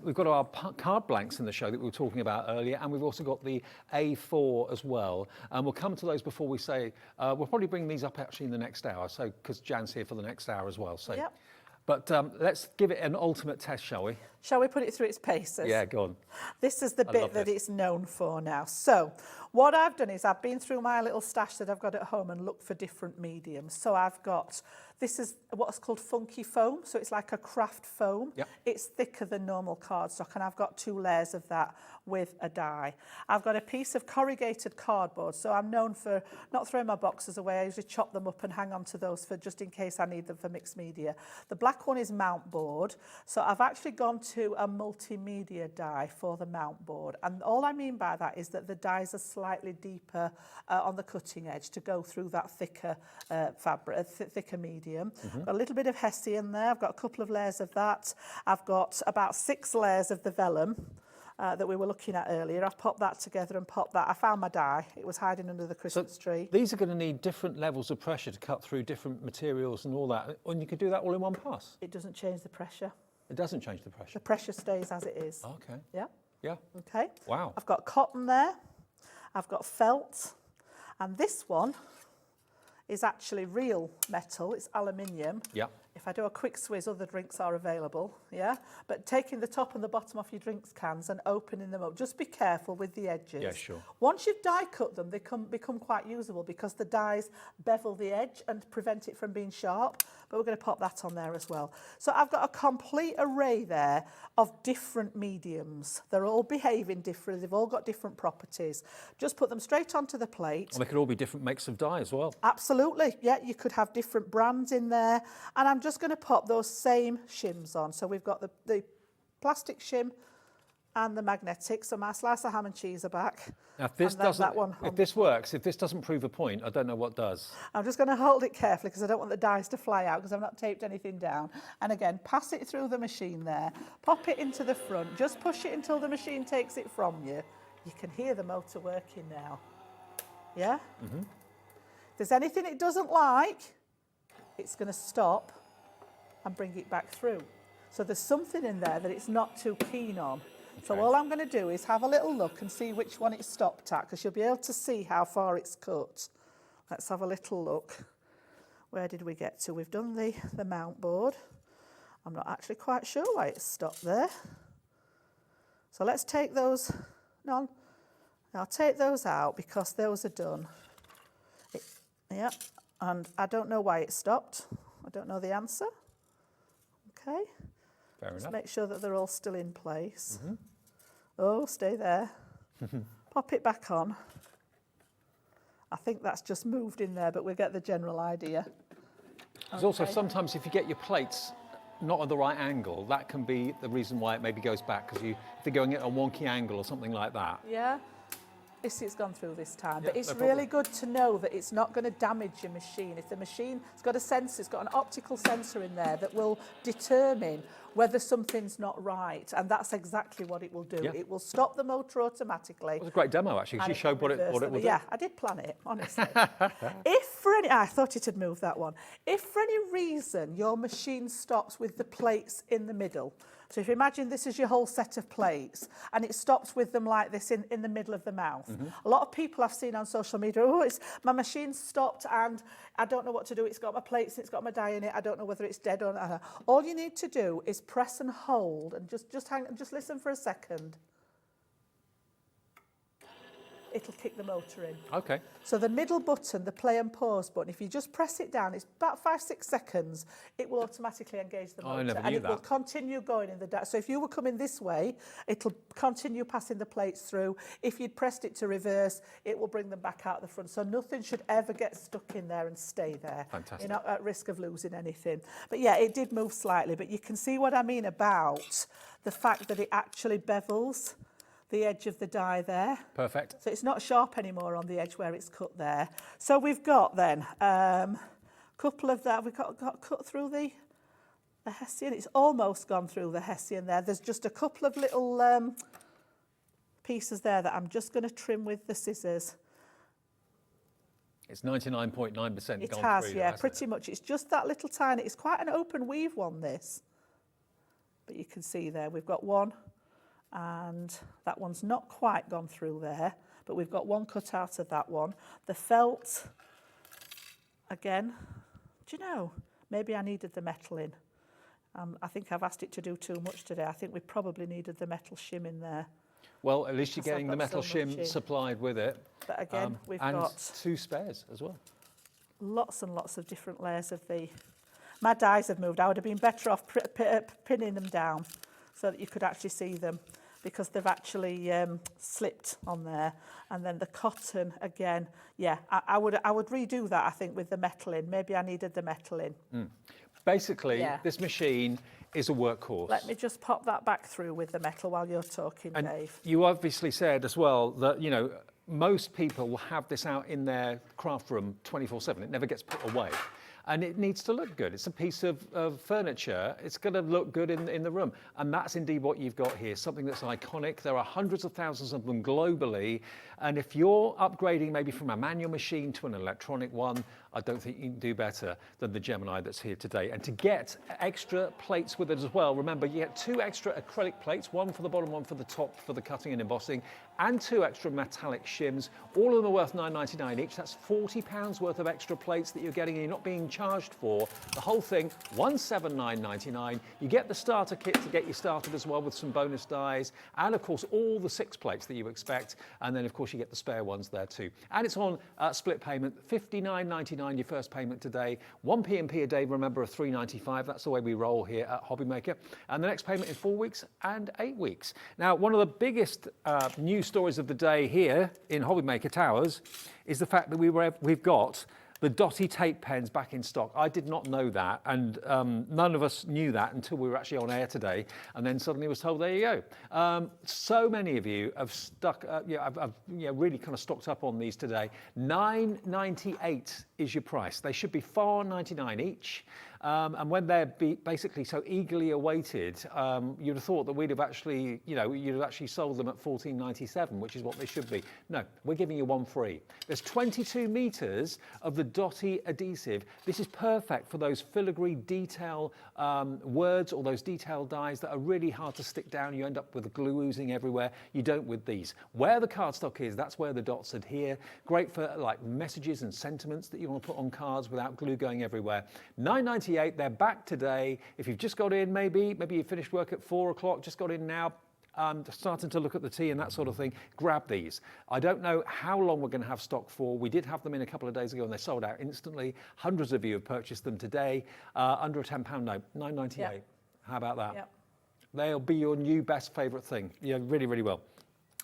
We've got our card blanks in the show that we were talking about earlier, and we've also got the A4 as well. And we'll come to those before we say, we'll probably bring these up actually in the next hour, so because Jan's here for the next hour as well. So. Yep. But let's give it an ultimate test, shall we? Shall we put it through its paces? Yeah, go on. This is the bit that it's known for now. So what I've done is I've been through my little stash that I've got at home and looked for different mediums. So I've got, this is what's called funky foam. So it's like a craft foam. Yep. It's thicker than normal cardstock, and I've got 2 layers of that with a die. I've got a piece of corrugated cardboard. So I'm known for not throwing my boxes away. I usually chop them up and hang on to those for just in case I need them for mixed media. The black one is mount board. So I've actually gone to a multimedia die for the mount board. And all I mean by that is that the dies are slightly deeper on the cutting edge to go through that thicker fabric, thicker medium. Got a little bit of Hessian there. I've got a couple of layers of that. I've got about 6 layers of the vellum that we were looking at earlier. I popped that together and popped that. I found my die. It was hiding under the Christmas tree. These are going to need different levels of pressure to cut through different materials and all that. And you could do that all in one pass. It doesn't change the pressure. It doesn't change the pressure. The pressure stays as it is. Okay. Yeah. Yeah. Okay. Wow. I've got cotton there. I've got felt. And this one is actually real metal. It's aluminium. Yeah. If I do a quick swizz, other drinks are available, yeah? But taking the top and the bottom off your drinks cans and opening them up, just be careful with the edges. Yeah, sure. Once you've die cut them, they become quite usable because the dies bevel the edge and prevent it from being sharp. But we're going to pop that on there as well. So I've got a complete array there of different mediums. They're all behaving differently. They've all got different properties. Just put them straight onto the plate. And they could all be different makes of dye as well. Absolutely, yeah, you could have different brands in there. And I'm just going to pop those same shims on. So we've got the plastic shim and the magnetic. So my slice of ham and cheese are back. Now, if this if this works, if this doesn't prove a point, I don't know what does. I'm just going to hold it carefully because I don't want the dies to fly out because I've not taped anything down. And again, pass it through the machine there. Pop it into the front. Just push it until the machine takes it from you. You can hear the motor working now. Yeah? Mm-hmm. If there's anything it doesn't like, it's going to stop and bring it back through. So there's something in there that it's not too keen on. Okay. So all I'm going to do is have a little look and see which one it stopped at, because you'll be able to see how far it's cut. Let's have a little look. Where did we get to? We've done the mount board. I'm not actually quite sure why it stopped there. So let's take those, no, I'll take those out because those are done. Yeah, and I don't know why it stopped. I don't know the answer. Okay. Fair Just enough. make sure that they're all still in place. Mm-hmm. Oh, stay there. Pop it back on. I think that's just moved in there, but we'll get the general idea. There's also sometimes if you get your plates not at the right angle, that can be the reason why it maybe goes back, because if they're going at a wonky angle or something like that. Yeah. It's gone through this time, Yeah, but it's no problem. really good to know that it's not going to damage your machine. If the machine's got a sensor, it's got an optical sensor in there that will determine whether something's not right, and that's exactly what it will do. Yeah. It will stop the motor automatically. It was a great demo actually, because you showed what it would do. Yeah, I did plan it, honestly. If for any, I thought it had moved that one. If for any reason your machine stops with the plates in the middle, so if you imagine this is your whole set of plates and it stops with them like this in the middle of the mouth. Mm-hmm. A lot of people I've seen on social media, oh, my machine's stopped and I don't know what to do. It's got my plates, it's got my die in it. I don't know whether it's dead or not. All you need to do is press and hold and just hang and just listen for a second. It'll kick the motor in. Okay. So the middle button, the play and pause button, if you just press it down, it's about 5-6 seconds, it will automatically engage the motor. I never and knew it that. will continue going in the dark. So if you were coming this way, it'll continue passing the plates through. If you'd pressed it to reverse, it will bring them back out the front. So nothing should ever get stuck in there and stay there. Fantastic. You're not at risk of losing anything. But yeah, it did move slightly, but you can see what I mean about the fact that it actually bevels the edge of the die there. Perfect. So it's not sharp anymore on the edge where it's cut there. So we've got then a couple of that. We've got cut through the Hessian. It's almost gone through the Hessian there. There's just a couple of little pieces there that I'm just going to trim with the scissors. It's 99.9% gone It through. has, yeah, hasn't pretty it? much. It's just that little tiny, it's quite an open weave one, this. But you can see there, we've got one, and that one's not quite gone through there, but we've got one cut out of that one. The felt, again, do you know, maybe I needed the metal in. I think I've asked it to do too much today. I think we probably needed the metal shim in there. Well, at least you're Because I've getting the got metal so much shim in. supplied with it. But again, we've and got 2 spares as well. lots and lots of different layers of the... My dies have moved. I would have been better off pinning them down so that you could actually see them, because they've actually slipped on there. And then the cotton, again, yeah, I would redo that, I think, with the metal in. Maybe I needed the metal in. Basically, Yeah. this machine is a workhorse. Let me just pop that back through with the metal while you're talking, And Dave. you obviously said as well that, you know, most people will have this out in their craft room 24/7. It never gets put away. And it needs to look good. It's a piece of furniture. It's going to look good in the room. And that's indeed what you've got here, something that's iconic. There are hundreds of thousands of them globally. And if you're upgrading maybe from a manual machine to an electronic one, I don't think you can do better than the Gemini that's here today. And to get extra plates with it as well, remember, you get 2 extra acrylic plates, one for the bottom, one for the top for the cutting and embossing, and 2 extra metallic shims. All of them are worth £9.99 each. That's £40 worth of extra plates that you're getting, and you're not being charged for. The whole thing, £179.99. You get the starter kit to get you started as well with some bonus dies, and of course all the 6 plates that you expect, and then of course you get the spare ones there too. And it's on split payment, £59.99 your first payment today, 1 P&P a day, remember, of £3.95. That's the way we roll here at Hobbymaker. And the next payment in 4 weeks and 8 weeks. Now, one of the biggest news stories of the day here in Hobbymaker Towers is the fact that we've got the Dotty tape pens back in stock. I did not know that, and none of us knew that until we were actually on air today, and then suddenly was told, there you go. So many of you have really kind of stocked up on these today. $9.98 is your price. They should be $4.99 each. And when they're basically so eagerly awaited, you'd have thought that we'd have actually, you'd have actually sold them at $14.97, which is what they should be. No, we're giving you one free. There's 22 meters of the Dotty adhesive. This is perfect for those filigree detail words or those detail dies that are really hard to stick down. You end up with the glue oozing everywhere. You don't with these. Where the cardstock is, that's where the dots adhere. Great for like messages and sentiments that you want to put on cards without glue going everywhere. $9.98. They're back today. If you've just got in, maybe you finished work at 4 o'clock, just got in now, starting to look at the tea and that sort of thing, grab these. I don't know how long we're going to have stock for. We did have them in a couple of days ago and they sold out instantly. Hundreds of you have purchased them today. Under a £10 note, $9.98. Yep. How about that? Yep. They'll be your new best favourite thing. Yeah, really, really well.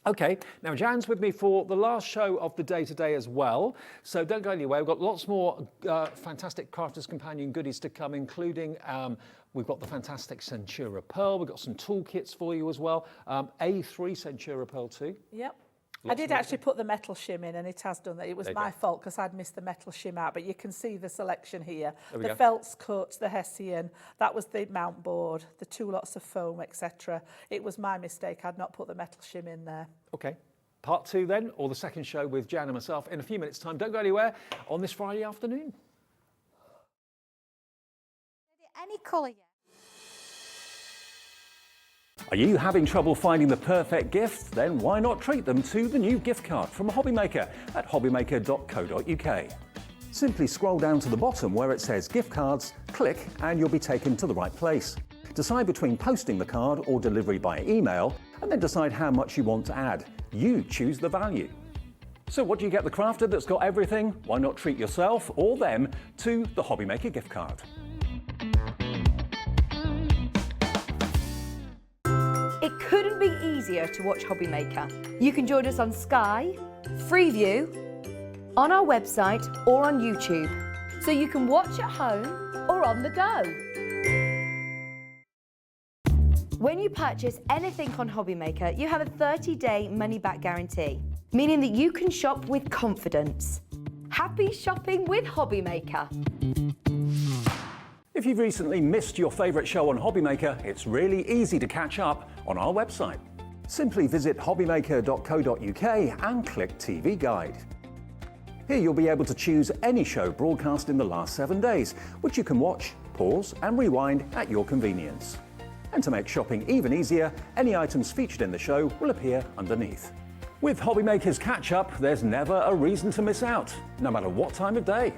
Okay, now Jan's with me for the last show of the day today as well, so don't go anywhere. We've got lots more fantastic Crafter's Companion goodies to come, including we've got the fantastic Centura Pearl. We've got some toolkits for you as well. A3 Centura Pearl too. Yep. I did actually put the metal shim in, and it has done that. It was my fault because I'd missed the metal shim out, but you can see the selection here. The felts cut, the Hessian, that was the mount board, the 2 lots of foam, etc. It was my mistake. I'd not put the metal shim in there. Okay. Part 2 then, or the second show with Jan and myself in a few minutes' time. Don't go anywhere on this Friday afternoon. Any colour yet? Are you having trouble finding the perfect gift? Then why not treat them to the new gift card from Hobbymaker at hobbymaker.co.uk. Simply scroll down to the bottom where it says gift cards, click and you'll be taken to the right place. Decide between posting the card or delivery by email, and then decide how much you want to add. You choose the value. So what do you get the crafter that's got everything? Why not treat yourself or them to the Hobbymaker gift card? It couldn't be easier to watch Hobbymaker. You can join us on Sky, Freeview, on our website or on YouTube, so you can watch at home or on the go. When you purchase anything on Hobbymaker, you have a 30-day money-back guarantee, meaning that you can shop with confidence. Happy shopping with Hobbymaker. If you've recently missed your favourite show on Hobbymaker, it's really easy to catch up on our website. Simply visit hobbymaker.co.uk and click TV Guide. Here you'll be able to choose any show broadcast in the last 7 days, which you can watch, pause and rewind at your convenience. And to make shopping even easier, any items featured in the show will appear underneath. With Hobbymaker's Catch-Up, there's never a reason to miss out, no matter what time of day.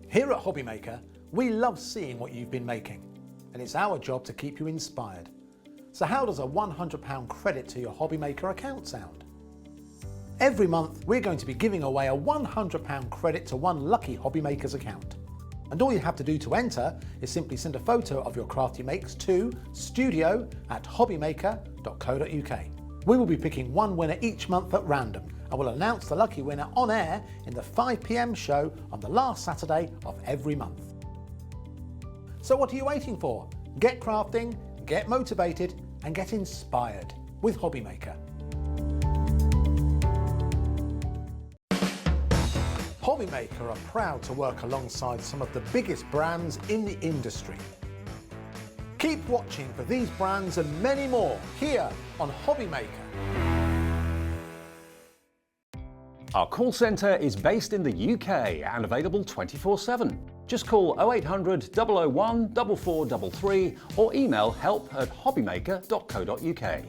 Here at Hobbymaker, we love seeing what you've been making, and it's our job to keep you inspired. So how does a £100 credit to your Hobbymaker account sound? Every month, we're going to be giving away a £100 credit to one lucky Hobbymaker's account. And all you have to do to enter is simply send a photo of your craft you makes to studio@hobbymaker.co.uk. We will be picking one winner each month at random, and we'll announce the lucky winner on air in the 5 PM show on the last Saturday of every month. So what are you waiting for? Get crafting, get motivated, and get inspired with Hobbymaker. Hobbymaker are proud to work alongside some of the biggest brands in the industry. Keep watching for these brands and many more here on Hobbymaker. Our call centre is based in the UK and available 24/7. Just call 0800 001 4433 or email help@hobbymaker.co.uk.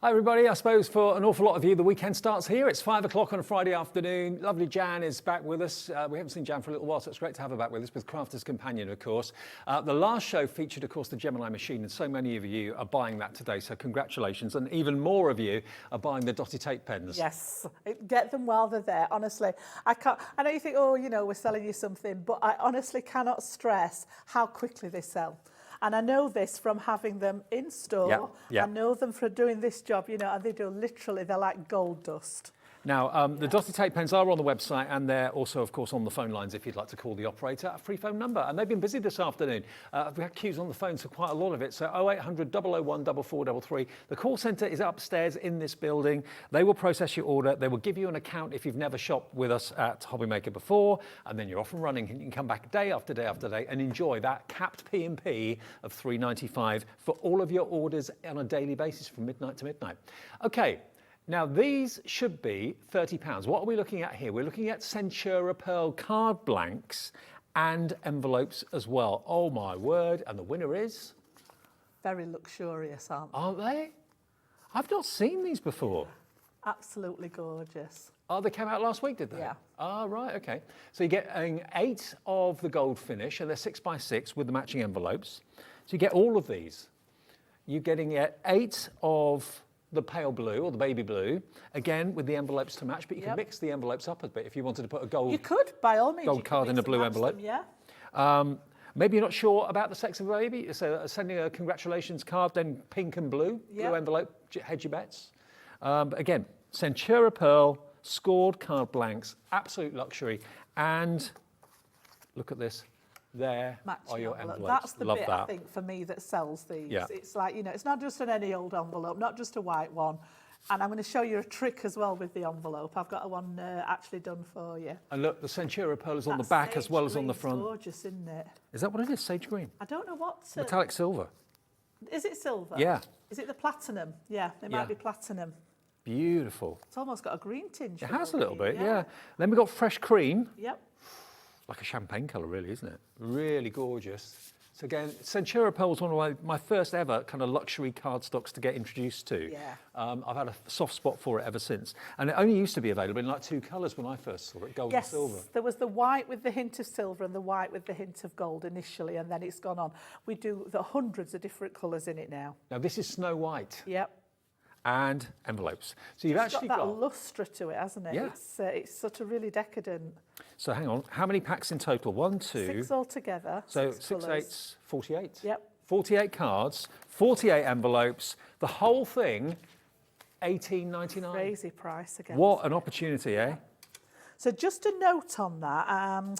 Hi everybody, I suppose for an awful lot of you the weekend starts here. It's 5 o'clock on a Friday afternoon. Lovely Jan is back with us. We haven't seen Jan for a little while, so it's great to have her back with us with Crafter's Companion, of course. The last show featured, of course, the Gemini machine, and so many of you are buying that today, so congratulations. And even more of you are buying the Dotty tape pens. Yes, get them while they're there, honestly. I know you think, oh, you know, we're selling you something, but I honestly cannot stress how quickly they sell. And I know this from having them in store. I know them for doing this job, you know, and they do literally, they're like gold dust. Now, the Dotty tape pens are on the website, and they're also, of course, on the phone lines if you'd like to call the operator, a free phone number. And they've been busy this afternoon. We had queues on the phone for quite a lot of it. So 0800 001 4433. The call centre is upstairs in this building. They will process your order. They will give you an account if you've never shopped with us at Hobbymaker before, and then you're off and running. And you can come back day after day after day and enjoy that capped P&P of £3.95 for all of your orders on a daily basis from midnight to midnight. Okay. Now, these should be £30. What are we looking at here? We're looking at Centura Pearl card blanks and envelopes as well. Oh, my word. And the winner is? Very luxurious, Aren't they? I've not seen these before. Absolutely gorgeous. Oh, they came out last week, did they? Yeah. Ah, right, okay. So you get 8 of the gold finish, and they're 6x6 with the matching envelopes. So you get all of these. You're getting 8 of the pale blue or the baby blue, again with the envelopes to match, but you can mix the envelopes up a bit if you wanted to put a gold. You could, by all means. Gold card in a blue envelope. Them, Maybe you're not sure about the sex of the baby, so sending a congratulations card, then pink and blue, blue envelope, hedge your bets. But again, Centura Pearl, scored card blanks, absolute luxury, and look at this. There are your envelopes. That's the Love bit, that. I think, for me that sells these. Yeah. It's like, you know, it's not just an any old envelope, not just a white one. And I'm going to show you a trick as well with the envelope. I've got one actually done for you. And look, the Centura Pearl is on the back as well as on the front. Gorgeous, isn't it? Is that what it is, sage green? I don't know what... Metallic silver. Is it silver? Yeah. Is it the platinum? Yeah, it might be platinum. Beautiful. It's almost got a green tinge. It has a little bit, yeah. Then we've got fresh cream. Yep. Like a champagne colour, really, isn't it? Really gorgeous. So again, Centura Pearl was one of my first ever kind of luxury cardstocks to get introduced to. Yeah. I've had a soft spot for it ever since. And it only used to be available in like 2 colours when I first saw it, gold and silver. Yes, there was the white with the hint of silver and the white with the hint of gold initially, and then it's gone on. We do the hundreds of different colours in it now. Now this is Snow White. Yep. And envelopes. So you've actually got that lustre to it, hasn't it? Yeah. It's sort of really decadent. So hang on, how many packs in total? 1, 2... 6 altogether. So 6 6, colours. 8's 48. Yep. 48 cards, 48 envelopes, the whole thing, $18.99. Crazy price again. What an opportunity, eh? So just a note on that,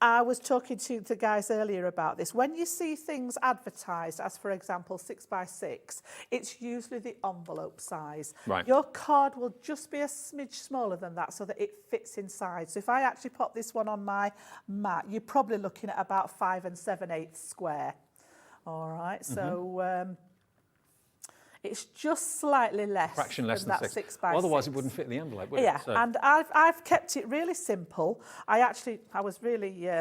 I was talking to the guys earlier about this. When you see things advertised as, for example, 6x6, it's usually the envelope size. Right. Your card will just be a smidge smaller than that so that it fits inside. So if I actually pop this one on my mat, you're probably looking at about 5 7/8 square. All right, so it's just slightly less, Fraction less than than that 6. 6x6. Otherwise, it wouldn't fit in the envelope, would Yeah, it? So, and I've kept it really simple. I was really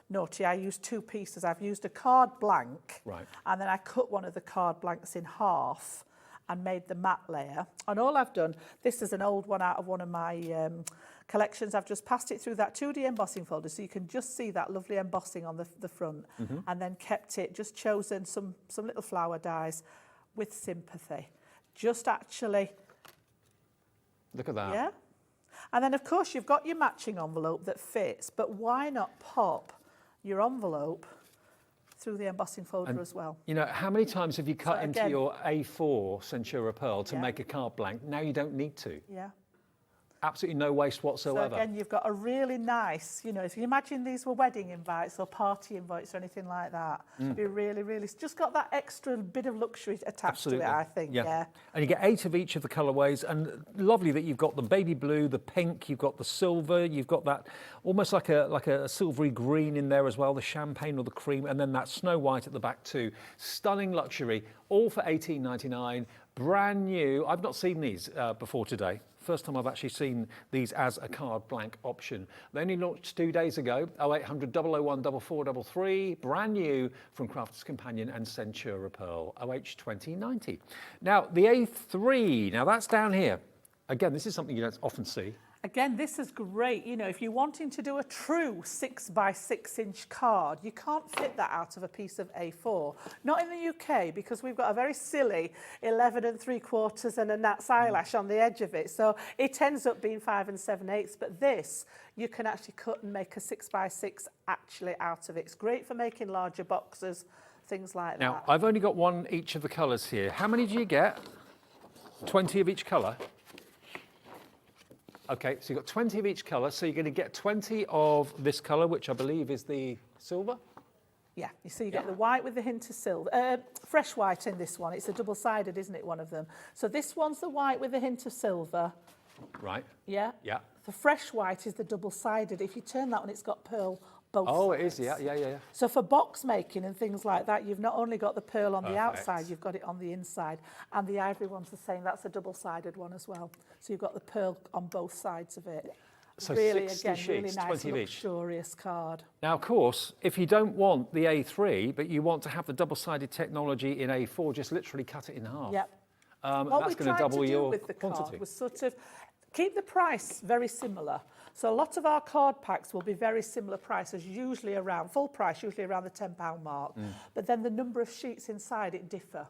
naughty. I used 2 pieces. I've used a card blank, Right. and then I cut one of the card blanks in half and made the matte layer. And all I've done, this is an old one out of one of my collections. I've just passed it through that 2D embossing folder so you can just see that lovely embossing on the front, and then kept it, just chosen some little flower dies with sympathy. Just actually, look at that. yeah. And then, of course, you've got your matching envelope that fits, but why not pop your envelope through the embossing folder as well? You know, how many times have you cut So into again- your A4 Centura Pearl to Yeah. make a card blank? Now you don't need to. Yeah. Absolutely no waste So whatsoever. again, you've got a really nice, you know, if you imagine these were wedding invites or party invites or anything like that, it'd be really, really, just got that extra bit of luxury attached Absolutely. to it, I think, yeah. And you get 8 of each of the colourways, and lovely that you've got the baby blue, the pink, you've got the silver, you've got that almost like a silvery green in there as well, the champagne or the cream, and then that snow white at the back too. Stunning luxury, all for £18.99, brand new. I've not seen these before today. First time I've actually seen these as a card blank option. They only launched 2 days ago. 0800 001 4433, brand new from Crafters Companion and Centura Pearl, OH2090. Now, the A3, now that's down here. Again, this is something you don't often see. Again, this is great. You know, if you're wanting to do a true 6x6 card, you can't fit that out of a piece of A4. Not in the UK, because we've got a very silly 11 3/4 and a gnat's eyelash on the edge of it. So it ends up being 5 7/8. But this, you can actually cut and make a 6x6 actually out of it. It's great for making larger boxes, things like Now, that. I've only got one each of the colours here. How many do you get? 20 of each colour? Okay, so you've got 20 of each colour, so you're going to get 20 of this colour, which I believe is the silver. Yeah, you see you get the white with the hint of silver. Fresh white in this one. It's a double-sided, isn't it, one of them? So this one's the white with the hint of silver. Right. Yeah? Yeah. The fresh white is the double-sided. If you turn that one, it's got pearl both Oh, sides. it is, yeah. So for box making and things like that, you've not only got the pearl on the Perfect. outside, you've got it on the inside. And the ivory one's the same. That's a double-sided one as well. So you've got the pearl on both sides of it. So really, 60 again, sheets, really nice, 20 of each. luxurious card. Now, of course, if you don't want the A3, but you want to have the double-sided technology in A4, just literally cut it in half. Yep. What What that's we going tried to double to do your with the quantity. card was sort of keep the price very similar. So a lot of our card packs will be very similar prices, usually around, full price, usually around the £10 mark. But then the number of sheets inside it differ.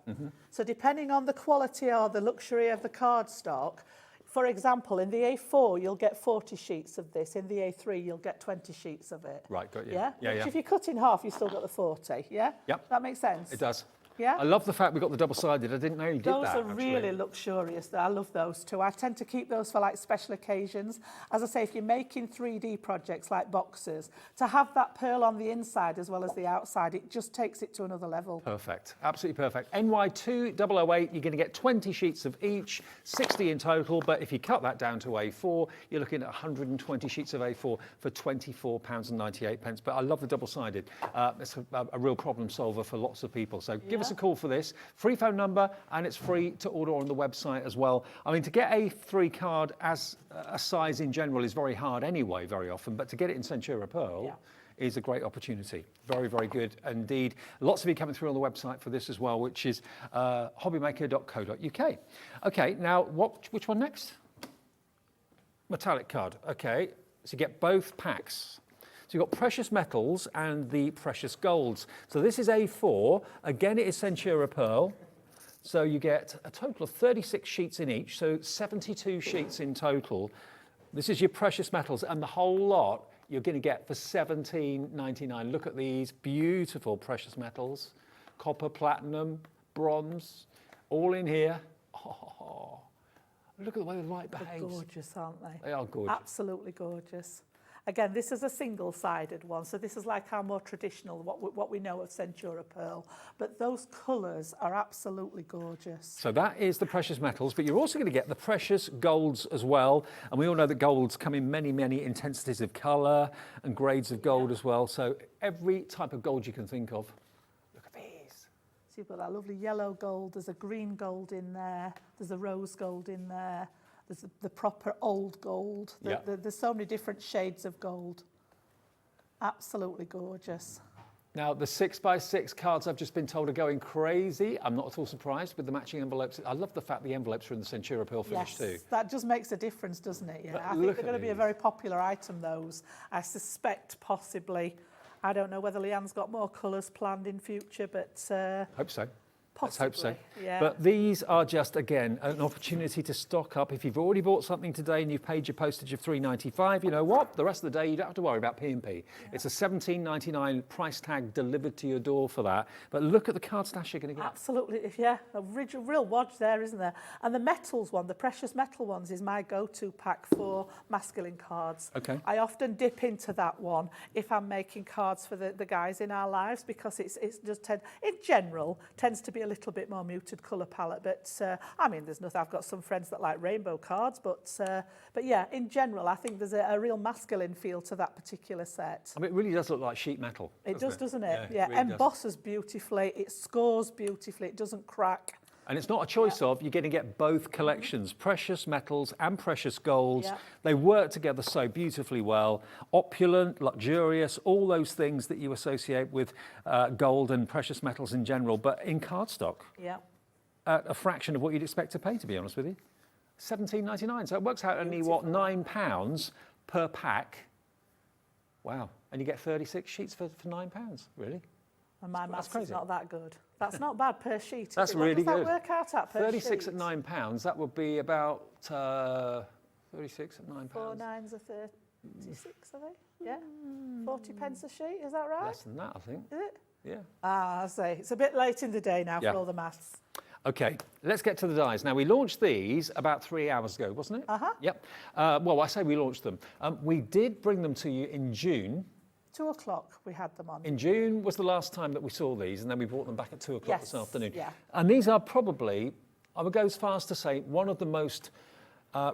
So depending on the quality or the luxury of the card stock, for example, in the A4, you'll get 40 sheets of this. In the A3, you'll get 20 sheets of it. Right, got you. Yeah? Yeah, Which yeah. if you cut in half, you've still got the 40, yeah? Yep. That makes sense? It does. Yeah? I love the fact we got the double-sided. I didn't know you did Those that, are actually. really luxurious. I love those too. I tend to keep those for like special occasions. As I say, if you're making 3D projects like boxes, to have that pearl on the inside as well as the outside, it just takes it to another level. Perfect, absolutely perfect. NY2008, you're going to get 20 sheets of each, 60 in total, but if you cut that down to A4, you're looking at 120 sheets of A4 for £24.98. But I love the double-sided. It's a real problem solver for lots of people. So give us a call for this. Free phone number, and it's free to order on the website as well. I mean, to get a A3 card as a size in general is very hard anyway, very often, but to get it in Centura Pearl is a great opportunity. Very, very good indeed. Lots of you coming through on the website for this as well, which is hobbymaker.co.uk. Okay, now which one next? Metallic card. Okay, so you get both packs. So you've got precious metals and the precious golds. So this is A4. Again, it is Centura Pearl. So you get a total of 36 sheets in each, so 72 sheets in total. This is your precious metals, and the whole lot you're going to get for £17.99. Look at these beautiful precious metals. Copper, platinum, bronze, all in here. Oh, Look at the way the light They're behaves. gorgeous, aren't they? They are gorgeous. Absolutely gorgeous. Again, this is a single-sided one, so this is like our more traditional, what we know of Centura Pearl. But those colours are absolutely gorgeous. So that is the precious metals, but you're also going to get the precious golds as well. And we all know that golds come in many, many intensities of colour and grades of gold as well. So every type of gold you can think of. Look at these. So you've got that lovely yellow gold, there's a green gold in there, there's a rose gold in there, there's the proper old gold. There's so many different shades of gold. Absolutely gorgeous. Now, the 6x6 cards I've just been told are going crazy. I'm not at all surprised with the matching envelopes. I love the fact the envelopes are in the Centura Pearl finish too. That just makes a difference, doesn't it? Yeah, But I think look they're at going to be a these. very popular item, those. I suspect possibly. I don't know whether Leanne's got more colours planned in future, but Hope so. Let's possibly. hope so. Yeah. But these are just, again, an opportunity to stock up. If you've already bought something today and you've paid your postage of $3.95, you know what? The rest of the day, you don't have to worry about P&P. It's a $17.99 price tag delivered to your door for that. But look at the card stash you're going to get. Absolutely, yeah, a real wodge there, isn't there? And the metals one, the precious metal ones, is my go-to pack for masculine cards. Okay. I often dip into that one if I'm making cards for the guys in our lives, because it's just in general tends to be a little bit more muted colour palette. But I mean, there's nothing. I've got some friends that like rainbow cards, but yeah, in general, I think there's a real masculine feel to that particular set. I mean, it really does look like sheet metal. It does, doesn't it? Yeah, Yeah, it really does. embosses beautifully, it scores beautifully, it doesn't crack. And it's not a choice of, you're going to get both collections, precious metals and precious golds. Yeah. They work together so beautifully well. Opulent, luxurious, all those things that you associate with gold and precious metals in general, but in cardstock Yeah. at a fraction of what you'd expect to pay, to be honest with you. $17.99, so it works out only, what, £9 per pack. Wow, and you get 36 sheets for £9, really? And my That's maths crazy. is not that good. That's not bad per sheet. is That's it? really What good. does that work out at per 36 sheet? at £9, that would be about 36 at £9. 4 nines are 36, are they? Yeah. 40 pence a sheet, is that right? Less than that, I think. Is it? Yeah. Ah, I say, it's a bit late in the day now Yeah. for all the maths. Okay, let's get to the dies. Now, we launched these about 3 hours ago, wasn't it? Uh-huh. Yep. Well, I say we launched them. We did bring them to you in June. 2 o'clock we had them on. In June was the last time that we saw these, and then we brought them back at 2 o'clock Yes, this afternoon. yeah. And these are probably, I would go as far as to say, one of the most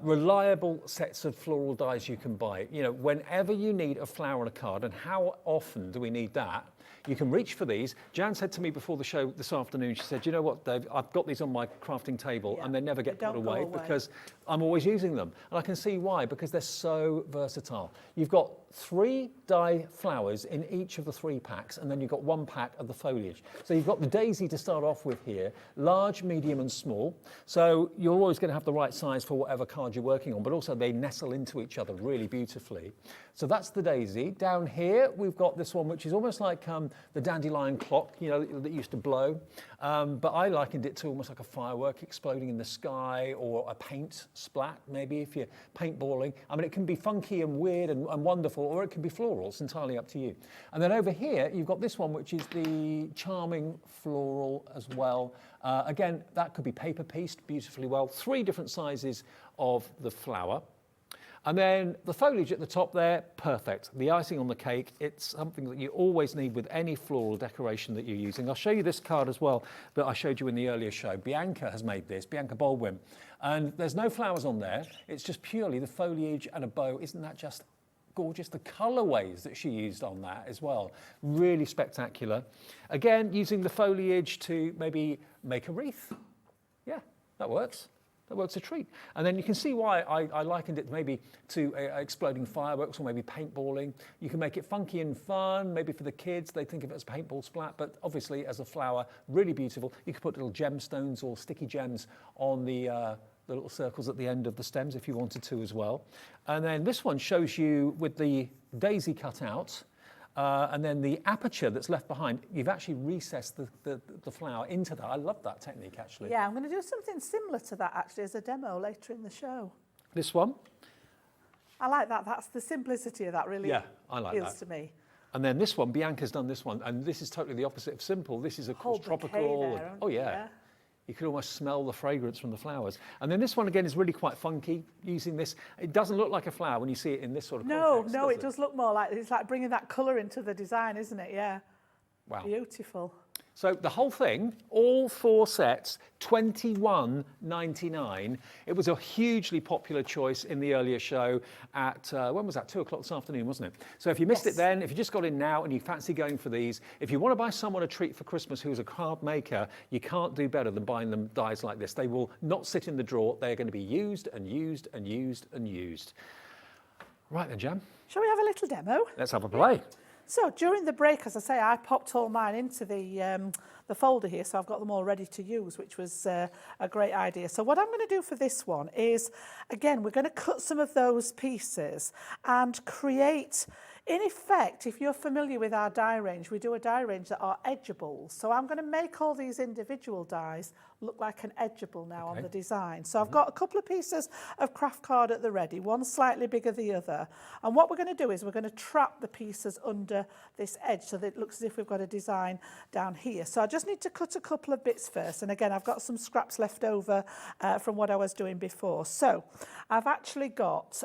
reliable sets of floral dies you can buy. You know, whenever you need a flower on a card, and how often do we need that? You can reach for these. Jan said to me before the show this afternoon, she said, you know what, Dave, I've got these on my crafting table Yeah, and they never get they put don't go away away. because I'm always using them. And I can see why, because they're so versatile. You've got 3 die flowers in each of the 3 packs, and then you've got 1 pack of the foliage. So you've got the daisy to start off with here, large, medium and small. So you're always going to have the right size for whatever card you're working on, but also they nestle into each other really beautifully. So that's the daisy. Down here, we've got this one, which is almost like the dandelion clock, you know, that used to blow. But I likened it to almost like a firework exploding in the sky, or a paint splat, maybe, if you're paintballing. I mean, it can be funky and weird and wonderful, or it can be floral. It's entirely up to you. And then over here, you've got this one, which is the charming floral as well. Again, that could be paper pieced beautifully well. 3 different sizes of the flower. And then the foliage at the top there, perfect. The icing on the cake, it's something that you always need with any floral decoration that you're using. I'll show you this card as well that I showed you in the earlier show. Bianca has made this, Bianca Baldwin. And there's no flowers on there. It's just purely the foliage and a bow. Isn't that just gorgeous? The colourways that she used on that as well, really spectacular. Again, using the foliage to maybe make a wreath. Yeah, that works. That works a treat. And then you can see why I likened it maybe to exploding fireworks or maybe paintballing. You can make it funky and fun, maybe for the kids, they think of it as paintball splat, but obviously as a flower, really beautiful. You could put little gemstones or sticky gems on the little circles at the end of the stems if you wanted to as well. And then this one shows you with the daisy cut out, and then the aperture that's left behind, you've actually recessed the flower into that. I love that technique, actually. Yeah, I'm going to do something similar to that actually as a demo later in the show. This one? I like that. That's the simplicity of that really Yeah, I like appeals that. to me. And then this one, Bianca's done this one, and this is totally the opposite of simple. This is, of course, Whole bouquet tropical. there, Oh, yeah. You can almost smell the fragrance from the flowers. And then this one again is really quite funky using this. It doesn't look like a flower when you see it in this sort of context, No, does it does look more like, it's like bringing that colour into the design, isn't it? Yeah. Wow. Beautiful. So the whole thing, all 4 sets, $21.99. It was a hugely popular choice in the earlier show at, when was that? 2 o'clock this afternoon, wasn't it? So if you missed it then, if you just got in now and you fancy going for these, if you want to buy someone a treat for Christmas who's a card maker, you can't do better than buying them dies like this. They will not sit in the drawer. They're going to be used and used and used and used. Right then, Jam. Shall we have a little demo? Let's have a play. So during the break, as I say, I popped all mine into the folder here, so I've got them all ready to use, which was a great idea. So what I'm going to do for this one is, again, we're going to cut some of those pieces and create, in effect, if you're familiar with our die range, we do a die range that are edgeables. So I'm going to make all these individual dies look like an edgeable now on the design. So I've got a couple of pieces of craft card at the ready, one slightly bigger than the other. And what we're going to do is we're going to trap the pieces under this edge so that it looks as if we've got a design down here. So I just need to cut a couple of bits first. And again, I've got some scraps left over from what I was doing before. So I've actually got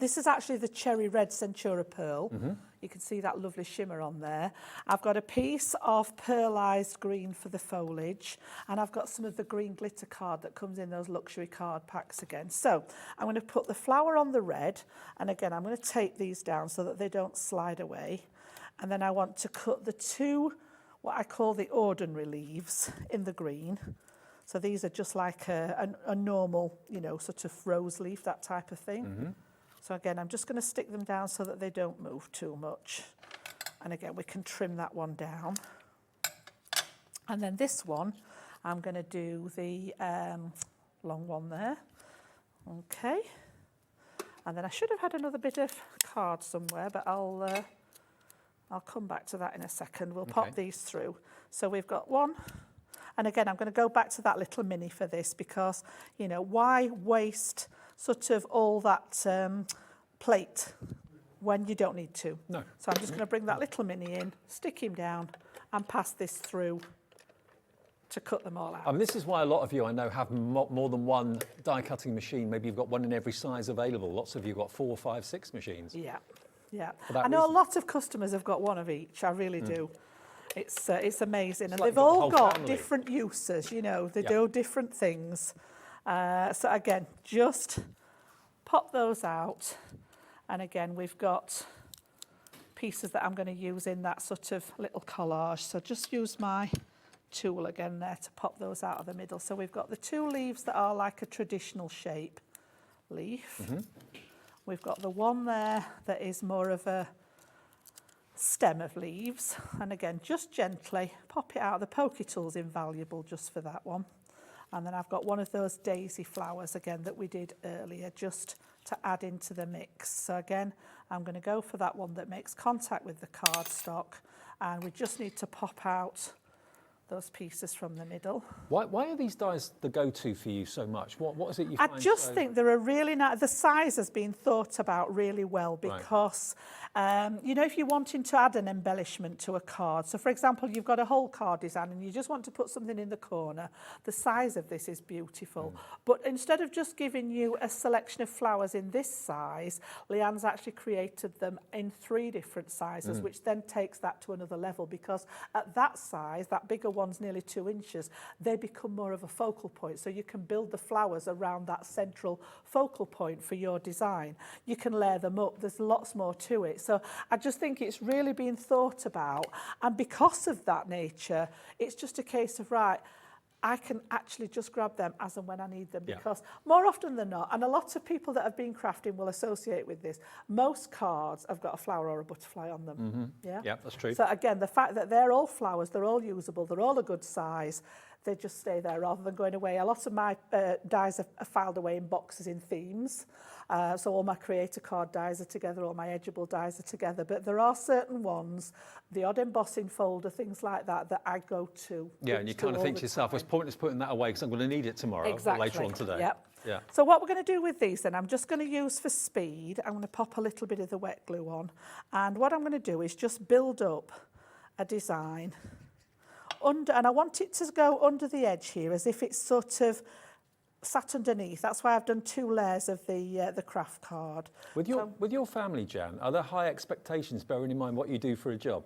this is actually the cherry red Centura Pearl. You can see that lovely shimmer on there. I've got a piece of pearlized green for the foliage, and I've got some of the green glitter card that comes in those luxury card packs again. So I'm going to put the flower on the red, and again, I'm going to tape these down so that they don't slide away. And then I want to cut the 2, what I call the ordinary leaves in the green. So these are just like a normal, you know, sort of rose leaf, that type of thing. So again, I'm just going to stick them down so that they don't move too much. And again, we can trim that one down. And then this one, I'm going to do the long one there. Okay. And then I should have had another bit of card somewhere, but I'll come back to that in a second. We'll pop these through. So we've got one. And again, I'm going to go back to that little mini for this because, you know, why waste sort of all that plate when you don't need to? No. So I'm just going to bring that little mini in, stick him down and pass this through to cut them all out. This is why a lot of you I know have more than one die cutting machine. Maybe you've got one in every size available. Lots of you got 4, 5, 6 machines. Yeah, yeah. that I know reason. a lot of customers have got one of each. I really do. It's amazing, and like they've you've got the all whole got family. different uses. You know, they do different things. So again, just pop those out, and again, we've got pieces that I'm going to use in that sort of little collage. So just use my tool again there to pop those out of the middle. So we've got the 2 leaves that are like a traditional shape leaf. We've got the one there that is more of a stem of leaves, and again, just gently pop it out. The pokey tool's invaluable just for that one. And then I've got one of those daisy flowers again that we did earlier, just to add into the mix. So again, I'm going to go for that one that makes contact with the cardstock, and we just need to pop out those pieces from the middle. Why are these dies the go-to for you so much? What is it you find I just think they're a really nice, the size has been thought about really well because, you know, if you're wanting to add an embellishment to a card, so for example, you've got a whole card design and you just want to put something in the corner, the size of this is beautiful. But instead of just giving you a selection of flowers in this size, Leanne's actually created them in 3 different sizes, which then takes that to another level, because at that size, that bigger one's nearly 2 inches, they become more of a focal point. So you can build the flowers around that central focal point for your design. You can layer them up. There's lots more to it. So I just think it's really been thought about. And because of that nature, it's just a case of, right, I can actually just grab them as and when I need them, because more often than not, and a lot of people that have been crafting will associate with this, most cards have got a flower or a butterfly on them. Yeah, that's true. So again, the fact that they're all flowers, they're all usable, they're all a good size, they just stay there rather than going away. A lot of my dies are filed away in boxes in themes. So all my creator card dies are together, all my edgeable dies are together. But there are certain ones, the odd embossing folder, things like that, that I go to. Yeah, and you kind of think to yourself, what's pointless putting that away because I'm going to need it tomorrow or later on today. Yep. Yeah. So what we're going to do with these then, I'm just going to use for speed, I'm going to pop a little bit of the wet glue on. And what I'm going to do is just build up a design under, and I want it to go under the edge here as if it's sort of sat underneath. That's why I've done 2 layers of the craft card. With your family, Jan, are there high expectations, bearing in mind what you do for a job?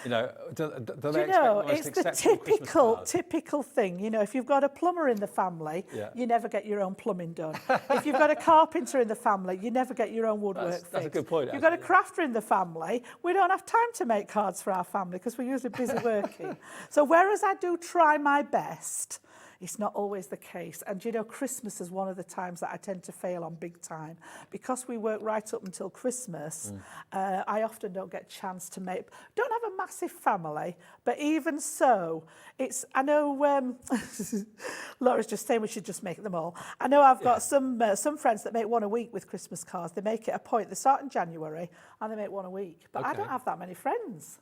You know, do they expect the most it's the acceptable Christmas card? typical thing. You know, if you've got a plumber in the family, Yeah. you never get your own plumbing done. If you've got a carpenter in the family, you never get your own woodwork fixed. That's a good point, If you've got a actually. crafter in the family, we don't have time to make cards for our family because we're usually busy working. So whereas I do try my best, it's not always the case. And you know, Christmas is one of the times that I tend to fail on big time. Because we work right up until Christmas, I often don't get a chance to make... Don't have a massive family, but even so, it's... I know Laura's just saying we should just make them all. I know I've got some friends that make one a week with Christmas cards. They make it a point. They start in January and they make one a week. But I Okay. don't have that many friends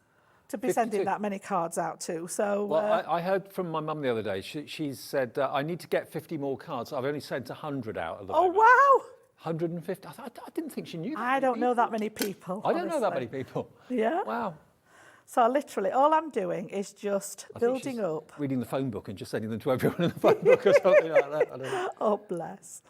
to be 52. sending that many cards out to. So Well, I heard from my mum the other day. She said, I need to get 50 more cards. I've only sent 100 out at the oh moment. wow, 150. I didn't think she knew that. I don't know that many people. I don't know that honestly. many people. Yeah. Wow. So literally, all I'm doing is just I think building she's up. reading the phone book and just sending them to everyone in the phone book or something like that. I don't know. Oh bless.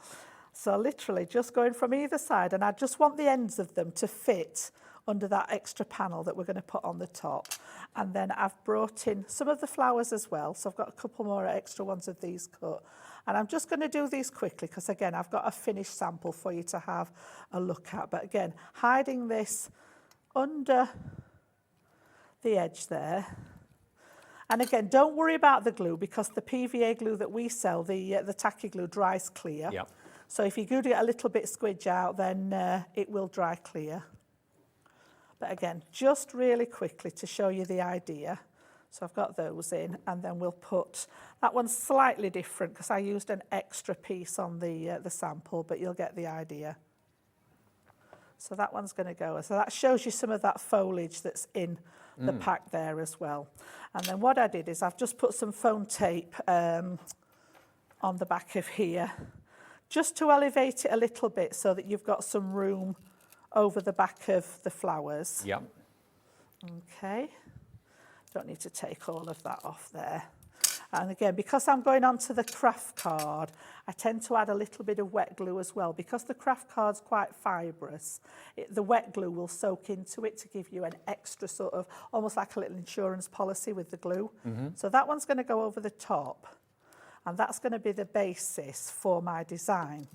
So literally, just going from either side, and I just want the ends of them to fit under that extra panel that we're going to put on the top. And then I've brought in some of the flowers as well. So I've got a couple more extra ones of these cut. And I'm just going to do these quickly because, again, I've got a finished sample for you to have a look at. But again, hiding this under the edge there. And again, don't worry about the glue because the PVA glue that we sell, the tacky glue, dries clear. Yep. So if you do get a little bit squidge out, then it will dry clear. But again, just really quickly to show you the idea. So I've got those in, and then we'll put, that one's slightly different because I used an extra piece on the sample, but you'll get the idea. So that one's going to go. So that shows you some of that foliage that's in the pack there as well. And then what I did is I've just put some foam tape on the back of here, just to elevate it a little bit so that you've got some room over the back of the flowers. Yep. Okay. Don't need to take all of that off there. And again, because I'm going on to the craft card, I tend to add a little bit of wet glue as well. Because the craft card's quite fibrous, the wet glue will soak into it to give you an extra sort of, almost like a little insurance policy with the glue. So that one's going to go over the top. And that's going to be the basis for my design.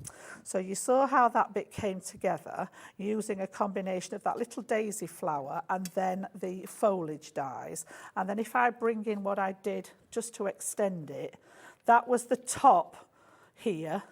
So you saw how that bit came together using a combination of that little daisy flower and then the foliage dies. And then if I bring in what I did just to extend it, that was the top here,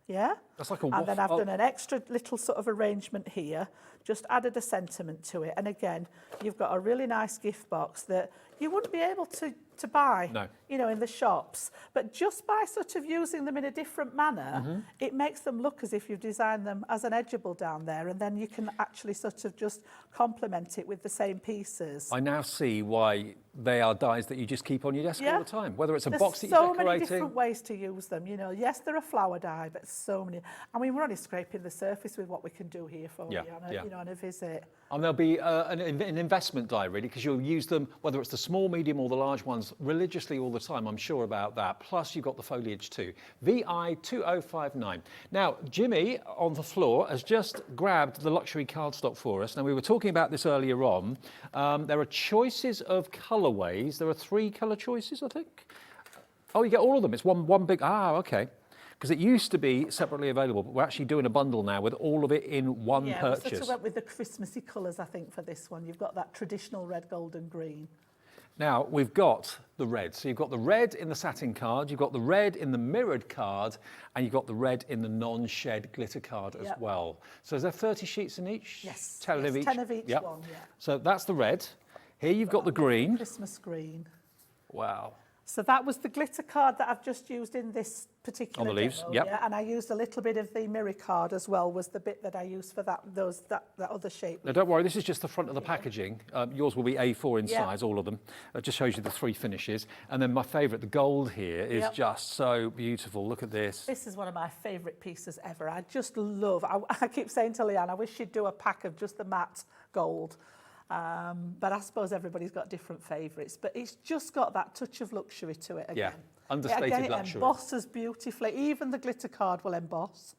yeah? That's like a And then I've waffle. done an extra little sort of arrangement here, just added a sentiment to it. And again, you've got a really nice gift box that you wouldn't be able to buy, No. you know, in the shops. But just by sort of using them in a different manner, it makes them look as if you've designed them as an edgeable down there. And then you can actually sort of just complement it with the same pieces. I now see why they are dies that you just keep on your desk all the time. Whether it's a box that you're so many decorating. different ways to use them. You know, yes, they're a flower die, but so many. I mean, we're only scraping the surface with what we can do here for Yeah, you on a, yeah. you know, on a visit. And there'll be an investment die, really, because you'll use them, whether it's the small, medium or the large ones, religiously all the time. I'm sure about that. Plus, you've got the foliage too. VI2059. Now, Jimmy on the floor has just grabbed the luxury cardstock for us. Now, we were talking about this earlier on. There are choices of colourways. There are 3 colour choices, I think. Oh, you get all of them. It's one big... Ah, OK. Because it used to be separately available, but we're actually doing a bundle now with all of it in one Yeah, we purchase. sort of went with the Christmassy colours, I think, for this one. You've got that traditional red, gold and green. Now, we've got the red. So you've got the red in the satin card, you've got the red in the mirrored card, and you've got the red in the non-shed glitter card as Yep. well. So is there 30 sheets in each? Yes. 10 of yes, each? 10 of each Yep. one, yeah. So that's the red. Here you've got the green. Christmas green. Wow. So that was the glitter card that I've just used in this particular On the leaves, demo, yep. yeah, and I used a little bit of the mirror card as well, was the bit that I used for that other shape. Now, don't worry, this is just the front of the packaging. Yours will be A4 in Yeah. size, all of them. It just shows you the 3 finishes. And then my favourite, the gold here, is Yep. just so beautiful. Look at this. This is one of my favourite pieces ever. I just love, I keep saying to Leanne, I wish she'd do a pack of just the matte gold. But I suppose everybody's got different favourites. But it's just got that touch of luxury to it again. Understated again, it luxury. embosses beautifully. Even the glitter card will emboss.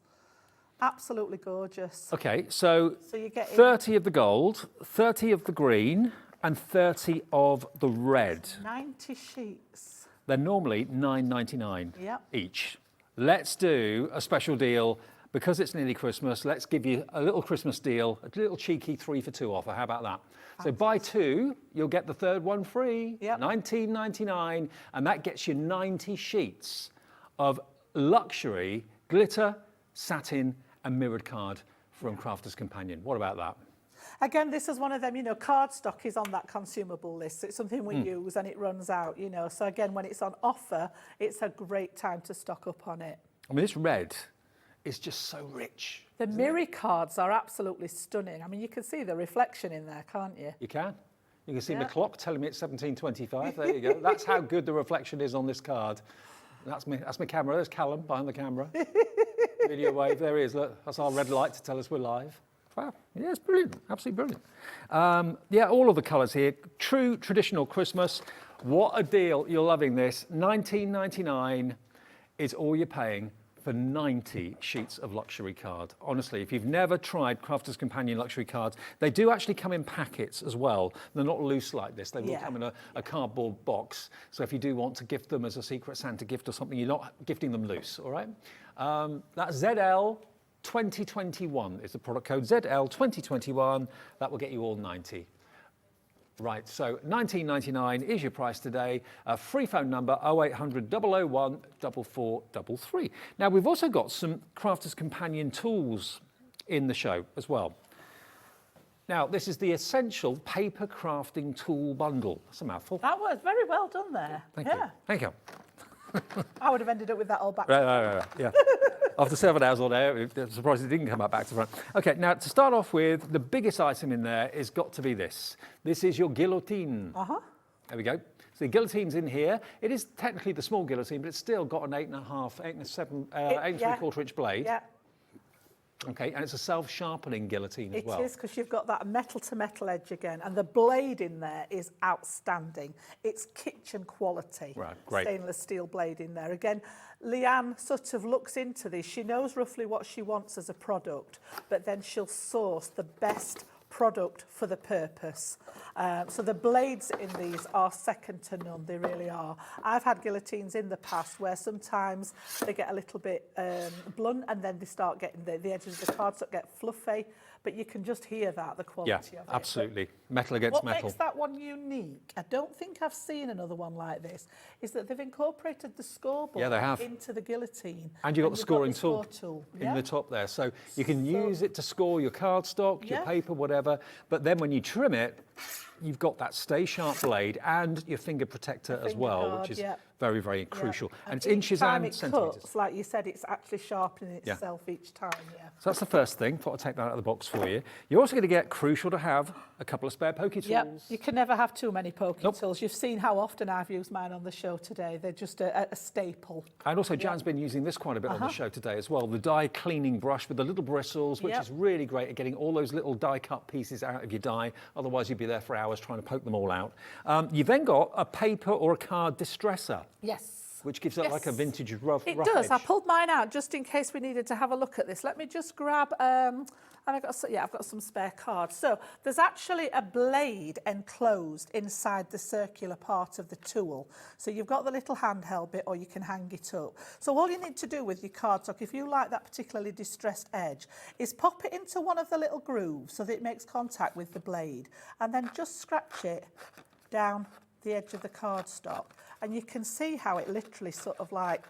Absolutely gorgeous. Okay, so you get 30 of the gold, 30 of the green, and 30 of the red. 90 sheets. They're normally $9.99 Yep. each. Let's do a special deal. Because it's nearly Christmas, let's give you a little Christmas deal, a little cheeky 3 for 2 offer. How about that? So buy 2, you'll get the third one free, Yep. $19.99, and that gets you 90 sheets of luxury glitter, satin, and mirrored card from Crafter's Companion. What about that? Again, this is one of them, cardstock is on that consumable list. It's something we use and it runs out, So again, when it's on offer, it's a great time to stock up on it. I mean, this red is just so rich. The mirror cards are absolutely stunning. I mean, you can see the reflection in there, can't you? You can. You can see my clock telling me it's 17:25. There you go. That's how good the reflection is on this card. That's my camera. There's Callum behind the camera. Video wave. There he is. Look, that's our red light to tell us we're live. Wow. Yeah, it's brilliant. Absolutely brilliant. Yeah, all of the colours here. True traditional Christmas. What a deal. You're loving this. $19.99 is all you're paying for 90 sheets of luxury card. Honestly, if you've never tried Crafter's Companion luxury cards, they do actually come in packets as well. They're not loose like this. They will come in a cardboard box. So if you do want to gift them as a Secret Santa gift or something, you're not gifting them loose, all right? That's ZL 2021 is the product code. ZL 2021, that will get you all 90. Right, so $19.99 is your price today. Free phone number 0800 001 4433. Now, we've also got some Crafter's Companion tools in the show as well. Now, this is the essential paper crafting tool bundle. That's a mouthful. That was very well done there. Thank you. Thank you. I would have ended up with that all back. Right, yeah. After 7 hours on air, I'm surprised it didn't come back to front. Okay, now to start off with, the biggest item in there has got to be this. This is your guillotine. There we go. So the guillotine's in here. It is technically the small guillotine, but it's still got an 8 3/4 inch blade. Yeah. Okay, and it's a self-sharpening guillotine as well. It is, because you've got that metal-to-metal edge again, and the blade in there is outstanding. It's kitchen quality. Right, great. Stainless steel blade in there. Again, Leanne sort of looks into this. She knows roughly what she wants as a product, but then she'll source the best product for the purpose. So the blades in these are second to none, they really are. I've had guillotines in the past where sometimes they get a little bit blunt, and then they start getting the edges of the cardstock get fluffy, but you can just hear that, the quality of it. Yeah, absolutely. Metal against What metal. makes that one unique, I don't think I've seen another one like this, is that they've incorporated the scoreboard Yeah, they have. into the guillotine. And you've got the you've scoring score tool in Yeah. the top there. So you can use it to score your cardstock, your Yeah. paper, whatever. But then when you trim it, you've got that stay sharp blade and your finger protector as finger well, guard, which is yeah. very, very crucial. And it's each inches time and it centimetres. cuts, like you said, it's actually sharpening Yeah. itself each time, yeah. So that's the first thing. Thought I'd take that out of the box for you. You're also going to get crucial to have a couple of spare pokey tools. Yep, you can never have too many poking Nope. tools. You've seen how often I've used mine on the show today. They're just a staple. And also, Jan's been using this quite a bit on the show today as well. The die cleaning brush with the little bristles, which Yep. is really great at getting all those little die cut pieces out of your die. Otherwise, you'd be there for hours trying to poke them all out. You've then got a paper or a card distresser, Yes. which gives it like a Yes. vintage rough It rough does. I edge. pulled mine out just in case we needed to have a look at this. Let me just grab, and I've got some spare cards. So there's actually a blade enclosed inside the circular part of the tool. So you've got the little handheld bit, or you can hang it up. So all you need to do with your cardstock, if you like that particularly distressed edge, is pop it into one of the little grooves so that it makes contact with the blade, and then just scratch it down the edge of the cardstock, and you can see how it literally sort of like,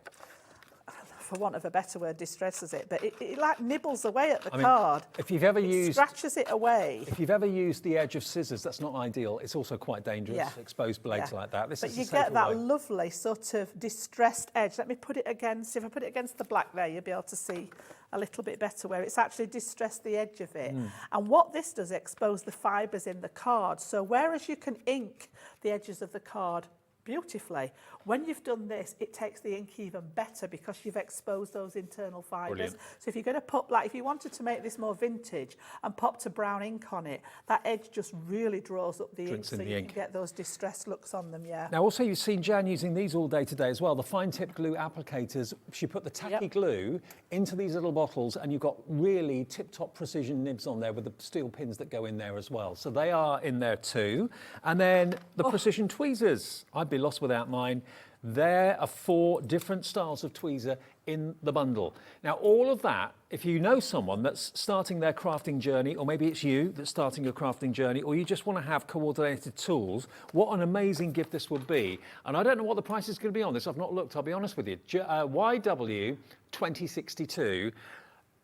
for want of a better word, distresses it, but it like nibbles away at the card. If you've ever It used scratches it away. If you've ever used the edge of scissors, that's not ideal. It's also quite dangerous, Yeah. exposed blades Yeah. like that. This But is you a safer get that way. lovely sort of distressed edge. Let me put it against, if I put it against the black there, you'll be able to see a little bit better where it's actually distressed the edge of it. And what this does, expose the fibres in the card. So whereas you can ink the edges of the card beautifully. When you've done this, it takes the ink even better because you've exposed those internal fibres. Brilliant. So if you're going to put, like, if you wanted to make this more vintage and popped a brown ink on it, that edge just really draws up the ink, Drinks in so the you ink. can get those distressed looks on them, yeah. Now, also, you've seen Jan using these all day today as well, the fine tip glue applicators. She put the tacky glue into these little bottles, and you've got really tip-top precision nibs on there with the steel pins that go in there as well. So they are in there too. And then the precision tweezers. I'd be lost without mine. There are 4 different styles of tweezer in the bundle. Now, all of that, if you know someone that's starting their crafting journey, or maybe it's you that's starting your crafting journey, or you just want to have coordinated tools, what an amazing gift this would be. And I don't know what the price is going to be on this. I've not looked, I'll be honest with you. YW 2062,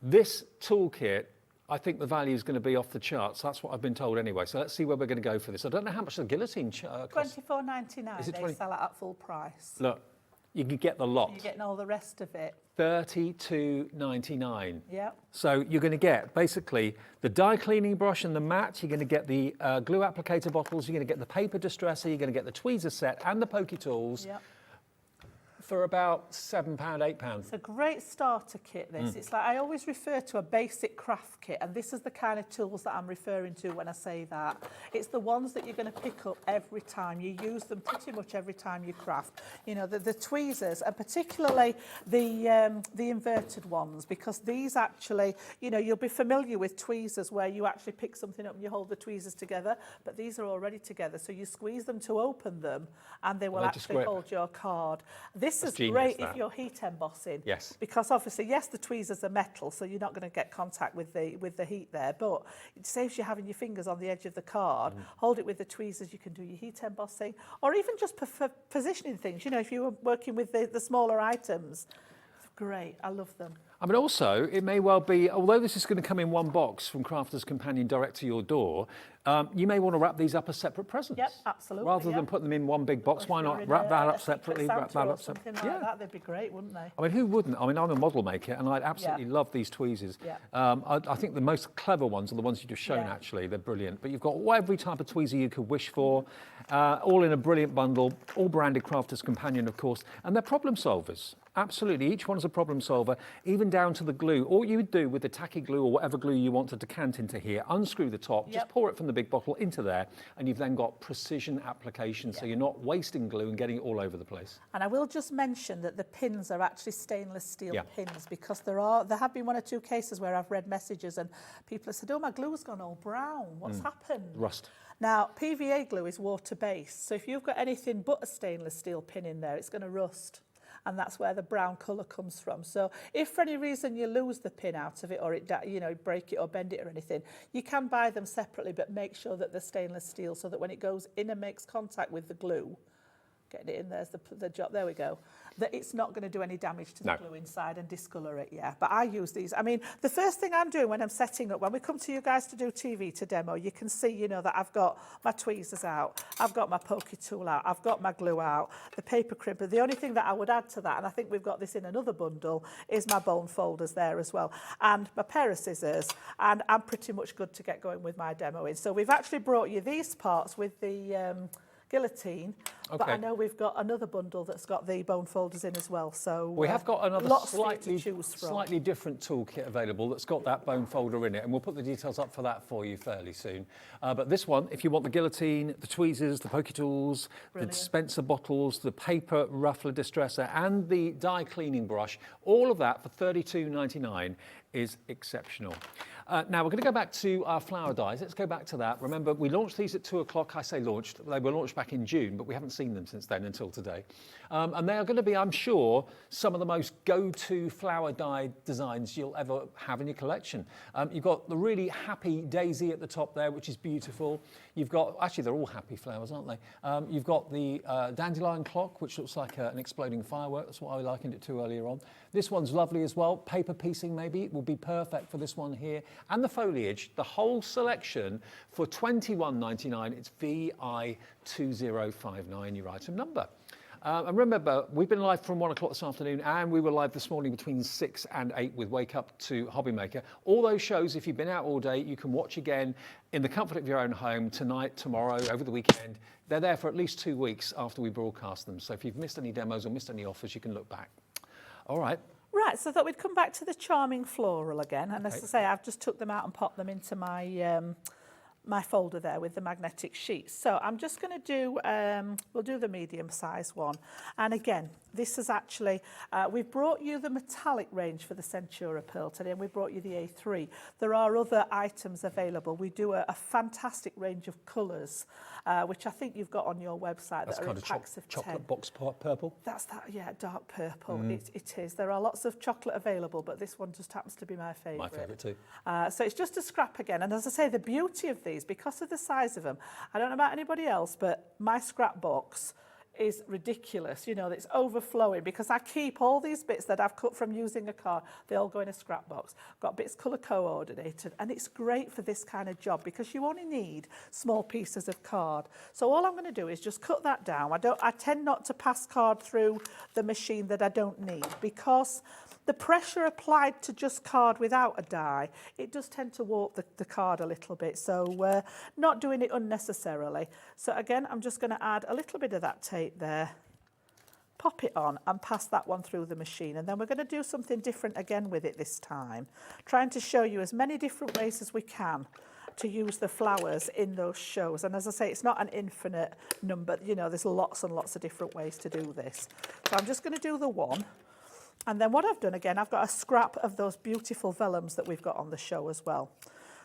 this toolkit, I think the value is going to be off the charts. That's what I've been told anyway. So let's see where we're going to go for this. I don't know how much the guillotine costs. $24.99. Is it They 20? sell it at full price. Look, you can get the lot. You're getting all the rest of it. $32.99. Yeah. So you're going to get basically the dye cleaning brush and the mat. You're going to get the glue applicator bottles. You're going to get the paper distresser. You're going to get the tweezer set and the pokey tools. Yeah. For about £7, £8. It's a great starter kit, this. It's like, I always refer to a basic craft kit, and this is the kind of tools that I'm referring to when I say that. It's the ones that you're going to pick up every time. You use them pretty much every time you craft. You know, the tweezers, and particularly the inverted ones, because these actually, you know, you'll be familiar with tweezers where you actually pick something up and you hold the tweezers together, but these are already together. So you squeeze them to open them, and they will they just actually grip. hold your card. This is genius, great that. if you're heat embossing. Yes. Because obviously, yes, the tweezers are metal, so you're not going to get contact with the heat there, but it saves you having your fingers on the edge of the card. Hold it with the tweezers, you can do your heat embossing, or even just positioning things. You know, if you were working with the smaller items, it's great. I love them. I mean, also, it may well be, although this is going to come in one box from Crafter's Companion direct to your door, you may want to wrap these up as separate presents. Yep, absolutely. Rather than putting them in one big box, why not wrap that up separately, wrap that up something separately? like that, they'd be great, wouldn't they? I mean, who wouldn't? I mean, I'm a model maker, and I'd absolutely love these tweezers. Yeah. I think the most clever ones are the ones you've just shown, Yeah. actually. They're brilliant. But you've got every type of tweezer you could wish for, all in a brilliant bundle, all branded Crafter's Companion, of course, and they're problem solvers. Absolutely, each one is a problem solver, even down to the glue. All you would do with the tacky glue or whatever glue you want to decant into here, unscrew the top, just pour it from the big bottle into there, and you've then got precision application, so you're not wasting glue and getting it all over the place. And I will just mention that the pins are actually stainless steel Yeah. pins, because there have been 1 or 2 cases where I've read messages and people have said, oh, my glue's gone all brown. What's happened? Rust. Now, PVA glue is water-based, so if you've got anything but a stainless steel pin in there, it's going to rust. And that's where the brown colour comes from. So if for any reason you lose the pin out of it, or it, you know, break it or bend it or anything, you can buy them separately, but make sure that they're stainless steel so that when it goes in and makes contact with the glue, getting it in, there's the job, there we go, that it's not going to do any damage to the glue inside and discolour it, yeah. But I use these. I mean, the first thing I'm doing when I'm setting up, when we come to you guys to do TV, to demo, you can see, you know, that I've got my tweezers out, I've got my pokey tool out, I've got my glue out, the paper crimper. The only thing that I would add to that, and I think we've got this in another bundle, is my bone folders there as well, and my pair of scissors, and I'm pretty much good to get going with my demoing. So we've actually brought you these parts with the guillotine, but I know we've got another bundle that's got the bone folders in as well. So We have got another lots for you to choose from. slightly different toolkit available that's got that bone folder in it, and we'll put the details up for that for you fairly soon. But this one, if you want the guillotine, the tweezers, the pokey tools, the dispenser bottles, the paper ruffler distresser, and the dye cleaning brush, all of that for $32.99 is exceptional. Now we're going to go back to our flower dies. Let's go back to that. Remember, we launched these at 2 o'clock. I say launched, they were launched back in June, but we haven't seen them since then until today. And they are going to be, I'm sure, some of the most go-to flower die designs you'll ever have in your collection. You've got the really happy daisy at the top there, which is beautiful. You've got, actually they're all happy flowers, aren't they? You've got the dandelion clock, which looks like an exploding firework. That's what I likened it to earlier on. This one's lovely as well. Paper piecing maybe will be perfect for this one here. And the foliage, the whole selection for $21.99. It's VI2059, your item number. And remember, we've been live from 1 o'clock this afternoon, and we were live this morning between 6 and 8 with Wake Up to Hobby Maker. All those shows, if you've been out all day, you can watch again in the comfort of your own home tonight, tomorrow, over the weekend. They're there for at least 2 weeks after we broadcast them. So if you've missed any demos or missed any offers, you can look back. All right. Right, so I thought we'd come back to the charming floral again. And as I say, I've just took them out and popped them into my my folder there with the magnetic sheets. So I'm just going to do, we'll do the medium size one. And again, this is actually, we've brought you the metallic range for the Centura Pearl today, and we brought you the A3. There are other items available. We do a fantastic range of colours, which I think you've got on your website. That's that kind are in of packs of 10. chocolate box purple. That's that, yeah, dark purple. It is. There are lots of chocolate available, but this one just happens to be my favourite. My favourite too. So it's just a scrap again. And as I say, the beauty of these, because of the size of them, I don't know about anybody else, but my scrap box is ridiculous. You know, it's overflowing because I keep all these bits that I've cut from using a card. They all go in a scrap box. Got bits colour coordinated, and it's great for this kind of job because you only need small pieces of card. So all I'm going to do is just cut that down. I tend not to pass card through the machine that I don't need because the pressure applied to just card without a die, it does tend to warp the card a little bit. So not doing it unnecessarily. So again, I'm just going to add a little bit of that tape there, pop it on and pass that one through the machine. And then we're going to do something different again with it this time, trying to show you as many different ways as we can to use the flowers in those shows. And as I say, it's not an infinite number. You know, there's lots and lots of different ways to do this. So I'm just going to do the one. And then what I've done again, I've got a scrap of those beautiful vellums that we've got on the show as well.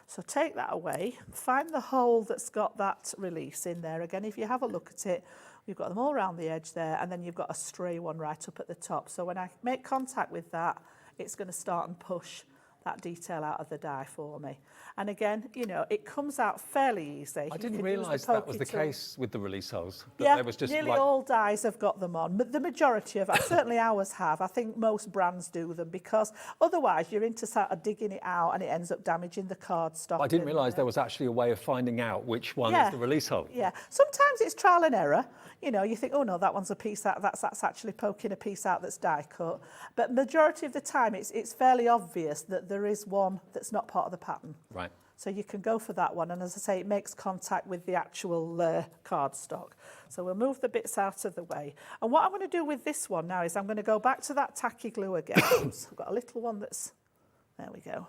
So take that away, find the hole that's got that release in there. Again, if you have a look at it, you've got them all around the edge there, and then you've got a stray one right up at the top. So when I make contact with that, it's going to start and push that detail out of the die for me. And again, you know, it comes out fairly easy. I didn't realise that was the case with the release holes. Yeah, there was just nearly like... all dies have got them on. But the majority of, certainly ours have. I think most brands do them because otherwise you're into sort of digging it out and it ends up damaging the card stock. I didn't realise there was actually a way of finding out which one is the release hole. Yeah, sometimes it's trial and error. You know, you think, oh no, that one's a piece out, that's actually poking a piece out that's die cut. But majority of the time it's fairly obvious that there is one that's not part of the pattern. Right. So you can go for that one. And as I say, it makes contact with the actual cardstock. So we'll move the bits out of the way. And what I'm going to do with this one now is I'm going to go back to that tacky glue again. Oops, I've got a little one that's, there we go.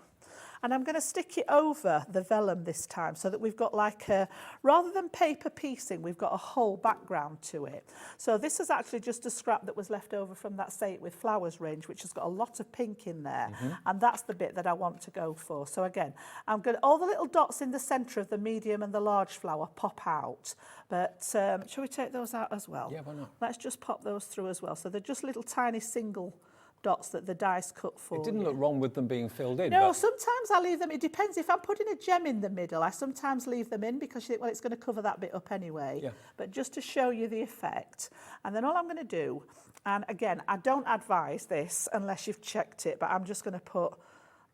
And I'm going to stick it over the vellum this time so that we've got like a, rather than paper piecing, we've got a whole background to it. So this is actually just a scrap that was left over from that Say It With Flowers range, which has got a lot of pink in there. And that's the bit that I want to go for. So again, I'm going to, all the little dots in the centre of the medium and the large flower pop out. But shall we take those out as well? Yeah, why not? Let's just pop those through as well. So they're just little tiny single dots that the dies cut for. It didn't look wrong with them being filled in. No, but... sometimes I leave them. It depends. If I'm putting a gem in the middle, I sometimes leave them in because you think, well, it's going to cover that bit up anyway. Yeah. But just to show you the effect. And then all I'm going to do, and again, I don't advise this unless you've checked it, but I'm just going to put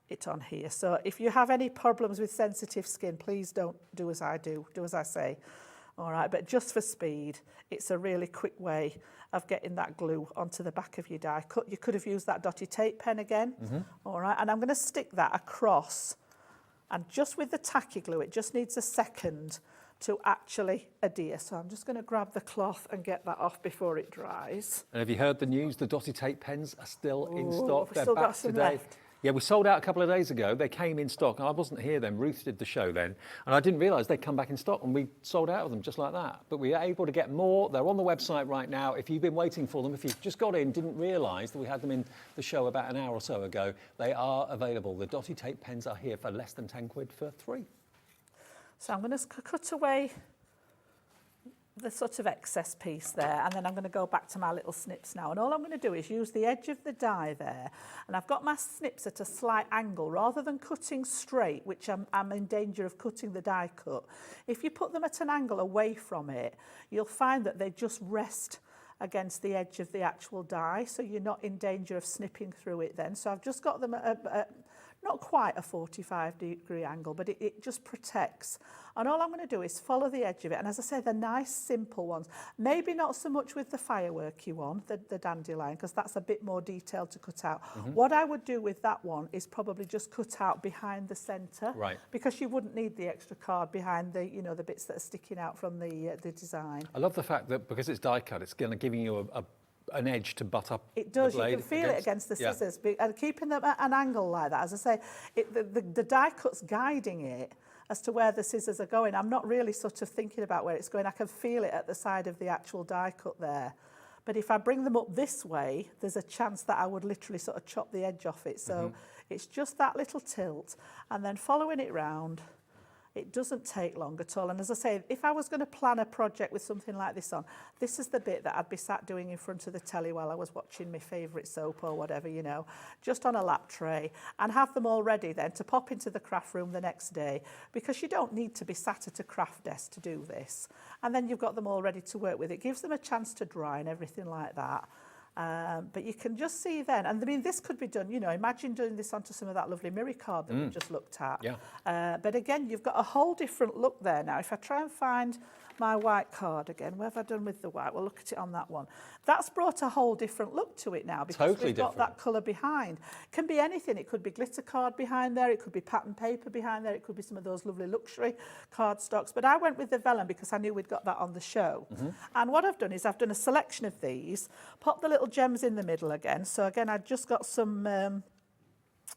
it on here. So if you have any problems with sensitive skin, please don't do as I do. Do as I say. All right, but just for speed, it's a really quick way of getting that glue onto the back of your die cut. You could have used that Dotty tape pen again. All right, and I'm going to stick that across. And just with the tacky glue, it just needs a second to actually adhere. So I'm just going to grab the cloth and get that off before it dries. And have you heard the news? The Dotty tape pens are still in stock. We've They're still back got some today. left. Yeah, we sold out a couple of days ago. They came in stock. I wasn't here then. Ruth did the show then. And I didn't realise they'd come back in stock, and we sold out of them just like that. But we are able to get more. They're on the website right now. If you've been waiting for them, if you've just got in, didn't realise that we had them in the show about an hour or so ago, they are available. The Dotty tape pens are here for less than 10 quid for 3. So I'm going to cut away the sort of excess piece there, and then I'm going to go back to my little snips now, and all I'm going to do is use the edge of the die there, and I've got my snips at a slight angle rather than cutting straight, which I'm in danger of cutting the die cut. If you put them at an angle away from it, you'll find that they just rest against the edge of the actual die, so you're not in danger of snipping through it then. So I've just got them at not quite a 45-degree angle, but it just protects. And all I'm going to do is follow the edge of it. And as I say, the nice, simple ones. Maybe not so much with the fireworky one, the dandelion, because that's a bit more detailed to cut out. What I would do with that one is probably just cut out behind the centre. Right. Because you wouldn't need the extra card behind the, you know, the bits that are sticking out from the design. I love the fact that because it's die cut, it's going to giving you an edge to butt up. It does, the blade you can feel it against the yeah. scissors. And keeping them at an angle like that, as I say, the die cut's guiding it as to where the scissors are going. I'm not really sort of thinking about where it's going. I can feel it at the side of the actual die cut there. But if I bring them up this way, there's a chance that I would literally sort of chop the edge off it. So it's just that little tilt. And then following it round, it doesn't take long at all. And as I say, if I was going to plan a project with something like this on, this is the bit that I'd be sat doing in front of the telly while I was watching my favourite soap or whatever, you know, just on a lap tray, and have them all ready then to pop into the craft room the next day, because you don't need to be sat at a craft desk to do this. And then you've got them all ready to work with. It gives them a chance to dry and everything like that. But you can just see then, and I mean, this could be done, you know, imagine doing this onto some of that lovely mirror card that we just looked at. Yeah. But again, you've got a whole different look there now. If I try and find my white card again, what have I done with the white? We'll look at it on that one. That's brought a whole different look to it now, because Totally we've got different. that colour behind. Can be anything. It could be glitter card behind there. It could be pattern paper behind there. It could be some of those lovely luxury cardstocks. But I went with the vellum because I knew we'd got that on the show. And what I've done is I've done a selection of these, popped the little gems in the middle again. So again, I've just got some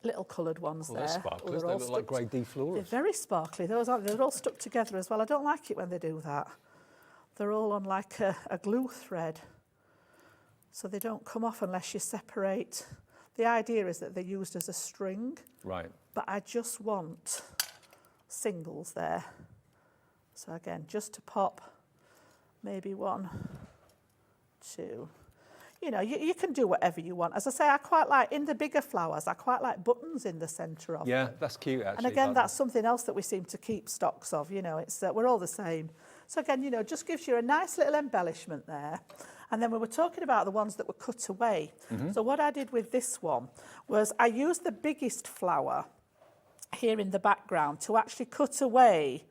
little coloured ones Well, there. they're sparklers. They're They all look like stuck grade D florals. They're very sparkly. Those aren't, they're all stuck together as well. I don't like it when they do that. They're all on like a glue thread, so they don't come off unless you separate. The idea is that they're used as a string, Right. but I just want singles there. So again, just to pop maybe 1, 2. You know, you can do whatever you want. As I say, I quite like, in the bigger flowers, I quite like buttons in the centre of Yeah, them. that's cute actually. And again, Like- that's something else that we seem to keep stocks of, you know, it's we're all the same. So again, you know, just gives you a nice little embellishment there. And then we were talking about the ones that were cut away. So what I did with this one was I used the biggest flower here in the background to actually cut away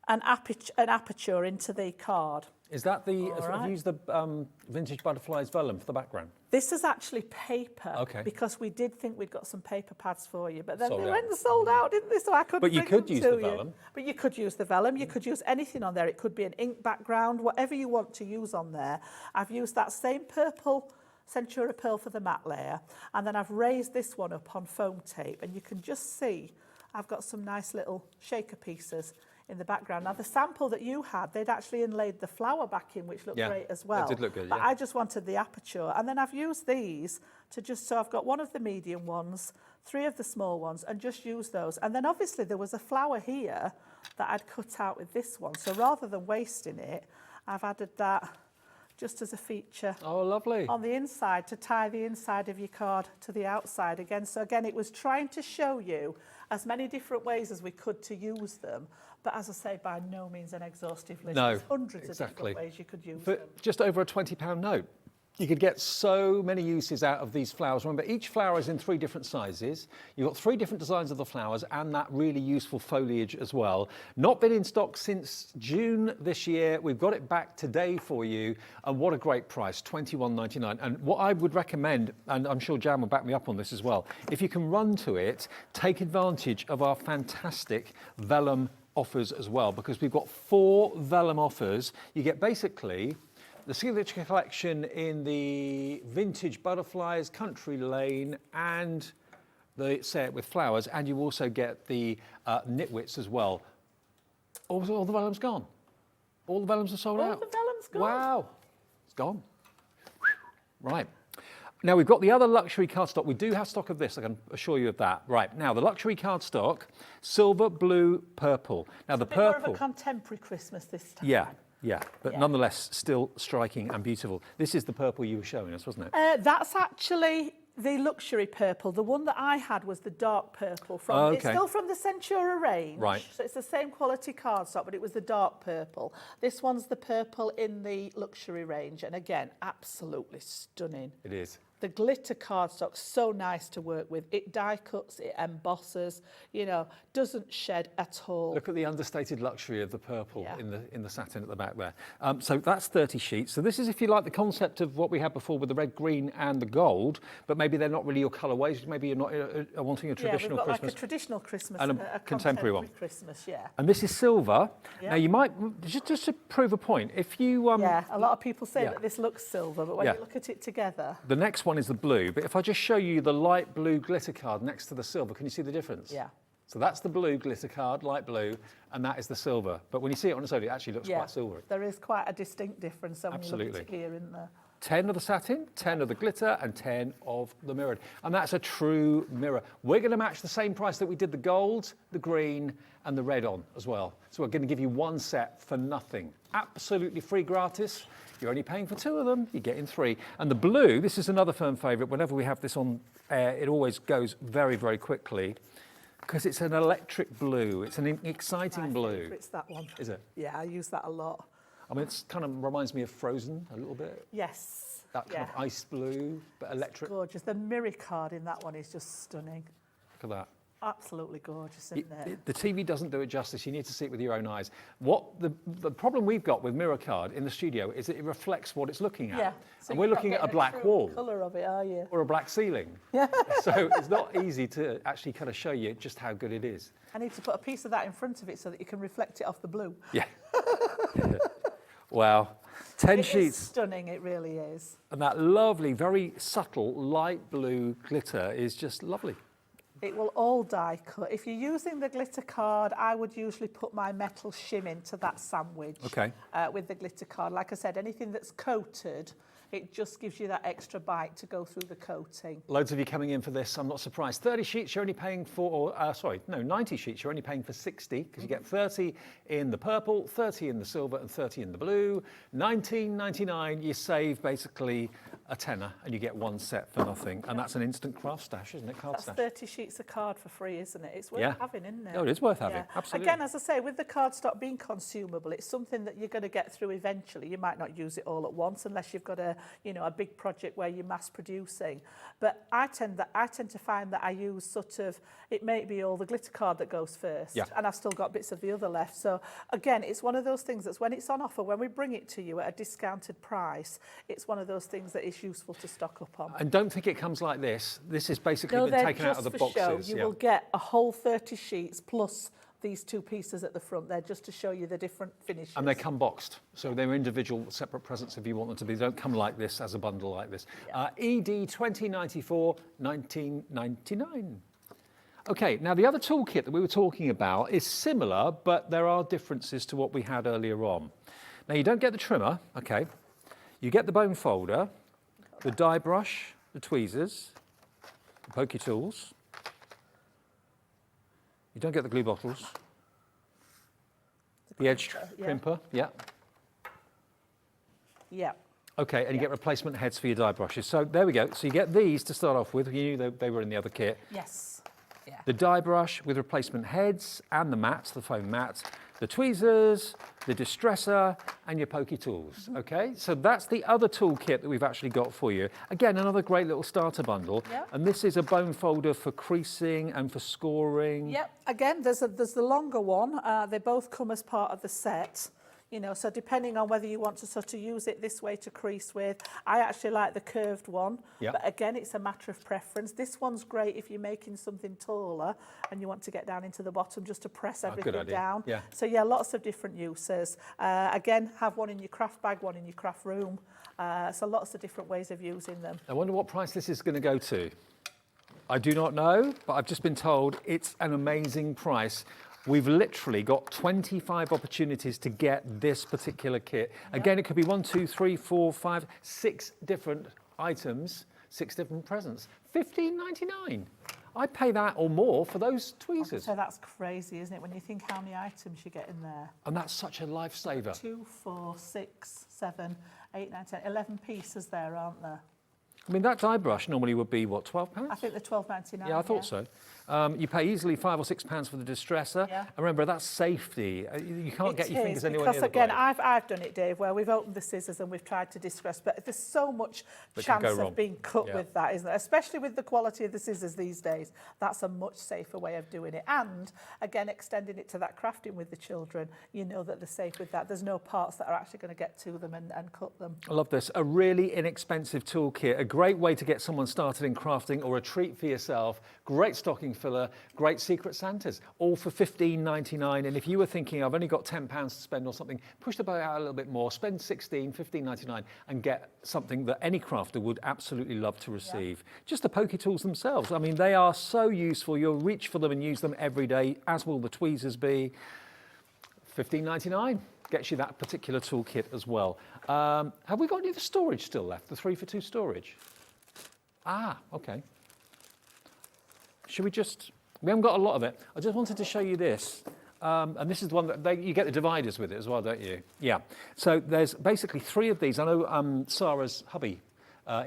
an aperture into the card. Is that the, All have right. you used the vintage butterflies vellum for the background? This is actually paper, Okay. because we did think we'd got some paper pads for you, but then Sold they out. went and sold out, didn't they? So I couldn't But you bring could them use to the you. vellum. But you could use the vellum. You could use anything on there. It could be an ink background, whatever you want to use on there. I've used that same purple Centura Pearl for the matte layer, and then I've raised this one up on foam tape, and you can just see I've got some nice little shaker pieces in the background. Now, the sample that you had, they'd actually inlaid the flower back in, which looked Yeah, great as it well. did look good, But yeah. I just wanted the aperture. And then I've used these to just, so I've got one of the medium ones, 3 of the small ones, and just use those. And then obviously there was a flower here that I'd cut out with this one. So rather than wasting it, I've added that just as a feature Oh, lovely. on the inside to tie the inside of your card to the outside again. So again, it was trying to show you as many different ways as we could to use them. But as I say, by no means an exhaustive list. No, There's hundreds exactly. of different ways you could use For them. just over a £20 note, you could get so many uses out of these flowers. Remember, each flower is in 3 different sizes. You've got 3 different designs of the flowers and that really useful foliage as well. Not been in stock since June this year. We've got it back today for you. And what a great price, £21.99. And what I would recommend, and I'm sure Jan will back me up on this as well, if you can run to it, take advantage of our fantastic vellum offers as well, because we've got 4 vellum offers. You get basically the signature collection in the vintage butterflies, country lane, and the set with flowers, and you also get the nitwits as well. All the vellum's gone. All the vellums are sold All out. the vellum's gone. Wow, it's gone. Right. Now we've got the other luxury cardstock. We do have stock of this, I can assure you of that. Right, now the luxury cardstock, silver, blue, purple. Now the A bit more purple. of a contemporary Christmas this time. Yeah, but Yeah. nonetheless still striking and beautiful. This is the purple you were showing us, wasn't it? That's actually the luxury purple. The one that I had was the dark purple. Oh, It's okay. still from the Centura range. Right. So it's the same quality cardstock, but it was the dark purple. This one's the purple in the luxury range. And again, absolutely stunning. It is. The glitter cardstock's so nice to work with. It die cuts, it embosses, you know, doesn't shed at all. Look at the understated luxury of the purple Yeah. in the satin at the back there. So that's 30 sheets. So this is, if you like, the concept of what we had before with the red, green and the gold, but maybe they're not really your colourways. Maybe you're not wanting a traditional we've got Christmas. like a traditional Christmas and a contemporary one. Christmas, yeah. And this is silver. Yeah. Now you might, just to prove a point, if you... Yeah, a lot of people say yeah. that this looks silver, but when Yeah. you look at it together... The next one is the blue, but if I just show you the light blue glitter card next to the silver, can you see the difference? Yeah. So that's the blue glitter card, light blue, and that is the silver. But when you see it on its own, it actually looks quite silvery. There is quite a distinct difference when you look Absolutely. at it here in there. 10 of the satin, 10 of the glitter, and 10 of the mirrored. And that's a true mirror. We're going to match the same price that we did the gold, the green, and the red on as well. So we're going to give you one set for nothing. Absolutely free, gratis. You're only paying for 2 of them, you're getting 3. And the blue, this is another firm favourite. Whenever we have this on air, it always goes very, very quickly because it's an electric blue. It's an exciting blue. It's that one. Is it? Yeah, I use that a lot. I mean, it kind of reminds me of Frozen a little bit. Yes. That kind of ice blue, but electric. Gorgeous. The mirror card in that one is just stunning. Look at that. Absolutely gorgeous, isn't it? The TV doesn't do it justice. You need to see it with your own eyes. What the problem we've got with mirror card in the studio is that it reflects what it's looking at. Yeah. So And we're you're not looking at a getting black true wall colour of it, are you? or a black ceiling. Yeah. So it's not easy to actually kind of show you just how good it is. I need to put a piece of that in front of it so that you can reflect it off the blue. Yeah. Wow. 10 It is sheets. stunning, it really is. And that lovely, very subtle light blue glitter is just lovely. It will all die cut. If you're using the glitter card, I would usually put my metal shim into that sandwich Okay. with the glitter card. Like I said, anything that's coated, it just gives you that extra bite to go through the coating. Loads of you coming in for this, I'm not surprised. 30 sheets, you're only paying for, 90 sheets, you're only paying for 60, because you get 30 in the purple, 30 in the silver, and 30 in the blue. $19.99, you save basically a tenner, and you get one set for nothing. And that's an instant craft stash, isn't it? Card That's stash. 30 sheets of card for free, isn't it? It's worth Yeah. having, isn't it? No, it is worth having, absolutely. Again, as I say, with the cardstock being consumable, it's something that you're going to get through eventually. You might not use it all at once unless you've got a big project where you're mass producing. But I tend to find that I use sort of, it may be all the glitter card that goes first, Yeah. and I've still got bits of the other left. So again, it's one of those things that's when it's on offer, when we bring it to you at a discounted price, it's one of those things that is useful to stock up on. And don't think it comes like this. This has basically No, been they're taken out of just the for show. boxes. You yeah. will get a whole 30 sheets plus these 2 pieces at the front there just to show you the different finishes. And they come boxed, so they're individual separate presents if you want them to be. They don't come like this as a bundle like this. ED 2094, 1999. Okay, now the other toolkit that we were talking about is similar, but there are differences to what we had earlier on. Now you don't get the trimmer, okay. You get the bone folder, the die brush, the tweezers, the pokey tools. You don't get the glue bottles. The edge crimper, yeah. Yeah. Okay, and you get replacement heads for your die brushes. So there we go. So you get these to start off with. You knew they were in the other kit. Yes. Yeah. The die brush with replacement heads and the mats, the foam mats, the tweezers, the distresser, and your pokey tools. Okay, so that's the other toolkit that we've actually got for you. Again, another great little starter bundle. Yep. And this is a bone folder for creasing and for scoring. Yep. Again, there's the longer one. They both come as part of the set. You know, so depending on whether you want to sort of use it this way to crease with, I actually like the curved one. Yep. But again, it's a matter of preference. This one's great if you're making something taller and you want to get down into the bottom just to press everything idea. down. Yeah. So yeah, lots of different uses. Again, have one in your craft bag, one in your craft room. So lots of different ways of using them. I wonder what price this is going to go to. I do not know, but I've just been told it's an amazing price. We've literally got 25 opportunities to get this particular kit. Again, it could be 1, 2, 3, 4, 5, 6 different items, 6 different presents. $15.99. I pay that or more for those tweezers. So that's crazy, isn't it, when you think how many items you get in there? And that's such a lifesaver. 2, 4, 6, 7, 8, 9, 10, 11 pieces there, aren't there? I mean, that die brush normally would be, what, £12? I think they're £12.99. Yeah, I thought so. You pay easily £5 or £6 for the distresser. Yeah. And remember, that's safety. You can't get your fingers anywhere because near the again, blade. I've done it, Dave, where we've opened the scissors and we've tried to distress, but there's so much That can chance go wrong. of being cut Yeah. with that, isn't there? Especially with the quality of the scissors these days. That's a much safer way of doing it. And again, extending it to that crafting with the children, you know that they're safe with that. There's no parts that are actually going to get to them and cut them. I love this. A really inexpensive toolkit, a great way to get someone started in crafting or a treat for yourself. Great stocking filler, great Secret Santas, all for $15.99. And if you were thinking, I've only got £10 to spend or something, push the boat out a little bit more, spend $15.99 and get something that any crafter would absolutely love to receive. Just the pokey tools themselves. I mean, they are so useful. You'll reach for them and use them every day, as will the tweezers be. $15.99 gets you that particular toolkit as well. Have we got any of the storage still left? The 3-for-2 storage? Ah, okay. Should we just... We haven't got a lot of it. I just wanted to show you this. And this is the one that you get the dividers with it as well, don't you? Yeah. So there's basically 3 of these. I know Sarah's hubby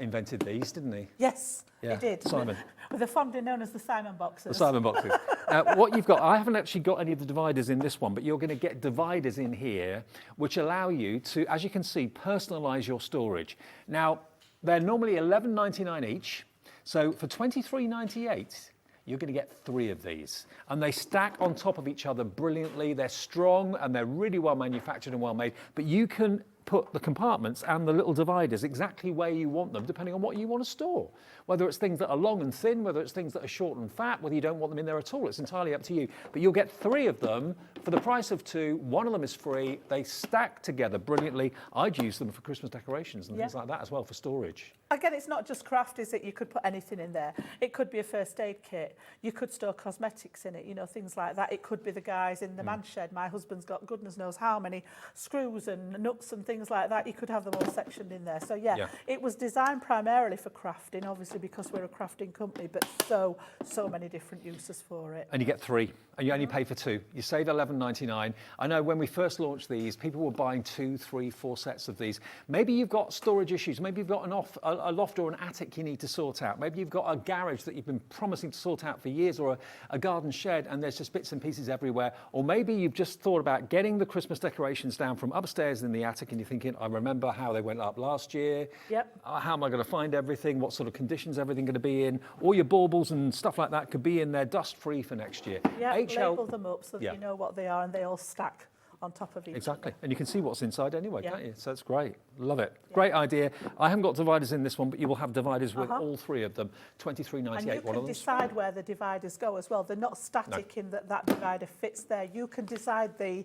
invented these, didn't he? Yes, Yeah, he did. Simon. With a fondly known as the Simon boxes. The Simon boxes. What you've got, I haven't actually got any of the dividers in this one, but you're going to get dividers in here, which allow you to, as you can see, personalise your storage. Now, they're normally $11.99 each. So for $23.98, you're going to get 3 of these. And they stack on top of each other brilliantly. They're strong and they're really well manufactured and well made. But you can put the compartments and the little dividers exactly where you want them, depending on what you want to store. Whether it's things that are long and thin, whether it's things that are short and fat, whether you don't want them in there at all, it's entirely up to you. But you'll get 3 of them for the price of 2. 1 of them is free. They stack together brilliantly. I'd use them for Christmas decorations and things like that as well for storage. Again, it's not just craft, is it? You could put anything in there. It could be a first aid kit. You could store cosmetics in it, you know, things like that. It could be the guys in the man shed. My husband's got goodness knows how many screws and nuts and things like that. You could have them all sectioned in there. So yeah, it was designed primarily for crafting, obviously because we're a crafting company, but so many different uses for it. And you get 3, and you only pay for 2. You save $11.99. I know when we first launched these, people were buying 2, 3, 4 sets of these. Maybe you've got storage issues. Maybe you've got a loft or an attic you need to sort out. Maybe you've got a garage that you've been promising to sort out for years, or a garden shed, and there's just bits and pieces everywhere. Or maybe you've just thought about getting the Christmas decorations down from upstairs in the attic, and you're thinking, I remember how they went up last year. Yep. How am I going to find everything? What sort of conditions everything going to be in? All your baubles and stuff like that could be in there dust-free for next year. Yeah, label them up so that you know what they are, and they all stack on top of each Exactly. other. And you can see what's inside anyway, can't you? So it's great. Love it. Great idea. I haven't got dividers in this one, but you will have dividers with all 3 of them. $23.98 And you one of can them. decide where the dividers go as well. They're not static in that divider fits there. You can decide the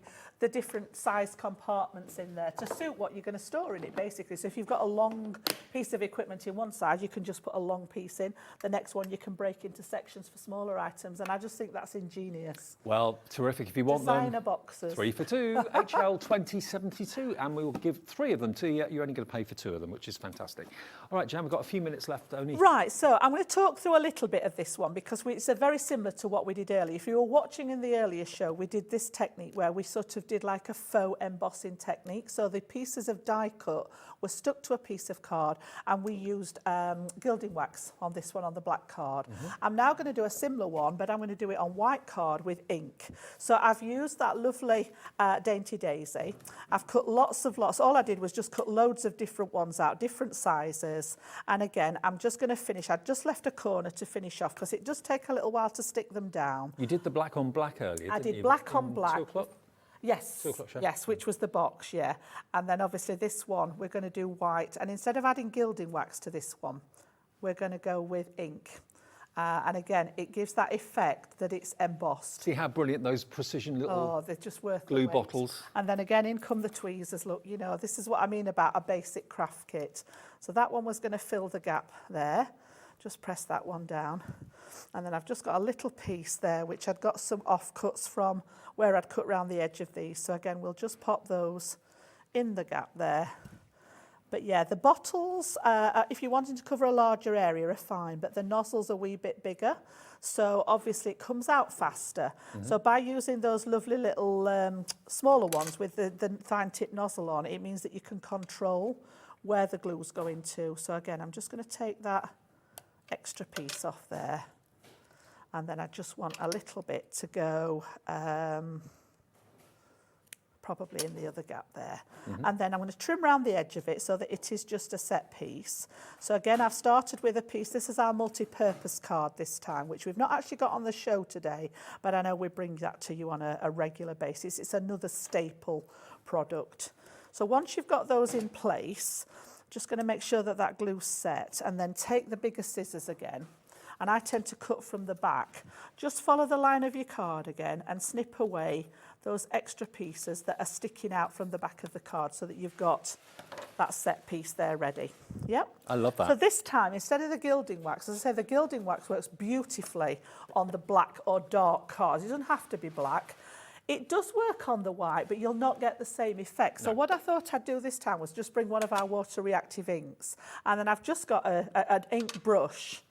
different size compartments in there to suit what you're going to store in it, basically. So if you've got a long piece of equipment in one side, you can just put a long piece in. The next one you can break into sections for smaller items. And I just think that's ingenious. Well, terrific. If you want Designer them, boxes. 3 for 2, HL 2072, and we will give 3 of them to you. You're only going to pay for 2 of them, which is fantastic. All right, Jan, we've got a few minutes left only. Right, so I'm going to talk through a little bit of this one because it's very similar to what we did earlier. If you were watching in the earlier show, we did this technique where we sort of did like a faux embossing technique. So the pieces of die cut were stuck to a piece of card, and we used gilding wax on this one on the black card. I'm now going to do a similar one, but I'm going to do it on white card with ink. So I've used that lovely Dainty Daisy. I've cut lots. All I did was just cut loads of different ones out, different sizes. And again, I'm just going to finish. I just left a corner to finish off because it does take a little while to stick them down. You did the black on black earlier, I didn't did you? black on In black. 2 o'clock? Yes, 2 o'clock show. yes, which was the box, yeah. And then obviously this one, we're going to do white. And instead of adding gilding wax to this one, we're going to go with ink. And again, it gives that effect that it's embossed. See how brilliant those precision little they're just worth glue the wait. bottles. And then again, in come the tweezers. Look, you know, this is what I mean about a basic craft kit. So that one was going to fill the gap there. Just press that one down. And then I've just got a little piece there, which I'd got some offcuts from where I'd cut around the edge of these. So again, we'll just pop those in the gap there. But yeah, the bottles, if you're wanting to cover a larger area, are fine, but the nozzle's a wee bit bigger. So obviously it comes out faster. So by using those lovely little smaller ones with the fine tip nozzle on, it means that you can control where the glue's going to. So again, I'm just going to take that extra piece off there. And then I just want a little bit to go probably in the other gap there. And then I'm going to trim around the edge of it so that it is just a set piece. So again, I've started with a piece. This is our multi-purpose card this time, which we've not actually got on the show today, but I know we bring that to you on a regular basis. It's another staple product. So once you've got those in place, just going to make sure that that glue's set, and then take the bigger scissors again. And I tend to cut from the back. Just follow the line of your card again and snip away those extra pieces that are sticking out from the back of the card so that you've got that set piece there ready. Yep. I love that. So this time, instead of the gilding wax, as I say, the gilding wax works beautifully on the black or dark cards. It doesn't have to be black. It does work on the white, but you'll not get the same effect. So what I thought I'd do this time was just bring one of our water reactive inks. And then I've just got an ink brush.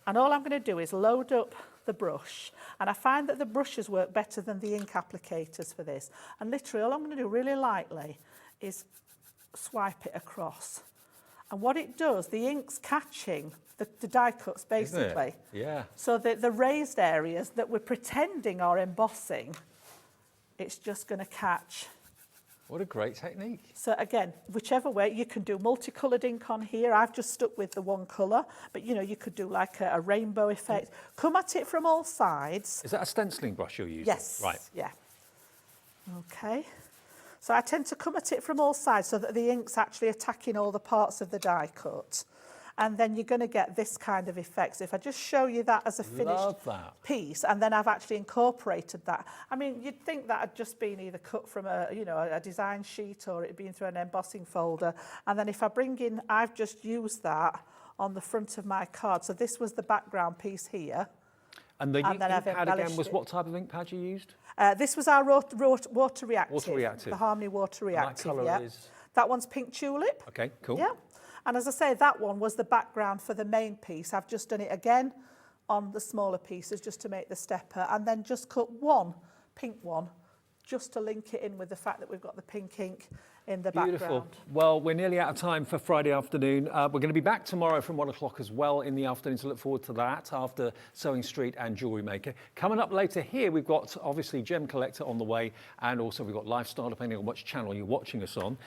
And all I'm going to do is load up the brush. And I find that the brushes work better than the ink applicators for this. And literally all I'm going to do really lightly is swipe it across. And what it does, the ink's catching the die cuts basically. Yeah. So the raised areas that we're pretending are embossing, it's just going to catch. What a great technique. So again, whichever way, you can do multicoloured ink on here. I've just stuck with the one colour, but you know, you could do like a rainbow effect. Come at it from all sides. Is that a stenciling brush you're using? Yes. Right. Yeah. Okay. So I tend to come at it from all sides so that the ink's actually attacking all the parts of the die cut. And then you're going to get this kind of effect. So if I just show you that as a finished piece, and then I've actually incorporated that. I mean, you'd think that had just been either cut from a design sheet, or it'd been through an embossing folder. And then if I bring in, I've just used that on the front of my card. So this was the background piece here. And the ink pad again was what type of ink pad you used? This was our water reactive. Water reactive. The Harmony Water Reactive. And that colour is? That one's Pink Tulip. Okay, cool. Yeah. And as I say, that one was the background for the main piece. I've just done it again on the smaller pieces just to make the stepper, and then just cut one pink one just to link it in with the fact that we've got the pink ink in the Beautiful. background. Well, we're nearly out of time for Friday afternoon. We're going to be back tomorrow from 1 o'clock as well in the afternoon, so look forward to that after Sewing Street and Jewellery Maker. Coming up later here, we've got obviously Gem Collector on the way, and also we've got Lifestyle, depending on which channel you're watching us on.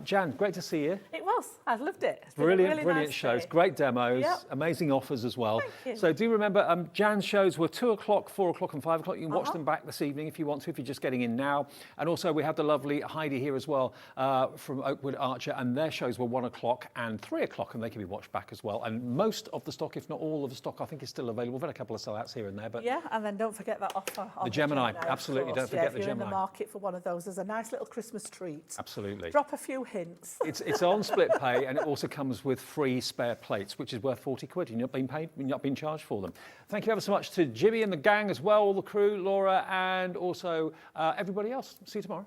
Jan, great to see you. It was. I've loved it. It's been Brilliant, a really brilliant nice shows, day. great demos, Yep. amazing offers as well. Thank you. So do remember, Jan's shows were 2 o'clock, 4 o'clock and 5 o'clock. You can watch them back this evening if you want to, if you're just getting in now. And also we have the lovely Heidi here as well from Oakwood Archer, and their shows were 1 o'clock and 3 o'clock, and they can be watched back as well. And most of the stock, if not all of the stock, I think is still available. We've had a couple of sellouts here and there, but Yeah, and then don't forget that offer on the Gemini, of absolutely, course. don't forget if the you're in Gemini. the market for one of those, there's a nice little Christmas treat. Absolutely. Drop a few hints. It's on split pay, and it also comes with free spare plates, which is worth 40 quid. You're not being paid, you're not being charged for them. Thank you ever so much to Jimmy and the gang as well, all the crew, Laura, and also everybody else. See you tomorrow.